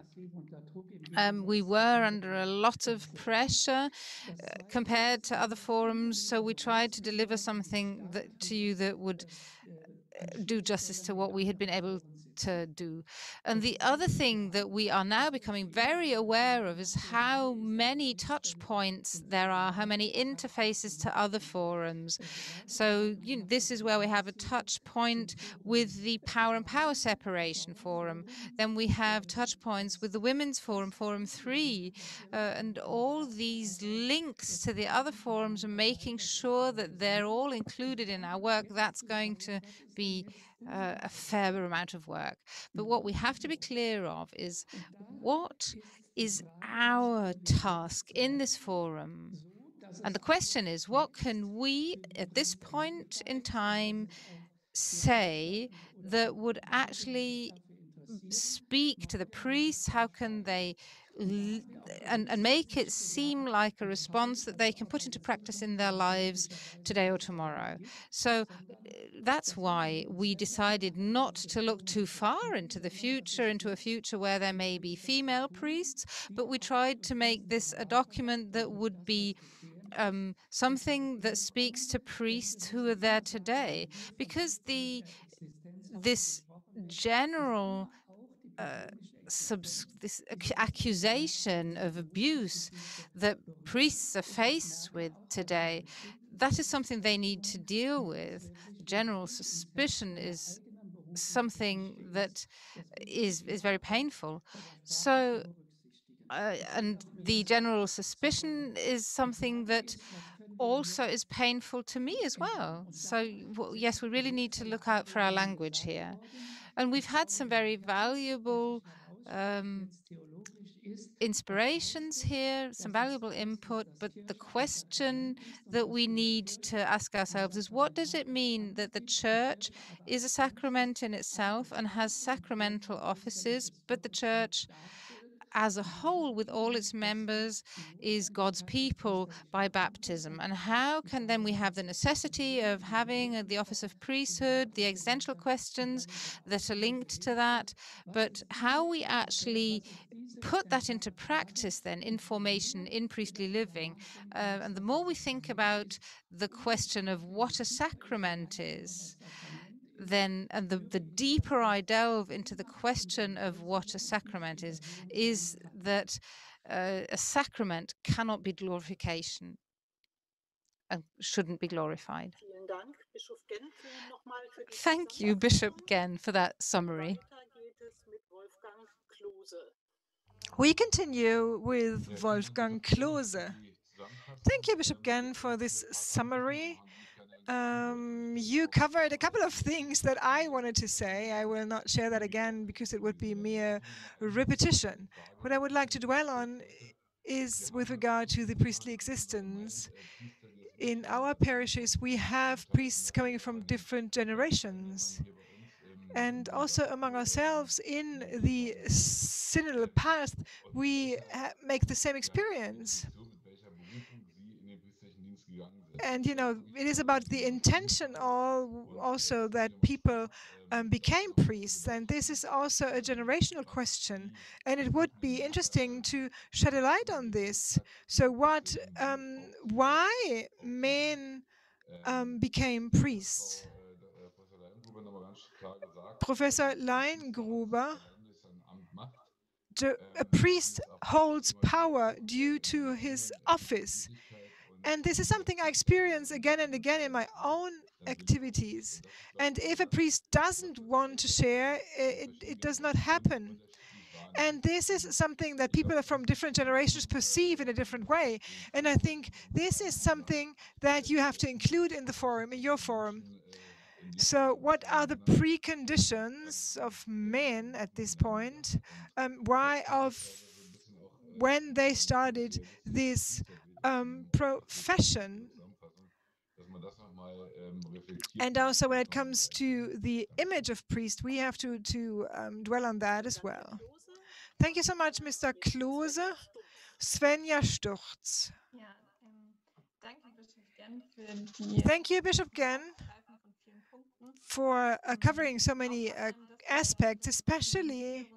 We were under a lot of pressure compared to other forums, so we tried to deliver something to you that would do justice to what we had been able to do. And the other thing that we are now becoming very aware of is how many touch points there are, how many interfaces to other forums. So this is where we have a touch point with the Power and Power Separation Forum. Then we have touch points with the Women's Forum, Forum 3, and all these links to the other forums and making sure that they're all included in our work. That's going to be a fair amount of work. But what we have to be clear of is what is our task in this forum. And the question is, what can we at this point in time say that would actually speak to the priests? How can they and make it seem like a response that they can put into practice in their lives today or tomorrow? So that's why we decided not to look too far into the future, into a future where there may be female priests, but we tried to make this a document that would be something that speaks to priests who are there today, because this general this accusation of abuse that priests are faced with today, that is something they need to deal with. General suspicion is something that is very painful. So, and the general suspicion is something that also is painful to me as well. So, yes, we really need to look out for our language here. And we've had some very valuable inspirations here, some valuable input, but the question that we need to ask ourselves is, what does it mean that the church is a sacrament in itself and has sacramental offices, but the church as a whole, with all its members, is God's people by baptism? And how can then we have the necessity of having the office of priesthood, the existential questions that are linked to that, but how we actually put that into practice then in formation, in priestly living. And the more we think about the question of what a sacrament is, then, and the deeper I delve into the question of what a sacrament is that a sacrament cannot be glorification and shouldn't be glorified. Thank you, Bishop Genn, for that summary. We continue with Wolfgang Klose. Thank you, Bishop Genn, for this summary. You covered a couple of things that I wanted to say. I will not share that again because it would be mere repetition. What I would like to dwell on is with regard to the priestly existence. In our parishes, we have priests coming from different generations. And also among ourselves in the synodal path, we make the same experience. And, you know, it is about the intention also that people became priests. And this is also a generational question. And it would be interesting to shed a light on this. So why men became priests? Professor Leingruber, a priest holds power due to his office. And this is something I experience again and again in my own activities. And if a priest doesn't want to share, it does not happen. And this is something that people from different generations perceive in a different way. And I think this is something that you have to include in the forum, in your forum. So what are the preconditions of men at this point? When they started this profession? And also when it comes to the image of priest, we have to dwell on that as well. Thank you so much, Mr. Klose. Svenja Sturz. Thank you, Bishop Genn, for covering so many aspects, especially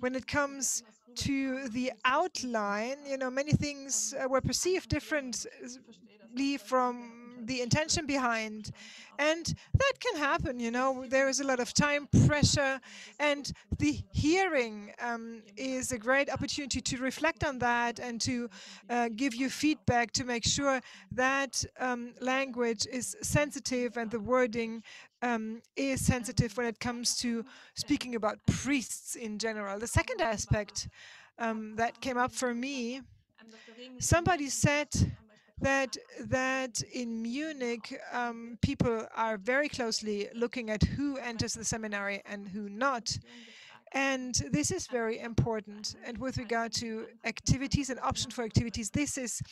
when it comes to the outline. You know, many things were perceived differently from the intention behind. And that can happen, you know, there is a lot of time pressure, and the hearing is a great opportunity to reflect on that and to give you feedback to make sure that language is sensitive and the wording is sensitive when it comes to speaking about priests in general. The second aspect that came up for me, somebody said that in Munich, people are very closely looking at who enters the seminary and who not. And this is very important. And with regard to activities and option for activities, this is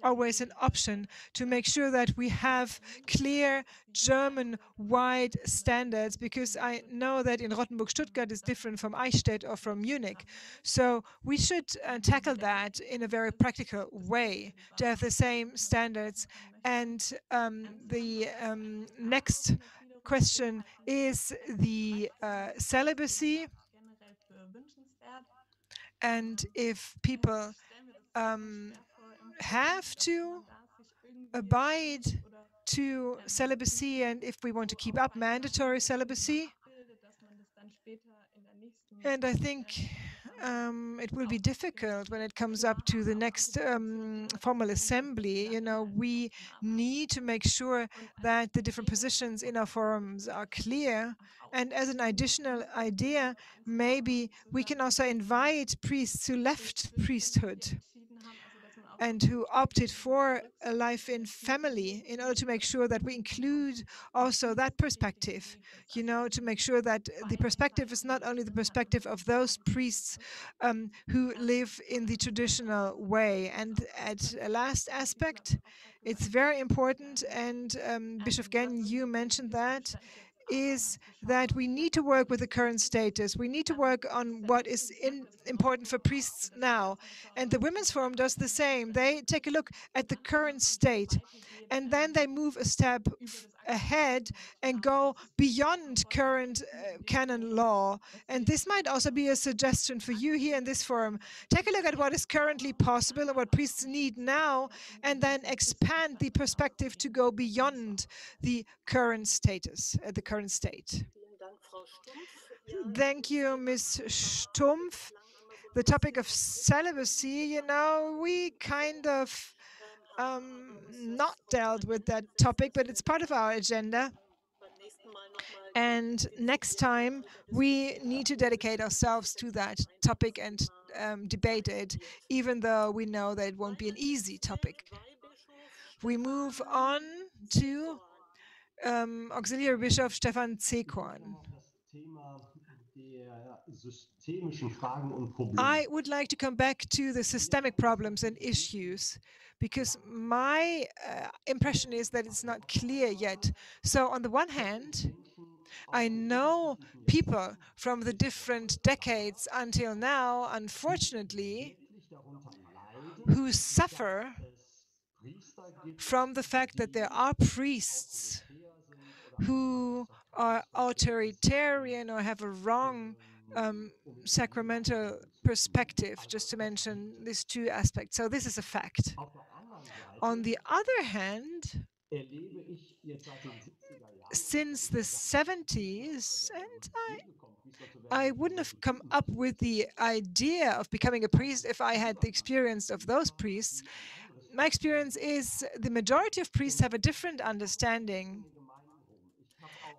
always an option to make sure that we have clear German-wide standards, because I know that in Rottenburg, Stuttgart is different from Eichstätt or from Munich. So we should tackle that in a very practical way to have the same standards. And the next question is the celibacy, and if people have to abide to celibacy, and if we want to keep up mandatory celibacy, And I think it will be difficult when it comes up to the next formal assembly. You know, we need to make sure that the different positions in our forums are clear. And as an additional idea, maybe we can also invite priests who left priesthood and who opted for a life in family in order to make sure that we include also that perspective, you know, to make sure that the perspective is not only the perspective of those priests who live in the traditional way. And at a last aspect, it's very important, and Bishop Gen, you mentioned that, is that we need to work with the current status. We need to work on what is important for priests now. And the Women's Forum does the same. They take a look at the current state, and then they move a step ahead and go beyond current canon law. And this might also be a suggestion for you here in this forum. Take a look at what is currently possible and what priests need now, and then expand the perspective to go beyond the current status, the current state. Thank you, Ms. Stumpf. The topic of celibacy, you know, we kind of not dealt with that topic, but it's part of our agenda. And next time, we need to dedicate ourselves to that topic and debate it, even though we know that it won't be an easy topic. We move on to Auxiliary Bishop Stefan Zekorn. I would like to come back to the systemic problems and issues, because my impression is that it's not clear yet. So on the one hand, I know people from the different decades until now, unfortunately, who suffer from the fact that there are priests who are authoritarian or have a wrong sacramental perspective, just to mention these two aspects. So this is a fact. On the other hand, since the 70s, and I wouldn't have come up with the idea of becoming a priest if I had the experience of those priests. My experience is the majority of priests have a different understanding.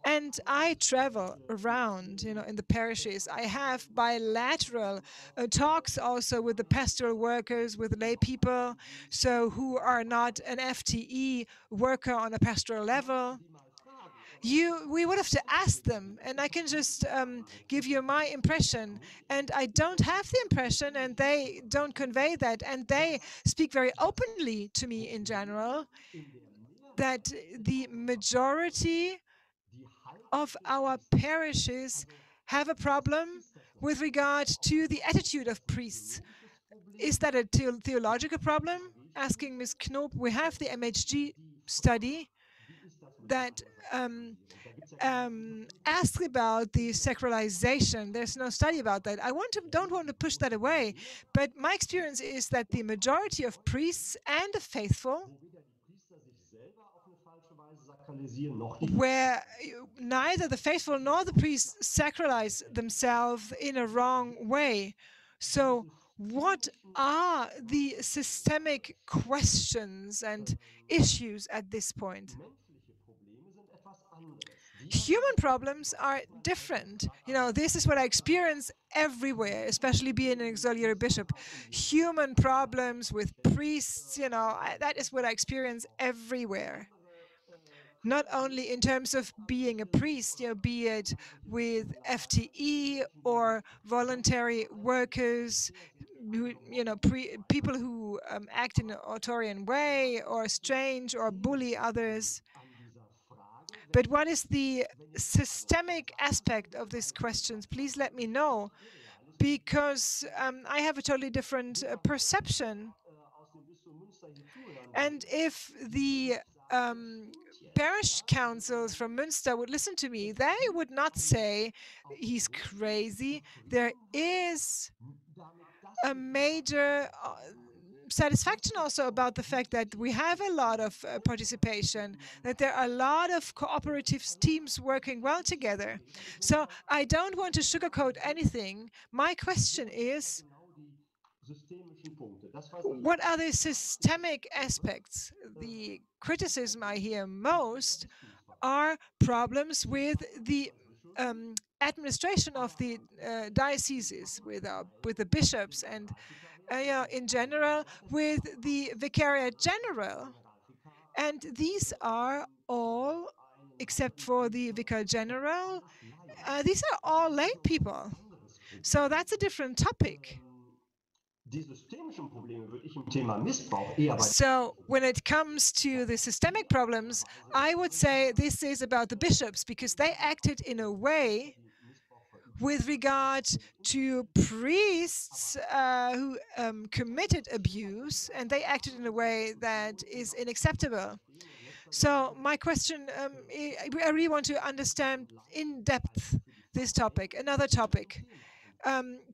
And I travel around, you know, in the parishes. I have bilateral talks also with the pastoral workers, with lay people, so who are not an FTE worker on a pastoral level. We would have to ask them, and I can just give you my impression. And I don't have the impression, and they don't convey that, and they speak very openly to me in general, that the majority of our parishes have a problem with regard to the attitude of priests. Is that a theological problem? Asking Ms. Knob, we have the MHG study that asks about the sacralization. There's no study about that. I don't want to push that away, but my experience is that the majority of priests and the faithful, where neither the faithful nor the priests sacralize themselves in a wrong way. So what are the systemic questions and issues at this point? Human problems are different. You know, this is what I experience everywhere, especially being an auxiliary bishop. Human problems with priests, you know, that is what I experience everywhere. Not only in terms of being a priest, you know, be it with FTE or voluntary workers, who, you know, people who act in an authoritarian way or strange or bully others. But what is the systemic aspect of these questions? Please let me know, because I have a totally different perception. And if the parish councils from Münster would listen to me, they would not say he's crazy. There is a major satisfaction also about the fact that we have a lot of participation, that there are a lot of cooperative teams working well together. So I don't want to sugarcoat anything. My question is, what are the systemic aspects? The criticism I hear most are problems with the administration of the dioceses, with the bishops, and in general with the Vicariate General. And these are all, except for the Vicar General, these are all lay people. So that's a different topic. So when it comes to the systemic problems, I would say this is about the bishops, because they acted in a way with regard to priests who committed abuse, and they acted in a way that is unacceptable. So my question, I really want to understand in depth this topic. Another topic,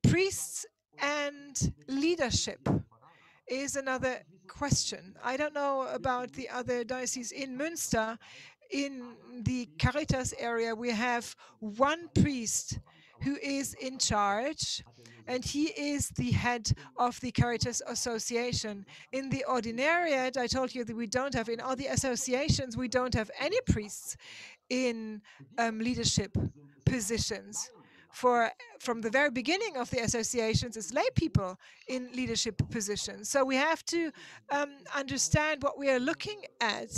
priests and leadership is another question. I don't know about the other dioceses. In Münster, in the Caritas area, we have one priest who is in charge, and he is the head of the Caritas Association. In the Ordinariate, I told you that we don't have, in all the associations, we don't have any priests in leadership positions. From the very beginning of the associations, it's lay people in leadership positions. So we have to understand what we are looking at.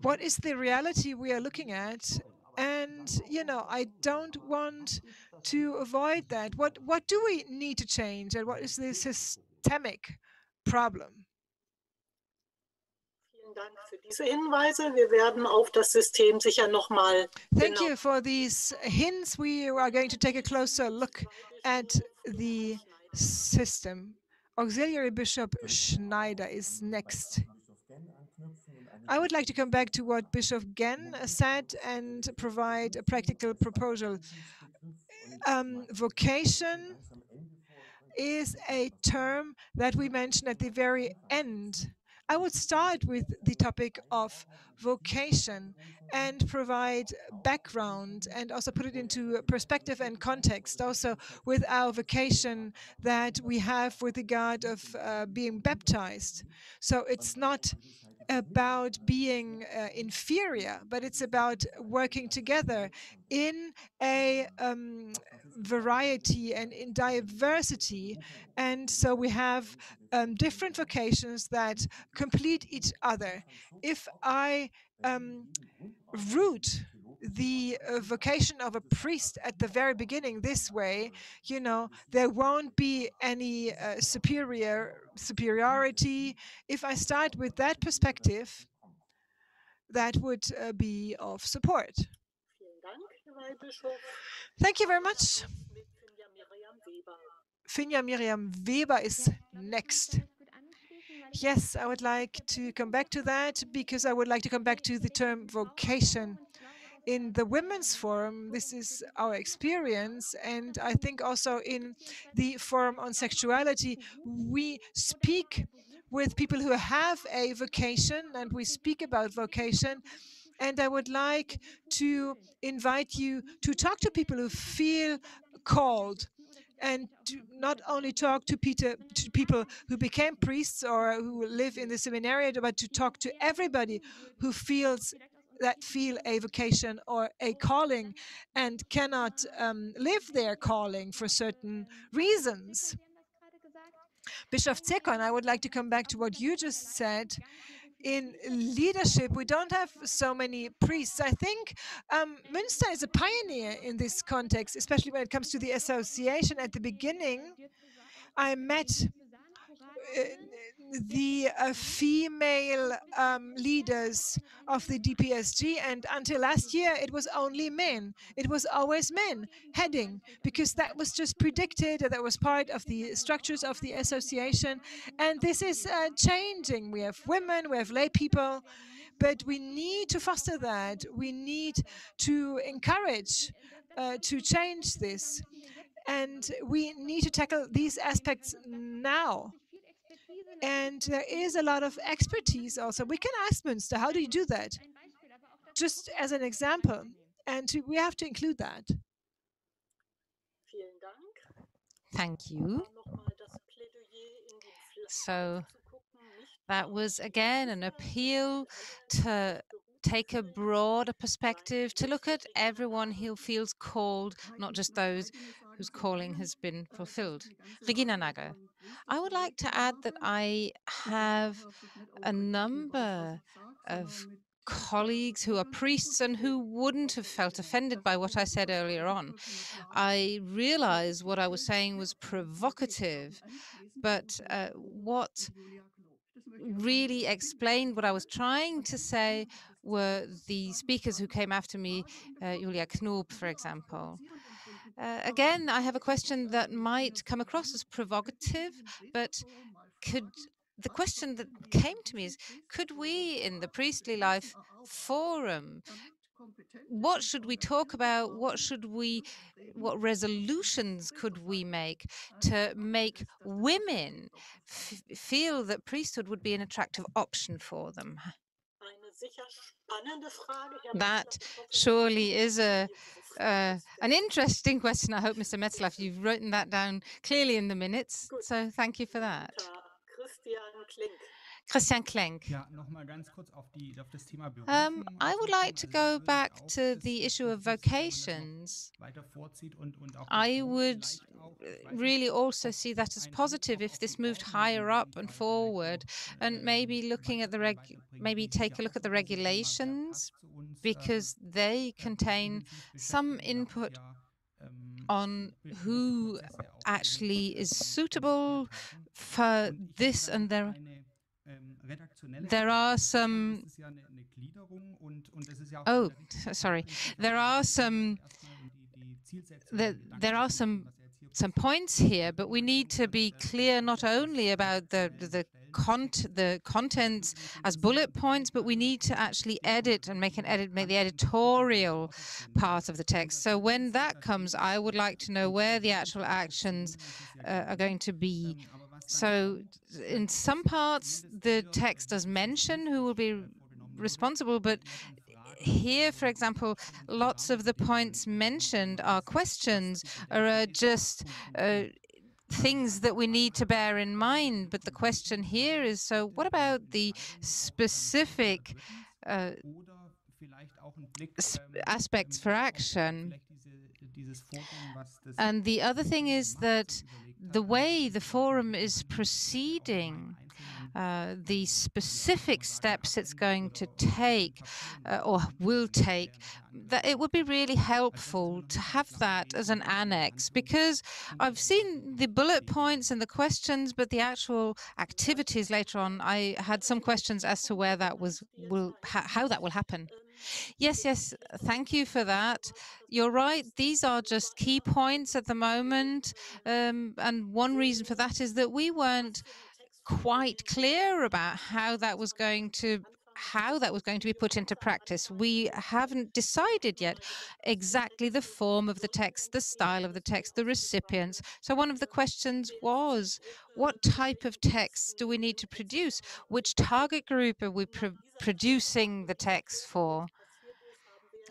What is the reality we are looking at? And, I don't want to avoid that. What do we need to change, and what is the systemic problem? Thank you for these hints. We are going to take a closer look at the system. Auxiliary Bishop Schneider is next. I would like to come back to what Bishop Genn said and provide a practical proposal. Vocation is a term that we mentioned at the very end. I would start with the topic of vocation and provide background and also put it into perspective and context, also with our vocation that we have with regard of being baptized. So it's not about being inferior, but it's about working together in a variety and in diversity. And so we have different vocations that complete each other. If I root the vocation of a priest at the very beginning this way, there won't be any superiority. If I start with that perspective, that would be of support. Thank you very much. Finja Miriam Weber is next. Yes, I would like to come back to that, because I would like to come back to the term vocation. In the Women's Forum, this is our experience, and I think also in the Forum on Sexuality, we speak with people who have a vocation, and we speak about vocation. And I would like to invite you to talk to people who feel called, and to not only talk to people who became priests or who live in the seminariate, but to talk to everybody who feel a vocation or a calling and cannot live their calling for certain reasons. Bishop Zekon, I would like to come back to what you just said. In leadership, we don't have so many priests. I think Münster is a pioneer in this context, especially when it comes to the association. At the beginning, I met the female leaders of the DPSG, and until last year it was only men. It was always men heading, because that was just predicted, that was part of the structures of the association. And this is changing. We have women, we have lay people, but we need to foster that. We need to encourage to change this. And we need to tackle these aspects now. And there is a lot of expertise also. We can ask Münster, how do you do that? Just as an example. And we have to include that. Thank you. So that was, again, an appeal to take a broader perspective, to look at everyone who feels called, not just those whose calling has been fulfilled. Regina Nagel, I would like to add that I have a number of colleagues who are priests and who wouldn't have felt offended by what I said earlier on. I realize what I was saying was provocative, but what really explained what I was trying to say were the speakers who came after me, Julia Knob, for example. Again, I have a question that might come across as provocative, but the question that came to me is, could we in the Priestly Life Forum, what should we talk about? What resolutions could we make to make women feel that priesthood would be an attractive option for them? That surely is an interesting question. I hope, Mr. Metzlaff, you've written that down clearly in the minutes. So thank you for that. Christian Klenk. I would like to go back to the issue of vocations. I would really also see that as positive if this moved higher up and forward, and maybe maybe take a look at the regulations, because they contain some input on who actually is suitable for this, and there are some some points here, but we need to be clear not only about the contents as bullet points, but we need to actually edit and make the editorial part of the text. So when that comes, I would like to know where the actual actions are going to be. So in some parts, the text does mention who will be responsible, but here, for example, lots of the points mentioned are questions or are just things that we need to bear in mind. But the question here is, so what about the specific aspects for action? And the other thing is that the way the forum is proceeding, the specific steps it's going to take or will take, that it would be really helpful to have that as an annex, because I've seen the bullet points and the questions, but the actual activities later on, I had some questions as to where that how that will happen. Yes, thank you for that. You're right, these are just key points at the moment, and one reason for that is that we weren't quite clear about how that was going to be put into practice. We haven't decided yet exactly the form of the text, the style of the text, the recipients. So one of the questions was, what type of text do we need to produce? Which target group are we producing the text for?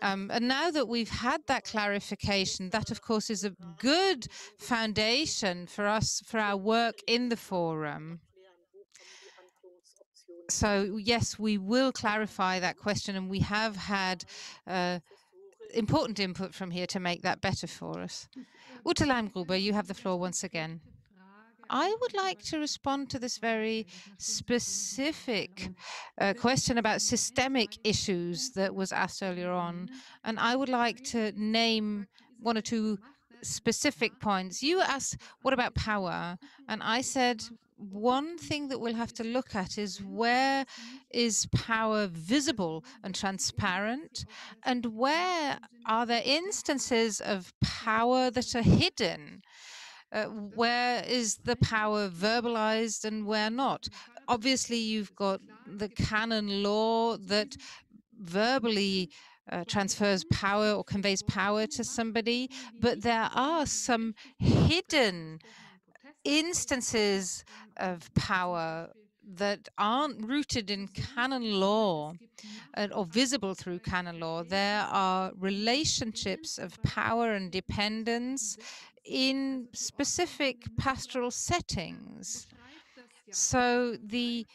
And now that we've had that clarification, that of course is a good foundation for us, for our work in the forum. So yes, we will clarify that question, and we have had important input from here to make that better for us. Ute Leimgruber, you have the floor once again. I would like to respond to this very specific question about systemic issues that was asked earlier on. And I would like to name one or two specific points. You asked, what about power? And I said, one thing that we'll have to look at is, where is power visible and transparent? And where are there instances of power that are hidden? Where is the power verbalized and where not? Obviously, you've got the canon law that verbally transfers power or conveys power to somebody, but there are some hidden instances of power that aren't rooted in canon law or visible through canon law. There are relationships of power and dependence in specific pastoral settings. So the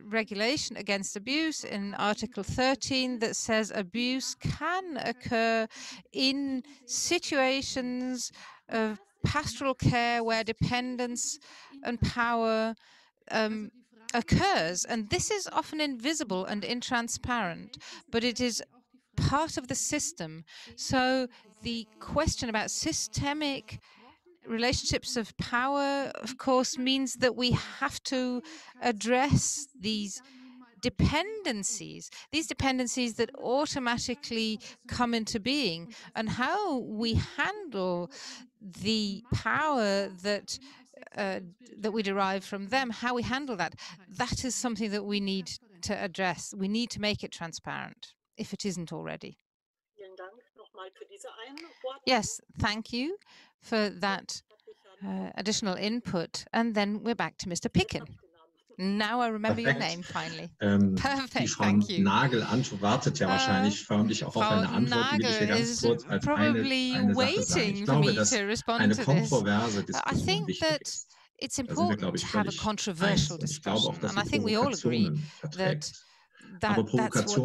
regulation against abuse in Article 13 that says abuse can occur in situations of pastoral care where dependence and power occurs. And this is often invisible and intransparent, but it is part of the system. So the question about systemic relationships of power, of course, means that we have to address these dependencies that automatically come into being, and how we handle the power that we derive from them, how we handle that is something that we need to address. We need to make it transparent if it isn't already. Yes, thank you for that additional input. And then we're back to Mr. Picken. Now I remember your name finally. Perfect, thank you. Nagel wartet ja wahrscheinlich förmlich auch auf eine Antwort. Die will ich hier ganz kurz als eine Sache sagen. Ich glaube, dass eine kontroverse Diskussion wichtig ist. It's important to have a controversial discussion, and I think we all agree that that's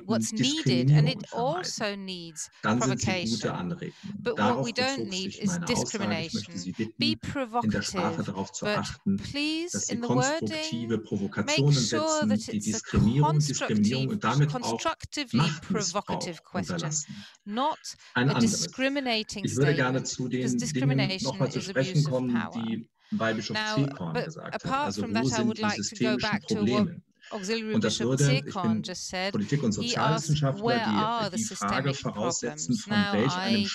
what's needed, and it also needs provocation. But what we don't need is discrimination. Be provocative, but please, in the wording, make sure that it's a constructively provocative question, not a discriminating statement, because discrimination is abuse of power. Now, but apart from that, I would like to go back to what Auxiliary Bishop Zirkon just said. He asked, where are the systemic problems? Now, I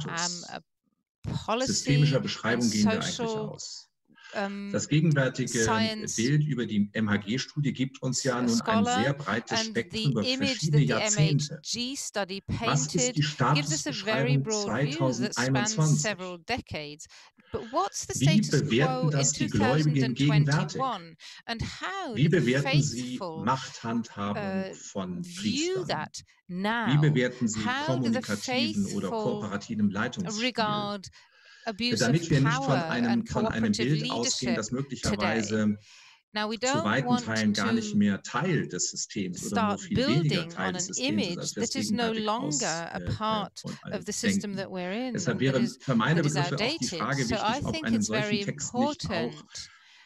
am a policy and social Das gegenwärtige Bild über die MHG-Studie gibt uns ja nun ein sehr breites Spektrum über verschiedene Jahrzehnte. Was ist die Statusbeschreibung 2021? Wie bewerten das die Gläubigen gegenwärtig? Wie bewerten sie Machthandhabung von Priestern? Wie bewerten sie kommunikativen oder kooperativen Leitungsstil? Damit wir nicht von einem Bild ausgehen, das möglicherweise zu weiten Teilen gar nicht mehr Teil des Systems oder nur viel weniger Teil des Systems ist, als wir es gegenwärtig denken. Deshalb wäre für meine Begriffe auch die Frage wichtig, ob einem solchen Text nicht auch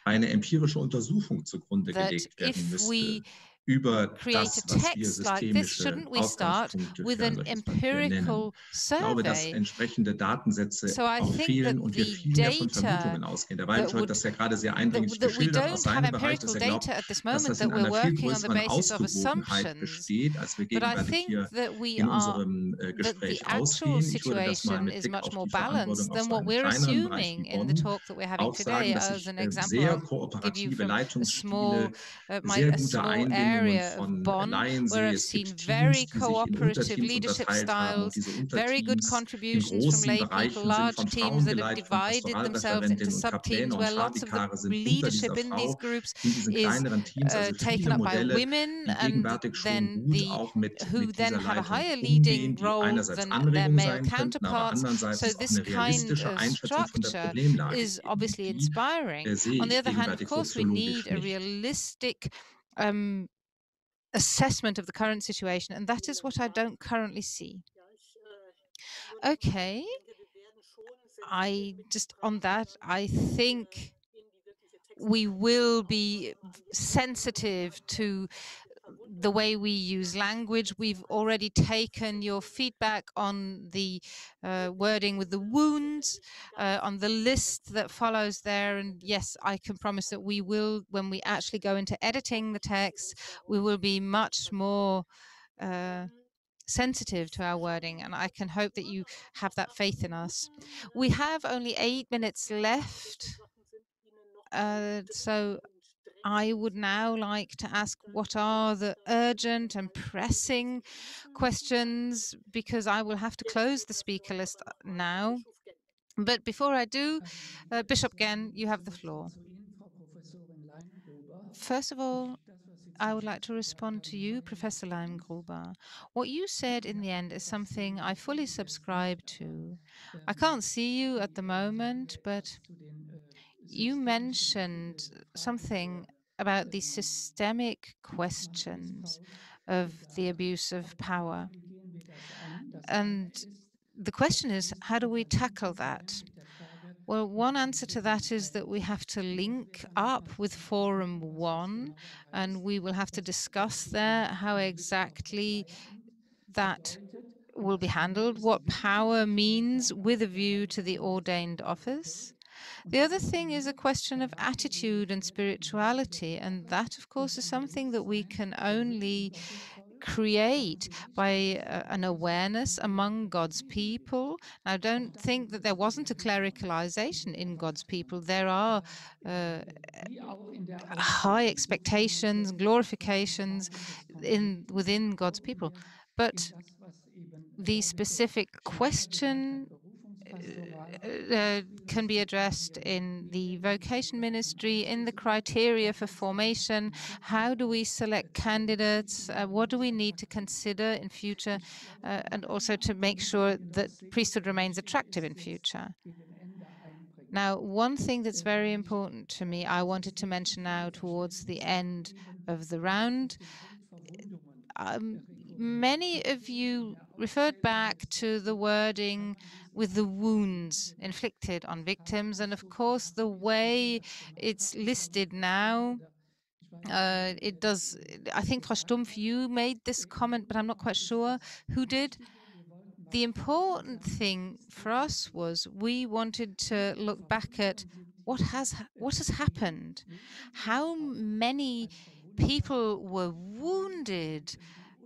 eine empirische Untersuchung zugrunde gelegt werden müsste über das, was wir systemische Ausgangspunkte für ein solches Papier nennen. Ich glaube, dass entsprechende Datensätze auch fehlen und wir viel mehr von Vermutungen ausgehen. Der Weibel hat das ja gerade sehr eindringlich geschildert aus seinem Bereich, dass er glaubt, dass das in einer viel größeren Ausgewogenheit besteht, als wir gegenwärtig hier in unserem Gespräch ausgehen. Ich würde das mal mit Blick auf die Verantwortung aus einem kleineren Bereich wie Bonn auch sagen, dass ich sehr kooperative Leitungsstile, sehr gute Einbindungen von Laien sehe. Es gibt Teams, die sich in Unterteams unterteilt haben und diese Unterteams in großen Bereichen sind von Frauen geleitet, von Pastoralreferentinnen und Kapläne und Schabikare sind unter dieser Frau. In diesen kleineren Teams, also viele Modelle, die gegenwärtig schon gut auch mit dieser Leitung umgehen, die einerseits Anregungen sein könnten, aber andererseits auch eine realistische Einschätzung von der Problemlage geben. Die sehe ich gegenwärtig soziologisch nicht. Assessment of the current situation, and that is what I don't currently see. Okay, on that, I think we will be sensitive to the way we use language. We've already taken your feedback on the wording with the wounds, on the list that follows there. And yes, I can promise that we will, when we actually go into editing the text, we will be much more sensitive to our wording. And I can hope that you have that faith in us. We have only 8 minutes left. So I would now like to ask what are the urgent and pressing questions, because I will have to close the speaker list now. But before I do, Bishop Genn, you have the floor. First of all, I would like to respond to you, Professor Leimgruber. What you said in the end is something I fully subscribe to. I can't see you at the moment, but you mentioned something about the systemic questions of the abuse of power. And the question is, how do we tackle that? Well, one answer to that is that we have to link up with Forum 1, and we will have to discuss there how exactly that will be handled, what power means with a view to the ordained office. The other thing is a question of attitude and spirituality, and that, of course, is something that we can only create by an awareness among God's people. I don't think that there wasn't a clericalization in God's people. There are high expectations, glorifications within God's people, but the specific question can be addressed in the vocation ministry, in the criteria for formation. How do we select candidates? What do we need to consider in future? And also to make sure that priesthood remains attractive in future. Now, one thing that's very important to me, I wanted to mention now towards the end of the round. Many of you referred back to the wording with the wounds inflicted on victims, and of course the way it's listed now, it does. I think Frau Stumpf, you made this comment, but I'm not quite sure who did. The important thing for us was we wanted to look back at what has happened, how many people were wounded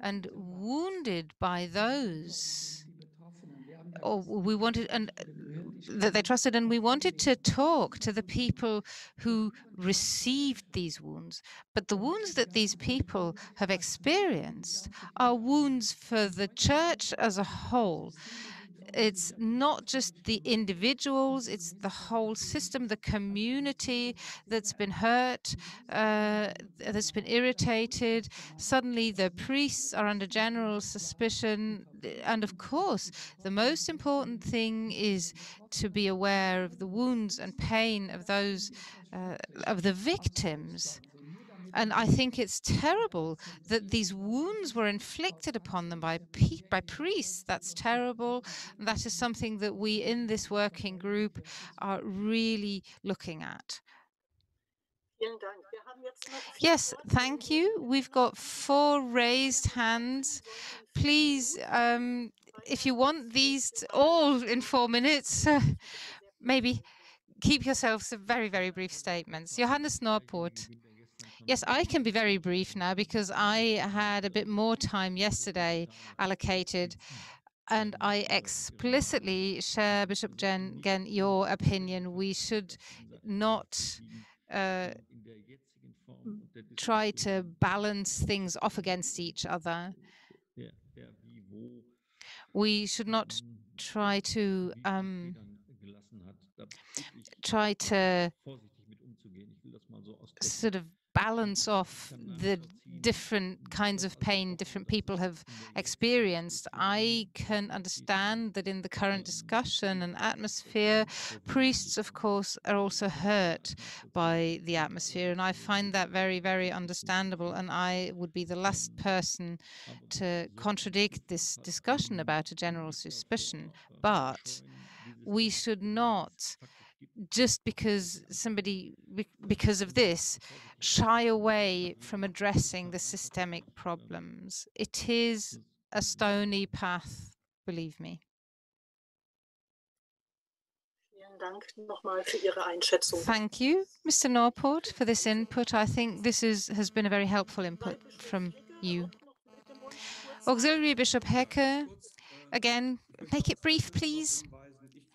and wounded by those, or we wanted, and that they trusted, and we wanted to talk to the people who received these wounds. But the wounds that these people have experienced are wounds for the church as a whole. It's not just the individuals, it's the whole system, the community that's been hurt, that's been irritated. Suddenly the priests are under general suspicion. And of course, the most important thing is to be aware of the wounds and pain of those, of the victims. And I think it's terrible that these wounds were inflicted upon them by priests. That's terrible. That is something that we in this working group are really looking at. Yes, thank you. We've got 4 raised hands. Please, if you want these all in 4 minutes, maybe keep yourselves to very, very brief statements. Johannes Norpoort. Yes, I can be very brief now because I had a bit more time yesterday allocated, and I explicitly share, Bishop Genn, your opinion. We should not try to balance things off against each other. We should not try to sort of balance off the different kinds of pain different people have experienced. I can understand that in the current discussion and atmosphere, priests, of course, are also hurt by the atmosphere, and I find that very, very understandable, and I would be the last person to contradict this discussion about a general suspicion. But we should not, just because of this, shy away from addressing the systemic problems. It is a stony path, believe me. Thank you, Mr. Norpoort, for this input. I think this has been a very helpful input from you. Auxiliary Bishop Hecke, again, make it brief, please.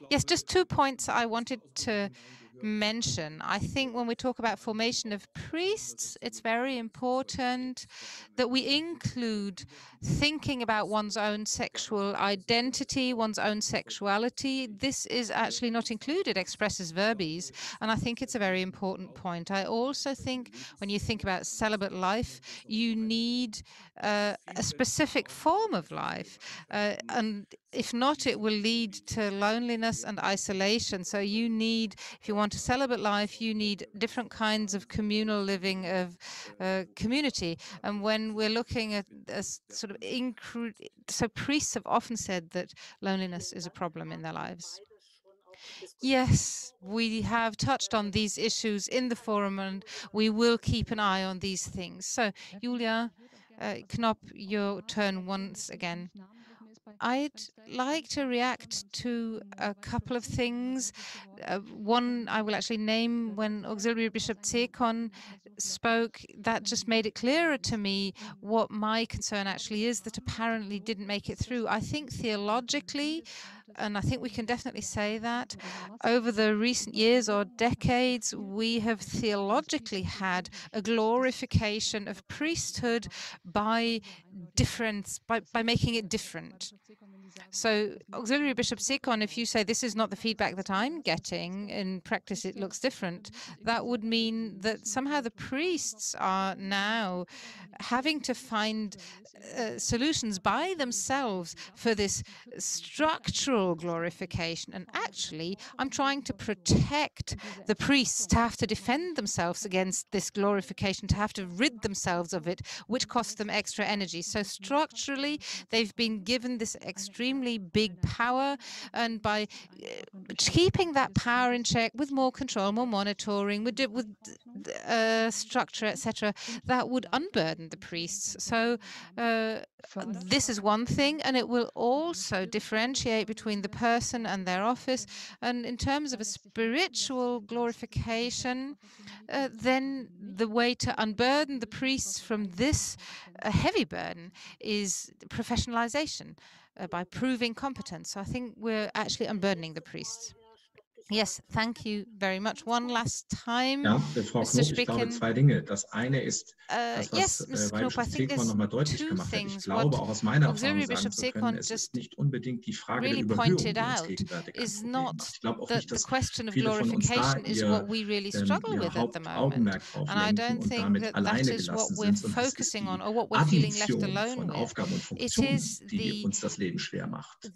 Yes, just 2 points I wanted to mention. I think when we talk about formation of priests, it's very important that we include thinking about one's own sexual identity, one's own sexuality. This is actually not included expressis verbis, and I think it's a very important point. I also think when you think about celibate life, you need a specific form of life, and if not, it will lead to loneliness and isolation. So you need, if you want a celibate life, you need different kinds of communal living, of community. And when we're looking at a sort of so priests have often said that loneliness is a problem in their lives. Yes, we have touched on these issues in the forum, and we will keep an eye on these things. So, Julia Knopp, your turn once again. I'd like to react to a couple of things. One I will actually name. When Auxiliary Bishop Zekon spoke, that just made it clearer to me what my concern actually is, that apparently didn't make it through. I think theologically, and I think we can definitely say that, over the recent years or decades, we have theologically had a glorification of priesthood by making it different. So, Auxiliary Bishop Zekon, if you say this is not the feedback that I'm getting, in practice it looks different, that would mean that somehow the priests are now having to find solutions by themselves for this structural glorification. And actually, I'm trying to protect the priests to have to defend themselves against this glorification, to have to rid themselves of it, which costs them extra energy. So structurally, they've been given this extremely big power, and by keeping that power in check with more control, more monitoring, with structure, etc., that would unburden the priests. So this is one thing, and it will also differentiate between the person and their office. And in terms of a spiritual glorification, then the way to unburden the priests from this heavy burden is professionalization by proving competence. So I think we're actually unburdening the priests. Yes, thank you very much. One last time, ja, Frau Knopp, ich glaube zwei Dinge. Das eine ist, das, was Weihbischof Zekon nochmal deutlich gemacht hat. Ich glaube, auch aus meiner Erfahrung sagen zu können, es ist nicht unbedingt die Frage der Überhöhung, die uns gegenwärtig ein Problem macht. Ich glaube auch nicht, dass viele von uns da ihr Hauptaugenmerk drauf lenken und damit alleine gelassen sind, sondern es ist die Addition von Aufgaben und Funktionen, die uns das Leben schwer macht.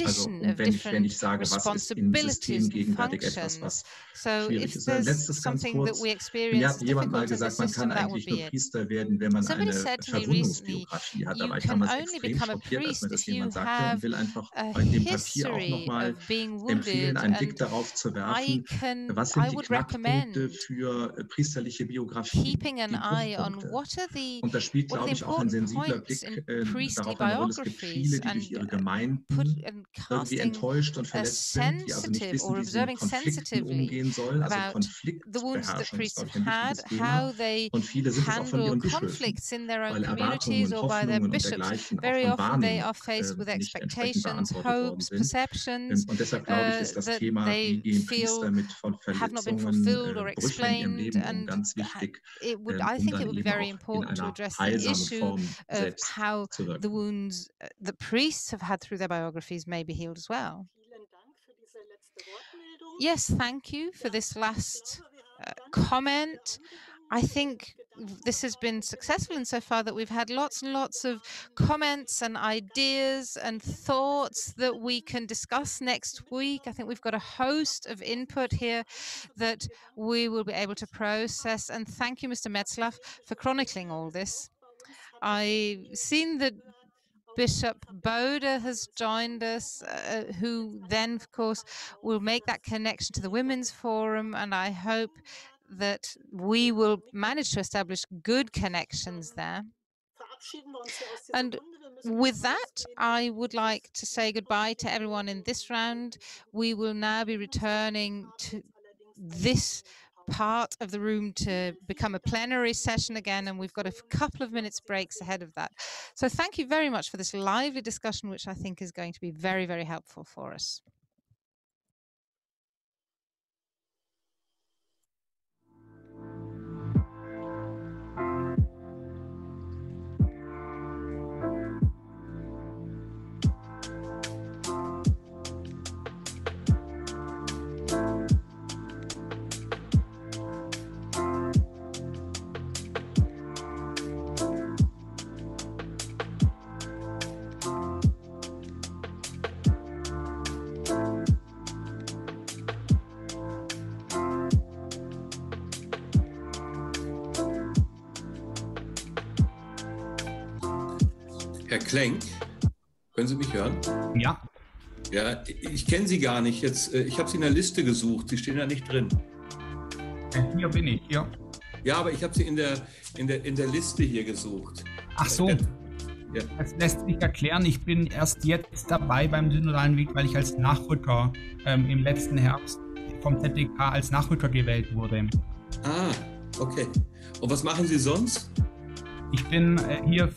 Also, und wenn ich sage, was ist im System gegenwärtig etwas, was schwierig ist. Letztes ganz kurz. Mir hat jemand mal gesagt, man kann eigentlich nur Priester werden, wenn man eine Verwundungsbiografie hat. Aber ich war mal extrem schockiert, als mir das jemand sagte, und will einfach bei dem Papier auch nochmal empfehlen, einen Blick darauf zu werfen, was sind die Knackpunkte für priesterliche Biografie, die Bruchpunkte. Und da spielt, glaube ich, auch ein sensibler Blick darauf eine Rolle. Es gibt viele, die durch ihre Gemeinden irgendwie enttäuscht und verletzt sind, die also nicht wissen, wie sie mit Konflikten umgehen sollen. Also Konfliktbeherrschung ist, glaube ich, ein wichtiges Thema. Und viele sind es auch von ihren Bischöfen, weil Erwartungen, Hoffnungen und dergleichen auch von Wahrnehmung nicht entsprechend beantwortet worden sind. Und deshalb, glaube ich, ist das Thema, wie gehen Priester mit Verletzungen, Brüchen in ihrem Leben um, ganz wichtig, um dann eben auch in einer heilsamen Form selbst zu wirken. That priests have had through their biographies may be healed as well. Yes, thank you for this last comment. I think this has been successful insofar that we've had lots and lots of comments and ideas and thoughts that we can discuss next week. I think we've got a host of input here that we will be able to process. And thank you, Mr. Metzlaff, for chronicling all this. I've seen that Bishop Bode has joined us, who then, of course, will make that connection to the Women's Forum, and I hope that we will manage to establish good connections there. And with that, I would like to say goodbye to everyone in this round. We will now be returning to this part of the room to become a plenary session again, and we've got a couple of minutes breaks ahead of that. So thank you very much for this lively discussion, which I think is going to be very, very helpful for us. Herr Klenk, können Sie mich hören? Ja. Ja, ich kenne Sie gar nicht jetzt. Ich habe Sie in der Liste gesucht. Sie stehen da nicht drin. Hier bin ich, ja. Ja, aber ich habe Sie in der Liste hier gesucht. Ach so. Ja. Das lässt sich erklären. Ich bin erst jetzt dabei beim synodalen Weg, weil ich als Nachrücker im letzten Herbst vom ZDK als Nachrücker gewählt wurde. Ah, okay. Und was machen Sie sonst? Ich bin hier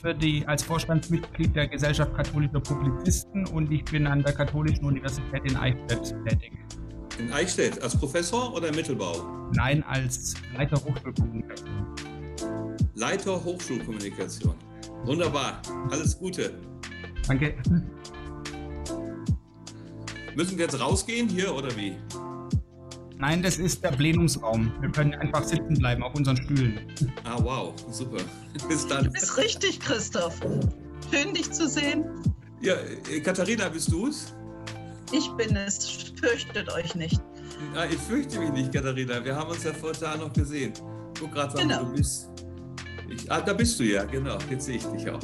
als Vorstandsmitglied der Gesellschaft katholischer Publizisten und ich bin an der Katholischen Universität in Eichstätt tätig. In Eichstätt, als Professor oder im Mittelbau? Nein, als Leiter Hochschulkommunikation. Leiter Hochschulkommunikation. Wunderbar, alles Gute. Danke. Müssen wir jetzt rausgehen hier oder wie? Nein, das ist der Plenumsraum. Wir können einfach sitzen bleiben auf unseren Stühlen. Ah, wow, super. Bis dann. Du bist richtig, Christoph. Schön, dich zu sehen. Ja, Katharina, bist du es? Ich bin es. Fürchtet euch nicht. Ah, ich fürchte mich nicht, Katharina. Wir haben uns ja vor Tagen noch gesehen. Guck gerade mal, wo du bist. Da bist du ja, genau. Jetzt sehe ich dich auch.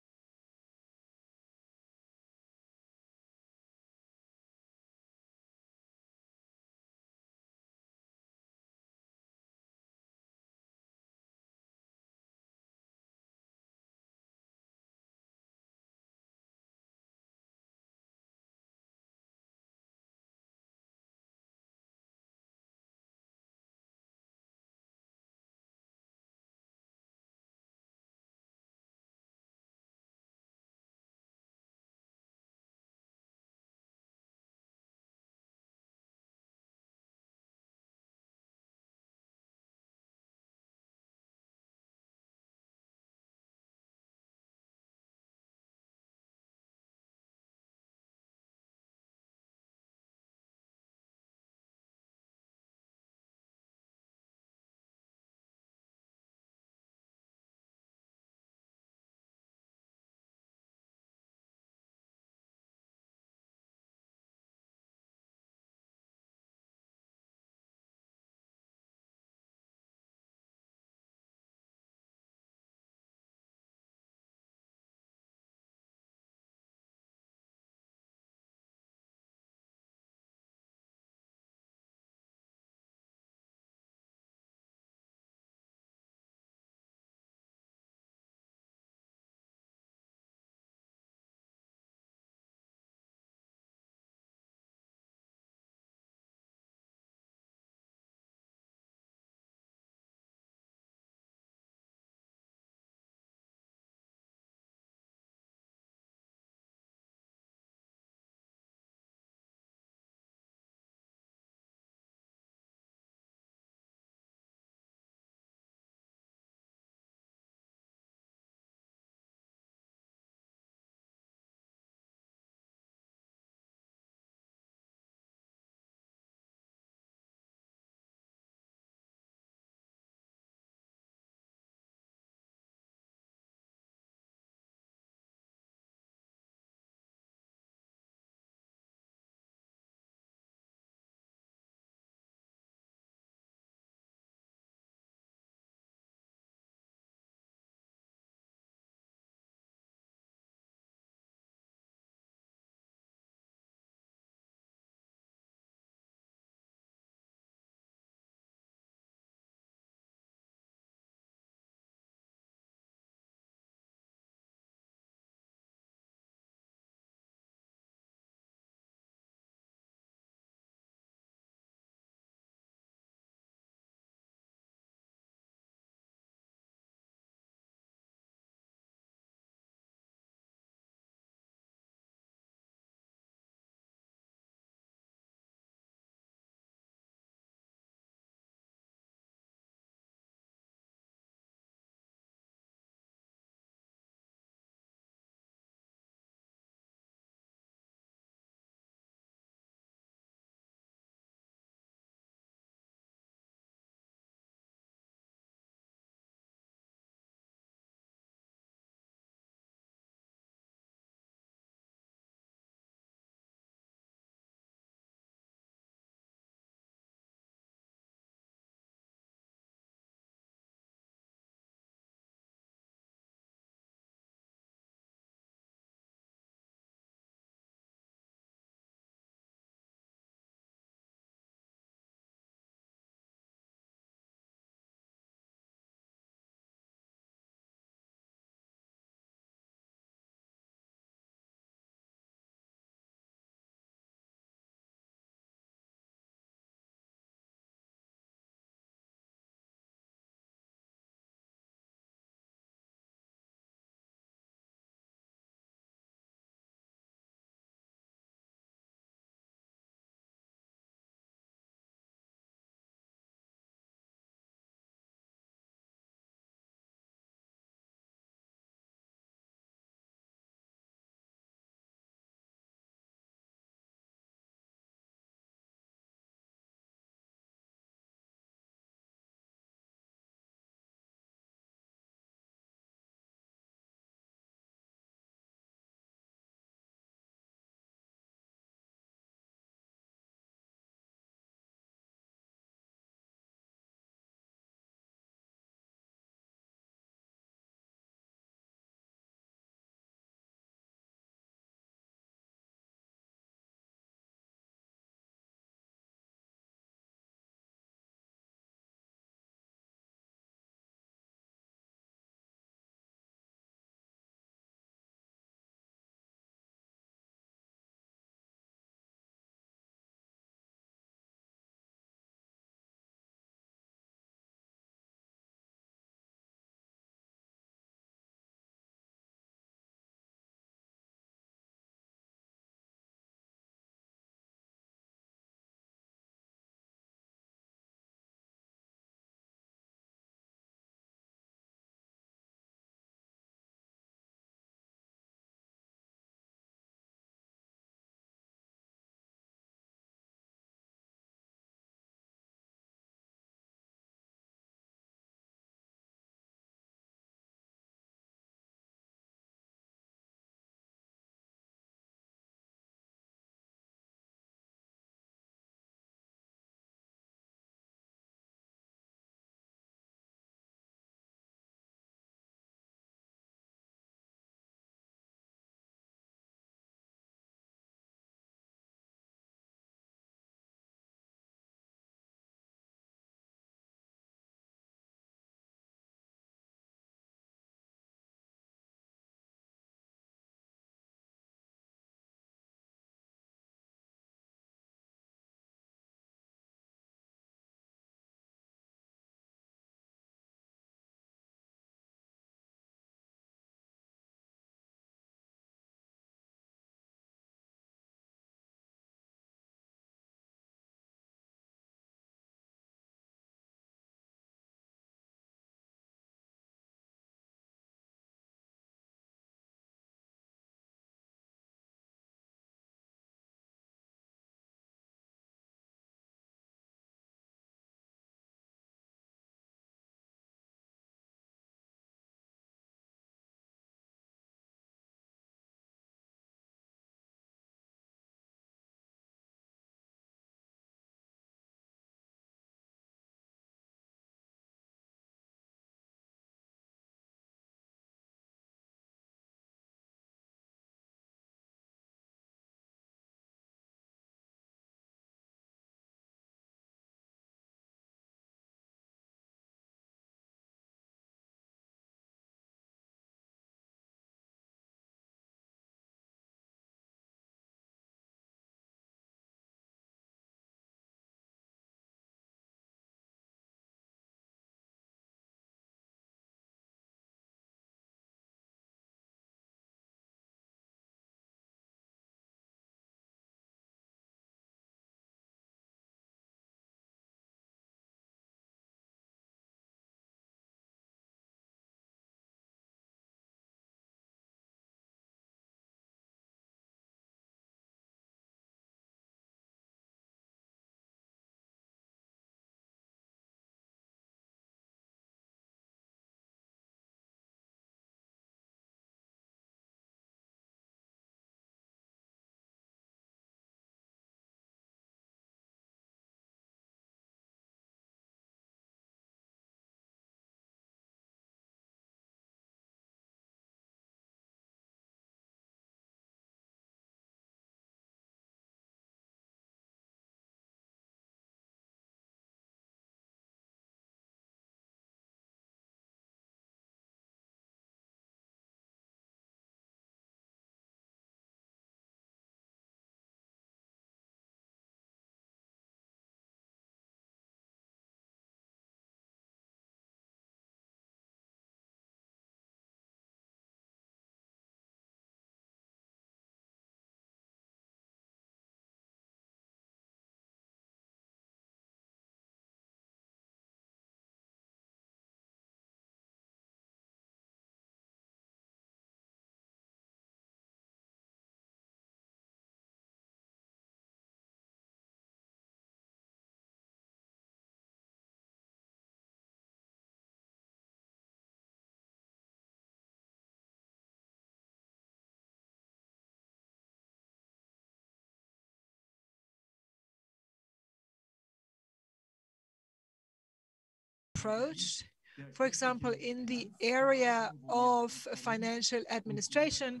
approached. For example, in the area of financial administration,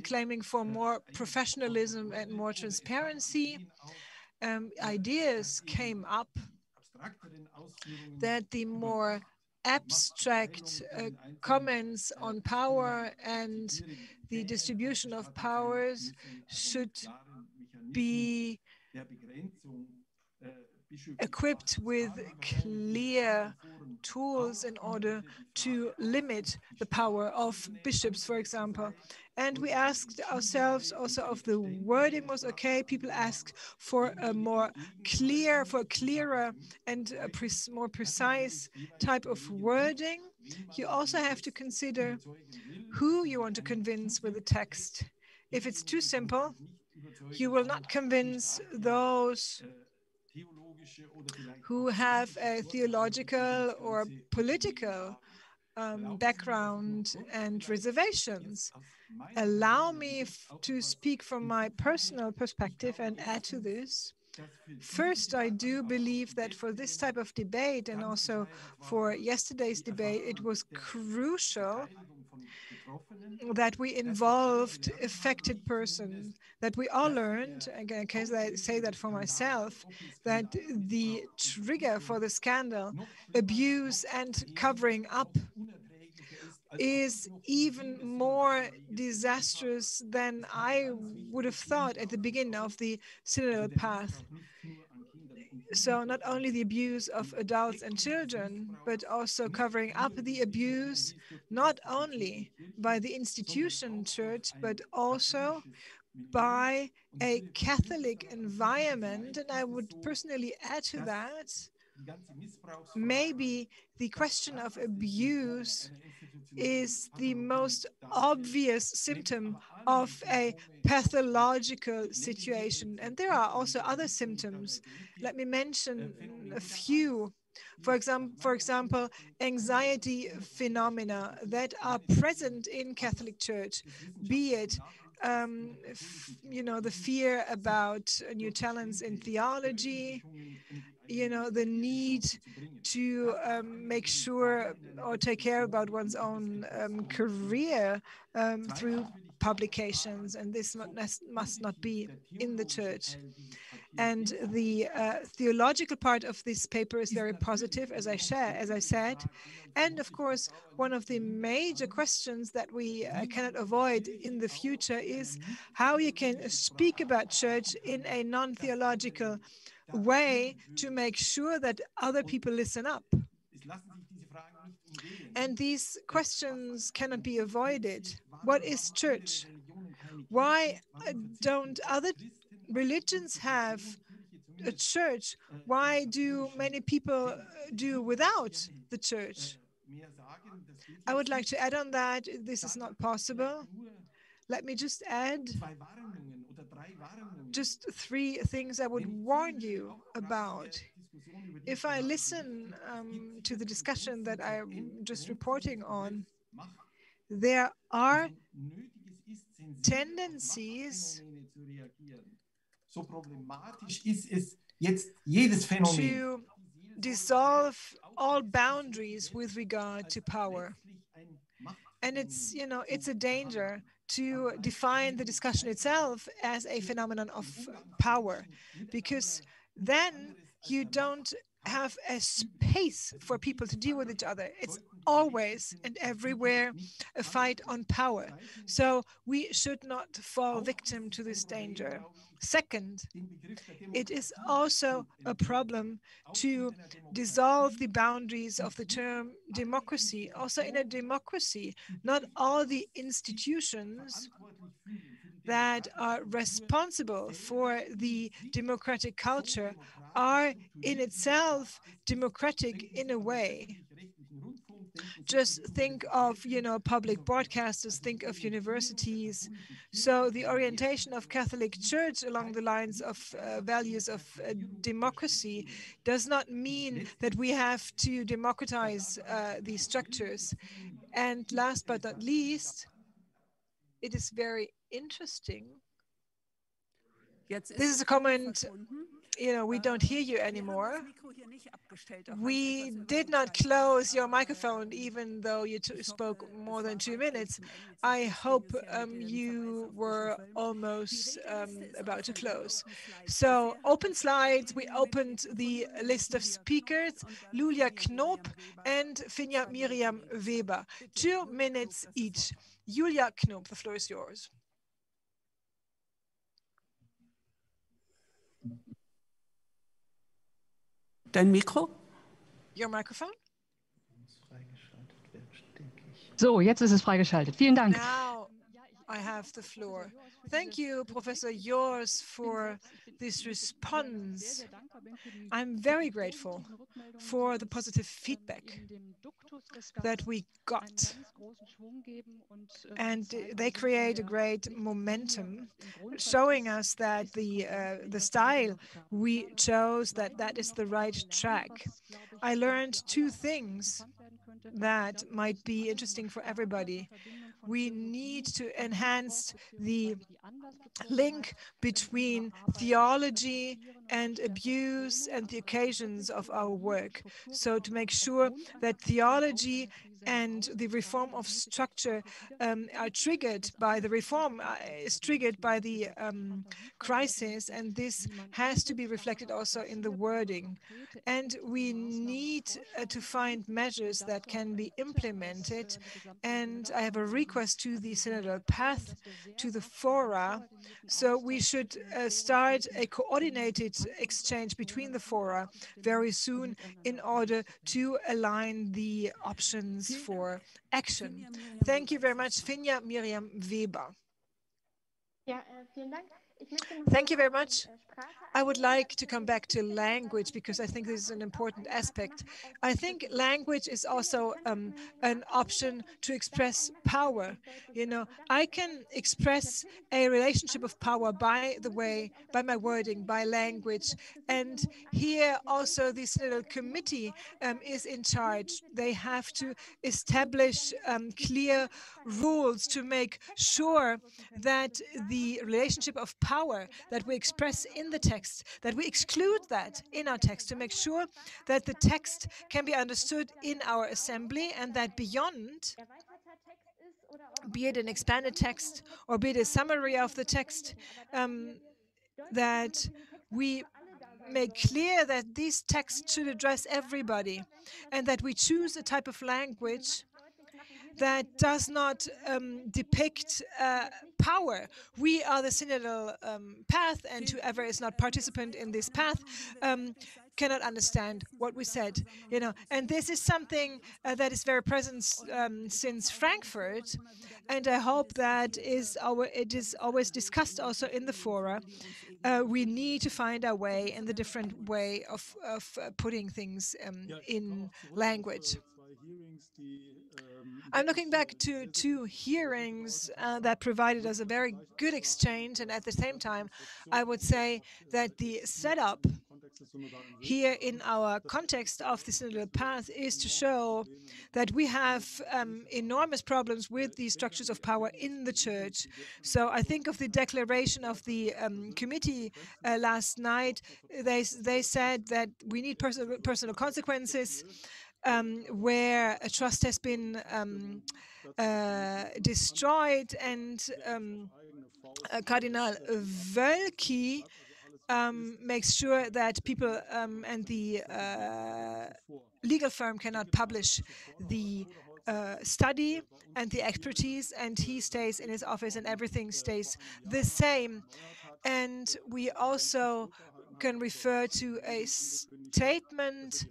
claiming for more professionalism and more transparency, ideas came up that the more abstract comments on power and the distribution of powers should be equipped with clear tools in order to limit the power of bishops, for example. And we asked ourselves also if the wording was okay. People asked for a more clear, for a clearer and a more precise type of wording. You also have to consider who you want to convince with the text. If it's too simple, you will not convince those who have a theological or political background and reservations. Allow me to speak from my personal perspective and add to this. First, I do believe that for this type of debate and also for yesterday's debate, it was crucial that we involved affected persons, that we all learned, again, in case I say that for myself, that the trigger for the scandal, abuse and covering up, is even more disastrous than I would have thought at the beginning of the synodal path. So not only the abuse of adults and children, but also covering up the abuse, not only by the institution church, but also by a Catholic environment. And I would personally add to that, maybe the question of abuse is the most obvious symptom of a pathological situation. And there are also other symptoms. Let me mention a few. For example, anxiety phenomena that are present in Catholic Church, be it the fear about new talents in theology, the need to make sure or take care about one's own career through publications, and this must not be in the church. And the theological part of this paper is very positive, as I said. And of course, one of the major questions that we cannot avoid in the future is how you can speak about church in a non-theological way to make sure that other people listen up. And these questions cannot be avoided. What is church? Why don't other religions have a church? Why do many people do without the church? I would like to add on that this is not possible. Let me just add just 3 things I would warn you about. If I listen to the discussion that I'm just reporting on, there are tendencies to dissolve all boundaries with regard to power. And it's a danger to define the discussion itself as a phenomenon of power, because then you don't have a space for people to deal with each other. It's always and everywhere a fight on power. So we should not fall victim to this danger. Second, it is also a problem to dissolve the boundaries of the term democracy. Also in a democracy, not all the institutions that are responsible for the democratic culture are in itself democratic in a way. Just think of, public broadcasters, think of universities. So the orientation of Catholic Church along the lines of values of democracy does not mean that we have to democratize these structures. And last but not least, it is very interesting This is a comment, you know, we don't hear you anymore. We did not close your microphone, even though you spoke more than 2 minutes. I hope you were almost about to close. So, open slides. We opened the list of speakers, Julia Knoop and Finja Miriam Weber. 2 minutes each. Julia Knoop, the floor is yours. Dein Mikro? Your microphone? So, jetzt ist es freigeschaltet. Vielen Dank. Now I have the floor. Thank you, Professor Jors, for this response. I'm very grateful for the positive feedback that we got. And they create a great momentum, showing us that the style we chose, that is the right track. I learned 2 things that might be interesting for everybody. We need to enhance the link between theology and abuse and the occasions of our work. So to make sure that theology and the reform of structure are triggered by the reform, is triggered by the crisis, and this has to be reflected also in the wording. And we need to find measures that can be implemented. And I have a request to the Synodal path, to the fora. So we should start a coordinated exchange between the fora very soon in order to align the options for action. Thank you very much, Finja Miriam Weber. Thank you very much. I would like to come back to language because I think this is an important aspect. I think language is also an option to express power. You know, I can express a relationship of power by my wording, by language. And here also the Synodal Committee is in charge. They have to establish clear rules to make sure that the relationship of power that we express in the text, that we exclude that in our text to make sure that the text can be understood in our assembly and that beyond, be it an expanded text or be it a summary of the text, that we make clear that these texts should address everybody and that we choose a type of language that does not depict power. We are the synodal path, and whoever is not participant in this path cannot understand what we said. You know, and this is something that is very present since Frankfurt, and I hope that it is always discussed also in the fora. We need to find our way in the different way of putting things in language. I'm looking back to 2 hearings that provided us a very good exchange, and at the same time, I would say that the setup here in our context of the Synodal path is to show that we have enormous problems with the structures of power in the church. So I think of the declaration of the committee last night. They said that we need personal consequences where a trust has been destroyed, and Cardinal Wölki makes sure that people and the legal firm cannot publish the study and the expertise, and he stays in his office and everything stays the same. And we also can refer to a statement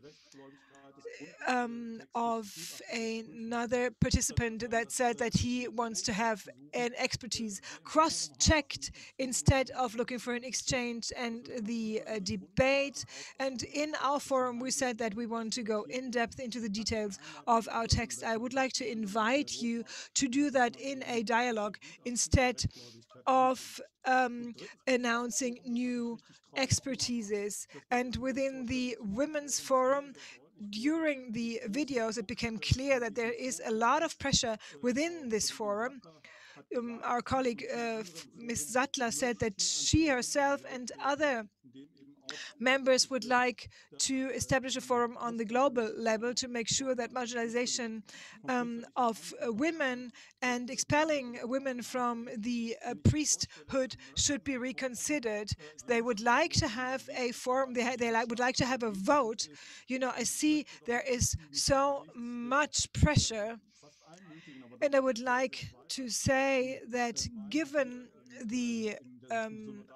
of another participant that said that he wants to have an expertise cross-checked instead of looking for an exchange and the debate. And in our forum, we said that we want to go in depth into the details of our text. I would like to invite you to do that in a dialogue instead of announcing new expertises. And within the Women's Forum, during the videos, it became clear that there is a lot of pressure within this forum our colleague Ms. Sattler said that she herself and other members would like to establish a forum on the global level to make sure that marginalization of women and expelling women from the priesthood should be reconsidered. They would like to have a forum, would like to have a vote. You know, I see there is so much pressure, and I would like to say that given the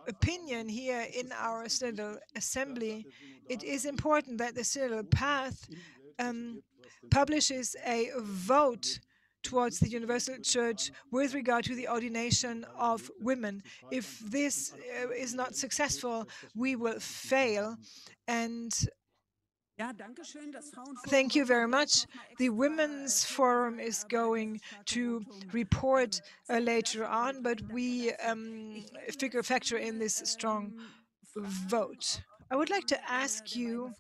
opinion here in our Synodal Assembly, it is important that the Synodal Path publishes a vote towards the Universal Church with regard to the ordination of women. If this is not successful, we will fail. And thank you very much. The Women's Forum is going to report later on, but we factor in this strong vote. I would like to ask you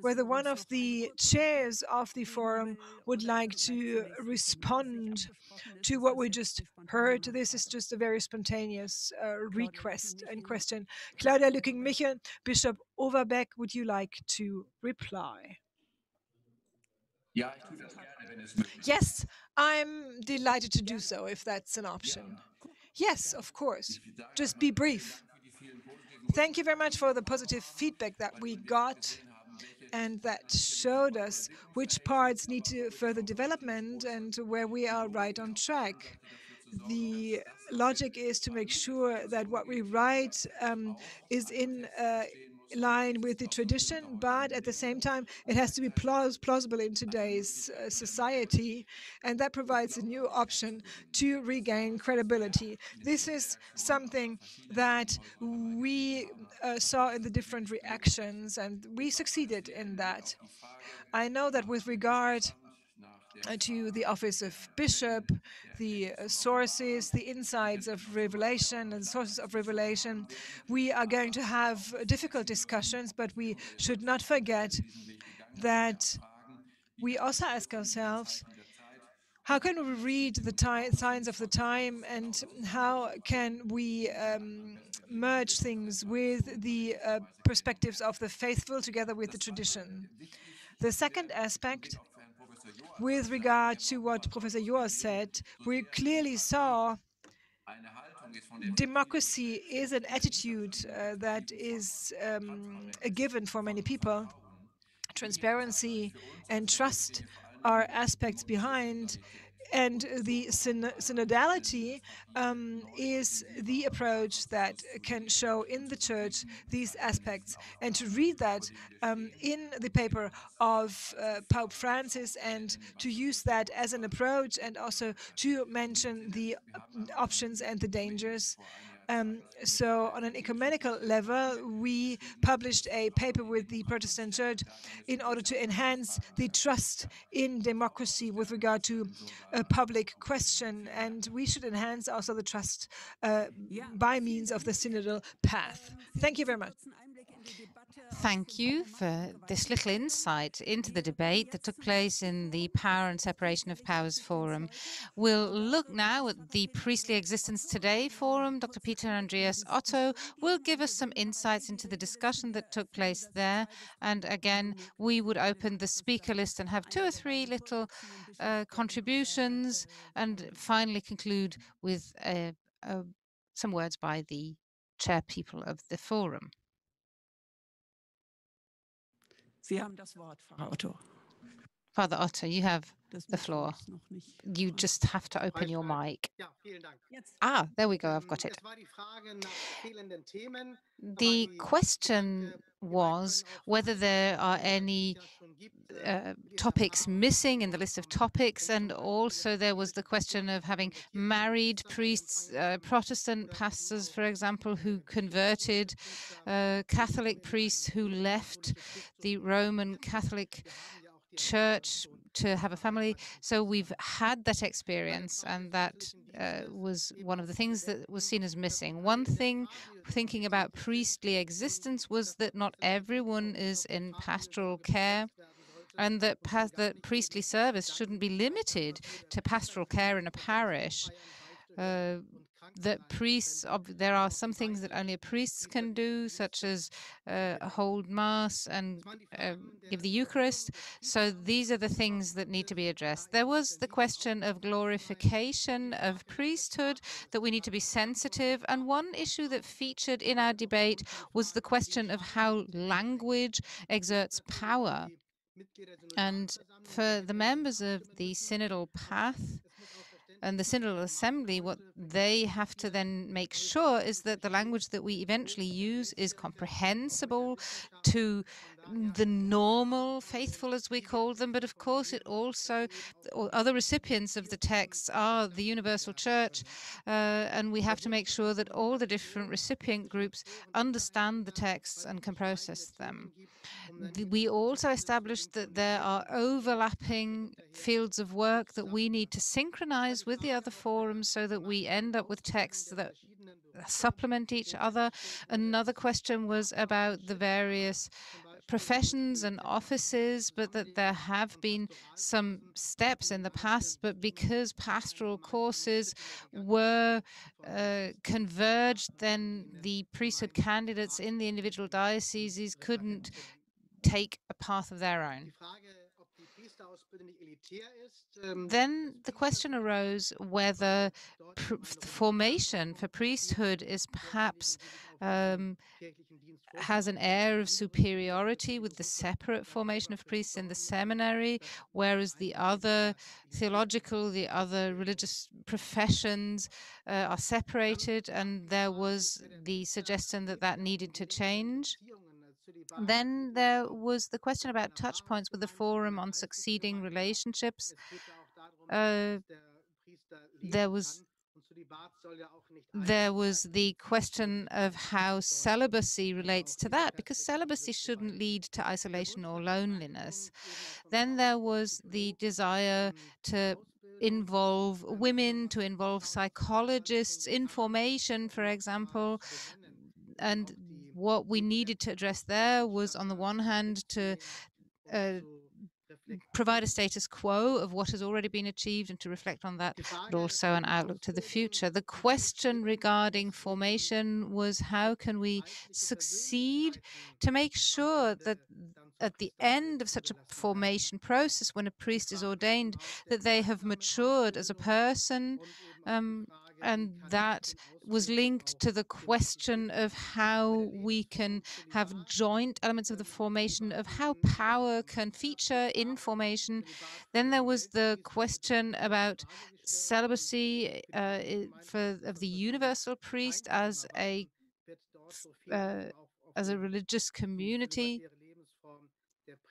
whether one of the chairs of the forum would like to respond to what we just heard. This is just a very spontaneous request and question. Claudia Lücking-Michel, Bishop Overbeck, would you like to reply? Yes, I'm delighted to do so if that's an option. Yes, of course. Just be brief. Thank you very much for the positive feedback that we got and that showed us which parts need further development and where we are right on track. The logic is to make sure that what we write is in line with the tradition, but at the same time, it has to be plausible in today's society, and that provides a new option to regain credibility. This is something that we saw in the different reactions, and we succeeded in that. I know that with regard to the office of bishop, the sources, the insides of revelation and sources of revelation, we are going to have difficult discussions, but we should not forget that we also ask ourselves, how can we read the signs of the time, and how can we merge things with the perspectives of the faithful together with the tradition? The second aspect, with regard to what Professor Joa said, we clearly saw democracy is an attitude that is a given for many people. Transparency and trust are aspects behind, and the synodality is the approach that can show in the church these aspects. And to read that in the paper of Pope Francis and to use that as an approach, and also to mention the options and the dangers. So on an ecumenical level, we published a paper with the Protestant Church in order to enhance the trust in democracy with regard to a public question, and we should enhance also the trust by means of the synodal path. Thank you very much. Thank you for this little insight into the debate that took place in the Power and Separation of Powers Forum. We'll look now at the Priestly Existence Today Forum. Dr. Peter Andreas Otto will give us some insights into the discussion that took place there. And again, we would open the speaker list and have 2 or 3 little contributions, and finally conclude with some words by the chairpeople of the forum. Sie haben das Wort, Frau Otto. Father Otto, you have the floor. You just have to open your mic. Ah, there we go, I've got it. The question was whether there are any topics missing in the list of topics, and also there was the question of having married priests, Protestant pastors, for example, who converted, Catholic priests who left the Roman Catholic Church to have a family. So we've had that experience, and that was one of the things that was seen as missing. One thing, thinking about priestly existence, was that not everyone is in pastoral care, and that priestly service shouldn't be limited to pastoral care in a parish. that priests, there are some things that only a priest can do, such as hold Mass and give the Eucharist. So these are the things that need to be addressed. There was the question of glorification of priesthood, that we need to be sensitive. And one issue that featured in our debate was the question of how language exerts power. And for the members of the synodal path and the Synodal Assembly, what they have to then make sure is that the language that we eventually use is comprehensible to the normal faithful, as we call them. But of course, it also, other recipients of the texts are the universal church, and we have to make sure that all the different recipient groups understand the texts and can process them. We also established that there are overlapping fields of work that we need to synchronize with the other forums so that we end up with texts that supplement each other. Another question was about the various professions and offices, but that there have been some steps in the past, but because pastoral courses were converged, then the priesthood candidates in the individual dioceses couldn't take a path of their own. Then the question arose whether the formation for priesthood is perhaps has an air of superiority with the separate formation of priests in the seminary, whereas the other theological, the other religious professions are separated, and there was the suggestion that that needed to change. Then there was the question about touch points with the Forum on Succeeding Relationships. There was the question of how celibacy relates to that, because celibacy shouldn't lead to isolation or loneliness. Then there was the desire to involve women, to involve psychologists in formation, for example. And what we needed to address there was, on the one hand, to provide a status quo of what has already been achieved and to reflect on that, but also an outlook to the future. The question regarding formation was, how can we succeed to make sure that at the end of such a formation process, when a priest is ordained, that they have matured as a person, and that was linked to the question of how we can have joint elements of the formation, of how power can feature in formation. Then there was the question about celibacy of the universal priest as a religious community.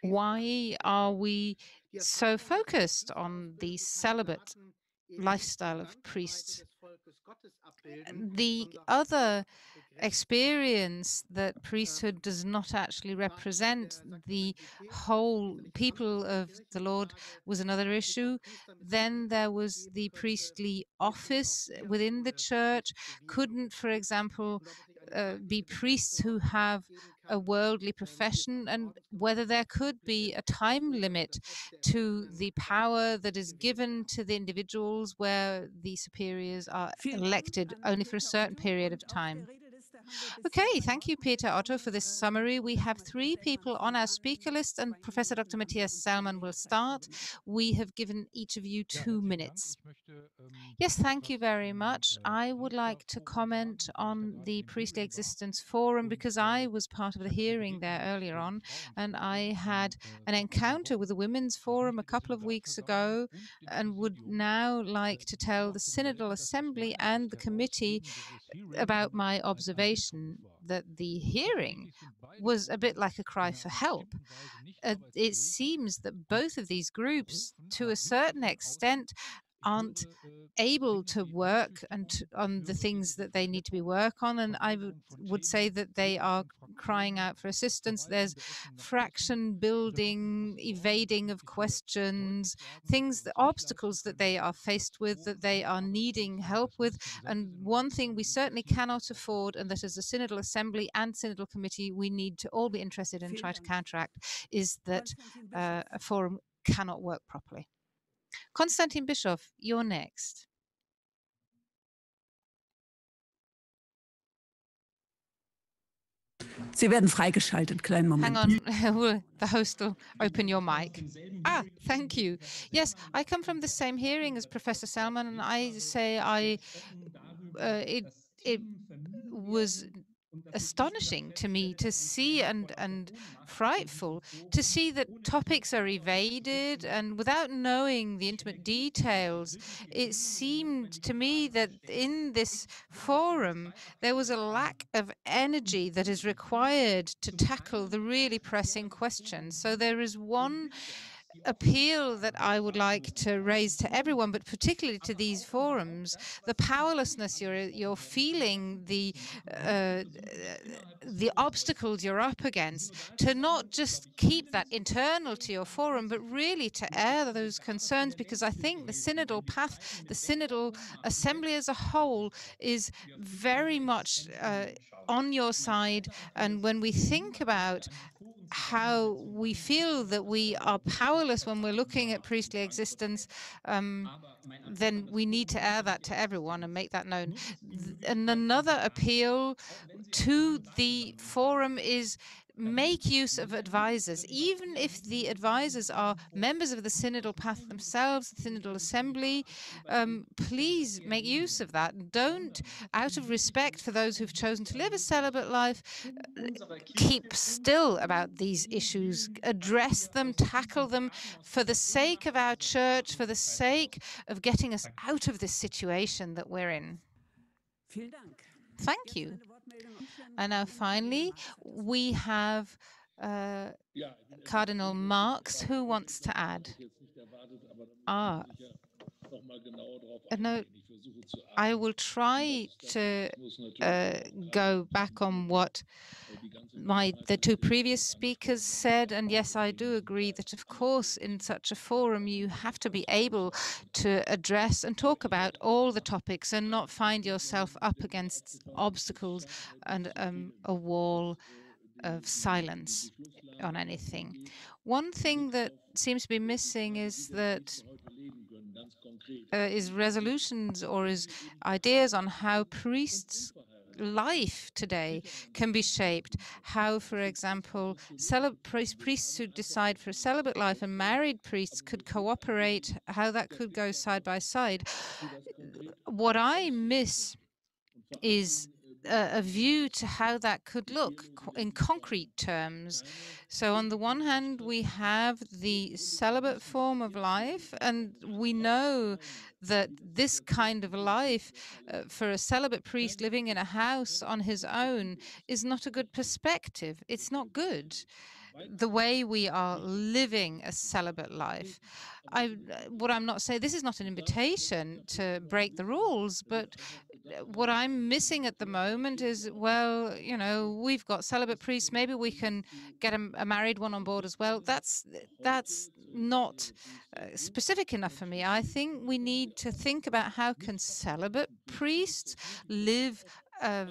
Why are we so focused on the celibate lifestyle of priests? The other experience that priesthood does not actually represent the whole people of the Lord was another issue. Then there was the priestly office within the church. Couldn't, for example, be priests who have a worldly profession, and whether there could be a time limit to the power that is given to the individuals where the superiors are elected only for a certain period of time. Okay, thank you, Peter Otto, for this summary. We have 3 people on our speaker list, and Professor Dr. Matthias Salman will start. We have given each of you 2 minutes. Yes, thank you very much. I would like to comment on the Priestly Existence Forum because I was part of the hearing there earlier on, and I had an encounter with the Women's Forum a couple of weeks ago, and would now like to tell the Synodal Assembly and the committee about my observation that the hearing was a bit like a cry for help. It seems that both of these groups, to a certain extent, aren't able to work on the things that they need to be work on, and I would say that they are crying out for assistance. There's fraction building, evading of questions, the obstacles that they are faced with, that they are needing help with. And one thing we certainly cannot afford, and that as a Synodal Assembly and Synodal Committee we need to all be interested in try to counteract, is that a forum cannot work properly. Konstantin Bischoff, you're next. Sie werden freigeschaltet. Kleinen Moment. Hang on, the host will open your mic. Ah, thank you. Yes, I come from the same hearing as Professor Selman, and I say it was astonishing to me to see and frightful to see that topics are evaded, and without knowing the intimate details, it seemed to me that in this forum there was a lack of energy that is required to tackle the really pressing questions. So there is one appeal that I would like to raise to everyone, but particularly to these forums: the powerlessness you're feeling, the obstacles you're up against, to not just keep that internal to your forum, but really to air those concerns, because I think the synodal path, the synodal assembly as a whole, is very much on your side. And when we think about how we feel that we are powerless when we're looking at priestly existence, then we need to air that to everyone and make that known. And another appeal to the forum is make use of advisors, even if the advisors are members of the synodal path themselves, the synodal assembly. Please make use of that. Don't, out of respect for those who've chosen to live a celibate life, keep still about these issues. Address them, tackle them, for the sake of our church, for the sake of getting us out of this situation that we're in. Thank you. And now finally, we have Cardinal Marx, who wants to add. No, I will try to go back on what the two previous speakers said, and yes, I do agree that of course in such a forum you have to be able to address and talk about all the topics and not find yourself up against obstacles and a wall of silence on anything. One thing that seems to be missing is that resolutions or is ideas on how priests' life today can be shaped. How, for example, priests who decide for a celibate life and married priests could cooperate, how that could go side by side. What I miss is a view to how that could look in concrete terms. So on the one hand, we have the celibate form of life, and we know that this kind of life for a celibate priest living in a house on his own is not a good perspective. It's not good, the way we are living a celibate life. What I'm not saying, this is not an invitation to break the rules, but what I'm missing at the moment is, well, you know, we've got celibate priests, maybe we can get a married one on board as well. That's not specific enough for me. I think we need to think about how can celibate priests live a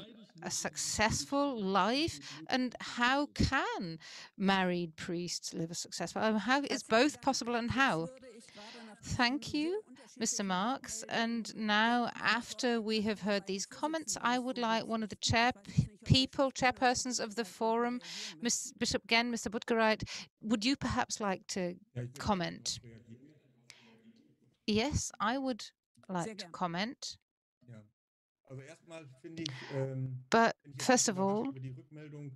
successful life, and how can married priests live a successful life? How is both possible, and how? Thank you, Mr. Marx. And now, after we have heard these comments, I would like one of the chairpersons of the forum, Bishop Genn, Mr. Buttgereit, would you perhaps like to comment? Yes, I would like to comment. But first of all,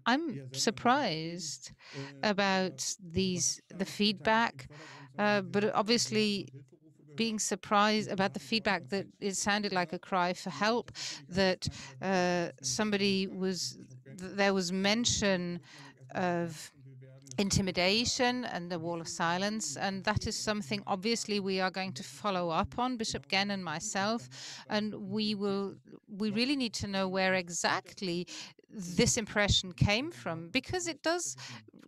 I'm surprised about the feedback, but obviously being surprised about the feedback that it sounded like a cry for help, that there was mention of intimidation and the wall of silence, and that is something obviously we are going to follow up on, Bishop Genn and myself, and we really need to know where exactly this impression came from, because it does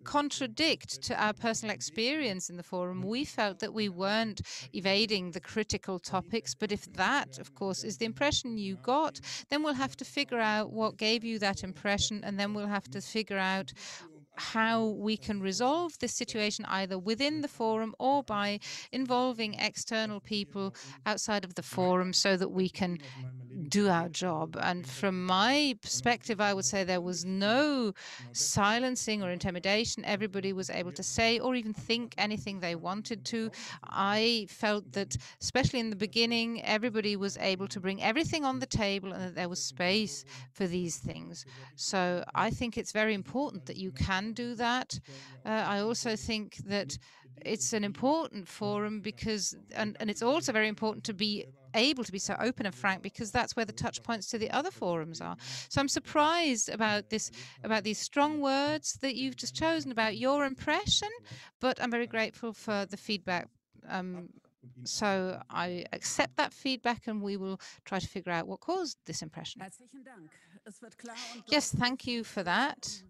contradict to our personal experience in the forum. We felt that we weren't evading the critical topics, but if that, of course, is the impression you got, then we'll have to figure out what gave you that impression, and then we'll have to figure out how we can resolve this situation either within the forum or by involving external people outside of the forum, so that we can do our job. And from my perspective, I would say there was no silencing or intimidation. Everybody was able to say or even think anything they wanted to. I felt that, especially in the beginning, everybody was able to bring everything on the table and that there was space for these things. So I think it's very important that you can do that. I also think that it's an important forum because, and it's also very important to be able to be so open and frank, because that's where the touch points to the other forums are. So I'm surprised about this, about these strong words that you've just chosen about your impression, but I'm very grateful for the feedback. So I accept that feedback and we will try to figure out what caused this impression. Yes, thank you for that.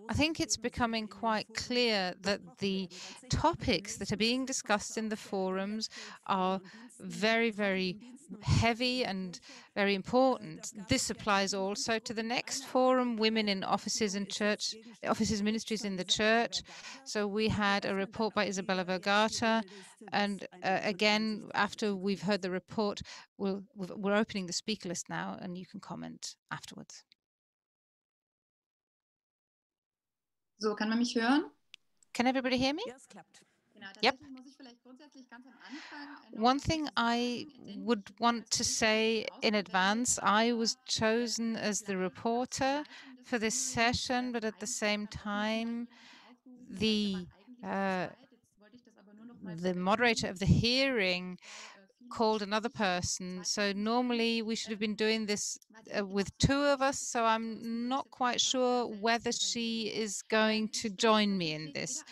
I think it's becoming quite clear that the topics that are being discussed in the forums are very, very heavy and very important. This applies also to the next forum, Women in Offices and Church, Offices, Ministries in the Church. So we had a report by Isabella Vergata, and again, after we've heard the report, we're opening the speaker list now, and you can comment afterwards. So, kann man mich hören? Can everybody hear me? Yep. One thing I would want to say in advance, I was chosen as the reporter for this session, but at the same time, the moderator of the hearing called another person. So normally we should have been doing this with two of us. So I'm not quite sure whether she is going to join me in this.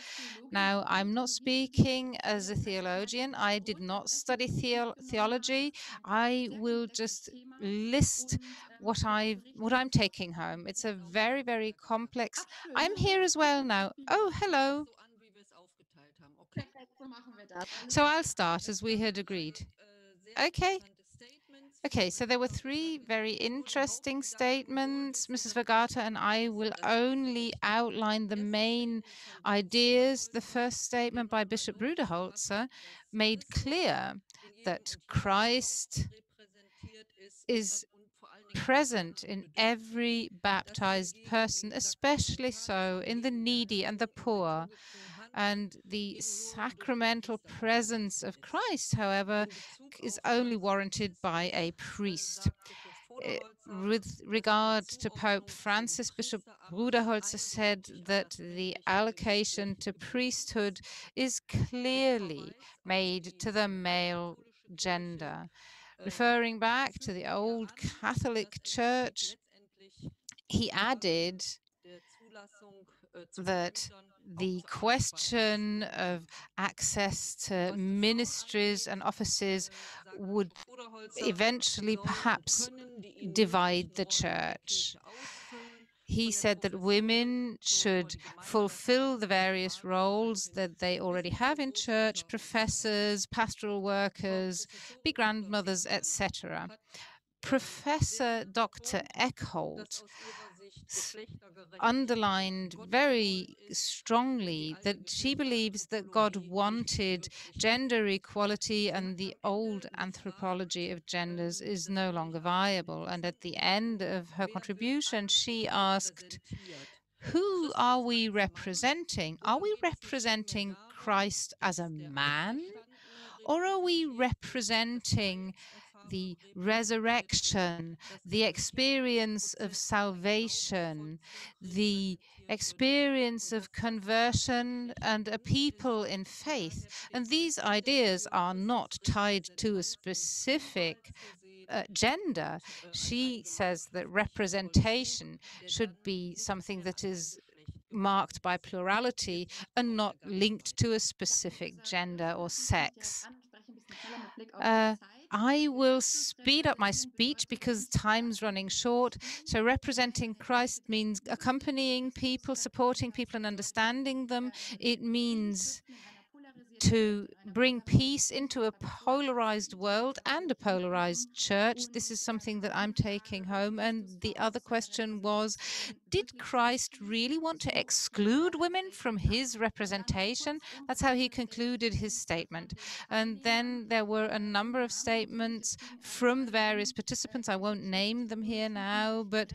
Now, I'm not speaking as a theologian. I did not study theology. I will just list what I'm taking home. It's a very, very complex. I'm here as well now. Oh, hello. So I'll start as we had agreed. Okay. Okay, so there were three very interesting statements. Mrs. Vergata and I will only outline the main ideas. The first statement by Bishop Bruderholzer made clear that Christ is present in every baptized person, especially so in the needy and the poor. And the sacramental presence of Christ, however, is only warranted by a priest. With regard to Pope Francis, Bishop Bruderholzer said that the allocation to priesthood is clearly made to the male gender. Referring back to the old Catholic Church, he added that the question of access to ministries and offices would eventually perhaps divide the church. He said that women should fulfill the various roles that they already have in church, professors, pastoral workers, be grandmothers, etc. Professor Dr. Eckholt underlined very strongly that she believes that God wanted gender equality and the old anthropology of genders is no longer viable. And at the end of her contribution, she asked, who are we representing? Are we representing Christ as a man? Or are we representing the resurrection, the experience of salvation, the experience of conversion, and a people in faith? And these ideas are not tied to a specific gender. She says that representation should be something that is marked by plurality and not linked to a specific gender or sex. I will speed up my speech because time's running short. So representing Christ means accompanying people, supporting people and understanding them. It means to bring peace into a polarized world and a polarized church. This is something that I'm taking home. And the other question was, did Christ really want to exclude women from his representation? That's how he concluded his statement. And then there were a number of statements from the various participants. I won't name them here now, but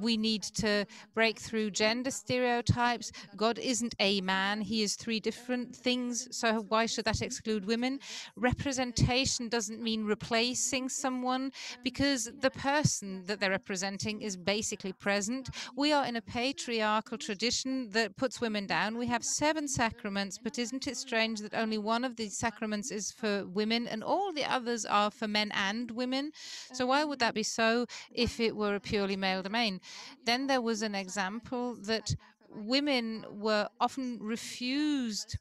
we need to break through gender stereotypes. God isn't a man, he is three different things, so why should that exclude women? Representation doesn't mean replacing someone, because the person that they're representing is basically present. We are in a patriarchal tradition that puts women down. We have 7 sacraments, but isn't it strange that only one of these sacraments is for women and all the others are for men and women? So why would that be so if it were a purely male domain? Then there was an example that women were often refused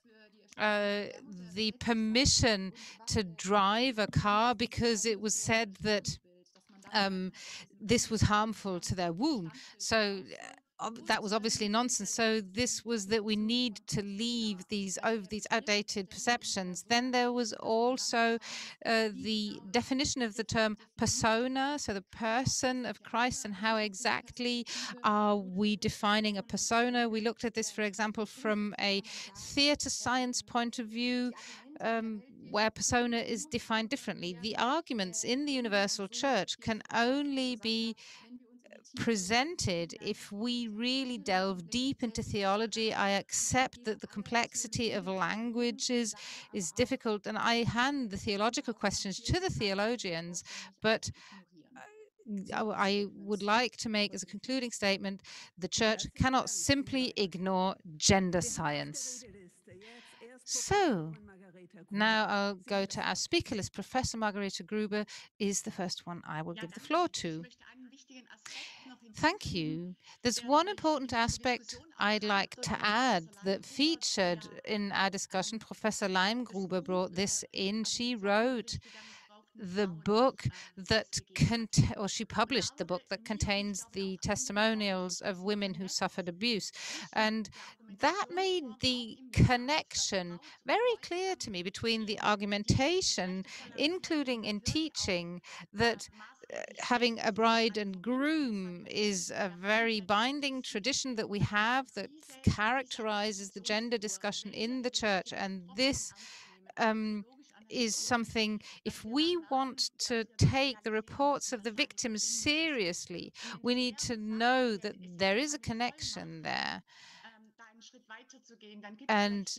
the permission to drive a car because it was said that this was harmful to their womb. So that was obviously nonsense. So this was that we need to leave these outdated perceptions. Then there was also the definition of the term persona, so the person of Christ, and how exactly are we defining a persona. We looked at this, for example, from a theatre science point of view, where persona is defined differently. The arguments in the universal church can only be presented if we really delve deep into theology. I accept that the complexity of languages is difficult, and I hand the theological questions to the theologians, but I would like to make as a concluding statement, the church cannot simply ignore gender science. So now I'll go to our speaker list. Professor Margarete Gruber is the first one I will give the floor to. Thank you. There's one important aspect I'd like to add that featured in our discussion. Professor Leimgruber brought this in. She wrote the book that she published the book that contains the testimonials of women who suffered abuse, and that made the connection very clear to me between the argumentation, including in teaching, that having a bride and groom is a very binding tradition that we have that characterizes the gender discussion in the church, and this is something, if we want to take the reports of the victims seriously, we need to know that there is a connection there. And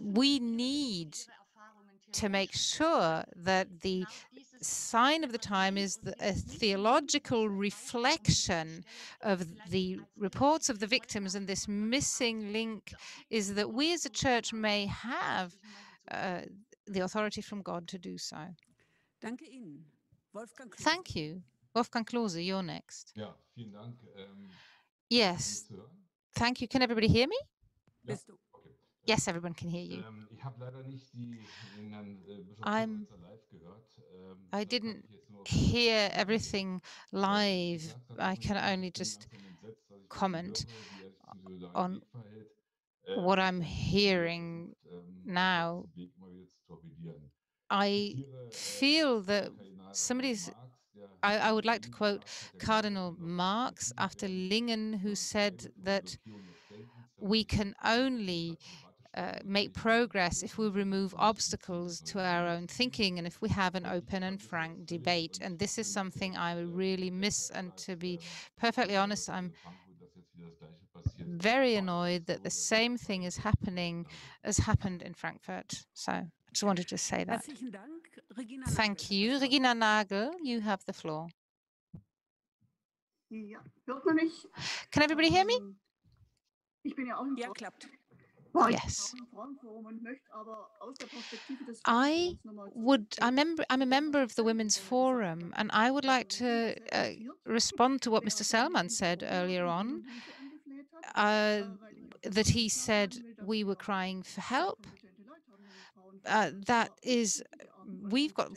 we need to make sure that the sign of the time is a theological reflection of the reports of the victims, and this missing link is that we as a church may have the authority from God to do so. Thank you. Wolfgang Klose, you're next. Ja, vielen Dank. Yes. Thank you. Can everybody hear me? Ja, okay. Yes, everyone can hear you. Ich habe leider nicht den Herrn Bischof live gehört. I didn't hear everything live. I can only just comment on what I'm hearing now. I feel that I would like to quote Cardinal Marx after Lingen, who said that we can only make progress if we remove obstacles to our own thinking and if we have an open and frank debate. And this is something I really miss. And to be perfectly honest, I'm very annoyed that the same thing is happening as happened in Frankfurt. So I just wanted to say that. Thank you. Regina Nagel, you have the floor. Can everybody hear me? Yes. I'm a member of the Women's Forum, and I would like to respond to what Mr. Selman said earlier on, that he said we were crying for help. That is, we've got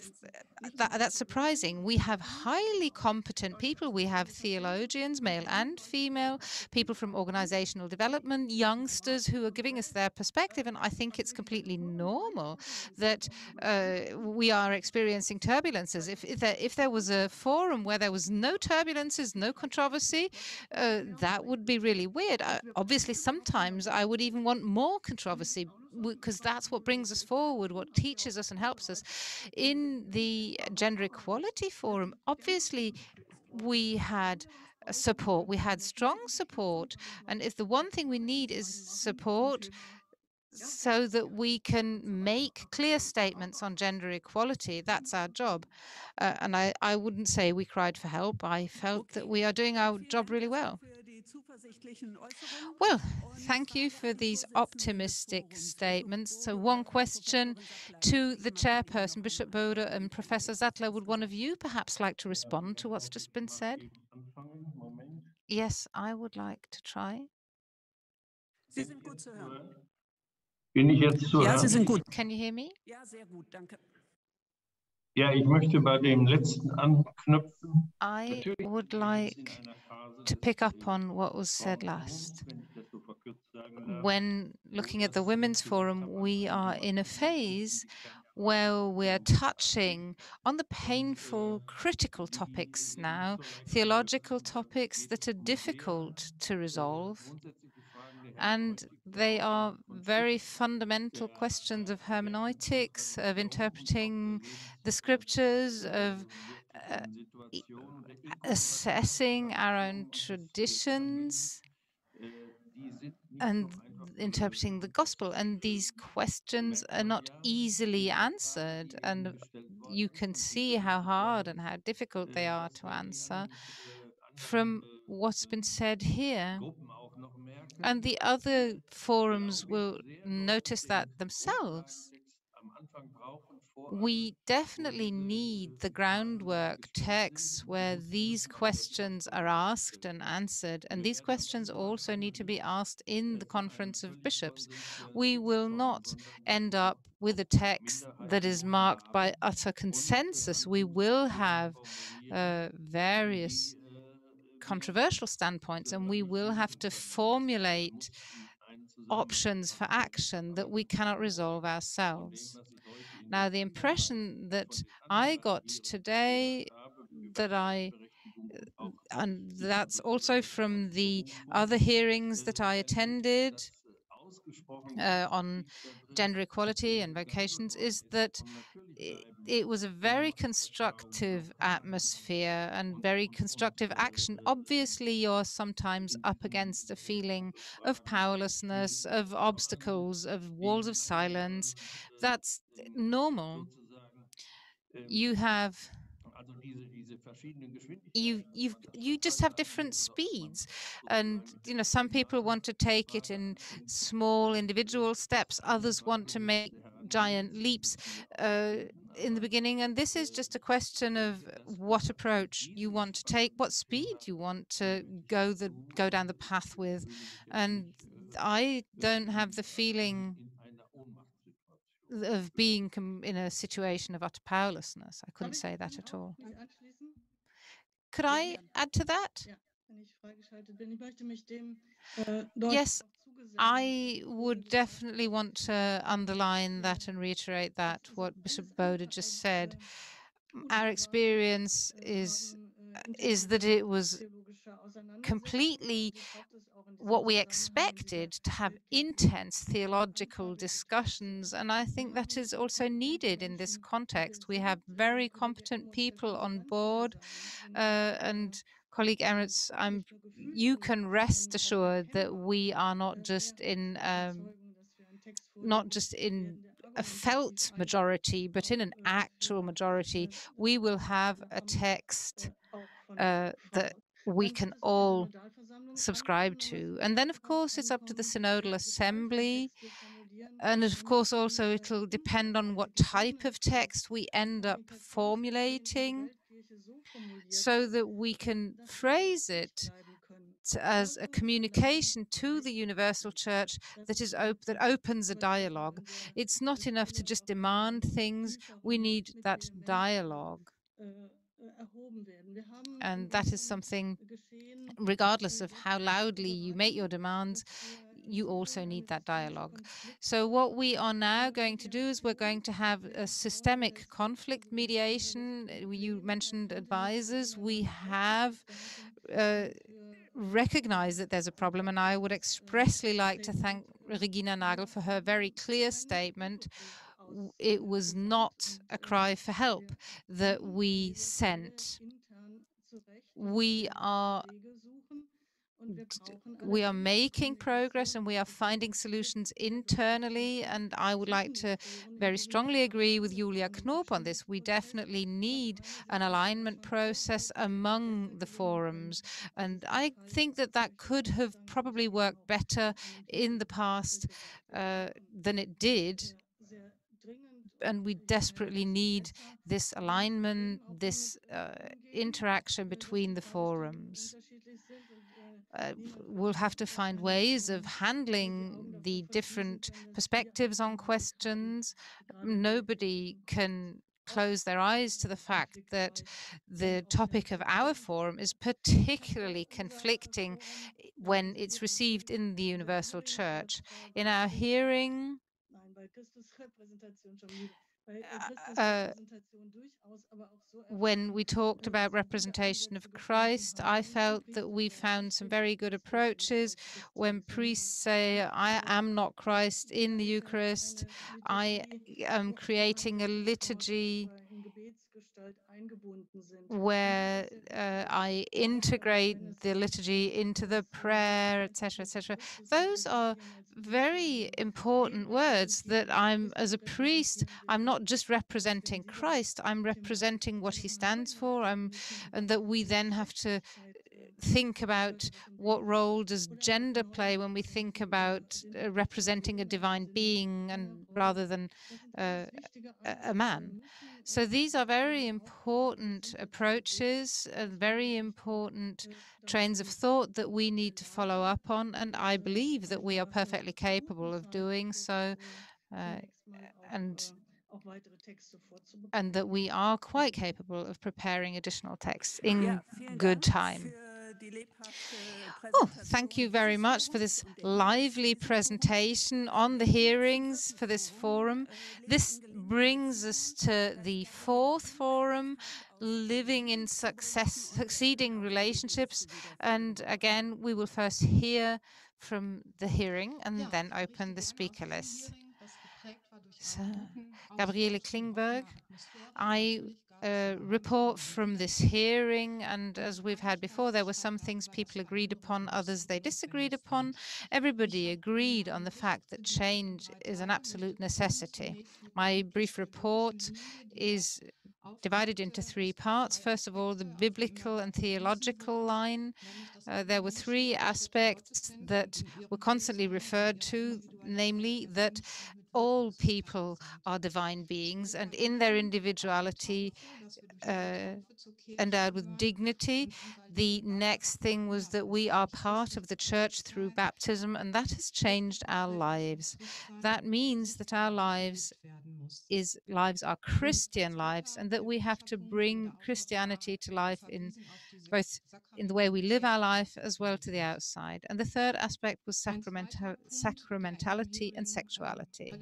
that's surprising. We have highly competent people. We have theologians, male and female, people from organizational development, youngsters who are giving us their perspective. And I think it's completely normal that we are experiencing turbulences. If there was a forum where there was no turbulences, no controversy, that would be really weird. Obviously, sometimes I would even want more controversy, because that's what brings us forward, what teaches us and helps us. In the Gender Equality Forum, obviously, we had support. We had strong support. And if the one thing we need is support so that we can make clear statements on gender equality, that's our job. And I wouldn't say we cried for help. I felt that we are doing our job really well. Well, thank you for these optimistic statements. So one question to the chairperson, Bishop Bode and Professor Sattler. Would one of you perhaps like to respond to what's just been said? Yes, I would like to try. Bin ich jetzt zu hören? Sie sind gut. Can you hear me? Ja, sehr gut, danke. Ja, ich möchte bei dem letzten anknüpfen. I would like to pick up on what was said last. When looking at the Women's Forum, we are in a phase where we're touching on the painful, critical topics now, theological topics that are difficult to resolve. And they are very fundamental questions of hermeneutics, of interpreting the scriptures, of assessing our own traditions and interpreting the gospel. And these questions are not easily answered. And you can see how hard and how difficult they are to answer from what's been said here. And the other forums will notice that themselves. We definitely need the groundwork texts where these questions are asked and answered, and these questions also need to be asked in the Conference of Bishops. We will not end up with a text that is marked by utter consensus. We will have various controversial standpoints, and we will have to formulate options for action that we cannot resolve ourselves. Now, the impression that I got today, and that's also from the other hearings that I attended on gender equality and vocations, is that it was a very constructive atmosphere and very constructive action. Obviously, you're sometimes up against a feeling of powerlessness, of obstacles, of walls of silence. That's normal. You have you just have different speeds, and some people want to take it in small individual steps, others want to make giant leaps in the beginning, and this is just a question of what approach you want to take, what speed you want to go down the path with. And I don't have the feeling of being in a situation of utter powerlessness. I couldn't say that at all. Could I add to that? Yes, I would definitely want to underline that and reiterate that, what Bishop Bode just said. Our experience is that it was completely what we expected, to have intense theological discussions, and I think that is also needed in this context. We have very competent people on board, and colleague Emirates, you can rest assured that we are not just in a felt majority, but in an actual majority. We will have a text that we can all subscribe to. And then, of course, it's up to the Synodal Assembly. And of course, also, it'll depend on what type of text we end up formulating so that we can phrase it as a communication to the universal church that opens a dialogue. It's not enough to just demand things. We need that dialogue. And that is something, regardless of how loudly you make your demands, you also need that dialogue. So what we are now going to do is we're going to have a systemic conflict mediation. You mentioned advisors. We have recognized that there's a problem, and I would expressly like to thank Regina Nagel for her very clear statement. It was not a cry for help that we sent. We are making progress and we are finding solutions internally, and I would like to very strongly agree with Julia Knoop on this. We definitely need an alignment process among the forums, and I think that could have probably worked better in the past than it did. And we desperately need this alignment, this interaction between the forums. We'll have to find ways of handling the different perspectives on questions. Nobody can close their eyes to the fact that the topic of our forum is particularly conflicting when it's received in the Universal Church. In our hearing, when we talked about representation of Christ, I felt that we found some very good approaches. When priests say, I am not Christ in the Eucharist, I am creating a liturgy where I integrate the liturgy into the prayer, etc., etc. Those are very important words that as a priest, I'm not just representing Christ, I'm representing what he stands for, and that we then have to think about what role does gender play when we think about representing a divine being and rather than a man. So these are very important approaches, very important trains of thought that we need to follow up on, and I believe that we are perfectly capable of doing so, and that we are quite capable of preparing additional texts in good time. Oh, thank you very much for this lively presentation on the hearings for this forum. This brings us to the fourth forum, Living in Succeeding Relationships. And again, we will first hear from the hearing and then open the speaker list. So, Gabriele Klingberg, I report from this hearing, and as we've had before, there were some things people agreed upon, others they disagreed upon. Everybody agreed on the fact that change is an absolute necessity. My brief report is divided into three parts. First of all, the biblical and theological line. There were three aspects that were constantly referred to, namely that all people are divine beings and in their individuality endowed with dignity. The next thing was that we are part of the church through baptism, and that has changed our lives. That means that our lives are Christian lives, and that we have to bring Christianity to life in both in the way we live our life as well to the outside. And the third aspect was sacramentality and sexuality.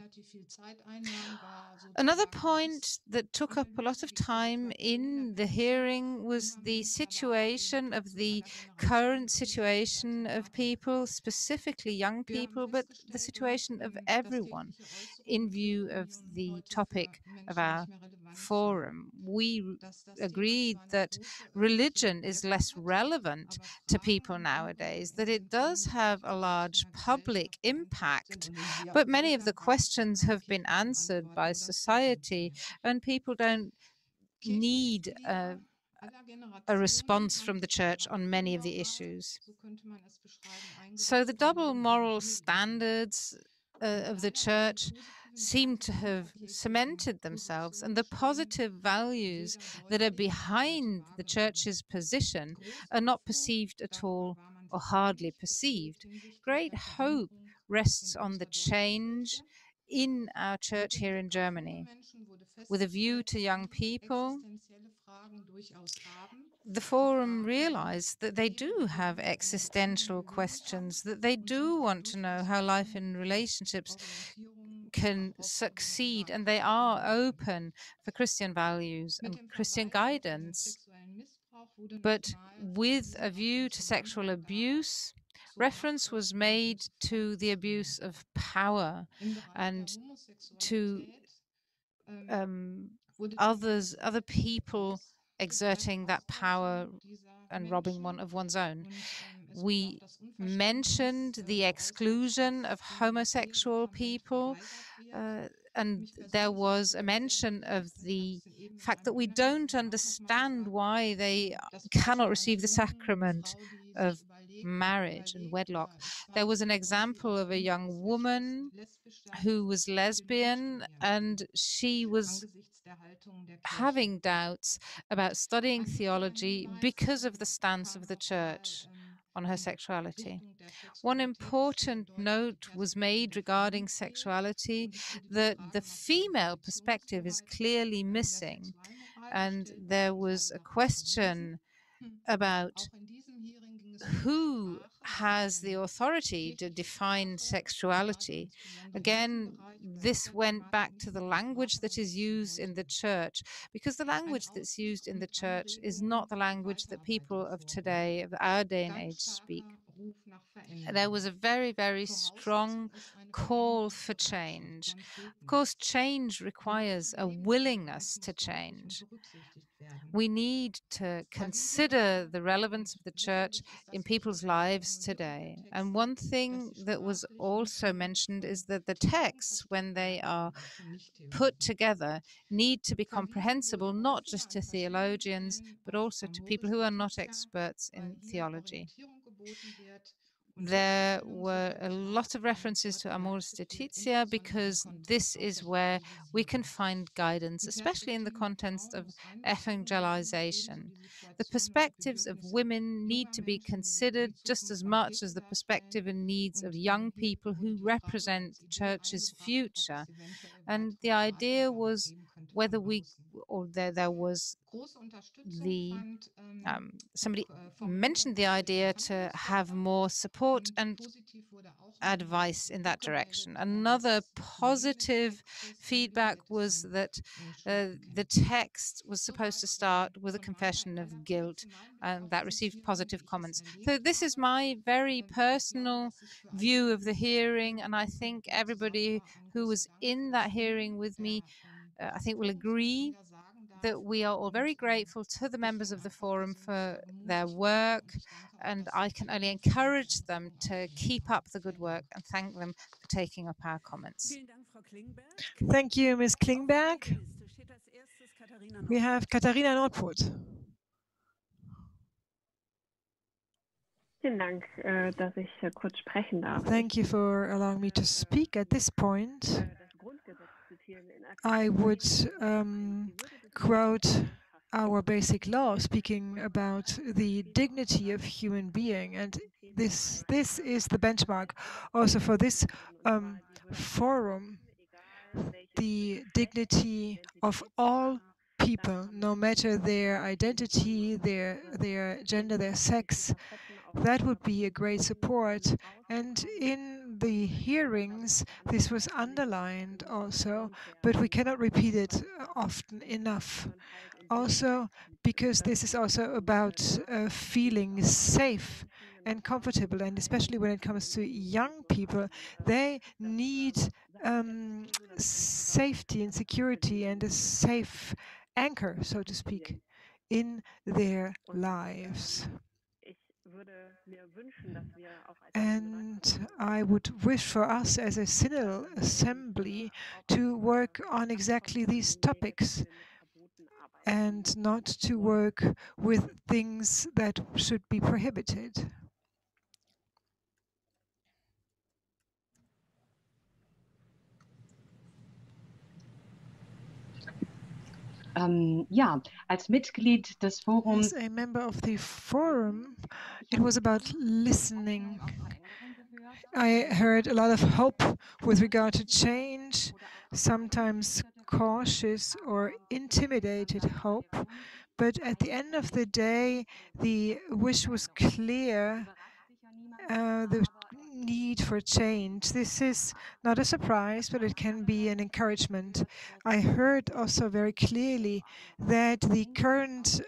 Another point that took up a lot of time in the hearing was the situation of the current situation of people, specifically young people, but the situation of everyone in view of the topic of our forum. We agreed that religion is less relevant to people nowadays, that it does have a large public impact, but many of the questions have been answered by society, and people don't need a response from the church on many of the issues. So the double moral standards of the church seem to have cemented themselves, and the positive values that are behind the church's position are not perceived at all or hardly perceived. Great hope rests on the change in our church here in Germany. With a view to young people, the forum realized that they do have existential questions, that they do want to know how life in relationships can succeed, and they are open for Christian values and Christian guidance. But with a view to sexual abuse, reference was made to the abuse of power and to other people exerting that power and robbing one of one's own. We mentioned the exclusion of homosexual people, and there was a mention of the fact that we don't understand why they cannot receive the sacrament of marriage and wedlock. There was an example of a young woman who was lesbian, and she was having doubts about studying theology because of the stance of the church on her sexuality. One important note was made regarding sexuality, that the female perspective is clearly missing, and there was a question about who has the authority to define sexuality. Again, this went back to the language that is used in the church, because the language that's used in the church is not the language that people of today, of our day and age, speak. There was a very, very strong call for change. Of course, change requires a willingness to change. We need to consider the relevance of the church in people's lives today. And one thing that was also mentioned is that the texts, when they are put together, need to be comprehensible, not just to theologians, but also to people who are not experts in theology. There were a lot of references to Amoris Laetitia, because this is where we can find guidance, especially in the context of evangelization. The perspectives of women need to be considered just as much as the perspective and needs of young people who represent the church's future. And the idea was whether there was the somebody mentioned the idea to have more support and advice in that direction. Another positive feedback was that the text was supposed to start with a confession of guilt, and that received positive comments. So this is my very personal view of the hearing, and I think everybody who was in that hearing with me, I think will agree that we are all very grateful to the members of the forum for their work, and I can only encourage them to keep up the good work and thank them for taking up our comments. Thank you, Ms. Klingberg. We have Katharina Nordput. Thank you for allowing me to speak at this point. I would quote our basic law, speaking about the dignity of human being, and this is the benchmark also for this forum. The dignity of all people, no matter their identity, their gender, their sex. That would be a great support. And in the hearings, this was underlined also, but we cannot repeat it often enough. Also, because this is also about feeling safe and comfortable, and especially when it comes to young people, they need safety and security and a safe anchor, so to speak, in their lives. And I would wish for us as a synodal assembly to work on exactly these topics and not to work with things that should be prohibited. Ja, als Mitglied des Forums. As a member of the forum, it was about listening. I heard a lot of hope with regard to change, sometimes cautious or intimidated hope. But at the end of the day, the wish was clear, the need for change. This is not a surprise, but it can be an encouragement. I heard also very clearly that the current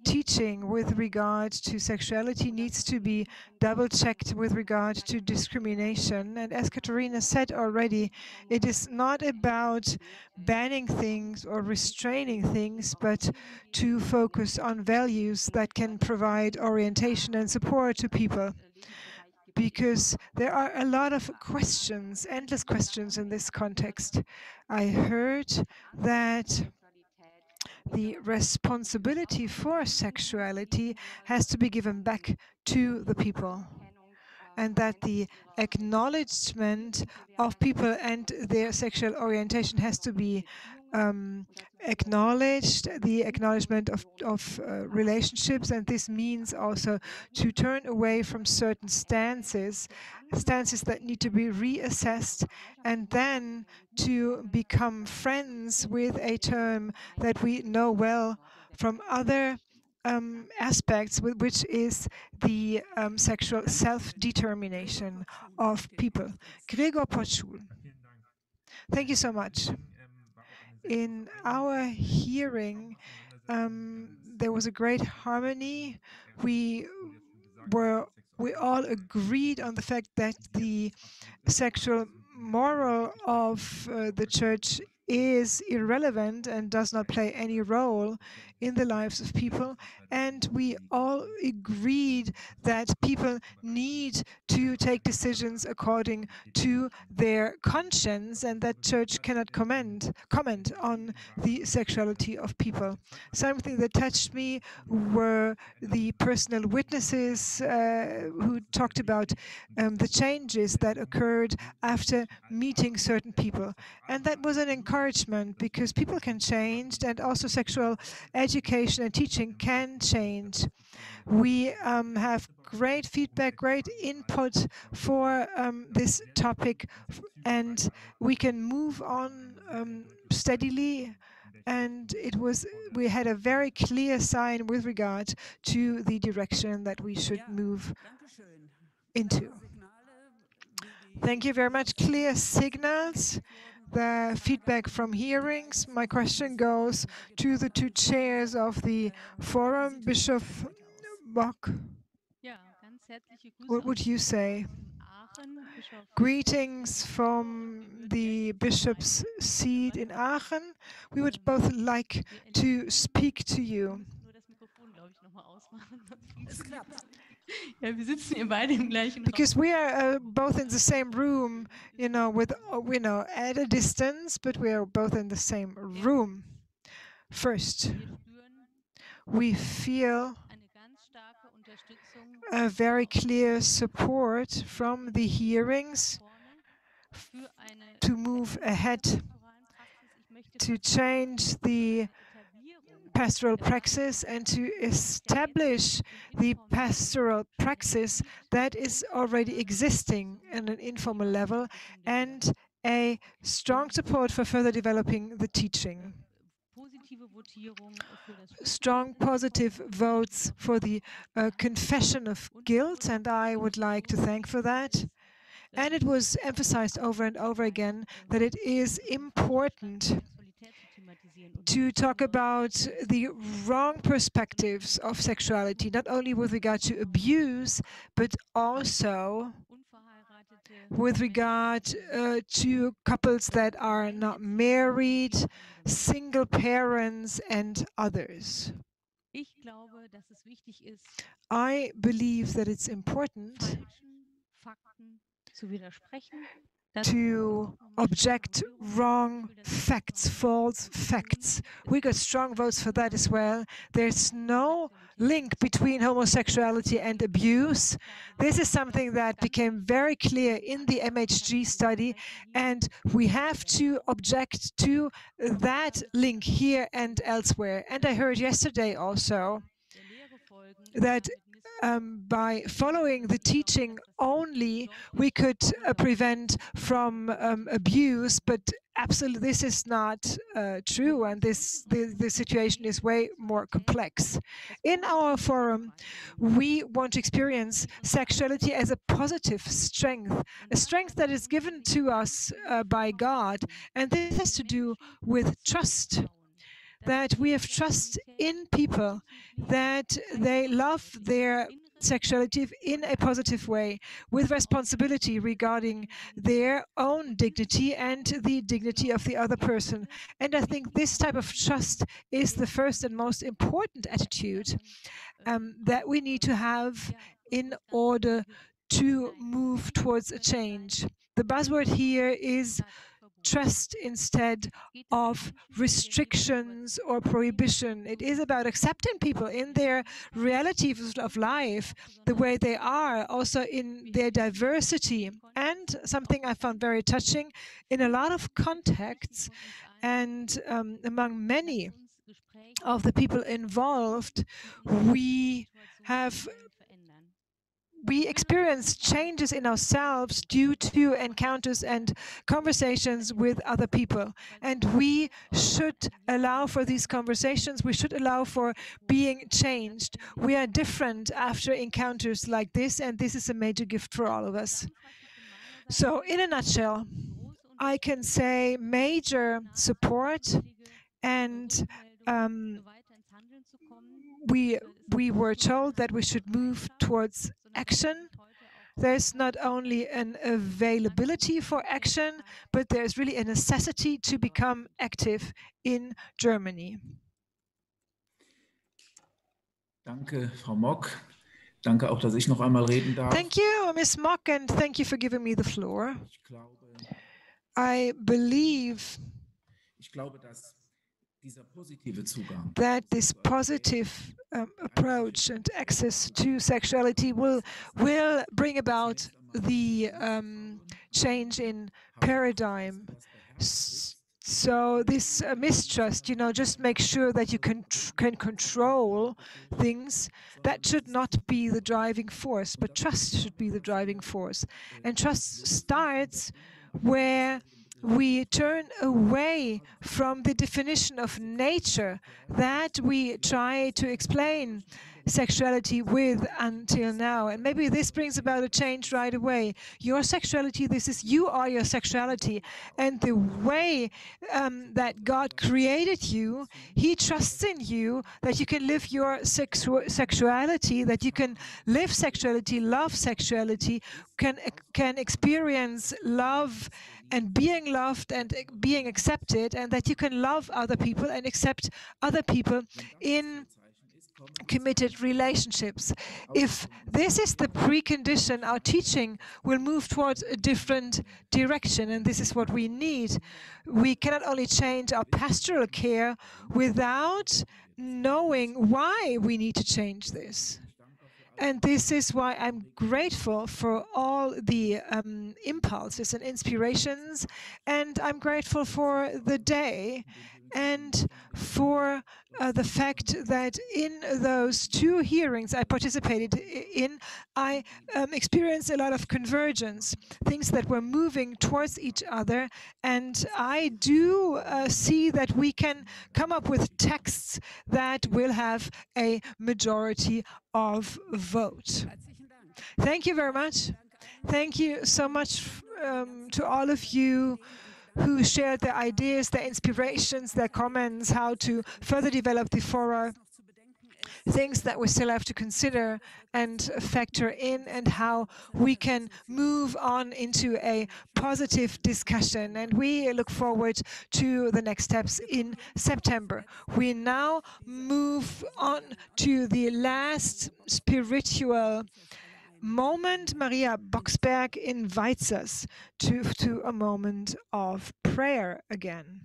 teaching with regard to sexuality needs to be double-checked with regard to discrimination. And as Katharina said already, it is not about banning things or restraining things, but to focus on values that can provide orientation and support to people. Because there are a lot of questions, endless questions in this context. I heard that the responsibility for sexuality has to be given back to the people, and that the acknowledgement of people and their sexual orientation has to be acknowledged, the acknowledgement of relationships, and this means also to turn away from certain stances that need to be reassessed, and then to become friends with a term that we know well from other aspects, which is the sexual self-determination of people. Gregor Potschul. Thank you so much. In our hearing, there was a great harmony. We all agreed on the fact that the sexual moral of the church is irrelevant and does not play any role in the lives of people. And we all agreed that people need to take decisions according to their conscience, and that church cannot comment on the sexuality of people. Something that touched me were the personal witnesses who talked about the changes that occurred after meeting certain people. And that was an encouragement, because people can change, and also sexual education and teaching can change. We have great feedback, great input for this topic, and we can move on steadily. And we had a very clear sign with regard to the direction that we should move into. Thank you very much. Clear signals. The feedback from hearings. My question goes to the two chairs of the forum. Bishop Bock, what would you say? Greetings from the bishop's seat in Aachen. We would both like to speak to you. Because we are both in the same room, at a distance, but we are both in the same room. First, we feel a very clear support from the hearings to move ahead, to change the pastoral praxis and to establish the pastoral praxis that is already existing on an informal level, and a strong support for further developing the teaching. Strong positive votes for the confession of guilt, and I would like to thank for that. And it was emphasized over and over again that it is important to talk about the wrong perspectives of sexuality, not only with regard to abuse, but also with regard to couples that are not married, single parents, and others. I believe that it's important to object wrong facts, false facts. We got strong votes for that as well. There's no link between homosexuality and abuse. This is something that became very clear in the MHG study, and we have to object to that link here and elsewhere. And I heard yesterday also that by following the teaching only, we could prevent from abuse, but absolutely this is not true, and the situation is way more complex. In our forum, we want to experience sexuality as a positive strength, a strength that is given to us by God, and this has to do with trust. That we have trust in people, that they love their sexuality in a positive way, with responsibility regarding their own dignity and the dignity of the other person. And I think this type of trust is the first and most important attitude that we need to have in order to move towards a change. The buzzword here is trust instead of restrictions or prohibition. It is about accepting people in their reality of life, the way they are, also in their diversity. And something I found very touching, in a lot of contexts and among many of the people involved, we experience changes in ourselves due to encounters and conversations with other people. And we should allow for these conversations. We should allow for being changed. We are different after encounters like this, and this is a major gift for all of us. So in a nutshell, I can say major support, and we were told that we should move towards action. There's not only an availability for action, but there's really a necessity to become active in Germany. Danke, Frau Mock. Danke auch, dass ich noch einmal reden darf. Thank you, Ms. Mock, and thank you for giving me the floor. I believe that this positive approach and access to sexuality will bring about the change in paradigm. So this mistrust, just make sure that you can control things. That should not be the driving force, but trust should be the driving force. And trust starts where we turn away from the definition of nature that we try to explain sexuality with until now. And maybe this brings about a change right away. Your sexuality, you are your sexuality. And the way that God created you, He trusts in you that you can live your sexuality, that you can live sexuality, love sexuality, can experience love and being loved and being accepted, and that you can love other people and accept other people in committed relationships. If this is the precondition, our teaching will move towards a different direction, and this is what we need. We cannot only change our pastoral care without knowing why we need to change this. And this is why I'm grateful for all the impulses and inspirations, and I'm grateful for the day and for the fact that in those 2 hearings I participated in, I experienced a lot of convergence, things that were moving towards each other, and I do see that we can come up with texts that will have a majority of vote. Thank you very much. Thank you so much to all of you who shared their ideas, their inspirations, their comments, how to further develop the fora, things that we still have to consider and factor in, and how we can move on into a positive discussion. And we look forward to the next steps in September. We now move on to the last spiritual moment, Maria Boxberg invites us to a moment of prayer again.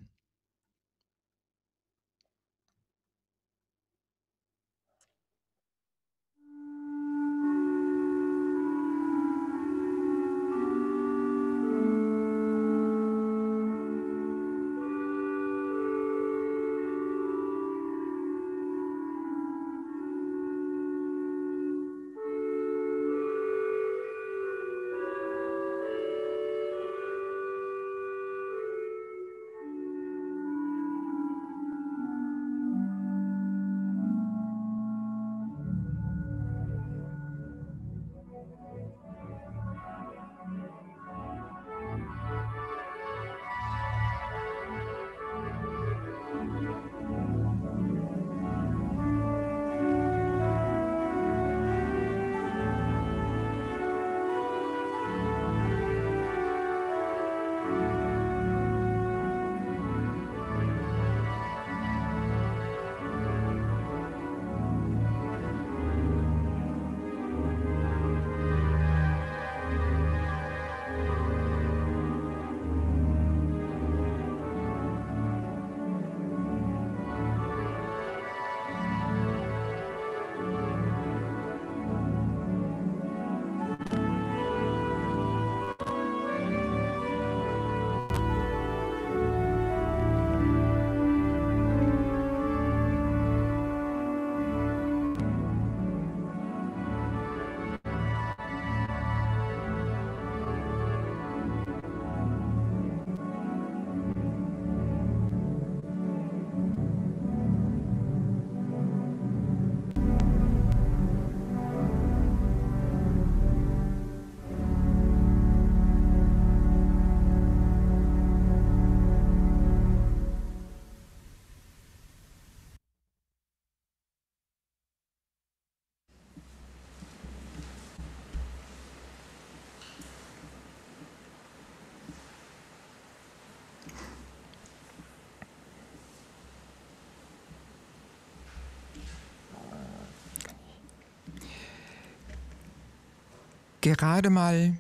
Gerade mal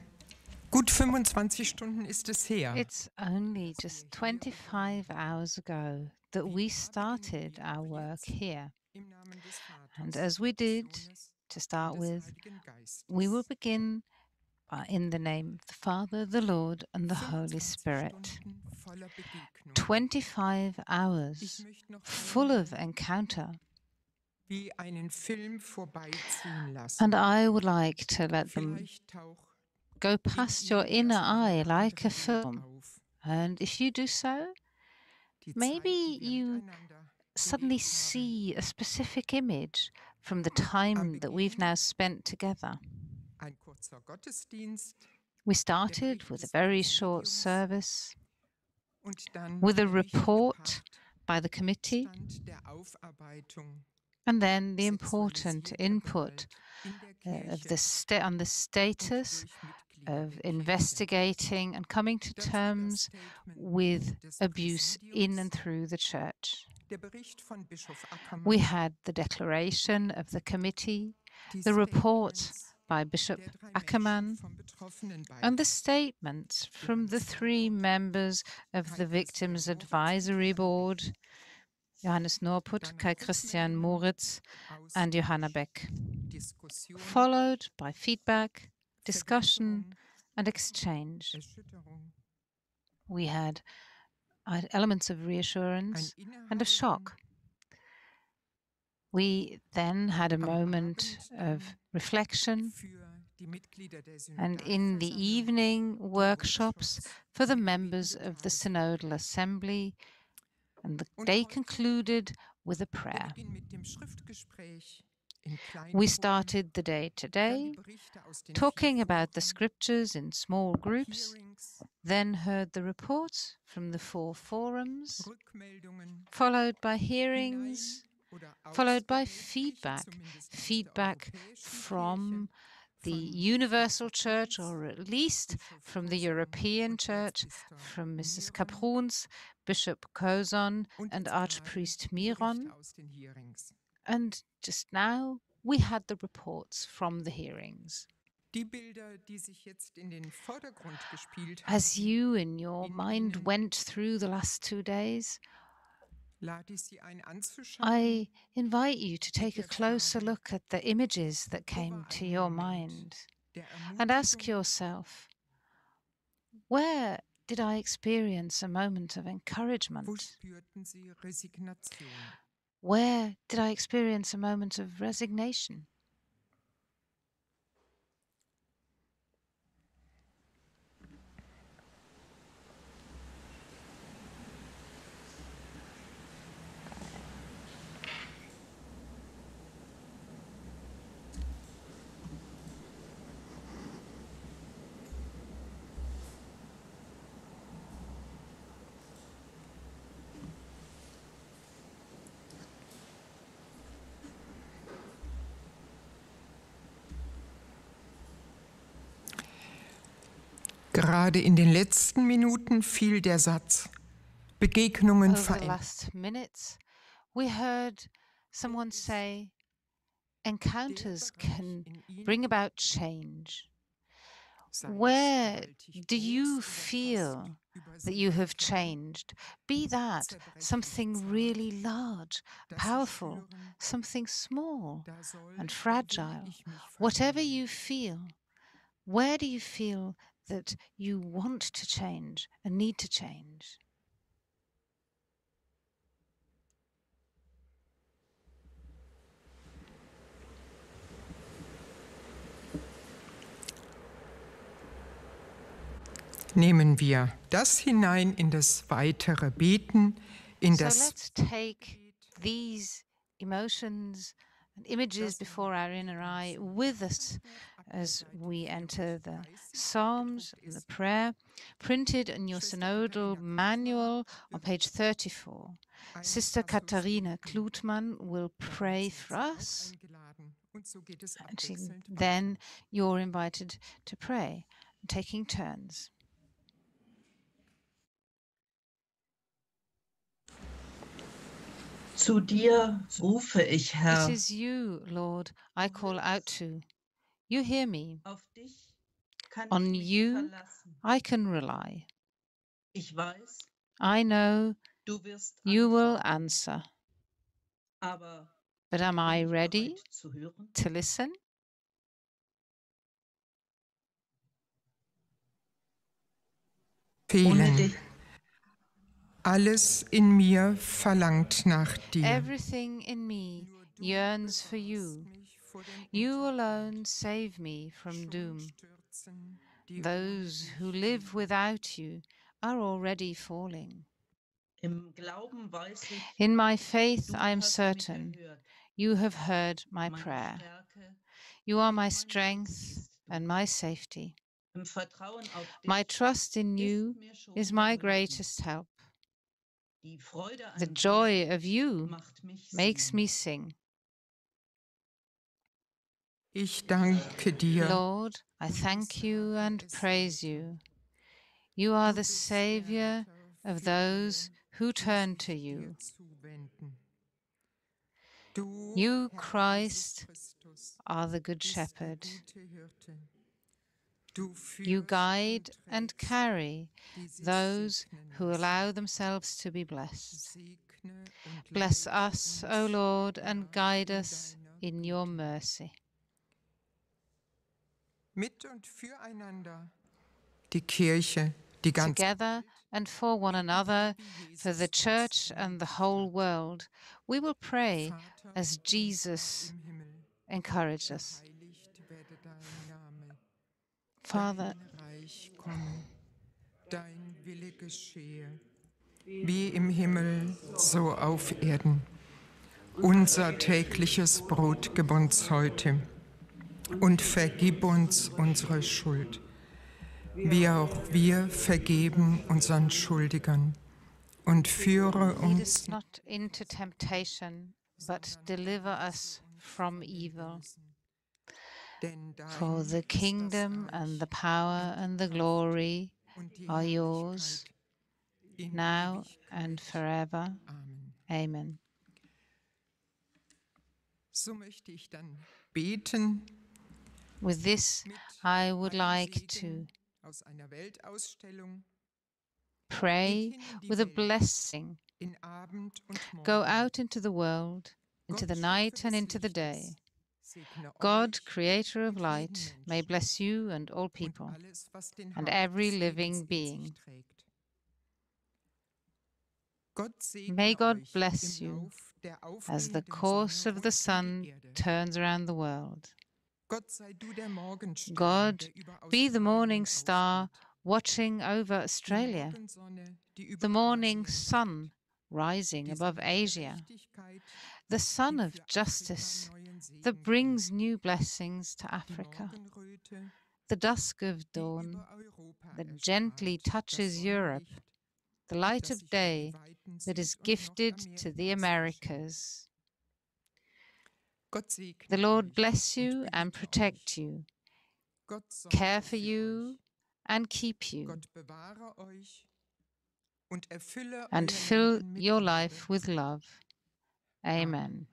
gut 25 Stunden ist es her. It's only just 25 hours ago that we started our work here. And as we did, to start with, we will begin in the name of the Father, the Lord, and the Holy Spirit. 25 hours full of encounter. And I would like to let them go past your inner eye like a film. And if you do so, maybe you suddenly see a specific image from the time that we've now spent together. We started with a very short service, with a report by the committee, and then the important input of on the status of investigating and coming to terms with abuse in and through the church. We had the declaration of the committee, the report by Bishop Ackermann, and the statements from the 3 members of the Victims Advisory Board, Johannes Norput, Kai Christian Moritz, and Johanna Beck, followed by feedback, discussion, and exchange. We had elements of reassurance and of shock. We then had a moment of reflection, and in the evening workshops for the members of the Synodal Assembly, and the day concluded with a prayer. We started the day today talking about the scriptures in small groups, then heard the reports from the 4 forums, followed by hearings, followed by feedback from the Universal Church, or at least from the European Church, from Mrs. Kapruns, Bishop Kozon, and Archpriest Miron. And just now, we had the reports from the hearings. As you in your mind went through the last 2 days, I invite you to take a closer look at the images that came to your mind and ask yourself, where did I experience a moment of encouragement? Where did I experience a moment of resignation? Gerade in den letzten Minuten fiel der Satz, Begegnungen Over the verändern. last minutes, we heard someone say, encounters can bring about change. Where do you feel that you have changed? Be that something really large, powerful, something small and fragile. Whatever you feel, where do you feel that you want to change and need to change? Nehmen wir das hinein in das weitere Beten, in So das let's take these emotions and images before our inner eye with us as we enter the Psalms and the prayer, printed in your Synodal manual on page 34. Sister Katharina Klutmann will pray for us, and then you're invited to pray, taking turns. Zu dir rufe ich, Herr. It is you, Lord, I call out to. You hear me. Auf dich kann On ich mich you, verlassen. I can rely. Ich weiß, I know du wirst you will antworten. answer. Aber But am I bin ich ready bereit zu hören? to listen? Ohne fehlen. dich Alles in mir verlangt nach dir. Everything in me yearns for you. You alone save me from doom. Those who live without you are already falling. im Glauben weiß ich, In my faith, du I am hast mich certain erhört. you have heard my Meine prayer. Stärke You are und my mein strength Schutz bist du. and my safety. Im Vertrauen auf My dich trust in you ist mir schon is my geholfen. greatest help. Die Freude The an joy dir of you macht mich makes singen. me sing. Ich danke dir. Lord, I thank you and praise you. You are the Savior of those who turn to you. You, Christ, are the Good Shepherd. You guide and carry those who allow themselves to be blessed. Bless us, O Lord, and guide us in your mercy. Mit und füreinander. Die Kirche, die ganze Together and for one another, for the Church and the whole world, we will pray as Jesus encouraged us. Father, Dein Reich komme, dein Wille geschehe, wie im Himmel, so auf Erden. Unser tägliches Brot gib uns heute und vergib uns unsere Schuld, wie auch wir vergeben unseren Schuldigern. Und führe lead uns us not into temptation, but deliver us from evil. For the kingdom and the power and the glory are yours, now and forever. Amen. So möchte ich dann beten. With this, I would like to pray with a blessing. Go out into the world, into the night and into the day. God, creator of light, may bless you and all people, and every living being. May God bless you as the course of the sun turns around the world. God, be the morning star watching over Australia, the morning sun rising above Asia, the sun of justice that brings new blessings to Africa, the dusk of dawn that gently touches Europe, the light of day that is gifted to the Americas. The Lord bless you and protect you, care for you and keep you, and fill your life with love. Amen.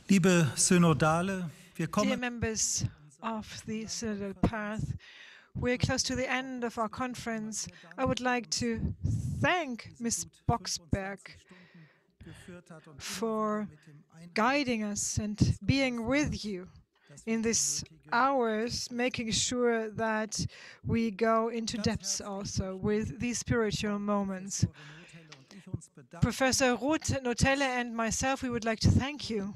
Liebe Synodale, wir kommen. Dear members of the Synodal Path, we're close to the end of our conference. I would like to thank Ms. Boxberg for guiding us and being with you in these hours, making sure that we go into depths also with these spiritual moments. Professor Ruth Notelle and myself, we would like to thank you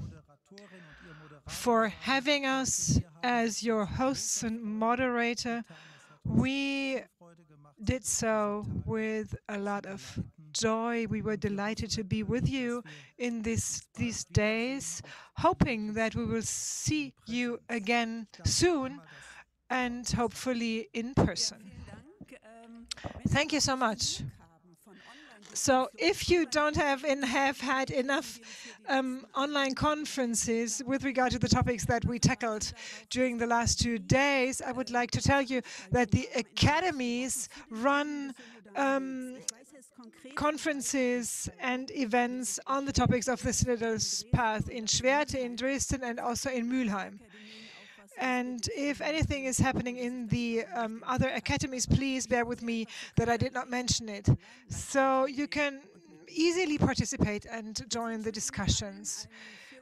for having us as your hosts and moderator. We did so with a lot of joy. We were delighted to be with you in these days, hoping that we will see you again soon and hopefully in person. Thank you so much. So if you don't have had enough online conferences with regard to the topics that we tackled during the last 2 days, I would like to tell you that the academies run conferences and events on the topics of the Synodal Path in Schwerte, in Dresden, and also in Mülheim. And if anything is happening in the other academies, please bear with me that I did not mention it. So you can easily participate and join the discussions.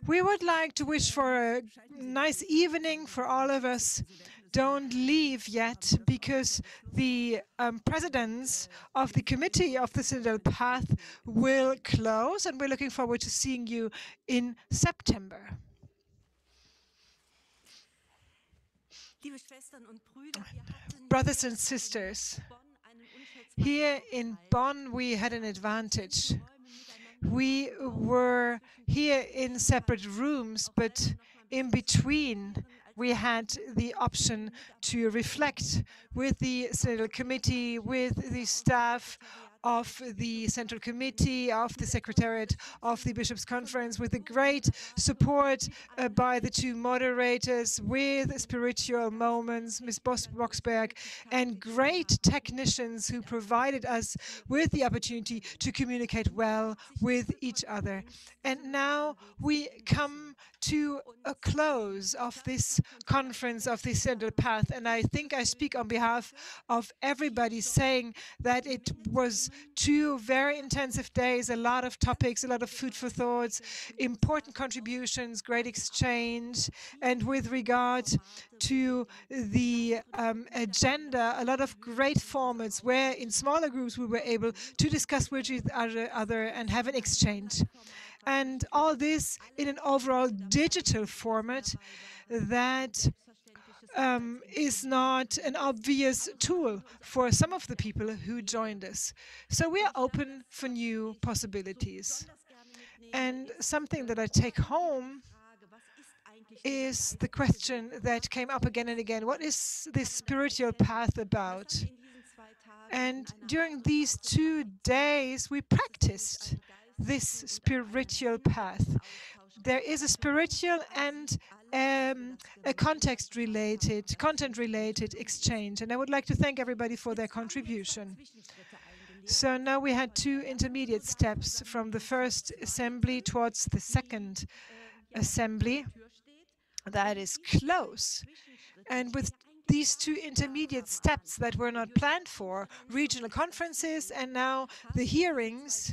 We would like to wish for a nice evening for all of us. Don't leave yet, because the presidents of the committee of the Synodal Path will close, and we're looking forward to seeing you in September. Brothers and sisters, here in Bonn we had an advantage. We were here in separate rooms, but in between we had the option to reflect with the Synodal Committee, with the staff of the Central Committee, of the Secretariat of the Bishops' Conference, with the great support by the two moderators, with spiritual moments, Ms. Boxberg, and great technicians who provided us with the opportunity to communicate well with each other. And now we come to a close of this conference, of this Synodal path. And I think I speak on behalf of everybody saying that it was 2 very intensive days, a lot of topics, a lot of food for thoughts, important contributions, great exchange. And with regard to the agenda, a lot of great formats where in smaller groups we were able to discuss with each other and have an exchange. And all this in an overall digital format that is not an obvious tool for some of the people who joined us. So we are open for new possibilities. And something that I take home is the question that came up again and again. What is this spiritual path about? And during these 2 days, we practiced this spiritual path. There is a spiritual and a content-related exchange. And I would like to thank everybody for their contribution. So now we had 2 intermediate steps from the first assembly towards the second assembly. That is close. And with these 2 intermediate steps that were not planned for, regional conferences and now the hearings,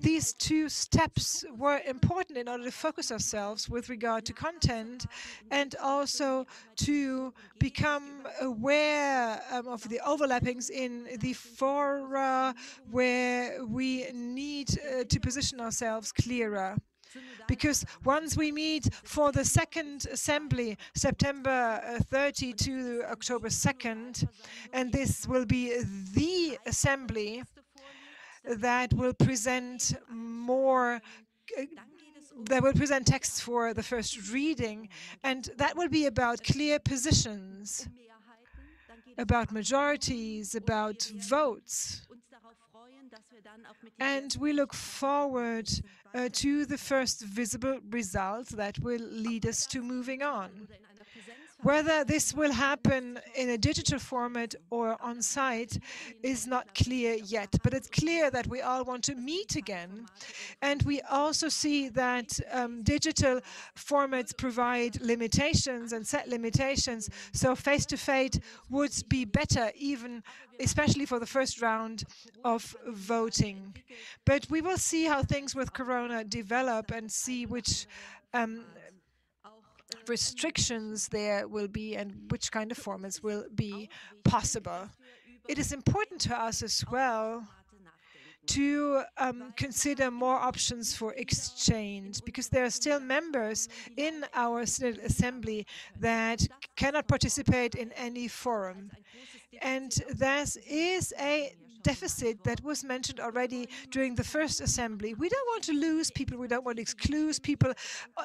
these 2 steps were important in order to focus ourselves with regard to content and also to become aware of the overlappings in the fora where we need to position ourselves clearer. Because once we meet for the second assembly, September 30 to October 2nd, and this will be the assembly that will present texts for the first reading, and that will be about clear positions, about majorities, about votes. And we look forward to the first visible results that will lead us to moving on. Whether this will happen in a digital format or on site is not clear yet, but it's clear that we all want to meet again. And we also see that digital formats provide limitations and set limitations. So face-to-face would be better, especially for the first round of voting. But we will see how things with Corona develop and see which restrictions there will be and which kind of formats will be possible. It is important to us as well to consider more options for exchange, because there are still members in our Synodal Assembly that cannot participate in any forum. And there is a deficit that was mentioned already during the first assembly. We don't want to lose people, we don't want to exclude people.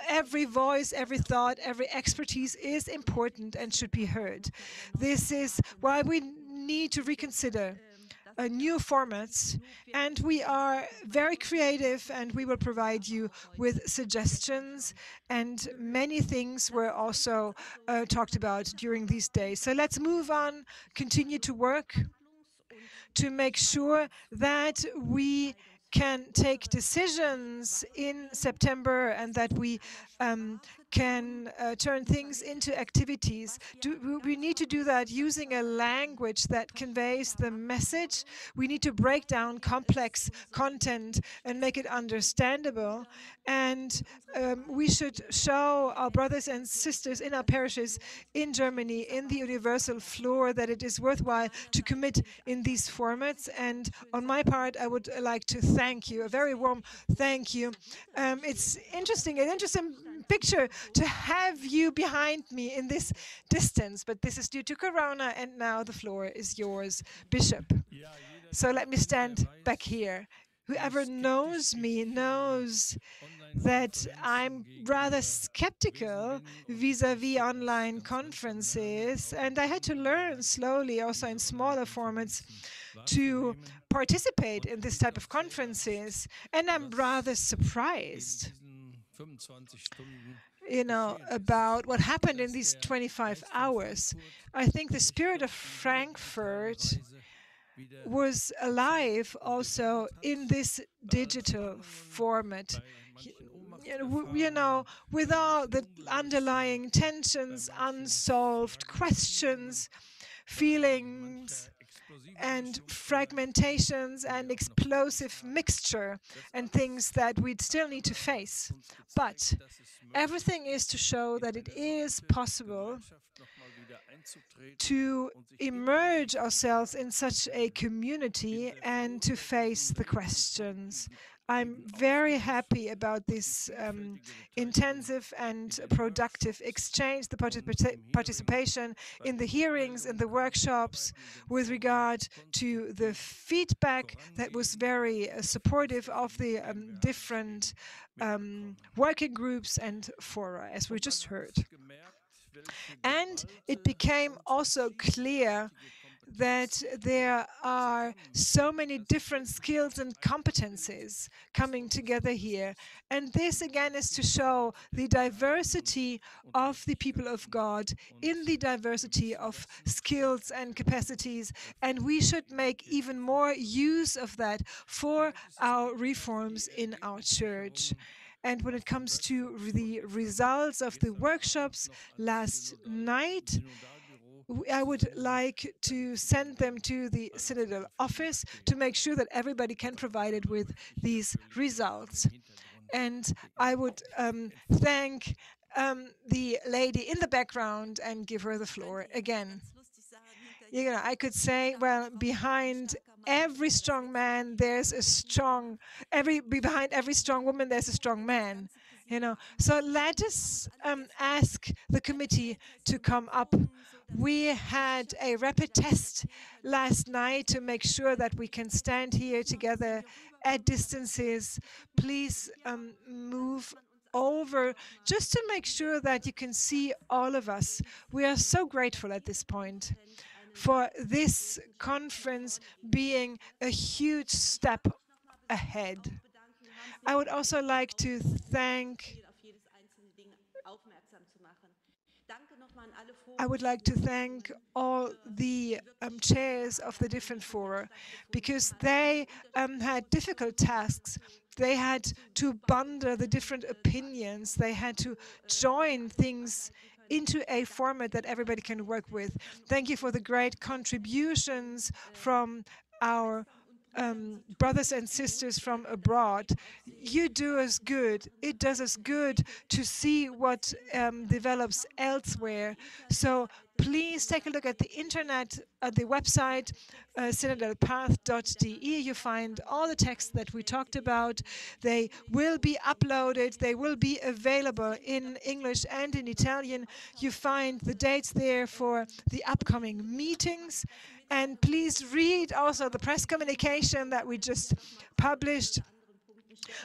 Every voice, every thought, every expertise is important and should be heard. This is why we need to reconsider new formats, and we are very creative, and we will provide you with suggestions, and many things were also talked about during these days. So let's move on, continue to work to make sure that we can take decisions in September and that we can turn things into activities. We need to do that using a language that conveys the message. We need to break down complex content and make it understandable. And we should show our brothers and sisters in our parishes in Germany, in the universal floor, that it is worthwhile to commit in these formats. And on my part, I would like to thank you, a very warm thank you. It's interesting, an interesting picture to have you behind me in this distance, but this is due to Corona, and now the floor is yours, Bishop. So let me stand back here. Whoever knows me knows that I'm rather skeptical vis-a-vis online conferences, and I had to learn slowly, also in smaller formats, to participate in this type of conferences, and I'm rather surprised, about what happened in these 25 hours. I think the spirit of Frankfurt was alive also in this digital format. You know, with all the underlying tensions, unsolved questions, feelings, and fragmentations and explosive mixture and things that we'd still need to face. But everything is to show that it is possible to emerge ourselves in such a community and to face the questions. I'm very happy about this intensive and productive exchange, the participation in the hearings and the workshops with regard to the feedback that was very supportive of the different working groups and fora, as we just heard. And it became also clear that there are so many different skills and competencies coming together here. And this again is to show the diversity of the people of God in the diversity of skills and capacities. And we should make even more use of that for our reforms in our church. And when it comes to the results of the workshops last night, I would like to send them to the Synodal office to make sure that everybody can provide it with these results. And I would thank the lady in the background and give her the floor again. You know, I could say, well, behind every strong man, there's a strong, behind every strong woman, there's a strong man. You know, so let us ask the committee to come up. We had a rapid test last night to make sure that we can stand here together at distances. Please move over just to make sure that you can see all of us. We are so grateful at this point for this conference being a huge step ahead. I would also like to thank all the chairs of the different fora, because they had difficult tasks. They had to bundle the different opinions. They had to join things into a format that everybody can work with. Thank you for the great contributions from our brothers and sisters from abroad. You do us good. It does us good to see what develops elsewhere. So please take a look at the internet, at the website, synodalpath.de. You find all the texts that we talked about. They will be uploaded. They will be available in English and in Italian. You find the dates there for the upcoming meetings. And please read also the press communication that we just published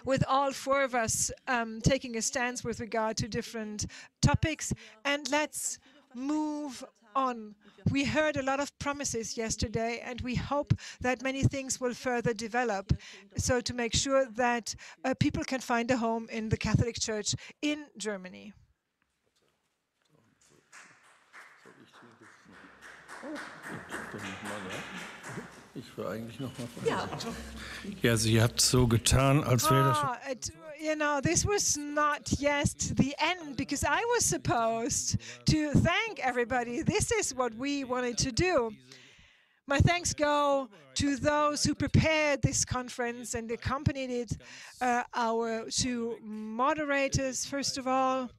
with all four of us taking a stance with regard to different topics. And let's move on. We heard a lot of promises yesterday, and we hope that many things will further develop, so to make sure that people can find a home in the Catholic Church in Germany. Ich war eigentlich noch mal ja, sie hat so getan, als wäre das. You know, this was not yet the end, because I was supposed to thank everybody. This is what we wanted to do. My thanks go to those who prepared this conference and accompanied it, our two moderators, first of all,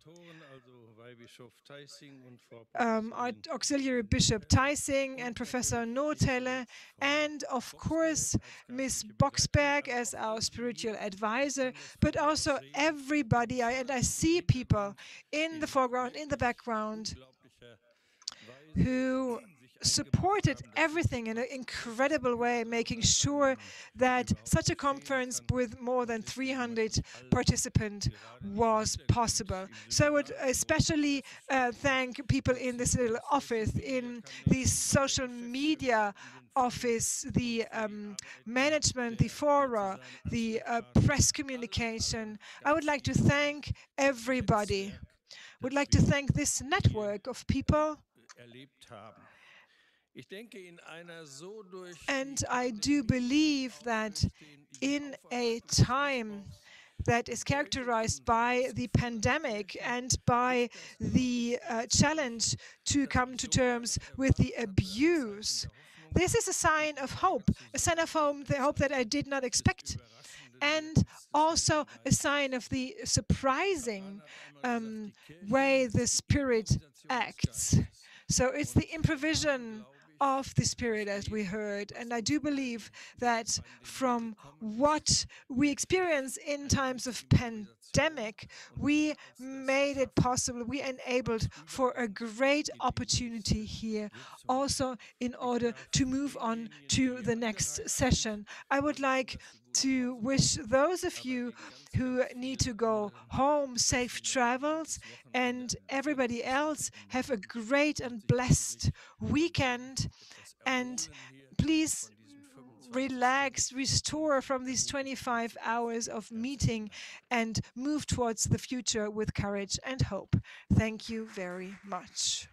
our Auxiliary Bishop Theissing and Professor Noteller, and of course Ms. Boxberg as our spiritual advisor, but also everybody, and I see people in the foreground, in the background, who supported everything in an incredible way, making sure that such a conference with more than 300 participants was possible. So I would especially thank people in this little office, in the social media office, the management, the fora, the press communication. I would like to thank everybody. Would like to thank this network of people And I do believe that in a time that is characterized by the pandemic and by the challenge to come to terms with the abuse, this is a sign of hope, a sign of hope, the hope that I did not expect, and also a sign of the surprising way the Spirit acts. So it's the improvision of the Spirit, as we heard. And I do believe that from what we experience in times of pandemic, we made it possible, we enabled for a great opportunity here, also in order to move on to the next session. I would like to wish those of you who need to go home safe travels, and everybody else have a great and blessed weekend. And please relax, restore from these 25 hours of meeting, and move towards the future with courage and hope. Thank you very much.